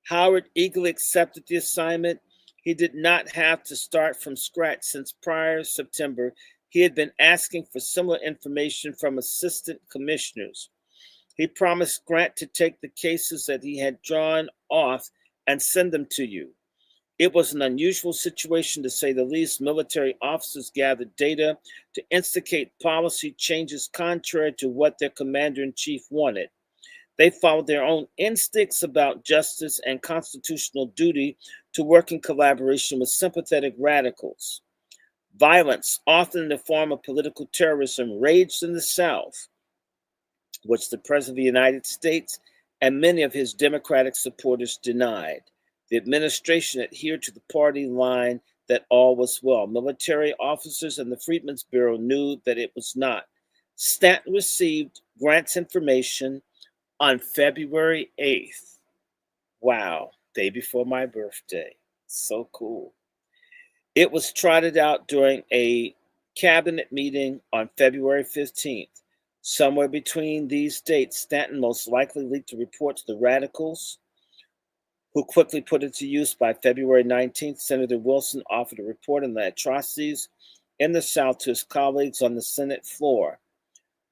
Howard eagerly accepted the assignment. He did not have to start from scratch, since prior September he had been asking for similar information from assistant commissioners. He promised Grant to take the cases that he had drawn off and send them to you. It was an unusual situation, to say the least. Military officers gathered data to instigate policy changes contrary to what their commander-in-chief wanted. They followed their own instincts about justice and constitutional duty to work in collaboration with sympathetic radicals. Violence, often in the form of political terrorism, raged in the South, which the President of the United States and many of his Democratic supporters denied. The administration adhered to the party line that all was well. Military officers and the Freedmen's Bureau knew that it was not. Stanton received Grant's information on February 8th. Wow, day before my birthday. So cool. It was trotted out during a cabinet meeting on February 15th. Somewhere between these dates, Stanton most likely leaked the report to the radicals, who quickly put it to use. By February 19th, Senator Wilson offered a report on the atrocities in the South to his colleagues on the Senate floor.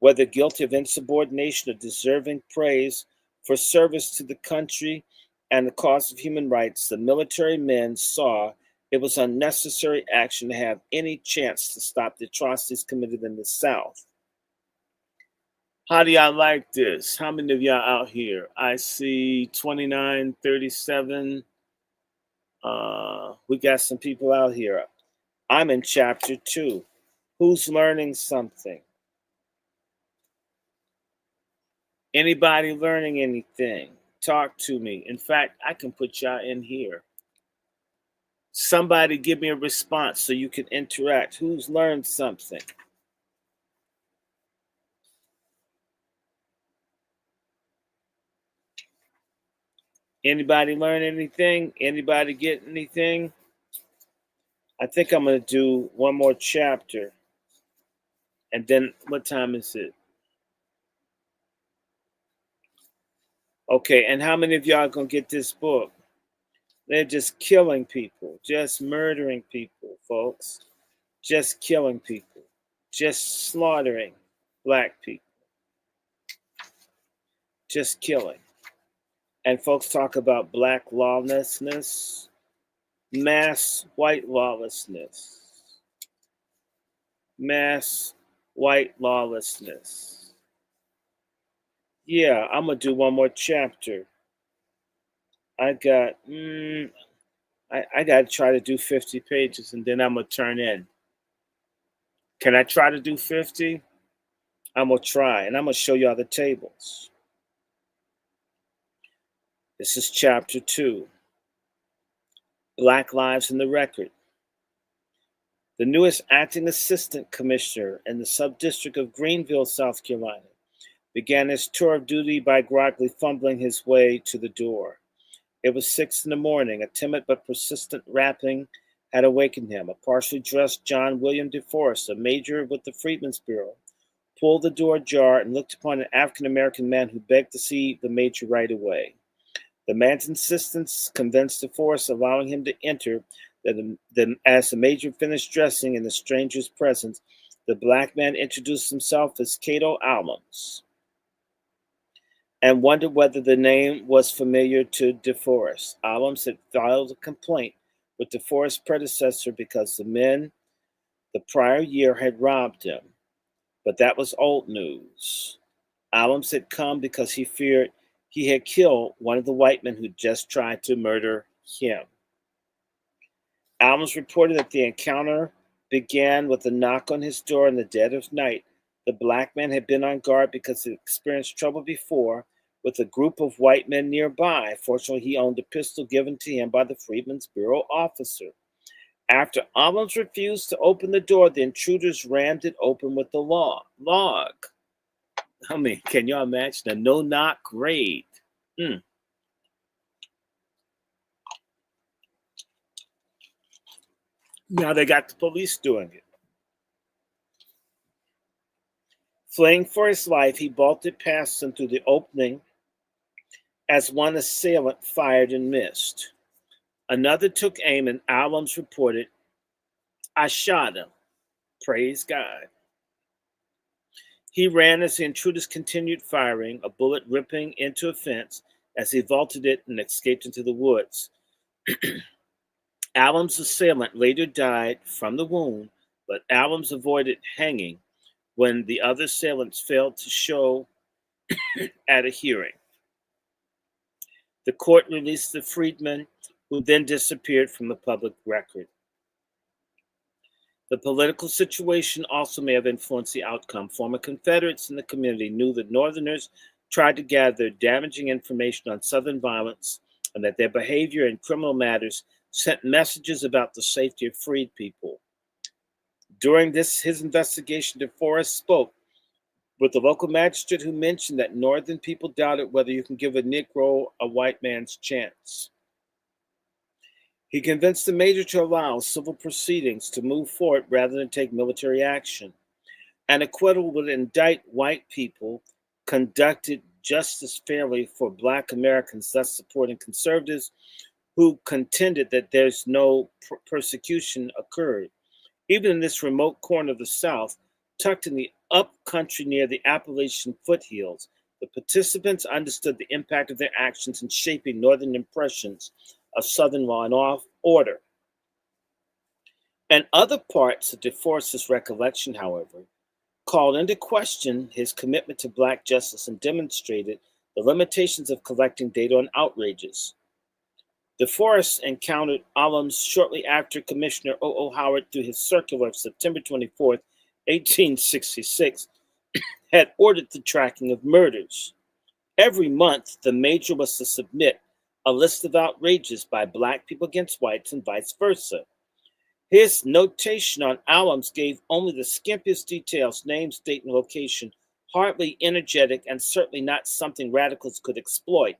Whether guilty of insubordination or deserving praise for service to the country and the cause of human rights, the military men saw it was unnecessary action to have any chance to stop the atrocities committed in the South. How do y'all like this? How many of y'all out here? I see 29, 37. We got some people out here. I'm in chapter 2. Who's learning something? Anybody learning anything? Talk to me. In fact, I can put y'all in here. Somebody give me a response so you can interact. Who's learned something? Anybody learn anything? Anybody get anything? I think I'm going to do one more chapter. And then, what time is it? Okay, and how many of y'all are going to get this book? They're just killing people, just murdering people, folks. Just killing people, just slaughtering black people. Just killing. And folks talk about black lawlessness, mass white lawlessness. Mass white lawlessness. Yeah, I'm going to do one more chapter. I got to try to do 50 pages, and then I'm going to turn in. Can I try to do 50? I'm going to try, and I'm going to show y'all the tables. This is chapter 2. Black Lives in the Record. The newest acting assistant commissioner in the subdistrict of Greenville, South Carolina, began his tour of duty by groggily fumbling his way to the door. It was 6 a.m. A timid but persistent rapping had awakened him. A partially dressed John William DeForest, a major with the Freedmen's Bureau, pulled the door ajar and looked upon an African-American man who begged to see the major right away. The man's insistence convinced DeForest, allowing him to enter. As the major finished dressing in the stranger's presence, the black man introduced himself as Cato Allums and wondered whether the name was familiar to DeForest. Allums had filed a complaint with DeForest's predecessor because the men the prior year had robbed him. But that was old news. Allums had come because he feared he had killed one of the white men who just tried to murder him. Adams reported that the encounter began with a knock on his door in the dead of night. The black man had been on guard because he experienced trouble before with a group of white men nearby. Fortunately, he owned a pistol given to him by the Freedmen's Bureau officer. After Adams refused to open the door, the intruders rammed it open with the log. I mean, can you imagine a no-knock raid? Now they got the police doing it. Fleeing for his life, he bolted past them through the opening as one assailant fired and missed. Another took aim, and Adams reported, "I shot him." Praise God. He ran as the intruders continued firing, a bullet ripping into a fence as he vaulted it and escaped into the woods. Adams' assailant later died from the wound, but Adams avoided hanging when the other assailants failed to show at a hearing. The court released the freedman, who then disappeared from the public record. The political situation also may have influenced the outcome. Former Confederates in the community knew that Northerners tried to gather damaging information on Southern violence and that their behavior in criminal matters sent messages about the safety of freed people. During his investigation, DeForest spoke with the local magistrate, who mentioned that Northern people doubted whether you can give a Negro a white man's chance. He convinced the major to allow civil proceedings to move forward rather than take military action. An acquittal would indict white people, conducted justice fairly for Black Americans, thus supporting conservatives who contended that there's no persecution occurred. Even in this remote corner of the South, tucked in the upcountry near the Appalachian foothills, the participants understood the impact of their actions in shaping Northern impressions of Southern law and order. And other parts of DeForest's recollection, however, called into question his commitment to Black justice and demonstrated the limitations of collecting data on outrages. DeForest encountered Adams shortly after Commissioner O.O. Howard, through his circular of September 24, 1866, had ordered the tracking of murders. Every month, the major was to submit a list of outrages by Black people against whites and vice versa. His notation on Adams gave only the skimpiest details, names, date, and location, hardly energetic and certainly not something radicals could exploit.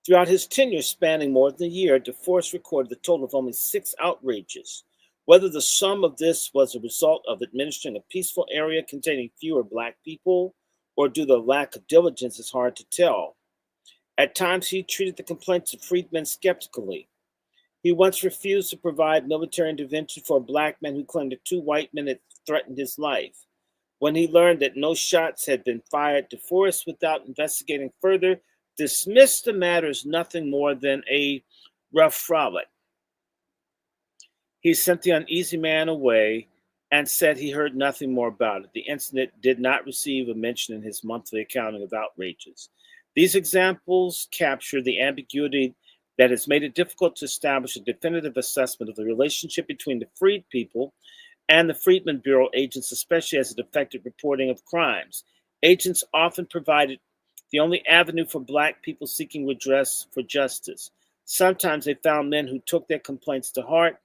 Throughout his tenure, spanning more than a year, DeForest recorded a total of only 6 outrages. Whether the sum of this was a result of administering a peaceful area containing fewer Black people or due to the lack of diligence is hard to tell. At times, he treated the complaints of freedmen skeptically. He once refused to provide military intervention for a Black man who claimed that 2 white men had threatened his life. When he learned that no shots had been fired, DeForest, without investigating further, dismissed the matter as nothing more than a rough frolic. He sent the uneasy man away and said he heard nothing more about it. The incident did not receive a mention in his monthly accounting of outrages. These examples capture the ambiguity that has made it difficult to establish a definitive assessment of the relationship between the freed people and the Freedmen's Bureau agents, especially as it affected reporting of crimes. Agents often provided the only avenue for Black people seeking redress for justice. Sometimes they found men who took their complaints to heart.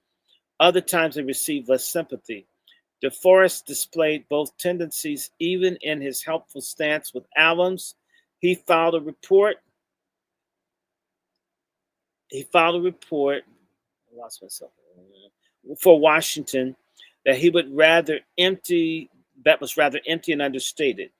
Other times they received less sympathy. DeForest displayed both tendencies even in his helpful stance with Adams. He filed a report. For Washington that was rather empty and understated.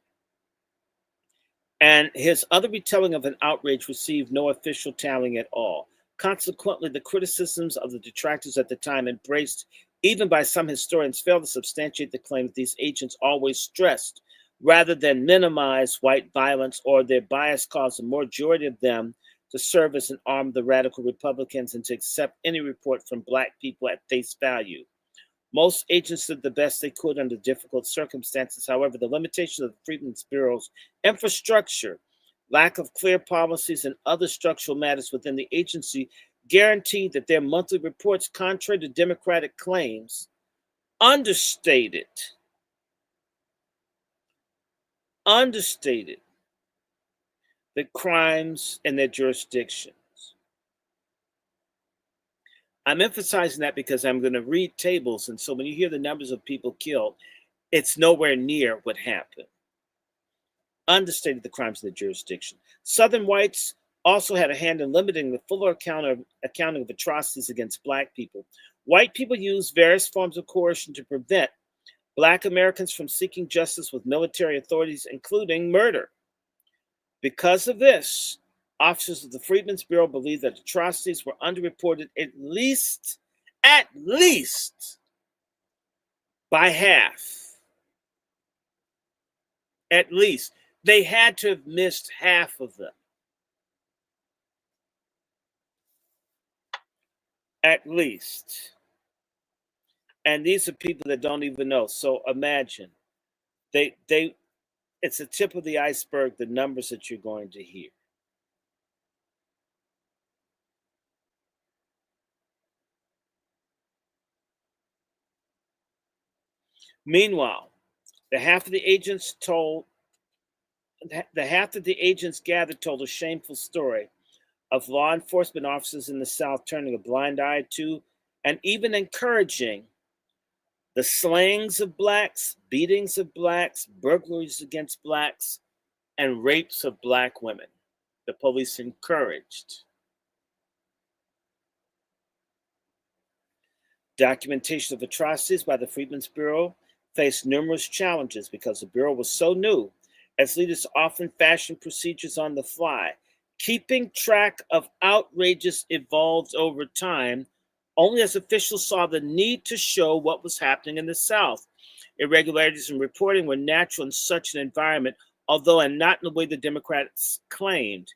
And his other retelling of an outrage received no official tallying at all. Consequently, the criticisms of the detractors at the time, embraced even by some historians, fail to substantiate the claim that these agents always stressed rather than minimize white violence, or their bias caused the majority of them to serve as an arm of the radical Republicans and to accept any report from Black people at face value. Most agents did the best they could under difficult circumstances. However, the limitations of the Freedmen's Bureau's infrastructure lack of clear policies, and other structural matters within the agency guaranteed that their monthly reports, contrary to Democratic claims, understated the crimes in their jurisdictions. I'm emphasizing that because I'm going to read tables, and so when you hear the numbers of people killed, it's nowhere near what happened. Understated the crimes in the jurisdiction. Southern whites also had a hand in limiting the fuller accounting of atrocities against Black people. White people used various forms of coercion to prevent Black Americans from seeking justice with military authorities, including murder. Because of this, officers of the Freedmen's Bureau believed that atrocities were underreported at least by half. At least. They had to have missed half of them. At least. And these are people that don't even know. So imagine, it's a tip of the iceberg, the numbers that you're going to hear. Meanwhile, the half that the agents gathered told a shameful story of law enforcement officers in the South turning a blind eye to and even encouraging the slayings of Blacks, beatings of Blacks, burglaries against Blacks, and rapes of Black women. The police encouraged. Documentation of atrocities by the Freedmen's Bureau faced numerous challenges because the Bureau was so new, as leaders often fashioned procedures on the fly. Keeping track of outrages evolved over time, only as officials saw the need to show what was happening in the South. Irregularities in reporting were natural in such an environment, although not in the way the Democrats claimed.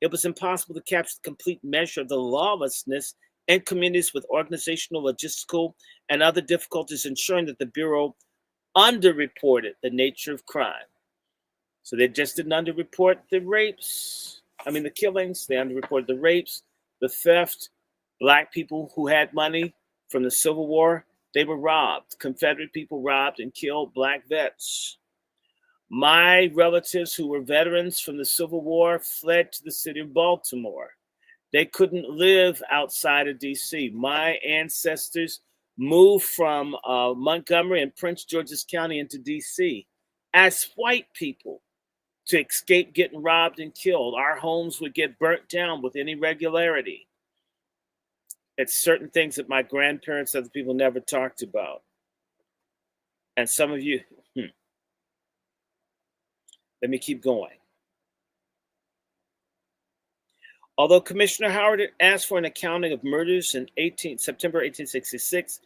It was impossible to capture the complete measure of the lawlessness in communities with organizational, logistical, and other difficulties, ensuring that the Bureau underreported the nature of crime. So they just didn't underreport the killings. They underreported the rapes, the theft. Black people who had money from the Civil War, they were robbed. Confederate people robbed and killed Black vets. My relatives who were veterans from the Civil War fled to the city of Baltimore. They couldn't live outside of D.C. My ancestors moved from Montgomery and Prince George's County into D.C. as white people to escape getting robbed and killed. Our homes would get burnt down with any regularity. It's certain things that my grandparents, other people never talked about. And some of you, let me keep going. Although Commissioner Howard asked for an accounting of murders in September 1866,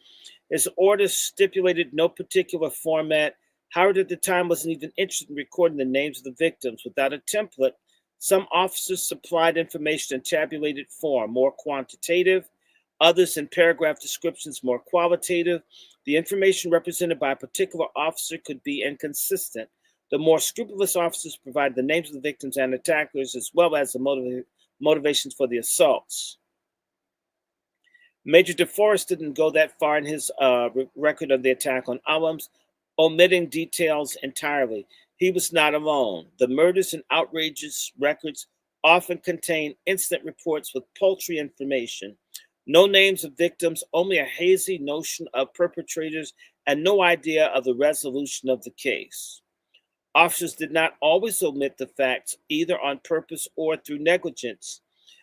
his orders stipulated no particular format. Howard at the time wasn't even interested in recording the names of the victims. Without a template, some officers supplied information in tabulated form, more quantitative, others in paragraph descriptions, more qualitative. The information represented by a particular officer could be inconsistent. The more scrupulous officers provided the names of the victims and attackers, as well as the motivations for the assaults. Major DeForest didn't go that far in his record of the attack on Allums, omitting details entirely. He was not alone. The murders and outrageous records often contain incident reports with paltry information. No names of victims, only a hazy notion of perpetrators, and no idea of the resolution of the case. Officers did not always omit the facts, either on purpose or through negligence.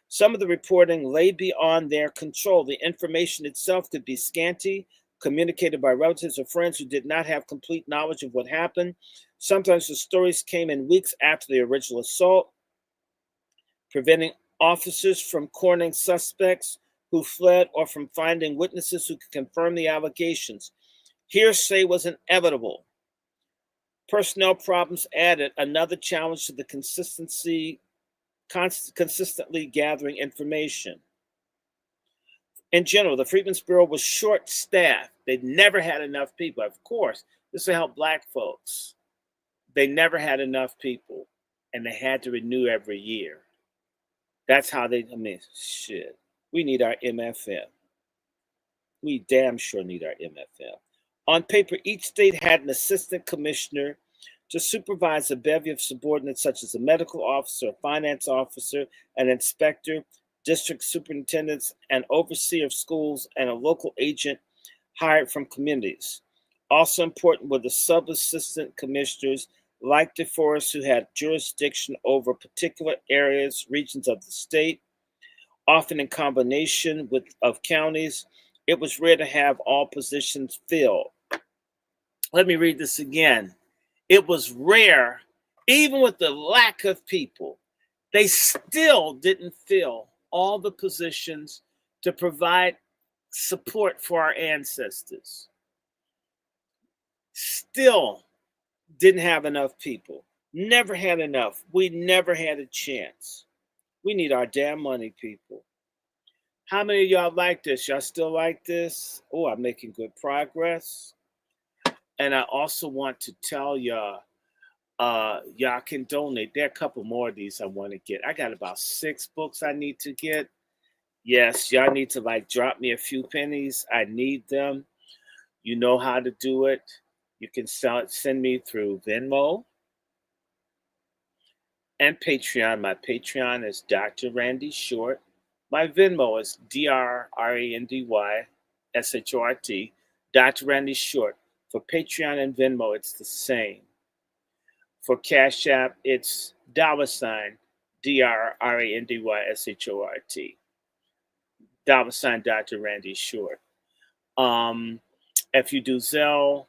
Some of the reporting lay beyond their control. The information itself could be scanty, communicated by relatives or friends who did not have complete knowledge of what happened. Sometimes the stories came in weeks after the original assault, preventing officers from cornering suspects who fled or from finding witnesses who could confirm the allegations. Hearsay was inevitable. Personnel problems added another challenge to the consistently gathering information. In general, the Freedmen's Bureau was short-staffed. They never had enough people. Of course, this will help Black folks. They never had enough people. and they had to renew every year. That's how shit. We need our MFM. We damn sure need our MFM. On paper, each state had an assistant commissioner to supervise a bevy of subordinates such as a medical officer, a finance officer, an inspector, district superintendents, an overseer of schools, and a local agent hired from communities. Also important were the sub-assistant commissioners like DeForest, who had jurisdiction over particular areas, regions of the state, often in combination of counties. It was rare to have all positions filled. Let me read this again. It was rare, even with the lack of people, they still didn't fill all the positions to provide support for our ancestors. Still didn't have enough people. Never had enough. We never had a chance. We need our damn money, people. How many of y'all like this? Y'all still like this? Oh, I'm making good progress. And I also want to tell y'all, y'all can donate. There are a couple more of these I want to get. I got about 6 books I need to get. Yes, y'all need to drop me a few pennies. I need them. You know how to do it. You can send me through Venmo and Patreon. My Patreon is Dr. Randy Short. My Venmo is DrRandyShort. Dr. Randy Short. For Patreon and Venmo, it's the same. For Cash App, it's $DrRandyShort. $, Dr. Randy Short. If you do Zelle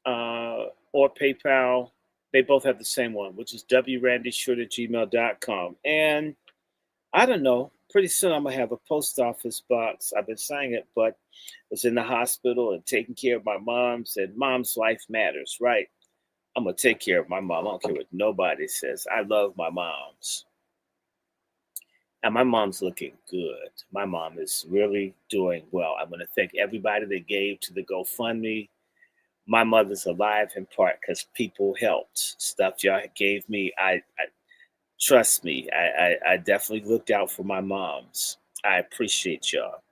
or PayPal, they both have the same one, which is wrandyshort@gmail.com. And I don't know, pretty soon I'm going to have a post office box. I've been saying it, but I was in the hospital and taking care of my mom. Said, Mom's life matters, right? I'm going to take care of my mom. I don't care what nobody says. I love my moms. And my mom's looking good. My mom is really doing well. I want to thank everybody that gave to the GoFundMe. My mother's alive in part because people helped. Stuff y'all gave me, I trust me, I definitely looked out for my moms. I appreciate y'all.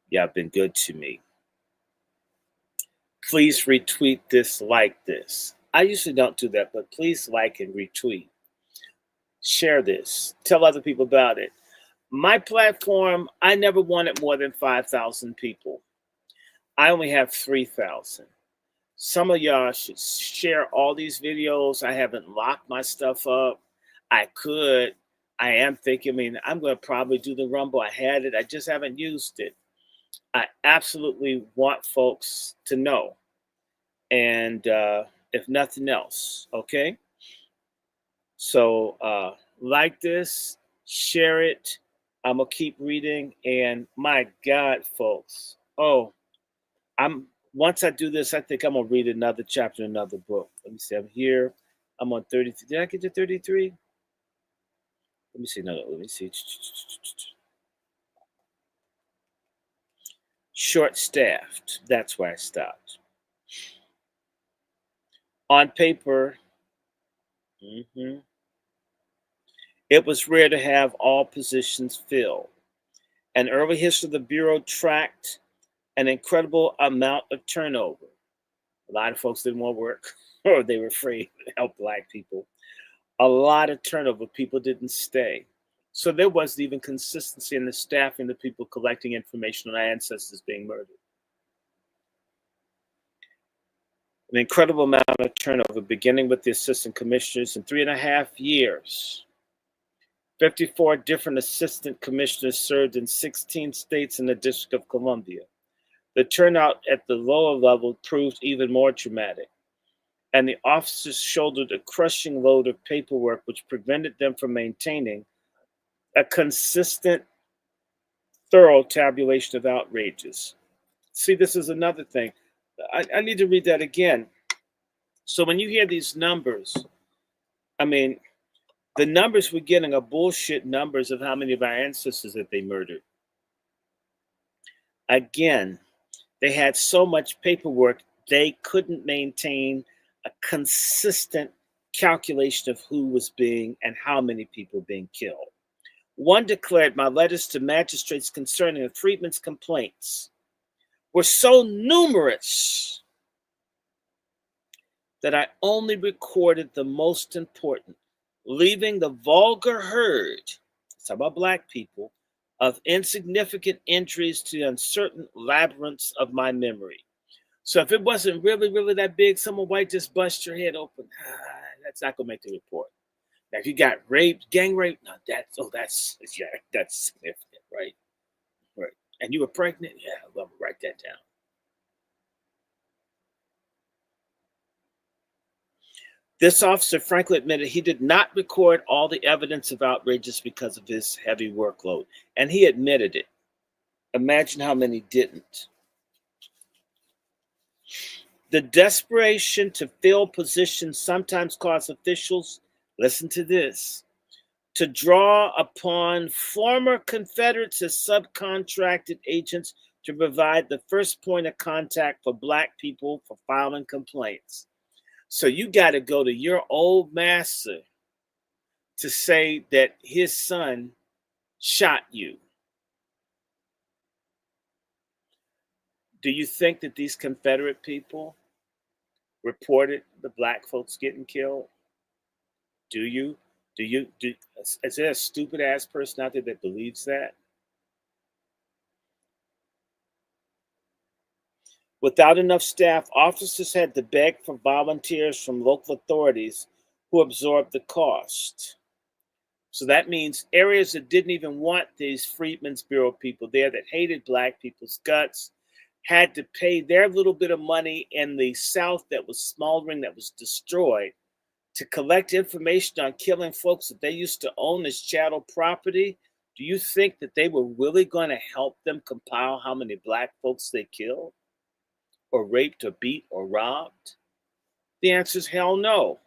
Y'all been good to me. Please retweet this, like this. I usually don't do that, but please like and retweet. Share this. Tell other people about it. My platform, I never wanted more than 5,000 people. I only have 3,000. Some of y'all should share all these videos. I haven't locked my stuff up. I could. I am thinking, I'm going to probably do the Rumble. I had it. I just haven't used it. I absolutely want folks to know. And if nothing else, okay? So like this, share it. I'm going to keep reading. And my God, folks. Once I do this, I think I'm going to read another chapter, another book. Let me see. I'm here. I'm on 33. Did I get to 33? Let me see. No, let me see. Short-staffed. That's where I stopped. On paper, it was rare to have all positions filled. An early history of the Bureau tracked an incredible amount of turnover. A lot of folks didn't want to work, or they were afraid to help Black people. A lot of turnover. People didn't stay. So there wasn't even consistency in the staffing, the people collecting information on our ancestors being murdered. An incredible amount of turnover, beginning with the assistant commissioners in 3.5 years. 54 different assistant commissioners served in 16 states and the District of Columbia. The turnout at the lower level proved even more dramatic, and the officers shouldered a crushing load of paperwork which prevented them from maintaining a consistent, thorough tabulation of outrages. See, this is another thing. I need to read that again. So when you hear these numbers, the numbers we're getting are bullshit numbers of how many of our ancestors that they murdered. Again, they had so much paperwork, they couldn't maintain a consistent calculation of who was being and how many people being killed. One declared, my letters to magistrates concerning the freedmen's complaints were so numerous that I only recorded the most important, leaving the vulgar herd, it's about black people, of insignificant injuries to the uncertain labyrinths of my memory. So if it wasn't really that big, someone might just bust your head open. That's not gonna make the report. Now, if you got raped, gang rape, no, that's significant, right? Right. And you were pregnant, yeah, well, write that down. This officer frankly admitted he did not record all the evidence of outrages because of his heavy workload, and he admitted it. Imagine how many didn't. The desperation to fill positions sometimes caused officials, listen to this, to draw upon former Confederates as subcontracted agents to provide the first point of contact for black people for filing complaints. So you got to go to your old master to say that his son shot you. Do you think that these Confederate people reported the black folks getting killed? Do you? Is there a stupid ass person out there that believes that? Without enough staff, officers had to beg for volunteers from local authorities who absorbed the cost. So that means areas that didn't even want these Freedmen's Bureau people there, that hated black people's guts, had to pay their little bit of money in the South that was smoldering, that was destroyed, to collect information on killing folks that they used to own as chattel property. Do you think that they were really going to help them compile how many black folks they killed, or raped, or beat, or robbed? The answer is hell no.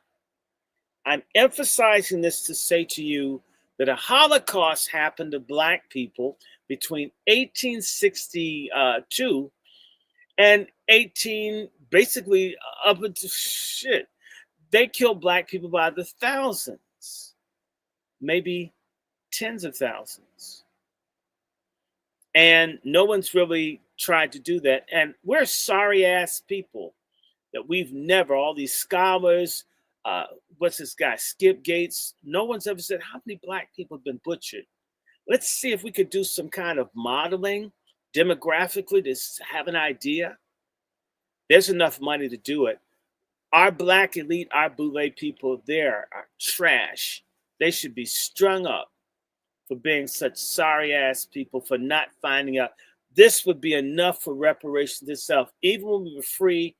I'm emphasizing this to say to you that a Holocaust happened to black people between 1862 and basically up until shit. They killed black people by the thousands, maybe tens of thousands. And no one's really tried to do that. And we're sorry ass people that we've never, all these scholars, what's this guy, Skip Gates, no one's ever said how many black people have been butchered. Let's see if we could do some kind of modeling demographically to have an idea. There's enough money to do it. Our black elite, our boule people there are trash. They should be strung up for being such sorry ass people, for not finding out. This would be enough for reparations itself. Even when we were free,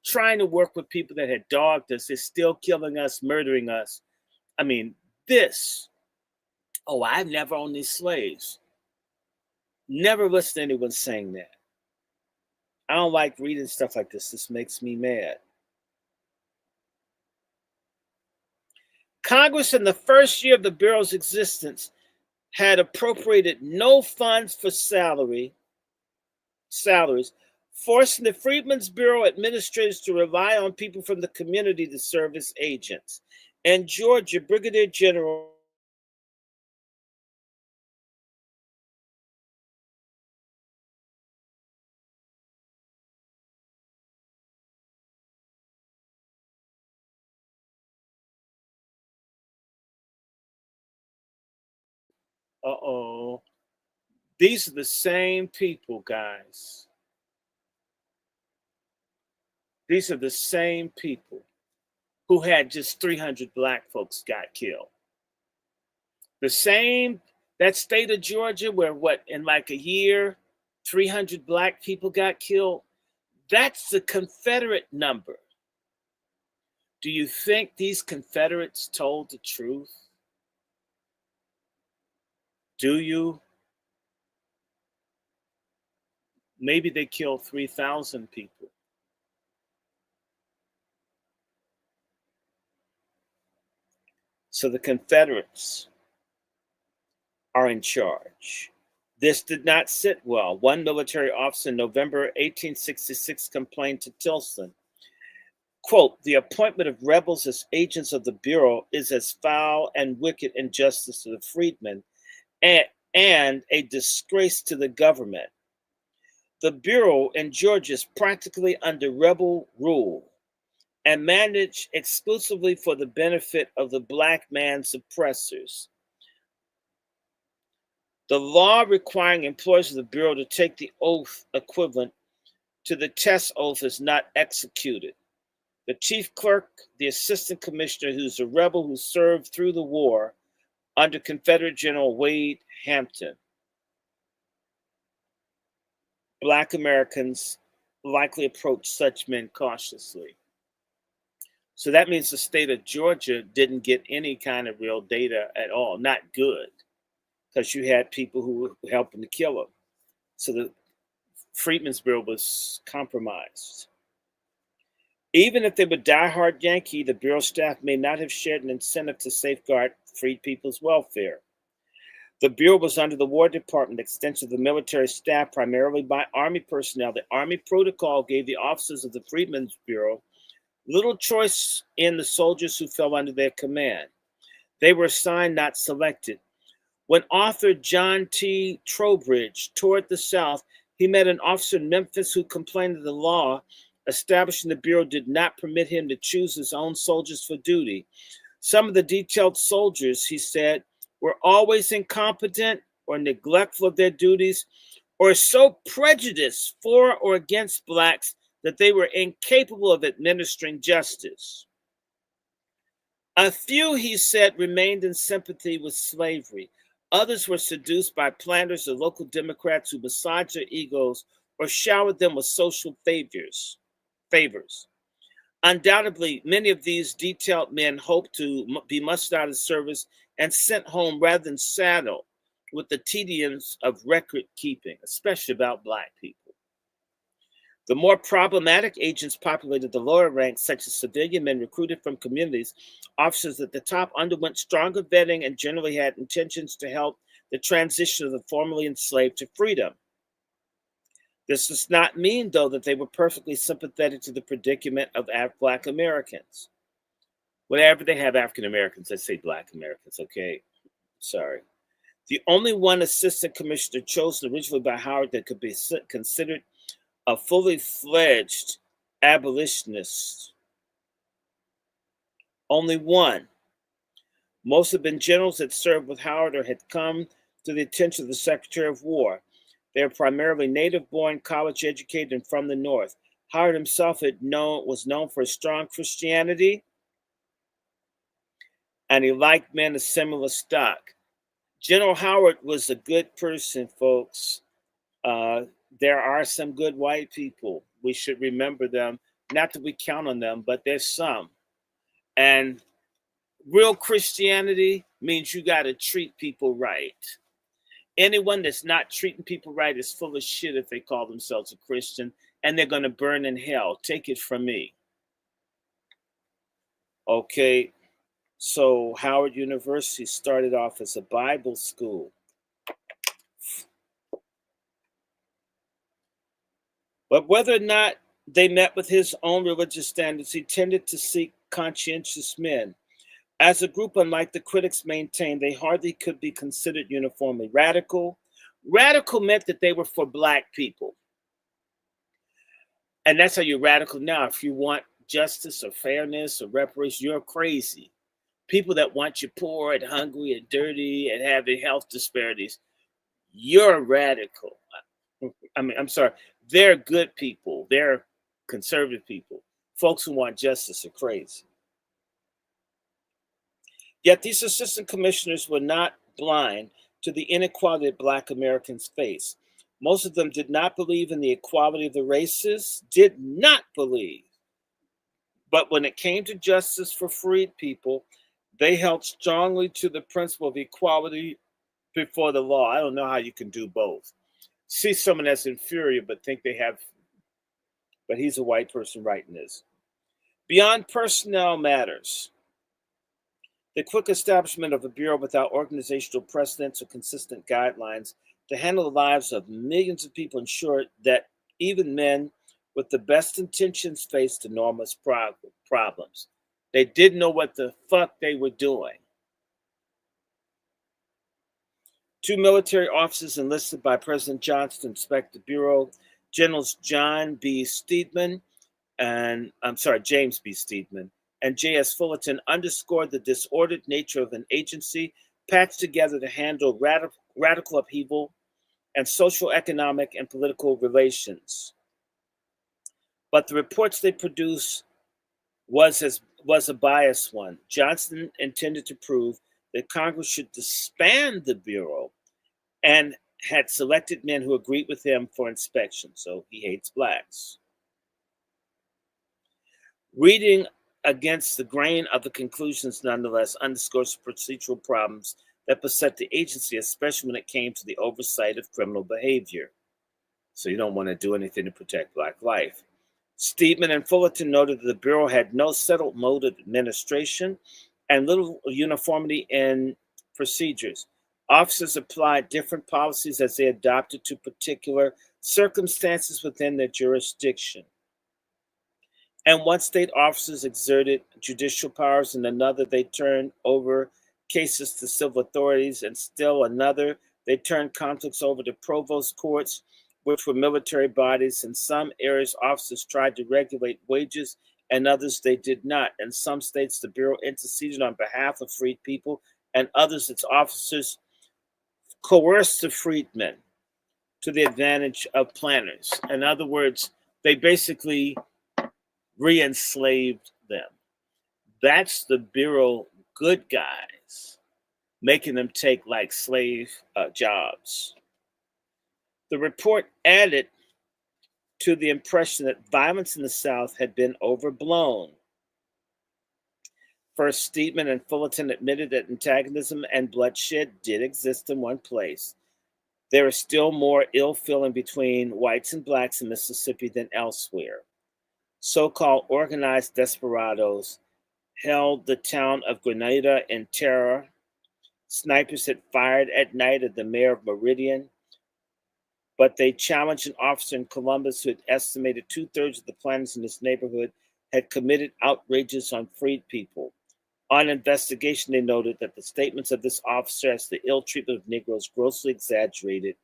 trying to work with people that had dogged us, they're still killing us, murdering us. I mean, I've never owned these slaves. Never listened to anyone saying that. I don't like reading stuff like this. This makes me mad. Congress, in the first year of the Bureau's existence, had appropriated no funds for salaries, forcing the Freedmen's Bureau administrators to rely on people from the community to serve as agents. In Georgia, Brigadier General these are the same people, guys. These are the same people who had just 300 black folks got killed. The same, that state of Georgia where in like a year, 300 black people got killed, that's the Confederate number. Do you think these Confederates told the truth? Do you? Maybe they killed 3,000 people. So the Confederates are in charge. This did not sit well. One military officer in November 1866 complained to Tilson. Quote, the appointment of rebels as agents of the Bureau is as foul and wicked injustice to the freedmen and a disgrace to the government. The Bureau in Georgia is practically under rebel rule and managed exclusively for the benefit of the black man's oppressors. The law requiring employees of the Bureau to take the oath equivalent to the test oath is not executed. The chief clerk, the assistant commissioner, who's a rebel who served through the war under Confederate General Wade Hampton. Black Americans likely approach such men cautiously. So that means the state of Georgia didn't get any kind of real data at all, not good, because you had people who were helping to kill them. So the Freedmen's Bureau was compromised. Even if they were diehard Yankee, the Bureau staff may not have shared an incentive to safeguard freed people's welfare. The Bureau was under the War Department, extension of the military staff, primarily by Army personnel. The Army protocol gave the officers of the Freedmen's Bureau little choice in the soldiers who fell under their command. They were assigned, not selected. When author John T. Trowbridge toured the South, he met an officer in Memphis who complained that the law establishing the Bureau did not permit him to choose his own soldiers for duty. Some of the detailed soldiers, he said, were always incompetent or neglectful of their duties, or so prejudiced for or against blacks that they were incapable of administering justice. A few, he said, remained in sympathy with slavery. Others were seduced by planters or local Democrats who massaged their egos or showered them with social favors. Undoubtedly, many of these detailed men hoped to be mustered out of service and sent home rather than saddled with the tediums of record keeping, especially about black people. The more problematic agents populated the lower ranks, such as civilian men recruited from communities. Officers at the top underwent stronger vetting and generally had intentions to help the transition of the formerly enslaved to freedom. This does not mean, though, that they were perfectly sympathetic to the predicament of Black Americans. Whenever they have African Americans, I say Black Americans, okay? Sorry. The only one assistant commissioner chosen originally by Howard that could be considered a fully fledged abolitionist. Only one. Most have been generals that served with Howard or had come to the attention of the Secretary of War. They are primarily native-born, college-educated, and from the North. Howard himself was known for his strong Christianity, and he liked men of similar stock. General Howard was a good person, folks. There are some good white people. We should remember them. Not that we count on them, but there's some. And real Christianity means you got to treat people right. Anyone that's not treating people right is full of shit if they call themselves a Christian, and they're going to burn in hell. Take it from me. Okay, so Howard University started off as a Bible school. But whether or not they met with his own religious standards, he tended to seek conscientious men. As a group, unlike the critics maintained, they hardly could be considered uniformly radical. Radical meant that they were for black people. And that's how you're radical now. If you want justice or fairness or reparation, you're crazy. People that want you poor and hungry and dirty and having health disparities, you're radical. I'm sorry. They're good people. They're conservative people. Folks who want justice are crazy. Yet these assistant commissioners were not blind to the inequality that Black Americans face. Most of them did not believe in the equality of the races, did not believe. But when it came to justice for freed people, they held strongly to the principle of equality before the law. I don't know how you can do both. See someone that's inferior, but think they have, but he's a white person writing this. Beyond personnel matters, the quick establishment of a bureau without organizational precedents or consistent guidelines to handle the lives of millions of people ensured that even men with the best intentions, faced enormous problems. They didn't know what the fuck they were doing. 2 military officers enlisted by President Johnson to inspect the Bureau, Generals James B. Steedman and J.S. Fullerton, underscored the disordered nature of an agency patched together to handle radical upheaval and social, economic, and political relations. But the reports they produced was a biased one. Johnson intended to prove that Congress should disband the Bureau and had selected men who agreed with him for inspection. So he hates blacks. Reading against the grain of the conclusions, nonetheless, underscores procedural problems that beset the agency, especially when it came to the oversight of criminal behavior. So you don't want to do anything to protect black life. Steedman and Fullerton noted that the Bureau had no settled mode of administration and little uniformity in procedures. Officers applied different policies as they adopted to particular circumstances within their jurisdiction. And one state officers exerted judicial powers, and another they turned over cases to civil authorities, and still another they turned conflicts over to provost courts, which were military bodies. In some areas, officers tried to regulate wages, and others they did not. In some states, the Bureau interceded on behalf of freed people, and others, its officers coerced the freedmen to the advantage of planters. In other words, they basically re-enslaved them. That's the Bureau good guys, making them take like slave jobs. The report added to the impression that violence in the South had been overblown. First, Steedman and Fullerton admitted that antagonism and bloodshed did exist in one place. There is still more ill feeling between whites and blacks in Mississippi than elsewhere. So-called organized desperados held the town of Grenada in terror. Snipers had fired at night at the mayor of Meridian, but they challenged an officer in Columbus who had estimated 2/3 of the planters in his neighborhood had committed outrages on freed people. On investigation, they noted that the statements of this officer as to the ill treatment of Negroes grossly exaggerated,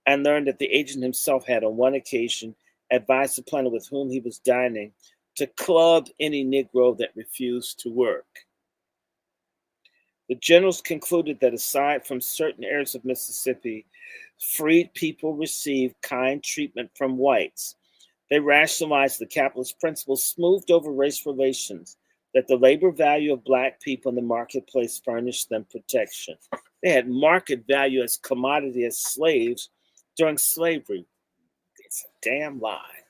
and learned that the agent himself had on one occasion advised the planter with whom he was dining to club any Negro that refused to work. The generals concluded that aside from certain areas of Mississippi, freed people received kind treatment from whites. They rationalized the capitalist principles, smoothed over race relations, that the labor value of black people in the marketplace furnished them protection. They had market value as commodity, as slaves during slavery. It's a damn lie.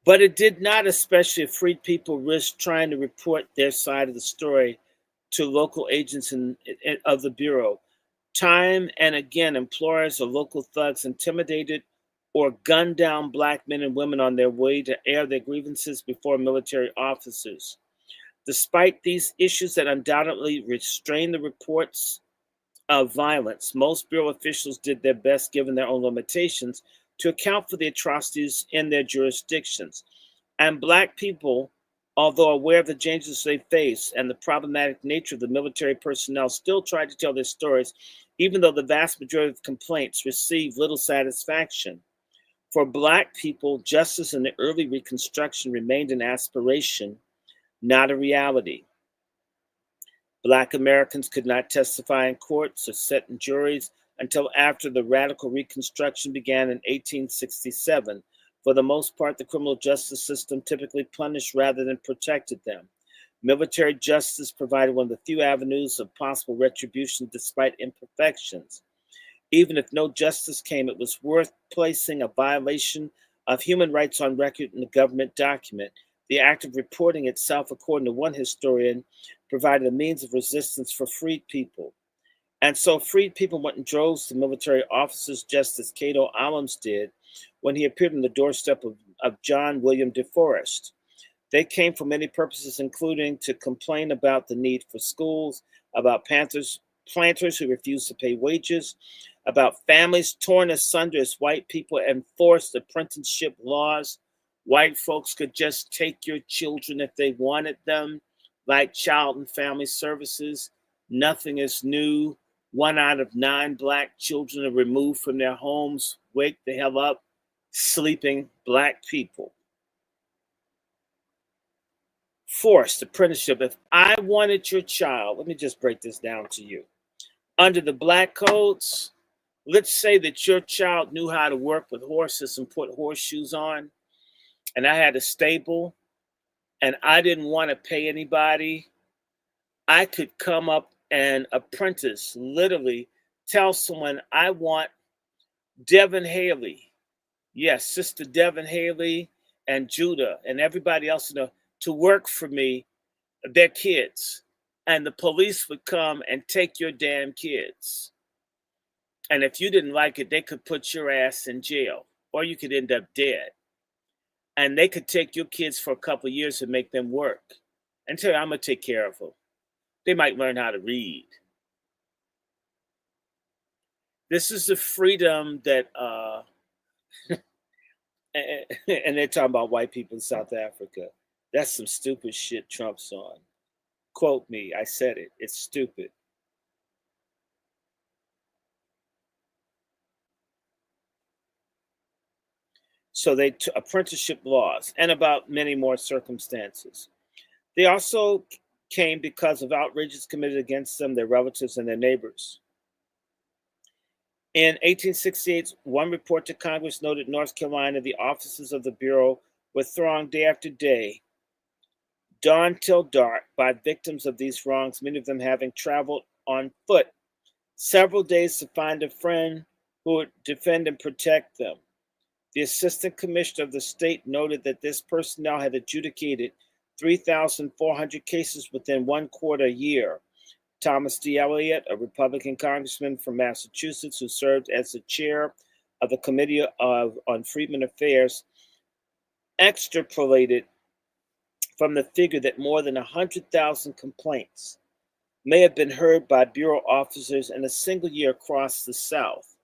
But it did not, especially if freed people risked trying to report their side of the story to local agents of the Bureau. Time and again, employers or local thugs intimidated or gunned down black men and women on their way to air their grievances before military officers. Despite these issues that undoubtedly restrained the reports of violence, most Bureau officials did their best, given their own limitations, to account for the atrocities in their jurisdictions. And black people, although aware of the dangers they face and the problematic nature of the military personnel, still tried to tell their stories, even though the vast majority of complaints received little satisfaction. For black people, justice in the early Reconstruction remained an aspiration, not a reality. Black Americans could not testify in courts or sit in juries until after the radical Reconstruction began in 1867. For the most part, the criminal justice system typically punished rather than protected them. Military justice provided one of the few avenues of possible retribution despite imperfections. Even if no justice came, it was worth placing a violation of human rights on record in a government document. The act of reporting itself, according to one historian, provided a means of resistance for freed people. And so freed people went in droves to military officers, just as Cato Allums did when he appeared on the doorstep of John William DeForest. They came for many purposes, including to complain about the need for schools, about planters who refuse to pay wages, about families torn asunder as white people enforced apprenticeship laws. White folks could just take your children if they wanted them, like Child and Family Services. Nothing is new. 1 out of 9 black children are removed from their homes. Wake the hell up, sleeping black people. Forced apprenticeship. If I wanted your child, let me just break this down to you. Under the black codes, let's say that your child knew how to work with horses and put horseshoes on, and I had a stable, and I didn't want to pay anybody. I could come up and apprentice, literally tell someone, I want Devin Haley, yes, Sister Devin Haley and Judah and everybody else to work for me, their kids. And the police would come and take your damn kids. And if you didn't like it, they could put your ass in jail, or you could end up dead. And they could take your kids for a couple of years and make them work and tell you, I'm going to take care of them. They might learn how to read. This is the freedom that, and they're talking about white people in South Africa. That's some stupid shit Trump's on. Quote me, I said it. It's stupid. So they apprenticeship laws and about many more circumstances. They also came because of outrages committed against them, their relatives, and their neighbors. In 1868, one report to Congress noted North Carolina, the offices of the Bureau were thronged day after day, dawn till dark, by victims of these wrongs, many of them having traveled on foot several days to find a friend who would defend and protect them. The assistant commissioner of the state noted that this personnel had adjudicated 3,400 cases within 1/4 year. Thomas D. Elliott, a Republican congressman from Massachusetts who served as the chair of the Committee on Freedmen Affairs, extrapolated from the figure that more than 100,000 complaints may have been heard by Bureau officers in a single year across the South.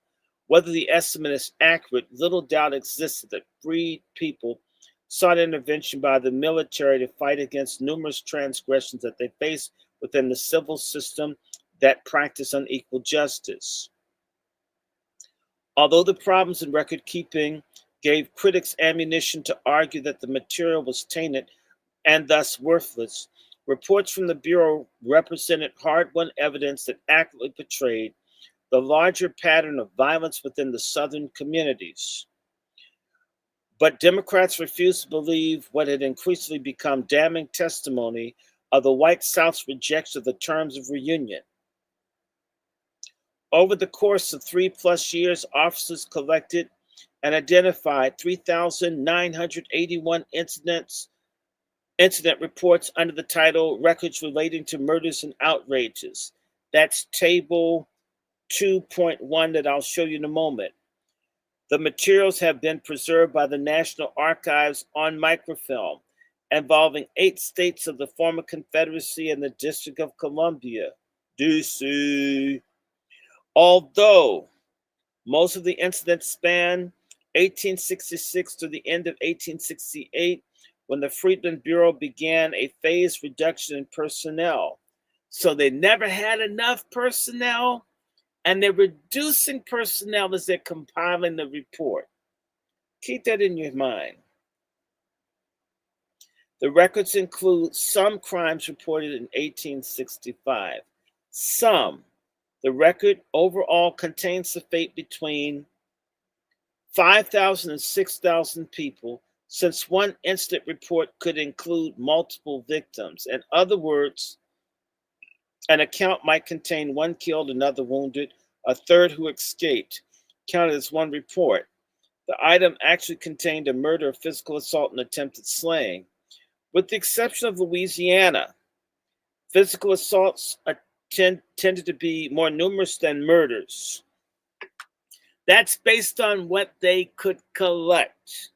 Whether the estimate is accurate, little doubt existed that freed people sought intervention by the military to fight against numerous transgressions that they faced within the civil system that practiced unequal justice. Although the problems in record keeping gave critics ammunition to argue that the material was tainted and thus worthless, reports from the Bureau represented hard-won evidence that accurately portrayed the larger pattern of violence within the Southern communities. But Democrats refused to believe what had increasingly become damning testimony of the white South's rejection of the terms of reunion. Over the course of 3+ years, officers collected and identified 3,981 incident reports under the title Records Relating to Murders and Outrages. That's table 2.1 that I'll show you in a moment. The materials have been preserved by the National Archives on microfilm, involving 8 states of the former Confederacy and the District of Columbia, D.C. Although most of the incidents span 1866 to the end of 1868, when the Freedmen Bureau began a phased reduction in personnel. So they never had enough personnel, and they're reducing personnel as they're compiling the report. Keep that in your mind. The records include some crimes reported in 1865. Some. The record overall contains the fate between 5,000 and 6,000 people, since one incident report could include multiple victims. In other words, an account might contain 1 killed, another wounded, a third who escaped, counted as one report. The item actually contained a murder, physical assault, and attempted slaying. With the exception of Louisiana, physical assaults tended to be more numerous than murders. That's based on what they could collect.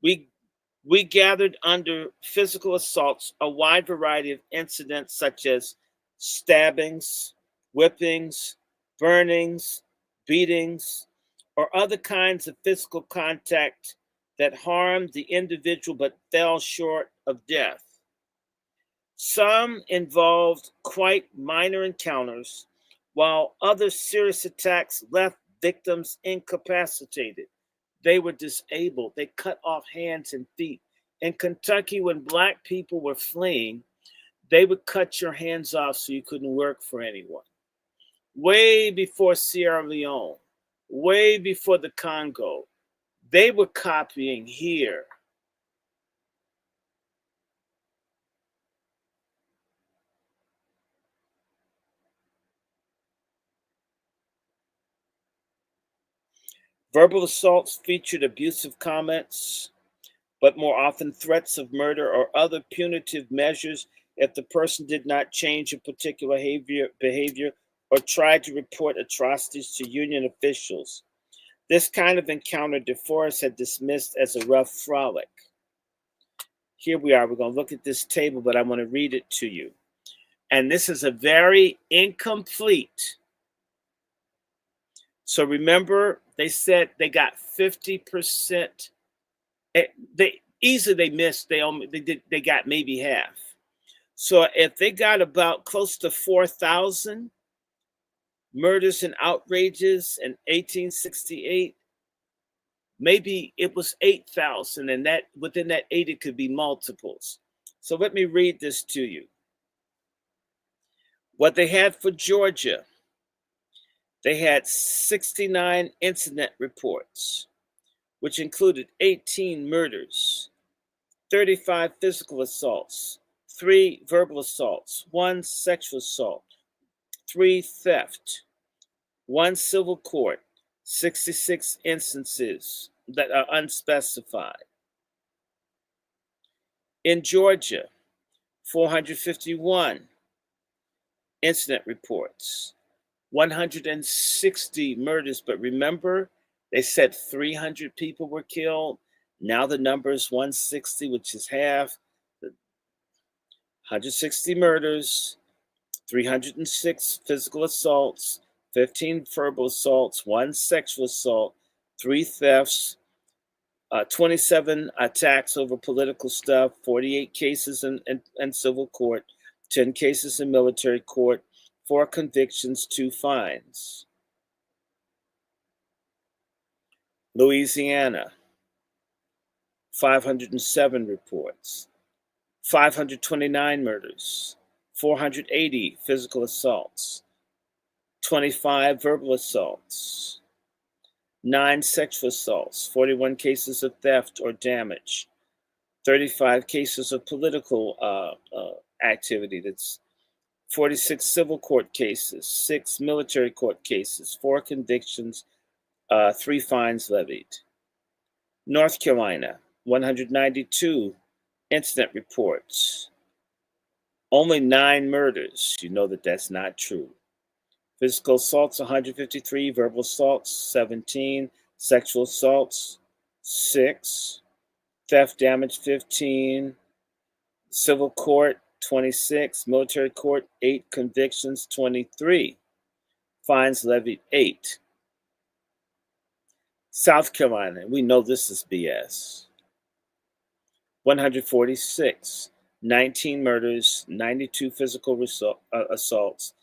We gathered under physical assaults a wide variety of incidents such as stabbings, whippings, burnings, beatings, or other kinds of physical contact that harmed the individual but fell short of death. Some involved quite minor encounters, while other serious attacks left victims incapacitated. They were disabled. They cut off hands and feet. In Kentucky, when black people were fleeing, they would cut your hands off so you couldn't work for anyone. Way before Sierra Leone, way before the Congo, they were copying here. Verbal assaults featured abusive comments, but more often threats of murder or other punitive measures if the person did not change a particular behavior or tried to report atrocities to union officials. This kind of encounter DeForest had dismissed as a rough frolic. Here we are. We're going to look at this table, but I want to read it to you. And this is a very incomplete. So remember, they said they got 50%. They missed. They got maybe half. So if they got about close to 4,000 murders and outrages in 1868, maybe it was 8,000, and that within that 8 it could be multiples. So let me read this to you. What they had for Georgia, they had 69 incident reports, which included 18 murders, 35 physical assaults, 3 verbal assaults, 1 sexual assault, 3 theft, 1 civil court, 66 instances that are unspecified. In Georgia, 451 incident reports, 160 murders, but remember, they said 300 people were killed. Now the number is 160, which is half. 160 murders, 306 physical assaults, 15 verbal assaults, 1 sexual assault, 3 thefts, 27 attacks over political stuff, 48 cases in civil court, 10 cases in military court, 4 convictions, 2 fines. Louisiana, 507 reports, 529 murders, 480 physical assaults, 25 verbal assaults, 9 sexual assaults, 41 cases of theft or damage, 35 cases of political activity. That's 46 civil court cases, 6 military court cases, 4 convictions, 3 fines levied. North Carolina, 192 incident reports, only 9 murders. You know that that's not true. Physical assaults, 153, verbal assaults, 17, sexual assaults, 6, theft damage, 15, civil court, 26, military court, 8 convictions, 23, fines levied, 8. South Carolina, we know this is BS. 146, 19 murders, 92 physical assaults,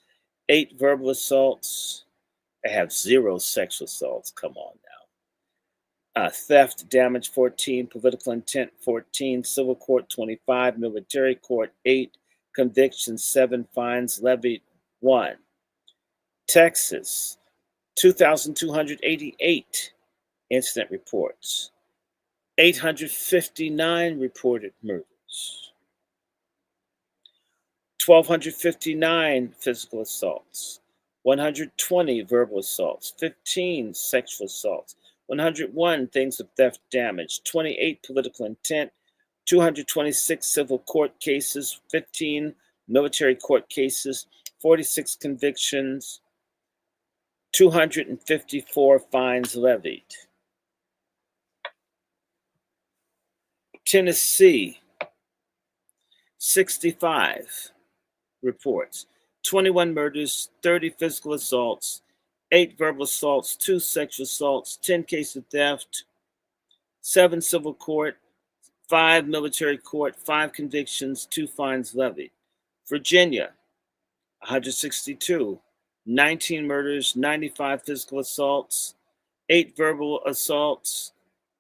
8 verbal assaults. They have 0 sexual assaults. Come on now. Theft, damage, 14, political intent, 14, civil court, 25, military court, 8, convictions, 7, fines levied, 1. Texas, 2,288 incident reports, 859 reported murders, 1,259 physical assaults, 120 verbal assaults, 15 sexual assaults, 101 things of theft damage, 28 political intent, 226 civil court cases, 15 military court cases, 46 convictions, 254 fines levied. Tennessee, 65 reports, 21 murders, 30 physical assaults, 8 verbal assaults, 2 sexual assaults, 10 cases of theft, 7 civil court, 5 military court, 5 convictions, 2 fines levied. Virginia, 162, 19 murders, 95 physical assaults, 8 verbal assaults,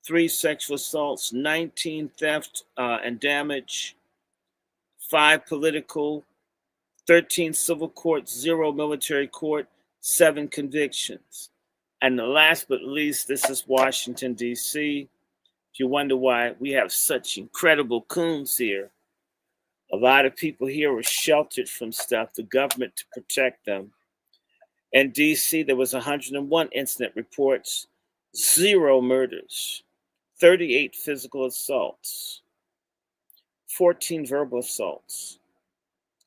3 sexual assaults, 19 theft and damage, 5 political, 13 civil court, 0 military court, 7 convictions. And the last but least, this is Washington, D.C. If you wonder why we have such incredible coons here, a lot of people here were sheltered from stuff, the government to protect them. In D.C., there was 101 incident reports, 0 murders, 38 physical assaults, 14 verbal assaults,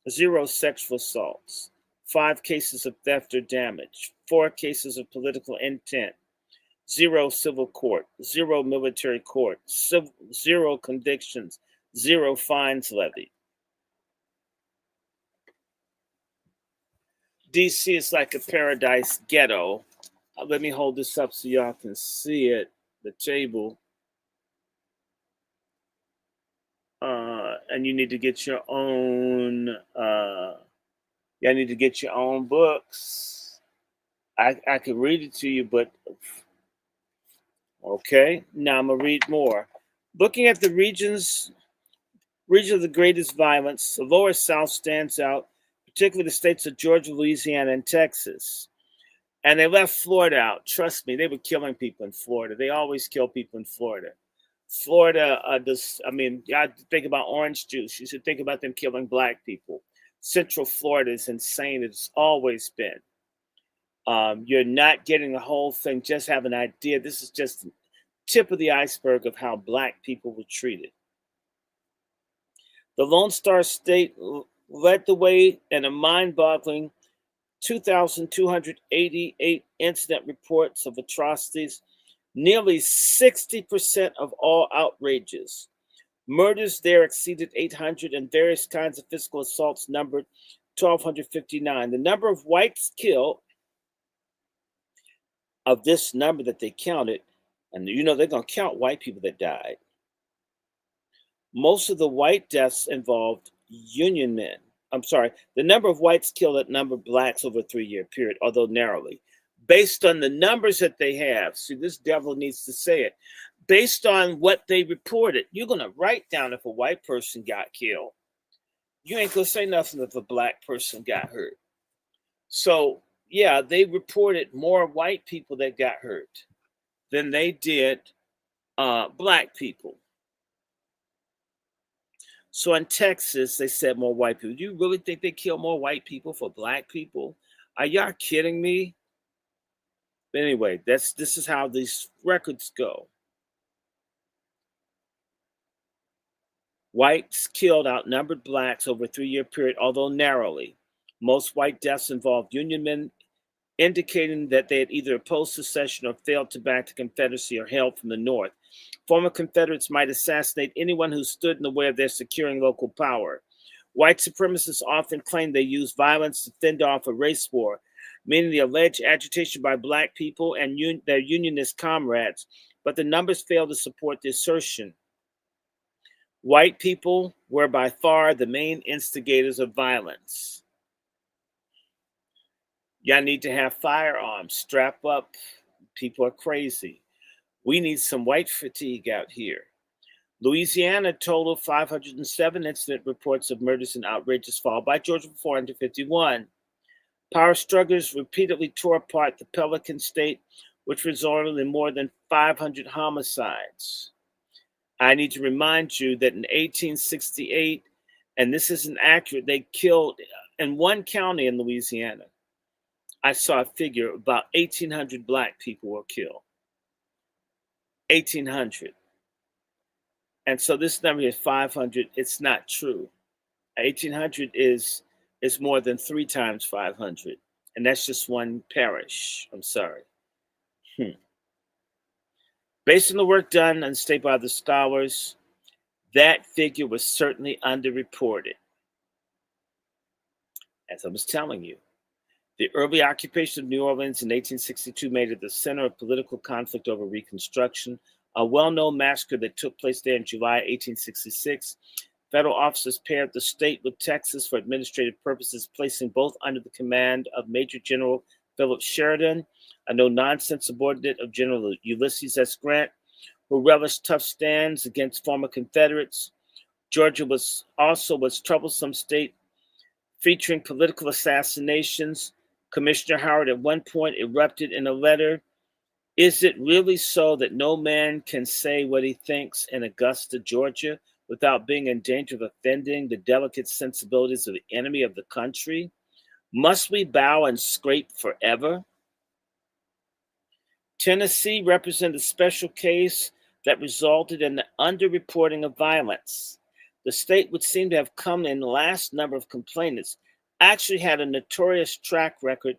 0 sexual assaults, 5 cases of theft or damage, 4 cases of political intent, 0 civil court, 0 military court, 0 convictions, 0 fines levied. DC is like a paradise ghetto. Let me hold this up so y'all can see it, the table. And you need to get your own, y'all need to get your own books. I could read it to you, but okay, now I'm gonna read more. Looking at the region of the greatest violence, the lower South stands out, particularly the states of Georgia, Louisiana, and Texas. And they left Florida out. Trust me, they were killing people in Florida. They always kill people in Florida. Florida, y'all think about orange juice. You should think about them killing black people. Central Florida is insane. It's always been. You're not getting the whole thing. Just have an idea. This is just the tip of the iceberg of how black people were treated. The Lone Star State led the way in a mind-boggling 2,288 incident reports of atrocities, nearly 60% of all outrages. Murders there exceeded 800, and various kinds of physical assaults numbered 1,259. The number of whites killed, of this number that they counted, and you know they're going to count white people that died. Most of the white deaths involved Union men. The number of whites killed outnumbered blacks over a 3-year period, although narrowly. Based on the numbers that they have, see, this devil needs to say it. Based on what they reported, you're going to write down if a white person got killed. You ain't going to say nothing if a black person got hurt. So, yeah, they reported more white people that got hurt than they did black people. So in Texas, they said more white people. Do you really think they kill more white people for black people? Are y'all kidding me? But anyway, this is how these records go. Whites killed outnumbered blacks over a 3-year period, although narrowly. Most white deaths involved Union men, indicating that they had either opposed secession or failed to back the Confederacy or hailed from the North. Former Confederates might assassinate anyone who stood in the way of their securing local power. White supremacists often claim they used violence to fend off a race war, meaning the alleged agitation by black people and their unionist comrades, but the numbers fail to support the assertion. White people were by far the main instigators of violence. Y'all need to have firearms. Strap up. People are crazy. We need some white fatigue out here. Louisiana totaled 507 incident reports of murders and outrages, followed by Georgia with 451. Power struggles repeatedly tore apart the Pelican State, which resulted in more than 500 homicides. I need to remind you that in 1868, and this isn't accurate, they killed in one county in Louisiana. I saw a figure, about 1,800 black people were killed. 1,800. And so this number is 500. It's not true. 1,800 is more than 3 times 500. And that's just one parish. I'm sorry. Based on the work done on the state by the scholars, that figure was certainly underreported. As I was telling you, the early occupation of New Orleans in 1862 made it the center of political conflict over Reconstruction. A well-known massacre that took place there in July 1866. Federal officers paired the state with Texas for administrative purposes, placing both under the command of Major General Philip Sheridan, a no-nonsense subordinate of General Ulysses S. Grant, who relished tough stands against former Confederates. Georgia was troublesome state featuring political assassinations. Commissioner Howard at one point erupted in a letter. Is it really so that no man can say what he thinks in Augusta, Georgia, without being in danger of offending the delicate sensibilities of the enemy of the country? Must we bow and scrape forever? Tennessee represented a special case that resulted in the underreporting of violence. The state would seem to have come in last number of complainants, actually had a notorious track record,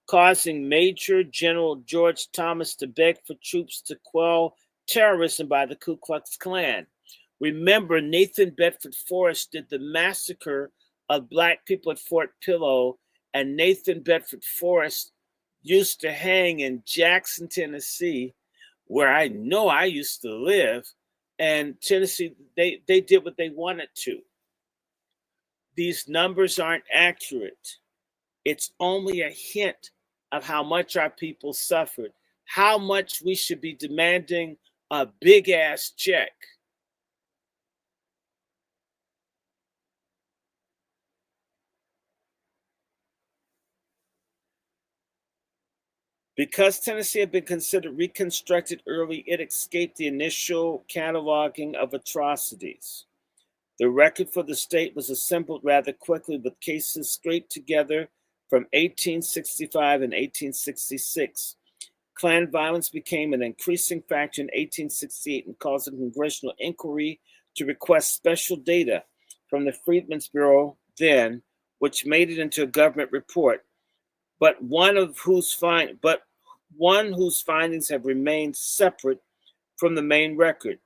causing Major General George Thomas to beg for troops to quell terrorism by the Ku Klux Klan. Remember, Nathan Bedford Forrest did the massacre of Black people at Fort Pillow, and Nathan Bedford Forrest used to hang in Jackson, Tennessee, where I know I used to live. And Tennessee, they did what they wanted to. These numbers aren't accurate. It's only a hint of how much our people suffered, how much we should be demanding a big ass check. Because Tennessee had been considered reconstructed early, it escaped the initial cataloging of atrocities. The record for the state was assembled rather quickly, with cases scraped together from 1865 and 1866. Klan violence became an increasing factor in 1868 and caused a congressional inquiry to request special data from the Freedmen's Bureau then, which made it into a government report, but one whose findings have remained separate from the main record.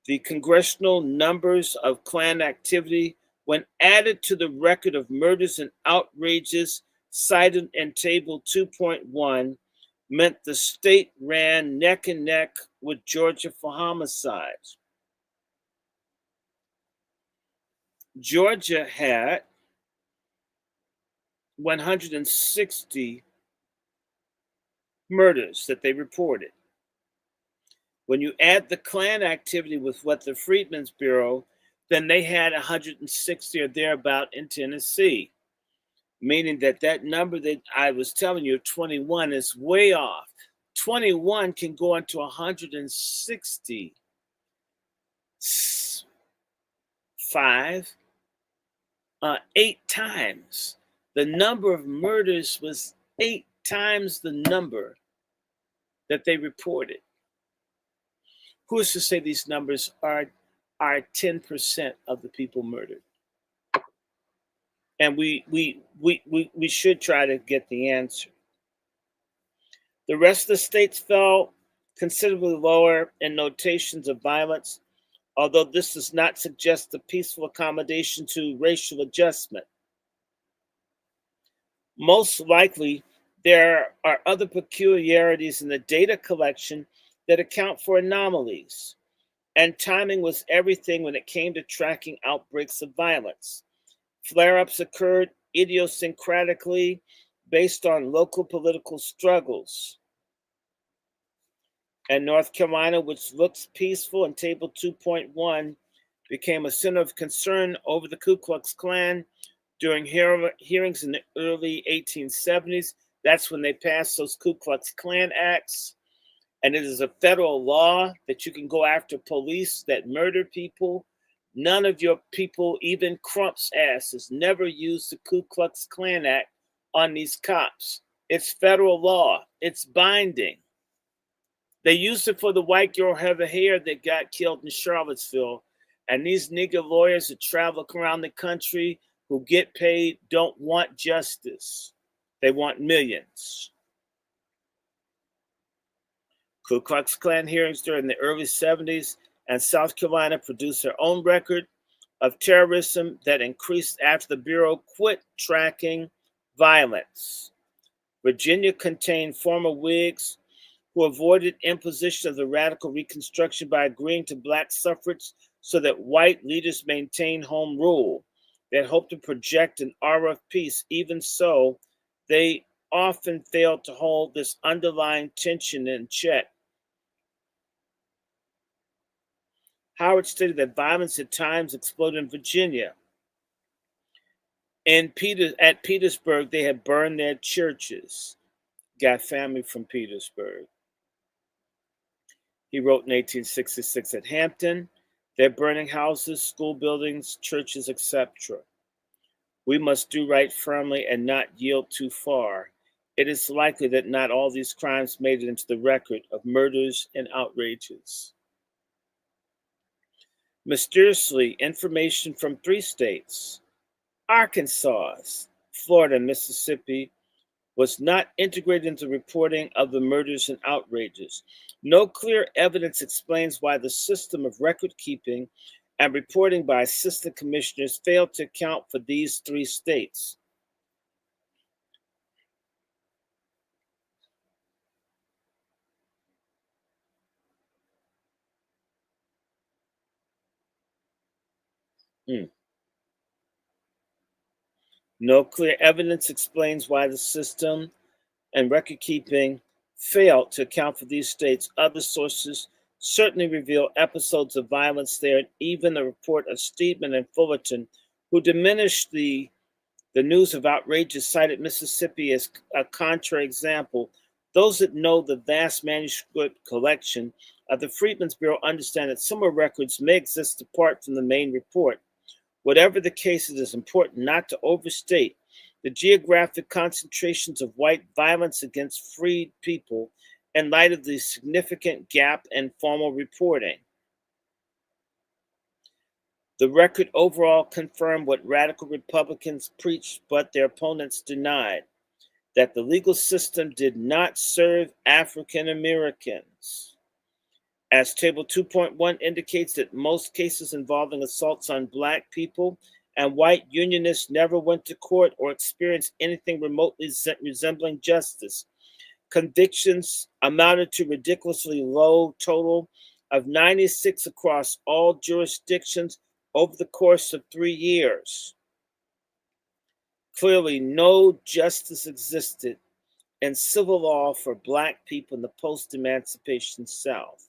The congressional numbers of Klan activity, when added to the record of murders and outrages cited in Table 2.1, meant the state ran neck and neck with Georgia for homicides. Georgia had 160 murders that they reported. When you add the Klan activity with what the Freedmen's Bureau, then they had 160 or thereabout in Tennessee, meaning that number that I was telling you, 21, is way off. 21 can go into 160. 8 times. The number of murders was 8 times the number that they reported. Who is to say these numbers are 10% of the people murdered? And we should try to get the answer. The rest of the states fell considerably lower in notations of violence, although this does not suggest a peaceful accommodation to racial adjustment. Most likely, there are other peculiarities in the data collection that account for anomalies, and timing was everything when it came to tracking outbreaks of violence. Flare-ups occurred idiosyncratically based on local political struggles. And North Carolina, which looks peaceful in Table 2.1, became a center of concern over the Ku Klux Klan during hearings in the early 1870s. That's when they passed those Ku Klux Klan acts. And it is a federal law that you can go after police that murder people. None of your people, even Crump's asses, never used the Ku Klux Klan Act on these cops. It's federal law. It's binding. They used it for the white girl Heather Heyer that got killed in Charlottesville. And these nigger lawyers that travel around the country who get paid don't want justice. They want millions. Ku Klux Klan hearings during the early 70s, and South Carolina produced their own record of terrorism that increased after the Bureau quit tracking violence. Virginia contained former Whigs who avoided imposition of the radical Reconstruction by agreeing to black suffrage so that white leaders maintained home rule. They had hoped to project an aura of peace. Even so, they often failed to hold this underlying tension in check. Howard stated that violence at times exploded in Virginia. At Petersburg, they had burned their churches. Got family from Petersburg. He wrote in 1866 at Hampton, they're burning houses, school buildings, churches, etc. We must do right firmly and not yield too far. It is likely that not all these crimes made it into the record of murders and outrages. Mysteriously, information from 3 states, Arkansas, Florida, and Mississippi, was not integrated into reporting of the murders and outrages. No clear evidence explains why the system of record keeping and reporting by assistant commissioners failed to account for these 3 states. No clear evidence explains why the system and record keeping failed to account for these states. Other sources certainly reveal episodes of violence there, and even the report of Steedman and Fullerton, who diminished the news of outrages, cited Mississippi as a contrary example. Those that know the vast manuscript collection of the Freedmen's Bureau understand that similar records may exist apart from the main report. Whatever the case, it is important not to overstate the geographic concentrations of white violence against freed people in light of the significant gap in formal reporting. The record overall confirmed what radical Republicans preached, but their opponents denied, that the legal system did not serve African Americans. As Table 2.1 indicates, that most cases involving assaults on Black people and white unionists never went to court or experienced anything remotely resembling justice. Convictions amounted to ridiculously low total of 96 across all jurisdictions over the course of 3 years. Clearly, no justice existed in civil law for Black people in the post-emancipation South.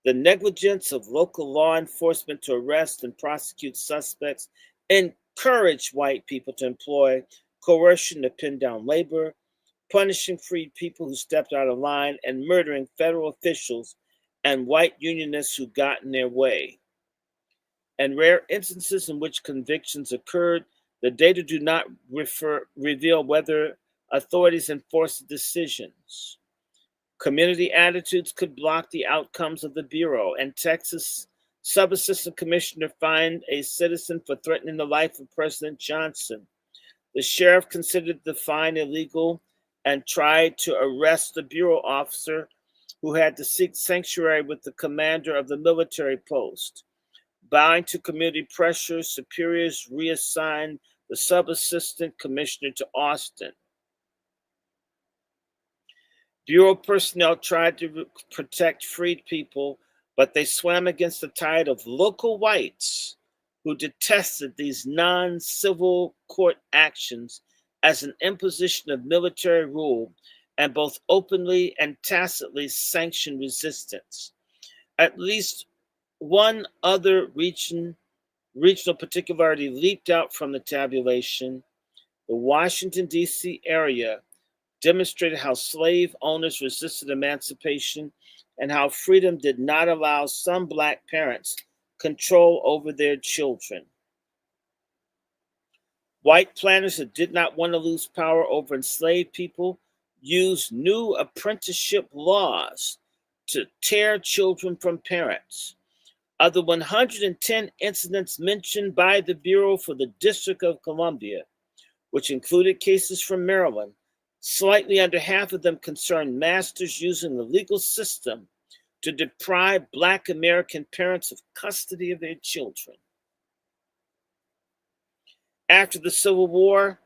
The negligence of local law enforcement to arrest and prosecute suspects encouraged white people to employ coercion to pin down labor, punishing freed people who stepped out of line, and murdering federal officials and white unionists who got in their way. In rare instances in which convictions occurred, the data do not reveal whether authorities enforced the decisions. Community attitudes could block the outcomes of the Bureau, and Texas Subassistant Commissioner fined a citizen for threatening the life of President Johnson. The sheriff considered the fine illegal and tried to arrest the Bureau officer who had to seek sanctuary with the commander of the military post. Bowing to community pressure, superiors reassigned the Subassistant Commissioner to Austin. Bureau personnel tried to protect freed people, but they swam against the tide of local whites who detested these non-civil court actions as an imposition of military rule and both openly and tacitly sanctioned resistance. At least one other regional particularity leaped out from the tabulation. The Washington, D.C. area demonstrated how slave owners resisted emancipation and how freedom did not allow some Black parents control over their children. White planters that did not want to lose power over enslaved people used new apprenticeship laws to tear children from parents. Of the 110 incidents mentioned by the Bureau for the District of Columbia, which included cases from Maryland, slightly under half of them concerned masters using the legal system to deprive Black American parents of custody of their children. After the Civil War,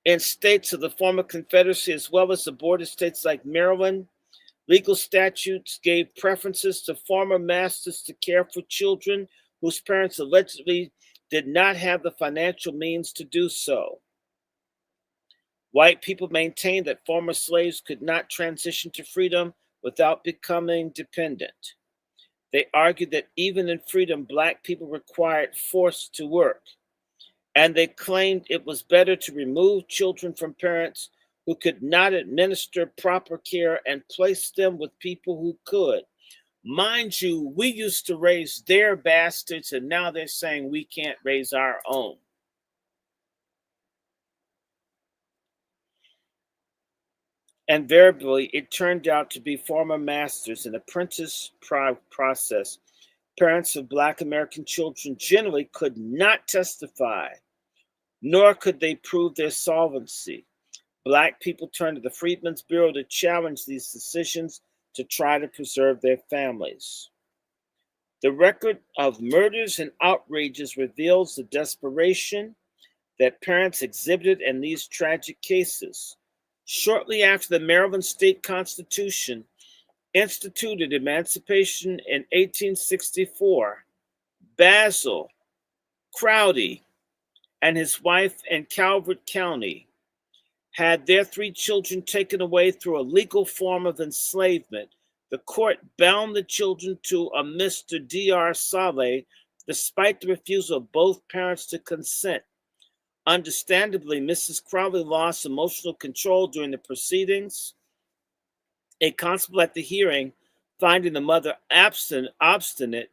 In states of the former Confederacy, as well as the border states like Maryland, legal statutes gave preferences to former masters to care for children whose parents allegedly did not have the financial means to do so. White people maintained that former slaves could not transition to freedom without becoming dependent. They argued that even in freedom, Black people required force to work, and they claimed it was better to remove children from parents who could not administer proper care and place them with people who could. Mind you, we used to raise their bastards, and now they're saying we can't raise our own. Invariably, it turned out to be former masters in apprentice process. Parents of Black American children generally could not testify, nor could they prove their solvency. Black people turned to the Freedmen's Bureau to challenge these decisions to try to preserve their families. The record of murders and outrages reveals the desperation that parents exhibited in these tragic cases. Shortly after the Maryland State Constitution instituted emancipation in 1864, Basil Crowdy and his wife in Calvert County had their 3 children taken away through a legal form of enslavement. The court bound the children to a Mr. D.R. Saleh despite the refusal of both parents to consent. Understandably, Mrs. Crowley lost emotional control during the proceedings. A constable at the hearing, finding the mother obstinate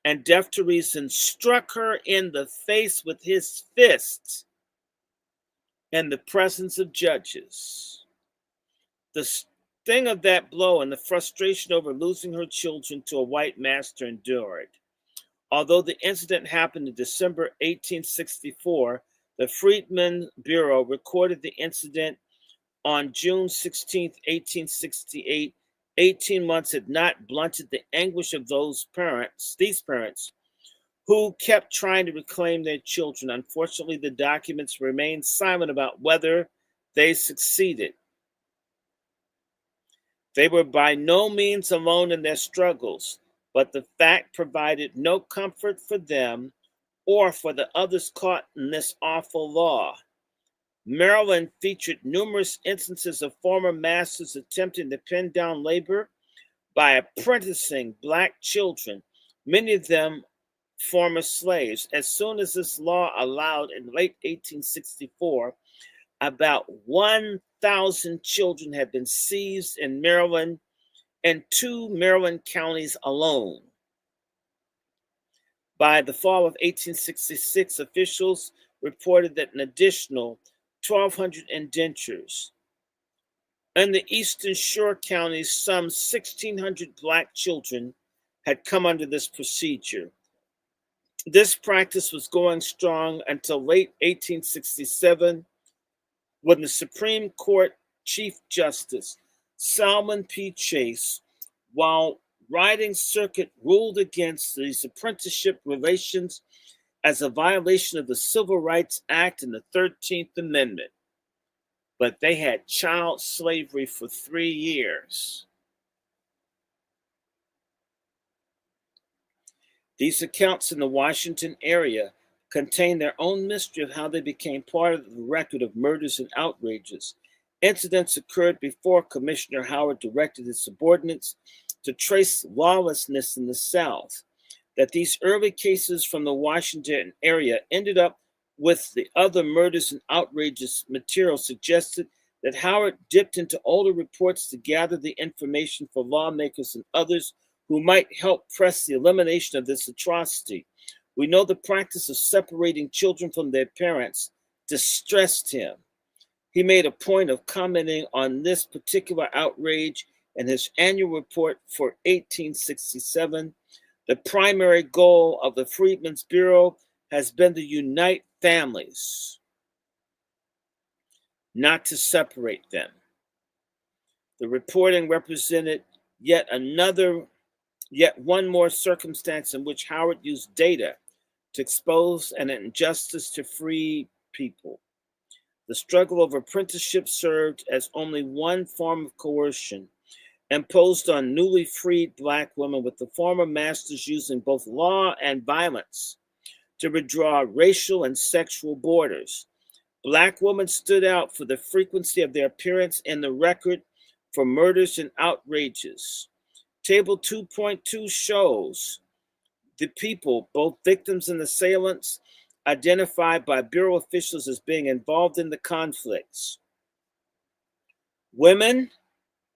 and deaf to reason, struck her in the face with his fist in the presence of judges. The sting of that blow and the frustration over losing her children to a white master endured. Although the incident happened in December 1864, the Freedmen's Bureau recorded the incident on June 16, 1868. 18 months had not blunted the anguish of these parents, who kept trying to reclaim their children. Unfortunately, the documents remain silent about whether they succeeded. They were by no means alone in their struggles, but the fact provided no comfort for them or for the others caught in this awful law. Maryland featured numerous instances of former masters attempting to pin down labor by apprenticing Black children, many of them former slaves. As soon as this law allowed in late 1864, about 1,000 children had been seized in Maryland, in 2 Maryland counties alone. By the fall of 1866, officials reported that an additional 1,200 indentures. In the Eastern Shore counties, some 1,600 Black children had come under this procedure. This practice was going strong until late 1867, when the Supreme Court Chief Justice Salmon P. Chase, while riding circuit, ruled against these apprenticeship relations as a violation of the Civil Rights Act and the 13th Amendment. But they had child slavery for 3 years. These accounts in the Washington area contain their own mystery of how they became part of the record of murders and outrages. Incidents occurred before Commissioner Howard directed his subordinates to trace lawlessness in the South. That these early cases from the Washington area ended up with the other murders and outrages material suggested that Howard dipped into older reports to gather the information for lawmakers and others who might help press the elimination of this atrocity. We know the practice of separating children from their parents distressed him. He made a point of commenting on this particular outrage in his annual report for 1867. The primary goal of the Freedmen's Bureau has been to unite families, not to separate them. The reporting represented yet one more circumstance in which Howard used data to expose an injustice to free people. The struggle over apprenticeship served as only one form of coercion imposed on newly freed Black women, with the former masters using both law and violence to redraw racial and sexual borders. Black women stood out for the frequency of their appearance in the record for murders and outrages. Table 2.2 shows the people, both victims and assailants, identified by Bureau officials as being involved in the conflicts. Women,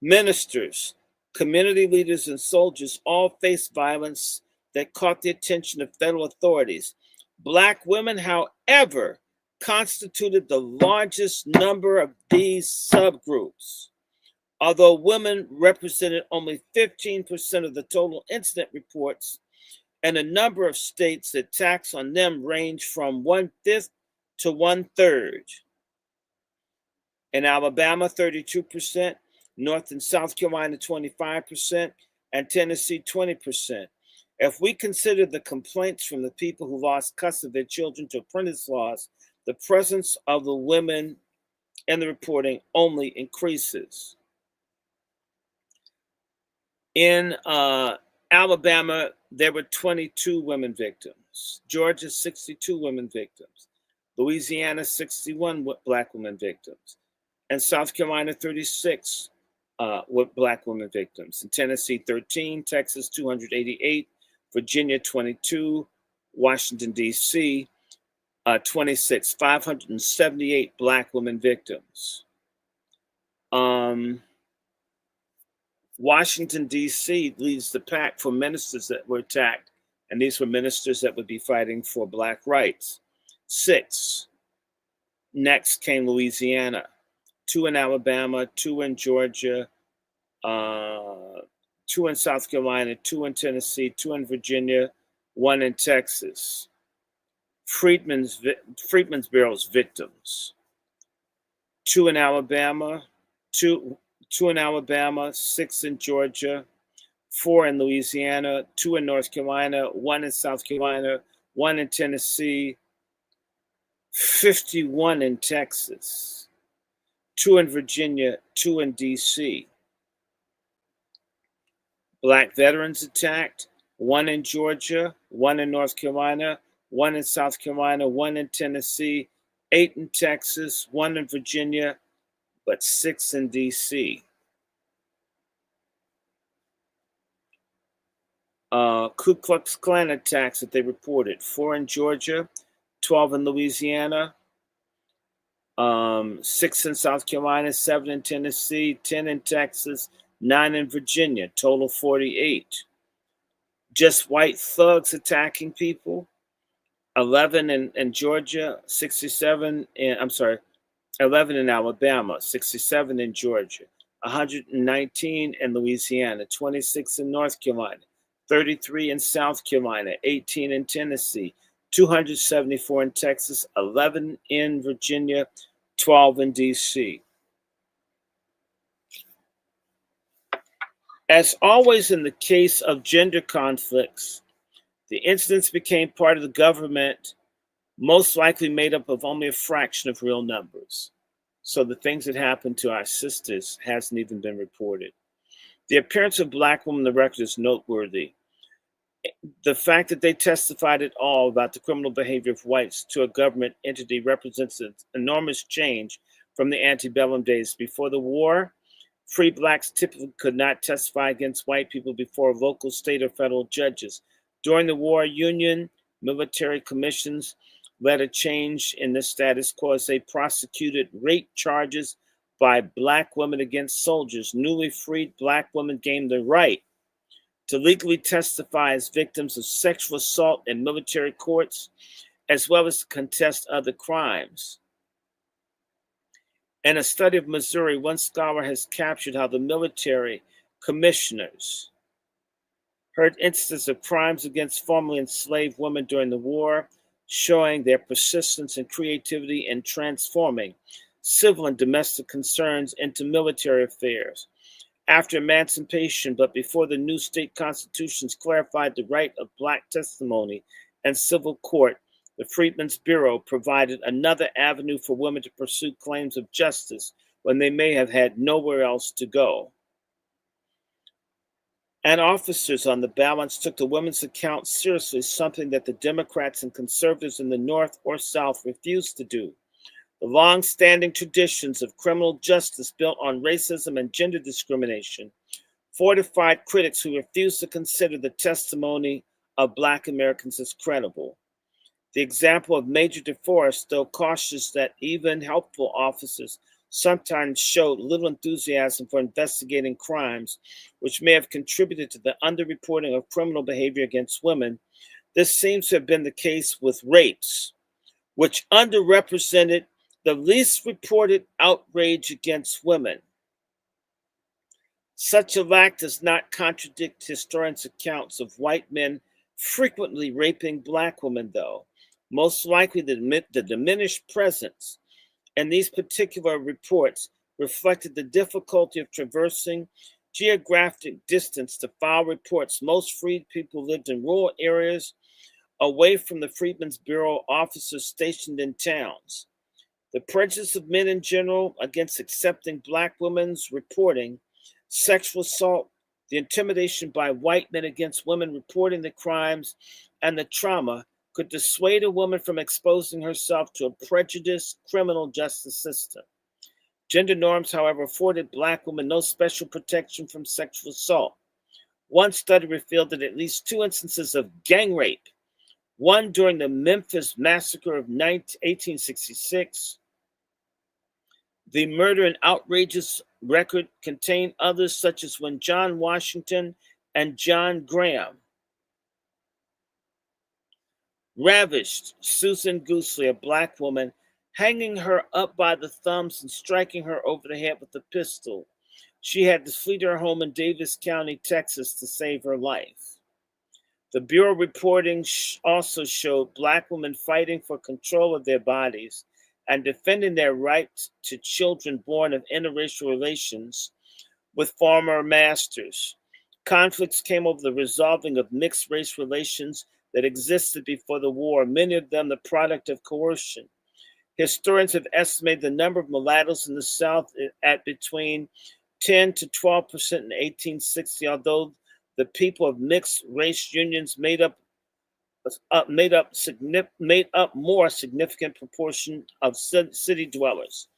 ministers, community leaders, and soldiers all faced violence that caught the attention of federal authorities. Black women, however, constituted the largest number of these subgroups. Although women represented only 15% of the total incident reports, and a number of states, the attacks on them range from 1/5 to 1/3. In Alabama, 32%, North and South Carolina, 25%, and Tennessee, 20%. If we consider the complaints from the people who lost custody of their children to apprentice laws, the presence of the women in the reporting only increases. In Alabama, there were 22 women victims. Georgia, 62 women victims. Louisiana, 61 Black women victims. And South Carolina, 36 Black women victims. In Tennessee, 13. Texas, 288. Virginia, 22. Washington, D.C., 26. 578 Black women victims. Washington, D.C. leads the pack for ministers that were attacked, and these were ministers that would be fighting for Black rights. 6. Next came Louisiana, 2 in Alabama, 2 in Georgia, 2 in South Carolina, 2 in Tennessee, 2 in Virginia, 1 in Texas. Freedmen's victims, 2 in Alabama, 2 in Alabama, 6 in Georgia, 4 in Louisiana, 2 in North Carolina, 1 in South Carolina, 1 in Tennessee, 51 in Texas, 2 in Virginia, 2 in D.C. Black veterans attacked, 1 in Georgia, 1 in North Carolina, 1 in South Carolina, 1 in Tennessee, 8 in Texas, 1 in Virginia, but 6 in D.C. Ku Klux Klan attacks that they reported, 4 in Georgia, 12 in Louisiana, 6 in South Carolina, 7 in Tennessee, 10 in Texas, 9 in Virginia, total 48. Just white thugs attacking people, 11 in Georgia, 11 in Alabama, 67 in Georgia, 119 in Louisiana, 26 in North Carolina, 33 in South Carolina, 18 in Tennessee, 274 in Texas, 11 in Virginia, 12 in D.C. As always in the case of gender conflicts, the incidents became part of the government, most likely made up of only a fraction of real numbers. So the things that happened to our sisters hasn't even been reported. The appearance of Black women in the record is noteworthy. The fact that they testified at all about the criminal behavior of whites to a government entity represents an enormous change from the antebellum days. Before the war, free Blacks typically could not testify against white people before local, state, or federal judges. During the war, Union military commissions led a change in this status quo as they prosecuted rape charges by Black women against soldiers. Newly freed Black women gained the right to legally testify as victims of sexual assault in military courts, as well as to contest other crimes. In a study of Missouri, one scholar has captured how the military commissioners heard instances of crimes against formerly enslaved women during the war, showing their persistence and creativity in transforming civil and domestic concerns into military affairs. After emancipation, but before the new state constitutions clarified the right of Black testimony and civil court, The Freedmen's Bureau provided another avenue for women to pursue claims of justice when they may have had nowhere else to go. And officers, on the balance, took the women's account seriously, something that the Democrats and conservatives in the North or South refused to do. The long-standing traditions of criminal justice built on racism and gender discrimination fortified critics who refused to consider the testimony of Black Americans as credible. The example of Major DeForest, though cautious that even helpful officers sometimes showed little enthusiasm for investigating crimes, which may have contributed to the underreporting of criminal behavior against women, this seems to have been the case with rapes, which underrepresented the least reported outrage against women. Such a lack does not contradict historians' accounts of white men frequently raping Black women, though. Most likely, the diminished presence in these particular reports reflected the difficulty of traversing geographic distance to file reports. Most freed people lived in rural areas away from the Freedmen's Bureau officers stationed in towns. The prejudice of men in general against accepting Black women's reporting sexual assault, the intimidation by white men against women reporting the crimes, and the trauma could dissuade a woman from exposing herself to a prejudiced criminal justice system. Gender norms, however, afforded Black women no special protection from sexual assault. One study revealed that at least 2 instances of gang rape, one during the Memphis Massacre of 1866, the murder and outrageous record contained others, such as when John Washington and John Graham ravished Susan Goosley, a Black woman, hanging her up by the thumbs and striking her over the head with a pistol. She had to flee to her home in Davis County, Texas, to save her life. The Bureau reporting also showed Black women fighting for control of their bodies and defending their rights to children born of interracial relations with former masters. Conflicts came over the resolving of mixed race relations that existed before the war, many of them the product of coercion. Historians have estimated the number of mulattoes in the South at between 10 to 12% in 1860, although the people of mixed race unions made up more significant proportion of city dwellers.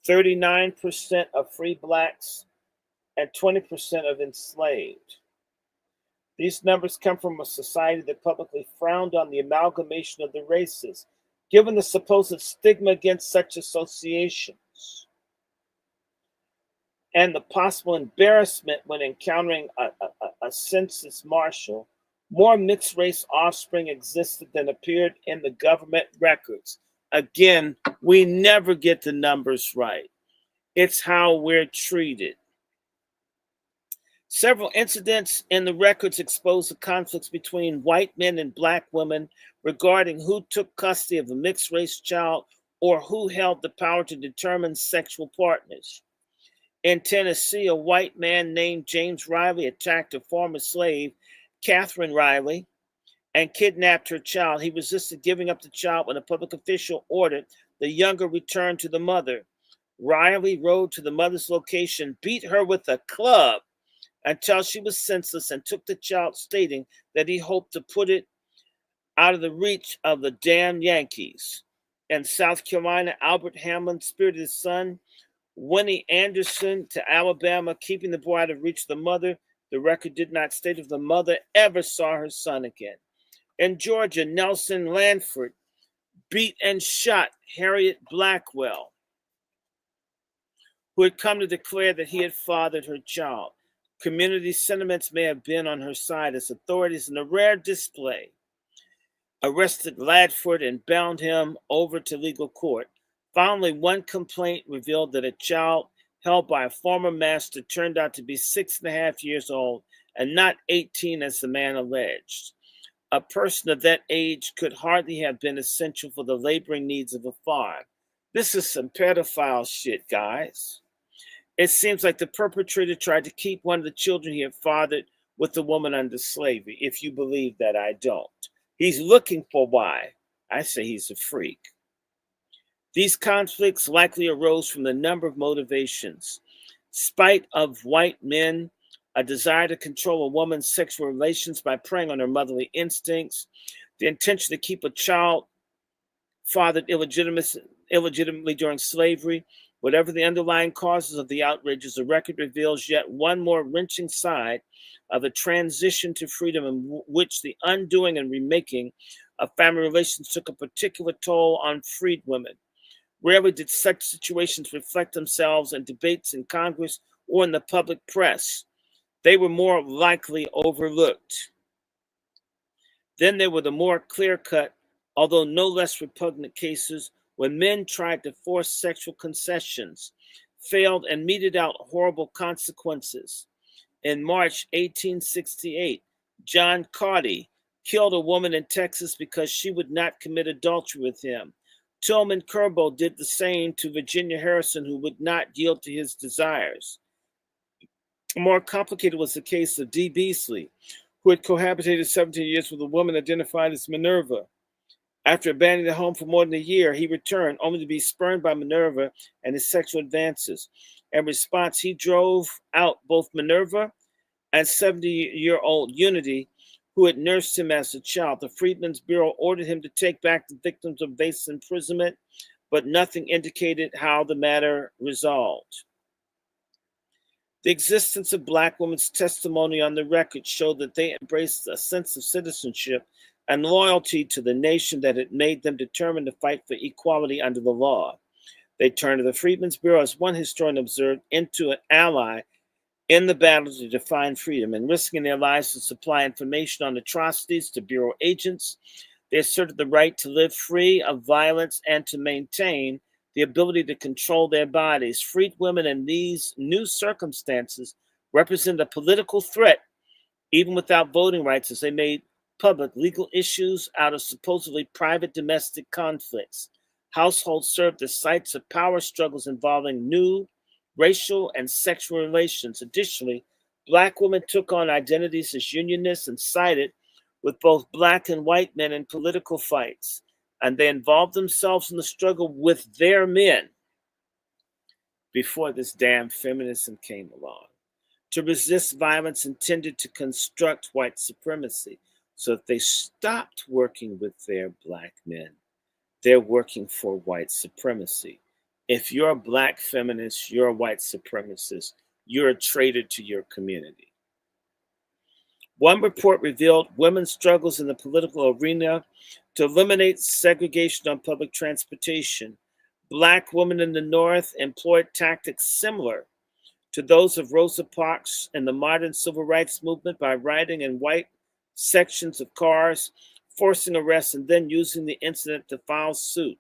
39% of free Blacks and 20% of enslaved. These numbers come from a society that publicly frowned on the amalgamation of the races, given the supposed stigma against such associations and the possible embarrassment when encountering a census marshal. More mixed race offspring existed than appeared in the government records. Again, we never get the numbers right. It's how we're treated. Several incidents in the records expose the conflicts between white men and Black women regarding who took custody of a mixed race child or who held the power to determine sexual partners. In Tennessee, a white man named James Riley attacked a former slave, Catherine Riley, and kidnapped her child. He resisted giving up the child when a public official ordered the younger returned to the mother. Riley rode to the mother's location, beat her with a club until she was senseless, and took the child, stating that he hoped to put it out of the reach of the damn Yankees. In South Carolina, Albert Hamlin spirited his son, Winnie Anderson, to Alabama, keeping the boy out of reach of the mother. The record did not state if the mother ever saw her son again. In Georgia, Nelson Lanford beat and shot Harriet Blackwell, who had come to declare that he had fathered her child. Community sentiments may have been on her side as authorities, in a rare display, arrested Ladford and bound him over to legal court. Finally, one complaint revealed that a child held by a former master turned out to be 6.5 years old and not 18 as the man alleged. A person of that age could hardly have been essential for the laboring needs of a farm. This is some pedophile shit, guys. It seems like the perpetrator tried to keep one of the children he had fathered with the woman under slavery. If you believe that, I don't. He's looking for why. I say he's a freak. These conflicts likely arose from the number of motivations. Spite of white men, a desire to control a woman's sexual relations by preying on her motherly instincts, the intention to keep a child fathered illegitimately during slavery. Whatever the underlying causes of the outrages, the record reveals yet one more wrenching side of a transition to freedom in which the undoing and remaking of family relations took a particular toll on freed women. Rarely did such situations reflect themselves in debates in Congress or in the public press. They were more likely overlooked. Then there were the more clear-cut, although no less repugnant cases when men tried to force sexual concessions, failed, and meted out horrible consequences. In March 1868, John Carty killed a woman in Texas because she would not commit adultery with him. Tillman Kerbo did the same to Virginia Harrison, who would not yield to his desires. More complicated was the case of D. Beasley, who had cohabitated 17 years with a woman identified as Minerva. After abandoning the home for more than a year, he returned, only to be spurned by Minerva and his sexual advances. In response, he drove out both Minerva and 70-year-old Unity, who had nursed him as a child. The Freedmen's Bureau ordered him to take back the victims of base imprisonment, but nothing indicated how the matter resolved. The existence of Black women's testimony on the record showed that they embraced a sense of citizenship and loyalty to the nation that had made them determined to fight for equality under the law. They turned to the Freedmen's Bureau, as one historian observed, into an ally in the battle to define freedom, and risking their lives to supply information on atrocities to Bureau agents. They asserted the right to live free of violence and to maintain the ability to control their bodies. Freed women in these new circumstances represent a political threat, even without voting rights, as they made public legal issues out of supposedly private domestic conflicts. Households served as sites of power struggles involving new racial and sexual relations. Additionally, Black women took on identities as unionists and sided with both Black and white men in political fights, and they involved themselves in the struggle with their men before this damn feminism came along, to resist violence intended to construct white supremacy. So if they stopped working with their Black men, they're working for white supremacy. If you're a Black feminist, you're a white supremacist, you're a traitor to your community. One report revealed women's struggles in the political arena to eliminate segregation on public transportation. Black women in the North employed tactics similar to those of Rosa Parks in the modern civil rights movement by riding in white sections of cars, forcing arrests, and then using the incident to file suit.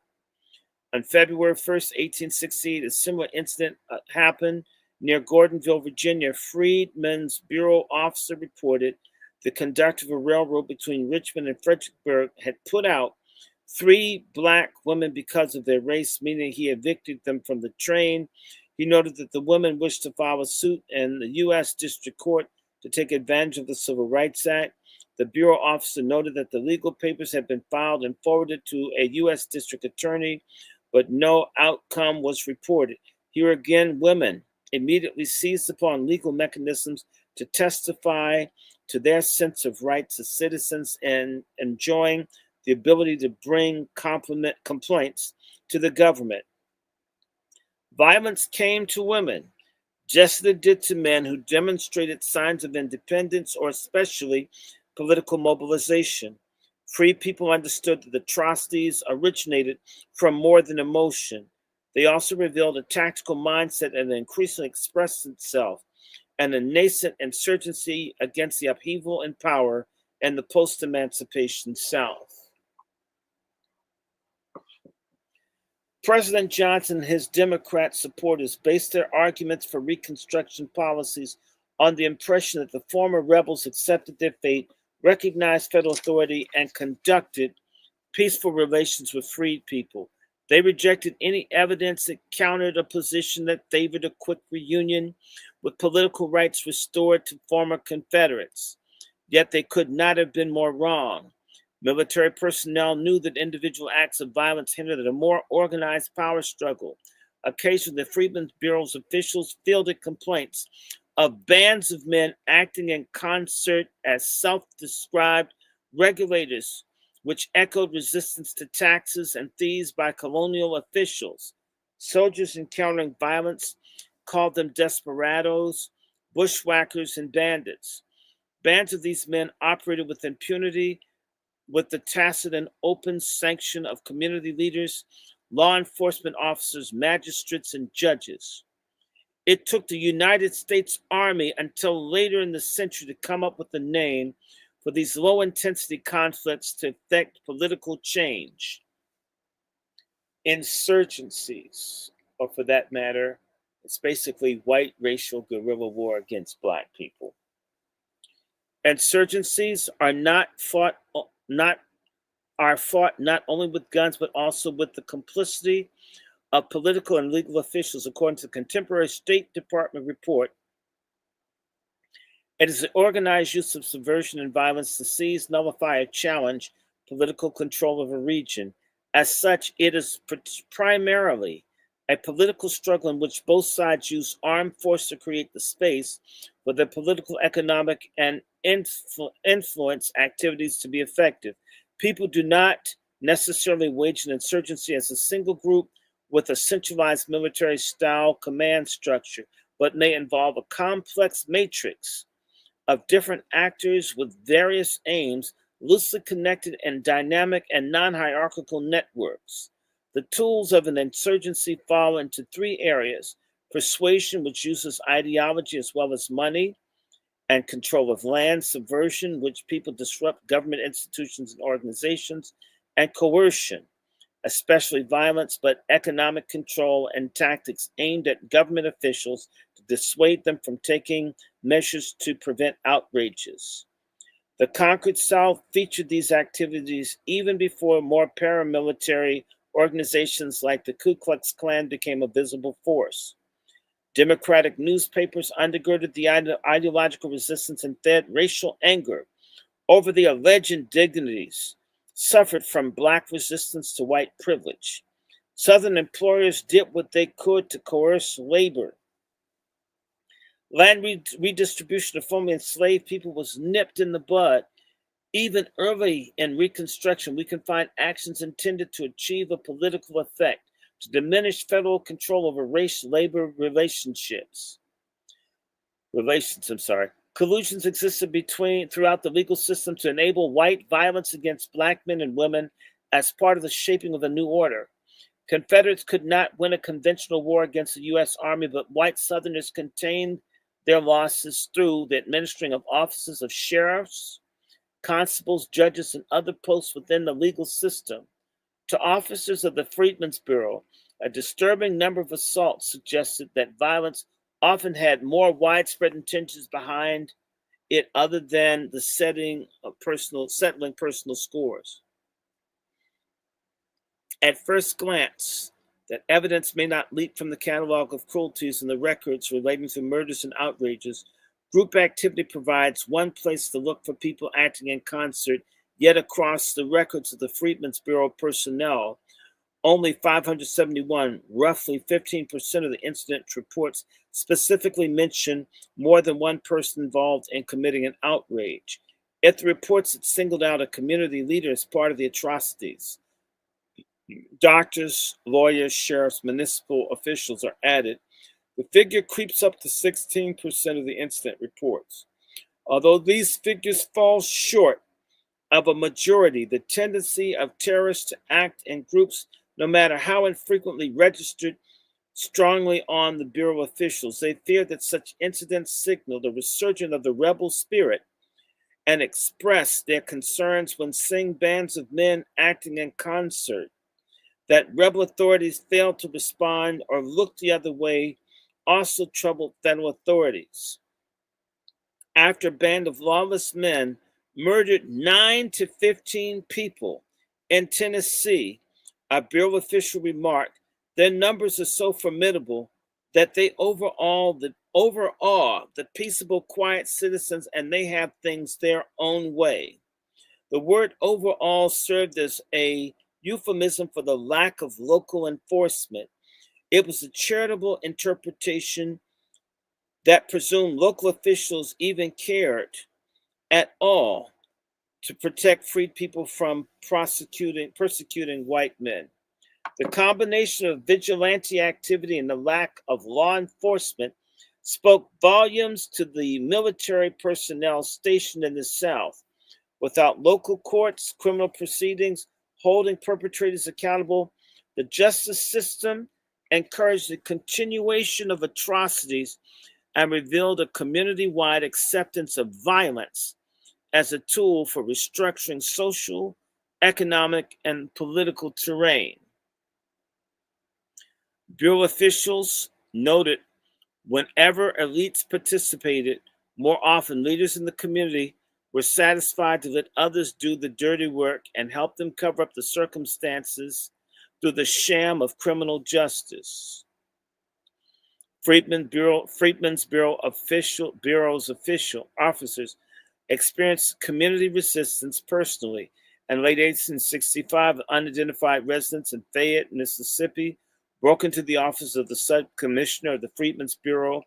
On February 1st, 1868, a similar incident happened near Gordonville, Virginia. Freedmen's Bureau officer reported the conductor of a railroad between Richmond and Fredericksburg had put out 3 Black women because of their race, meaning he evicted them from the train. He noted that the women wished to file a suit in the U.S. District Court to take advantage of the Civil Rights Act. The Bureau officer noted that the legal papers had been filed and forwarded to a U.S. District Attorney, but no outcome was reported. Here again, women immediately seized upon legal mechanisms to testify to their sense of rights as citizens and enjoying the ability to bring complaints to the government. Violence came to women, just as it did to men who demonstrated signs of independence or especially political mobilization. Free people understood that the atrocities originated from more than emotion. They also revealed a tactical mindset that increasingly expressed itself and a nascent insurgency against the upheaval in power in the post-emancipation South. President Johnson and his Democrat supporters based their arguments for Reconstruction policies on the impression that the former rebels accepted their fate, recognized federal authority, and conducted peaceful relations with freed people. They rejected any evidence that countered a position that favored a quick reunion with political rights restored to former Confederates. Yet they could not have been more wrong. Military personnel knew that individual acts of violence hindered a more organized power struggle. Occasionally, the Freedmen's Bureau's officials fielded complaints of bands of men acting in concert as self-described regulators, which echoed resistance to taxes and fees by colonial officials. Soldiers encountering violence called them desperados, bushwhackers, and bandits. Bands of these men operated with impunity, with the tacit and open sanction of community leaders, law enforcement officers, magistrates, and judges. It took the United States Army until later in the century to come up with a name for these low-intensity conflicts to effect political change. Insurgencies, or for that matter, it's basically white racial guerrilla war against black people. Insurgencies are fought not only with guns, but also with the complicity of political and legal officials. According to the contemporary State Department report, it is the organized use of subversion and violence to seize, nullify, or challenge political control of a region. As such, it is primarily a political struggle in which both sides use armed force to create the space for their political, economic, and influence activities to be effective. People do not necessarily wage an insurgency as a single group with a centralized military-style command structure, but may involve a complex matrix of different actors with various aims, loosely connected and dynamic and non-hierarchical networks. The tools of an insurgency fall into three areas: persuasion, which uses ideology as well as money and control of land; subversion, which people disrupt government institutions and organizations; and coercion, especially violence, but economic control and tactics aimed at government officials to dissuade them from taking measures to prevent outrages. The conquered South featured these activities even before more paramilitary organizations like the Ku Klux Klan became a visible force. Democratic newspapers undergirded the ideological resistance and fed racial anger over the alleged indignities suffered from black resistance to white privilege. Southern employers did what they could to coerce labor. Land redistribution of formerly enslaved people was nipped in the bud. Even early in Reconstruction, we can find actions intended to achieve a political effect, to diminish federal control over race-labor relations. Collusions existed throughout the legal system to enable white violence against black men and women as part of the shaping of a new order. Confederates could not win a conventional war against the U.S. Army, but white Southerners contained their losses through the administering of offices of sheriffs, constables, judges, and other posts within the legal system. To officers of the Freedmen's Bureau, a disturbing number of assaults suggested that violence often had more widespread intentions behind it other than the settling personal scores. At first glance, that evidence may not leap from the catalog of cruelties and the records relating to murders and outrages. Group activity provides one place to look for people acting in concert, yet across the records of the Freedmen's Bureau personnel, only 571, roughly 15% of the incident reports, specifically mention more than one person involved in committing an outrage. If the reports had singled out a community leader as part of the atrocities, doctors, lawyers, sheriffs, municipal officials are added, the figure creeps up to 16% of the incident reports. Although these figures fall short of a majority, the tendency of terrorists to act in groups, no matter how infrequently, registered strongly on the Bureau officials. They fear that such incidents signal the resurgence of the rebel spirit and express their concerns when seeing bands of men acting in concert. That rebel authorities fail to respond or look the other way also troubled federal authorities. After a band of lawless men murdered 9 to 15 people in Tennessee, a Bureau official remarked, their numbers are so formidable that they overawe the peaceable, quiet citizens, and they have things their own way. The word overall served as a euphemism for the lack of local enforcement. It was a charitable interpretation that presumed local officials even cared at all to protect freed people from persecuting white men. The combination of vigilante activity and the lack of law enforcement spoke volumes to the military personnel stationed in the South. Without local courts, criminal proceedings, holding perpetrators accountable, the justice system encouraged the continuation of atrocities and revealed a community-wide acceptance of violence as a tool for restructuring social, economic, and political terrain. Bureau officials noted whenever elites participated, more often leaders in the community were satisfied to let others do the dirty work and help them cover up the circumstances through the sham of criminal justice. Freedmen's Bureau's official officers experienced community resistance personally. In late 1865, unidentified residents in Fayette, Mississippi, broke into the office of the sub-commissioner of the Freedmen's Bureau,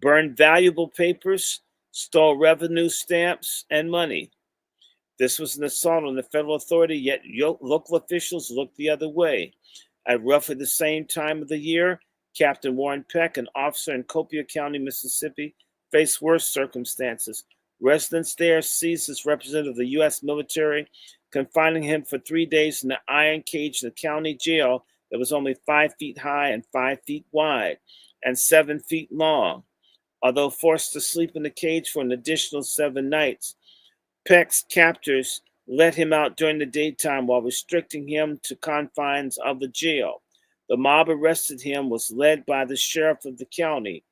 burned valuable papers, stole revenue stamps and money. This was an assault on the federal authority, yet local officials looked the other way. At roughly the same time of the year, Captain Warren Peck, an officer in Copiah County, Mississippi, faced worse circumstances. Residents there seized this representative of the U.S. military, confining him for 3 days in an iron cage in the county jail that was only 5 feet high and 5 feet wide and 7 feet long. Although forced to sleep in the cage for an additional 7 nights, Peck's captors let him out during the daytime while restricting him to confines of the jail. The mob arrested him was led by the sheriff of the county.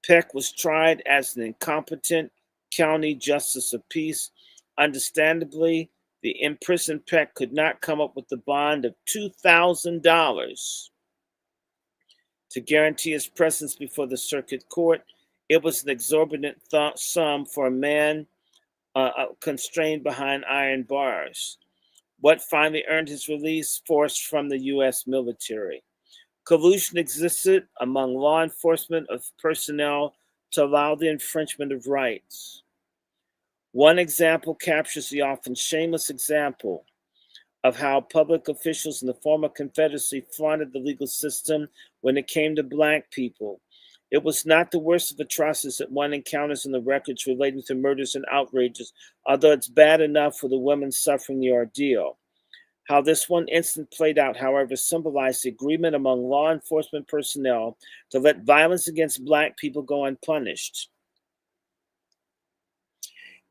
Peck was tried as an incompetent county justice of peace. Understandably, the imprisoned Peck could not come up with the bond of $2,000 to guarantee his presence before the circuit court. It was an exorbitant sum for a man constrained behind iron bars. What finally earned his release? Forced from the U.S. military. Collusion existed among law enforcement of personnel to allow the infringement of rights. One example captures the often shameless example of how public officials in the former Confederacy flaunted the legal system when it came to Black people. It was not the worst of atrocities that one encounters in the records relating to murders and outrages, although it's bad enough for the women suffering the ordeal. How this one incident played out, however, symbolized the agreement among law enforcement personnel to let violence against Black people go unpunished.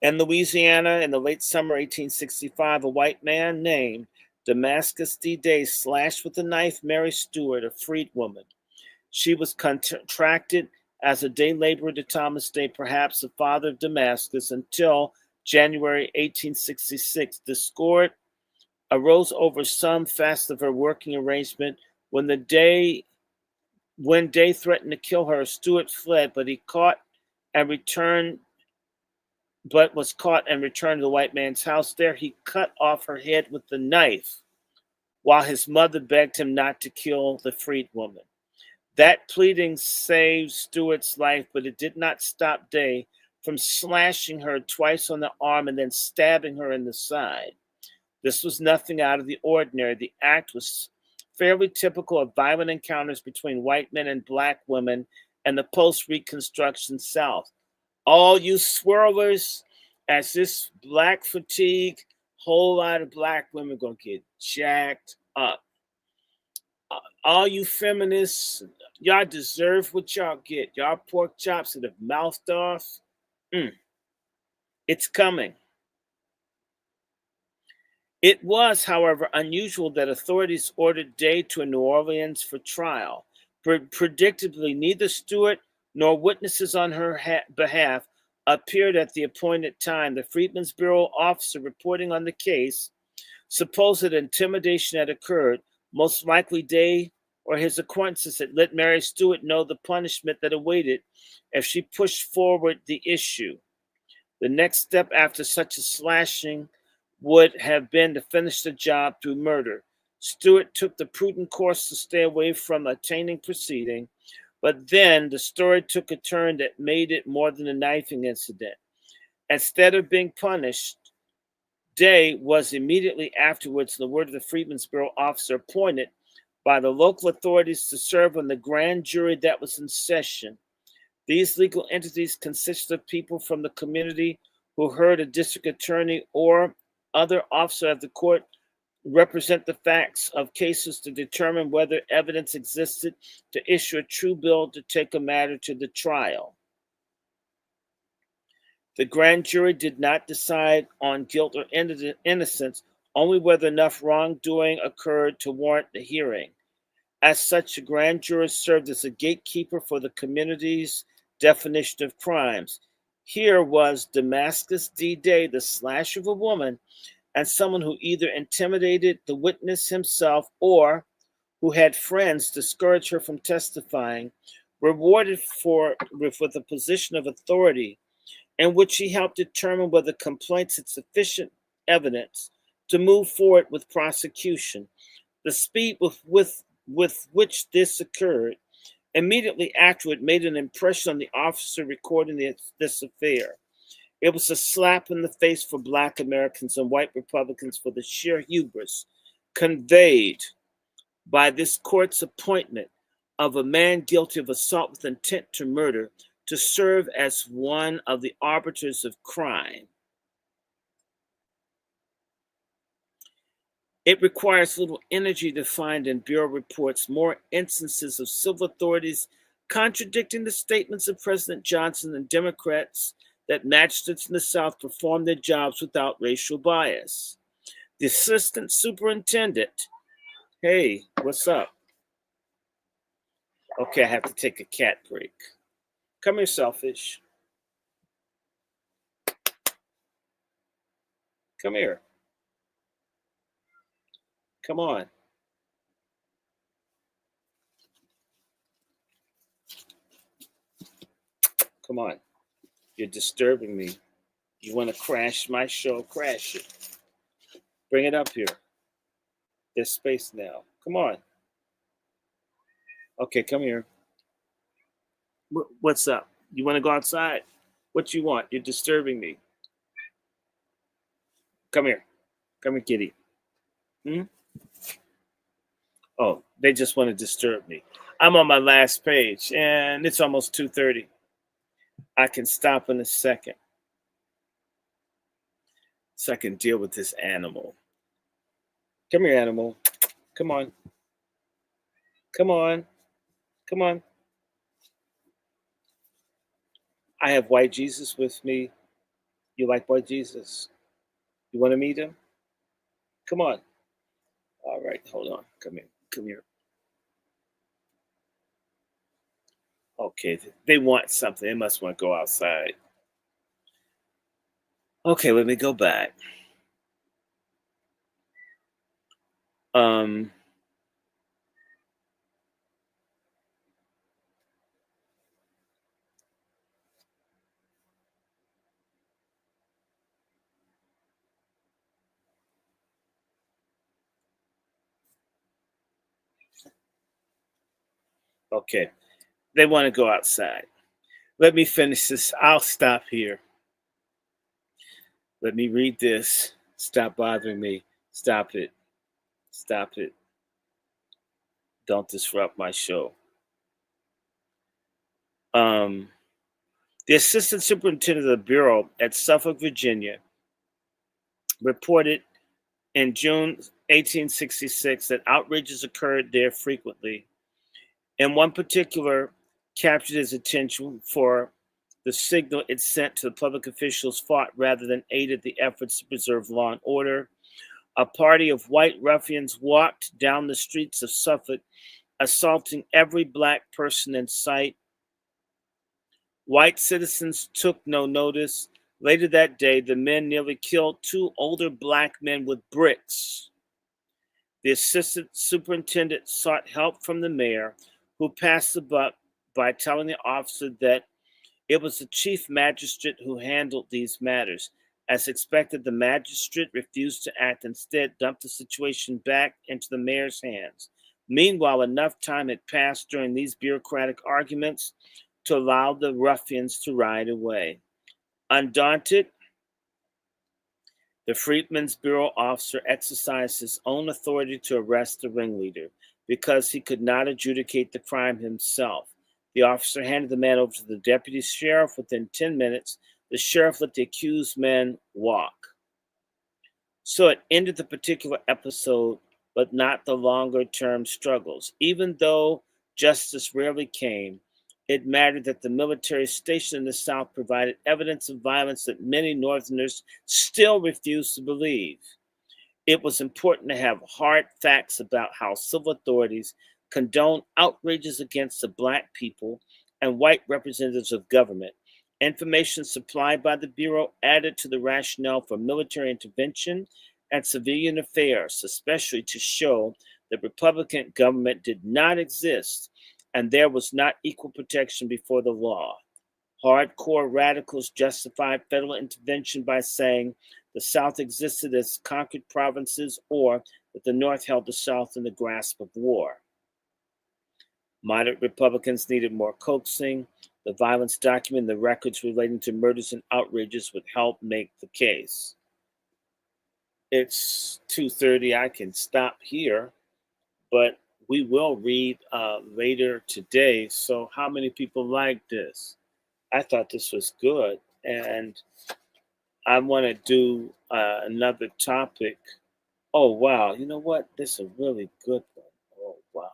In Louisiana, in the late summer 1865, a white man named Damascus D. Day slashed with a knife Mary Stewart, a freed woman. She was contracted as a day laborer to Thomas Day, perhaps the father of Damascus, until January 1866. Discord arose over some facet of her working arrangement. When Day threatened to kill her, Stewart fled, but was caught and returned to the white man's house. There he cut off her head with the knife, while his mother begged him not to kill the freed woman. That pleading saved Stewart's life, but it did not stop Day from slashing her twice on the arm and then stabbing her in the side. This was nothing out of the ordinary. The act was fairly typical of violent encounters between white men and Black women in the post-Reconstruction South. All you swirlers, as this Black fatigue, whole lot of Black women gonna get jacked up. All you feminists, y'all deserve what y'all get. Y'all pork chops that have mouthed off. It's coming. It was, however, unusual that authorities ordered Day to New Orleans for trial. Predictably, neither Stewart nor witnesses on her behalf appeared at the appointed time. The Freedmen's Bureau officer reporting on the case supposed that intimidation had occurred. Most likely, Day or his acquaintances had let Mary Stewart know the punishment that awaited if she pushed forward the issue. The next step after such a slashing would have been to finish the job through murder. Stewart took the prudent course to stay away from a tainting proceeding, but then the story took a turn that made it more than a knifing incident. Instead of being punished, Day was immediately afterwards, in the word of the Freedmen's Bureau officer, appointed by the local authorities to serve on the grand jury that was in session. These legal entities consisted of people from the community who heard a district attorney or other officer of the court represent the facts of cases to determine whether evidence existed to issue a true bill to take a matter to the trial. The grand jury did not decide on guilt or innocence, only whether enough wrongdoing occurred to warrant the hearing. As such, the grand jury served as a gatekeeper for the community's definition of crimes. Here was Damascus D. Day, the slash of a woman, and someone who either intimidated the witness himself or who had friends discourage her from testifying, rewarded with a position of authority in which he helped determine whether complaints had sufficient evidence to move forward with prosecution. The speed with which this occurred immediately afterward made an impression on the officer recording this affair. It was a slap in the face for Black Americans and white Republicans for the sheer hubris conveyed by this court's appointment of a man guilty of assault with intent to murder to serve as one of the arbiters of crime. It requires little energy to find in Bureau reports more instances of civil authorities contradicting the statements of President Johnson and Democrats that magistrates in the South perform their jobs without racial bias. The assistant superintendent, hey, what's up? Okay, I have to take a cat break. Come here, selfish. Come here. Come on. Come on. You're disturbing me. You want to crash my show? Crash it. Bring it up here. There's space now. Come on. Okay, come here. What's up? You want to go outside? What you want? You're disturbing me. Come here. Come here, kitty. Oh, they just want to disturb me. I'm on my last page, and it's almost 2:30. I can stop in a second so I can deal with this animal. Come here, animal. Come on. Come on. Come on. I have white Jesus with me. You like white Jesus? You want to meet him? Come on. All right, hold on. Come here. Come here. Okay, they want something. They must want to go outside. Okay, let me go back. Okay, they want to go outside. Let me finish this. I'll stop here. Let me read this. Stop bothering me. Stop it. Stop it. Don't disrupt my show. The assistant superintendent of the Bureau at Suffolk, Virginia, reported in June 1866 that outrages occurred there frequently. And one particular captured his attention for the signal it sent to the public officials fought rather than aided the efforts to preserve law and order. A party of white ruffians walked down the streets of Suffolk, assaulting every Black person in sight. White citizens took no notice. Later that day, the men nearly killed 2 older Black men with bricks. The assistant superintendent sought help from the mayor, who passed the buck by telling the officer that it was the chief magistrate who handled these matters. As expected, the magistrate refused to act, instead dumped the situation back into the mayor's hands. Meanwhile, enough time had passed during these bureaucratic arguments to allow the ruffians to ride away. Undaunted, the Freedmen's Bureau officer exercised his own authority to arrest the ringleader because he could not adjudicate the crime himself. The officer handed the man over to the deputy sheriff. Within 10 minutes, the sheriff let the accused men walk. So it ended the particular episode, but not the longer-term struggles. Even though justice rarely came, it mattered that the military station in the South provided evidence of violence that many Northerners still refused to believe. It was important to have hard facts about how civil authorities condoned outrages against the Black people and white representatives of government. Information supplied by the Bureau added to the rationale for military intervention and civilian affairs, especially to show that Republican government did not exist and there was not equal protection before the law. Hardcore radicals justified federal intervention by saying the South existed as conquered provinces or that the North held the South in the grasp of war. Moderate Republicans needed more coaxing. The violence documented in the records relating to murders and outrages would help make the case. It's 2:30. I can stop here, but we will read later today. So how many people like this? I thought this was good, and I want to do another topic. Oh, wow. You know what? This is a really good one. Oh, wow.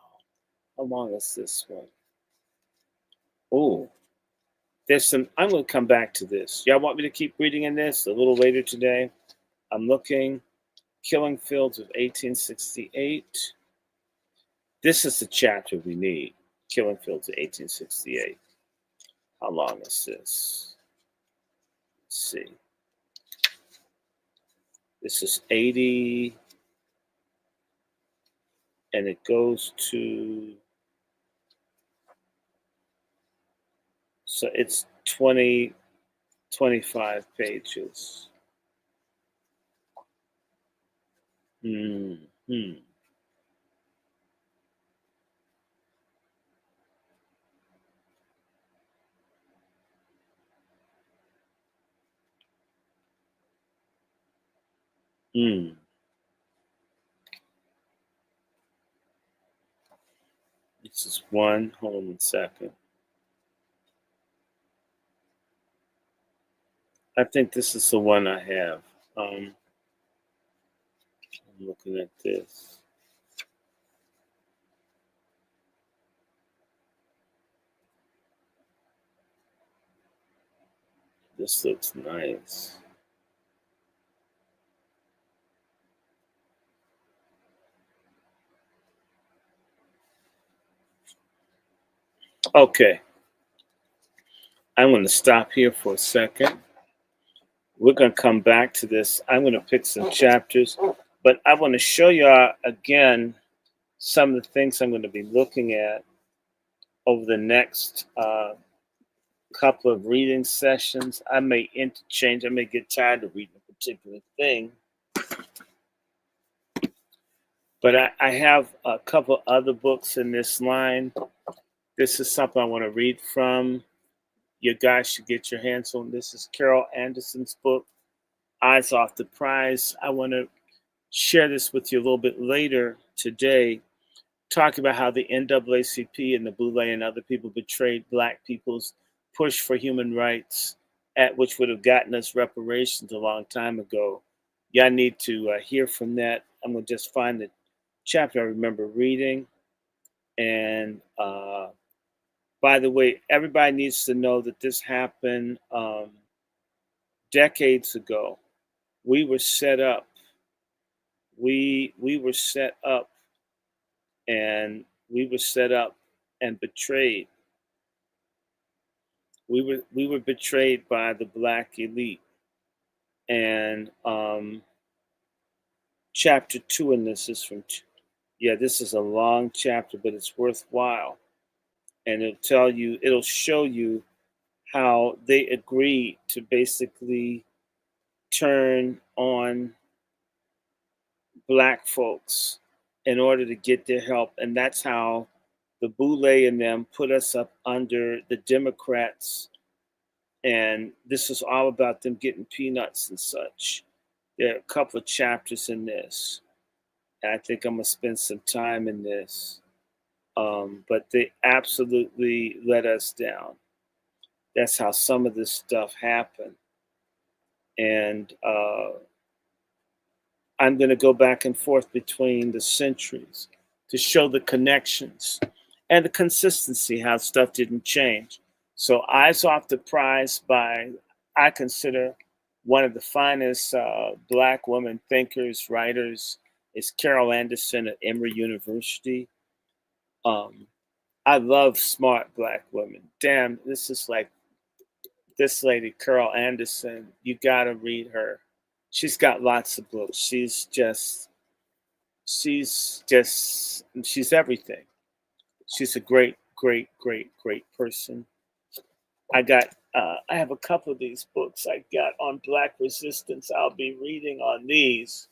How long is this one? Oh, there's some. I'm going to come back to this. Y'all want me to keep reading in this a little later today? I'm looking. Killing Fields of 1868. This is the chapter we need. Killing Fields of 1868. How long is this? Let's see. This is 80. And it goes to. So it's 25 pages. Mm-hmm. This is one. Hold on a second. I think this is the one I have. I'm looking at this. This looks nice. Okay. I'm going to stop here for a second. We're going to come back to this. I'm going to pick some chapters, but I want to show you again some of the things I'm going to be looking at over the next couple of reading sessions. I may interchange. I may get tired of reading a particular thing. But I have a couple other books in this line. This is something I want to read from. You guys should get your hands on. This is Carol Anderson's book, Eyes Off the Prize. I want to share this with you a little bit later today, talking about how the NAACP and the Boule and other people betrayed Black people's push for human rights, which would have gotten us reparations a long time ago. Y'all need to hear from that. I'm going to just find the chapter I remember reading. And by the way, everybody needs to know that this happened decades ago. We were set up. We were set up, and we were set up and betrayed. We were betrayed by the Black elite. And chapter 2 in this is from. This is a long chapter, but it's worthwhile. And it'll show you how they agreed to basically turn on Black folks in order to get their help. And that's how the Boule and them put us up under the Democrats. And this is all about them getting peanuts and such. There are a couple of chapters in this. And I think I'm going to spend some time in this. But they absolutely let us down. That's how some of this stuff happened. And I'm going to go back and forth between the centuries to show the connections and the consistency, how stuff didn't change. So Eyes Off the Prize by, I consider, one of the finest Black women thinkers, writers, is Carol Anderson at Emory University. I love smart Black women. Damn, this is like this lady, Carol Anderson. You got to read her. She's got lots of books. She's everything. She's a great person. I have a couple of these books I got on Black resistance. I'll be reading on these.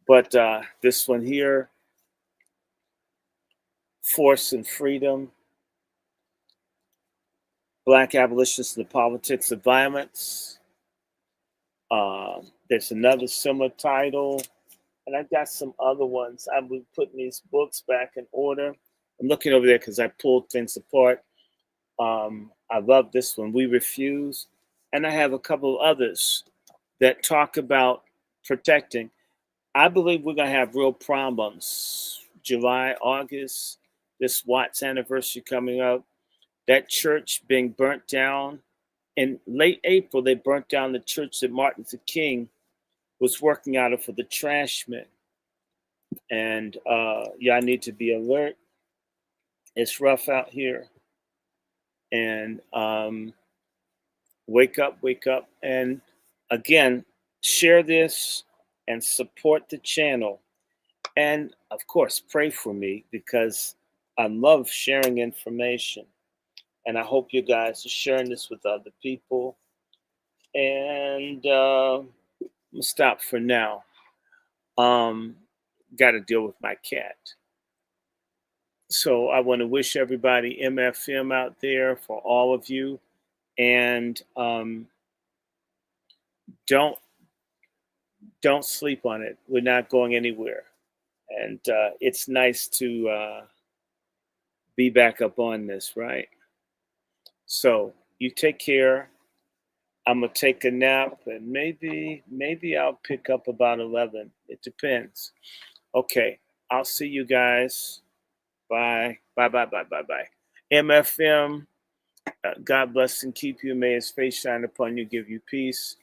But this one here, Force and Freedom, Black Abolitionists and the Politics of Violence. There's another similar title, and I've got some other ones. I've been putting these books back in order. I'm looking over there because I pulled things apart. I love this one, We Refuse. And I have a couple of others that talk about protecting. I believe we're going to have real problems. July, August, this Watts anniversary coming up. That church being burnt down. In late April, they burnt down the church that Martin Luther King was working out of for the trash men. And y'all need to be alert. It's rough out here. And wake up. And again, share this and support the channel. And of course, pray for me because I love sharing information. And I hope you guys are sharing this with other people. And I'm gonna stop for now. Got to deal with my cat. So I want to wish everybody MFM out there for all of you. And don't sleep on it. We're not going anywhere. And it's nice to be back up on this, right? So you take care. I'm gonna take a nap, and maybe I'll pick up about 11. It depends. Okay, I'll see you guys. Bye. MFM. God bless and keep you. May His face shine upon you, give you peace.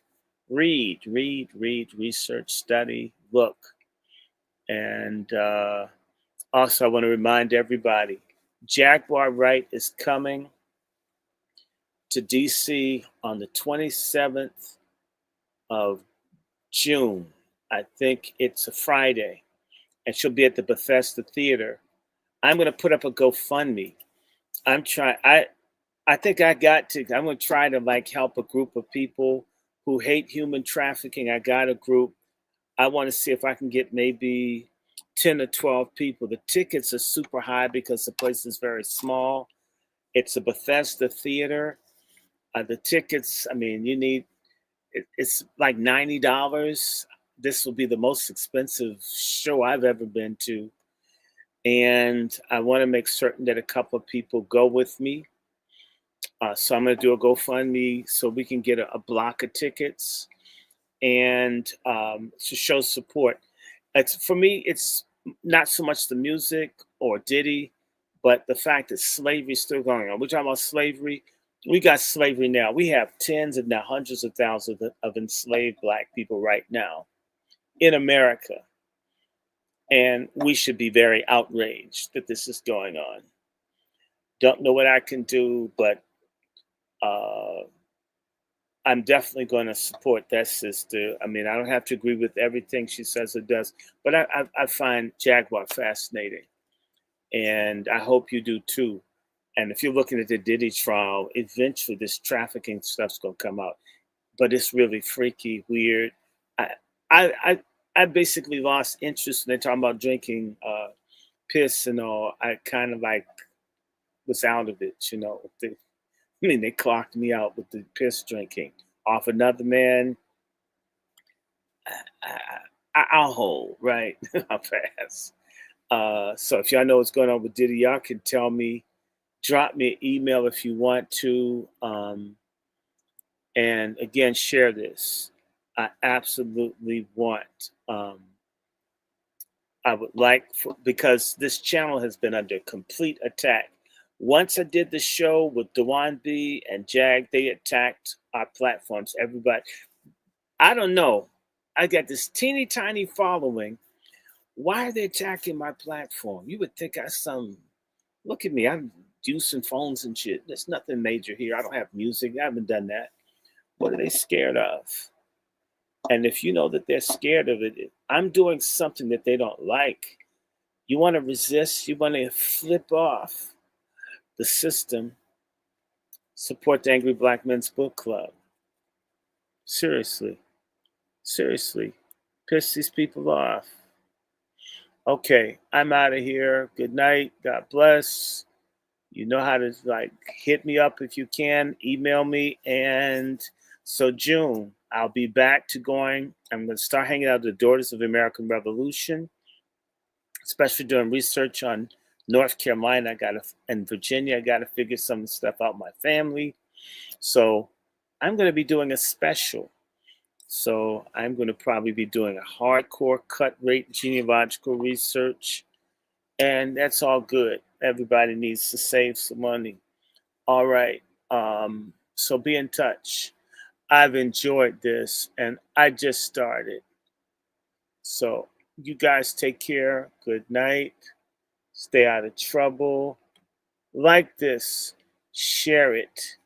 Read, research, study, look, and also I want to remind everybody: Jaguar Wright is coming to DC on the 27th of June. I think it's a Friday, and she'll be at the Bethesda Theater. I'm going to put up a GoFundMe. I think I'm going to try to help a group of people who hate human trafficking. I got a group. I want to see if I can get maybe 10 or 12 people. The tickets are super high because the place is very small. It's a Bethesda Theater. The tickets, it's like $90. This will be the most expensive show I've ever been to. And I want to make certain that a couple of people go with me. So I'm going to do a GoFundMe so we can get a block of tickets and to show support. For me, it's not so much the music or Diddy, but the fact that slavery is still going on. We're talking about slavery. We got slavery now. We have tens and now hundreds of thousands of enslaved Black people right now in America. And we should be very outraged that this is going on. Don't know what I can do, but I'm definitely going to support that sister. I don't have to agree with everything she says or does, but I find Jaguar fascinating. And I hope you do too. And if you're looking at the Diddy trial, eventually this trafficking stuff's going to come out. but it's really freaky, weird. I I basically lost interest when they're talking about drinking piss and all. I kind of like was out of it, you know. They clocked me out with the piss drinking. Off another man, I'll hold, right? I'll pass. So if y'all know what's going on with Diddy, y'all can tell me. Drop me an email if you want to. And again, share this. I absolutely want. I would like because this channel has been under complete attack. Once I did the show with Dewan B and Jag, they attacked our platforms. Everybody, I don't know. I got this teeny tiny following. Why are they attacking my platform? You would think look at me. I'm using phones and shit. There's nothing major here. I don't have music. I haven't done that. What are they scared of? And if you know that they're scared of it, I'm doing something that they don't like. You want to resist? You want to flip off the system? Support the Angry Black Men's Book Club. Seriously. Seriously. Piss these people off. Okay, I'm out of here. Good night. God bless. You know how to hit me up if you can. Email me. And so June, I'll be back to going. I'm going to start hanging out with the Daughters of the American Revolution, especially doing research on North Carolina. And Virginia. I got to figure some stuff out with my family. So I'm going to be doing a special. So I'm going to probably be doing a hardcore cut rate genealogical research. And that's all good. Everybody needs to save some money. All right. So be in touch. I've enjoyed this and I just started. So you guys take care. Good night. Stay out of trouble. Like this. Share it.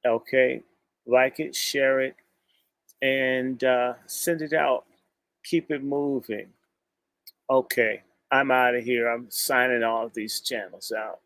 Okay? Like it, share it, and send it out. Keep it moving. Okay. I'm out of here. I'm signing all of these channels out.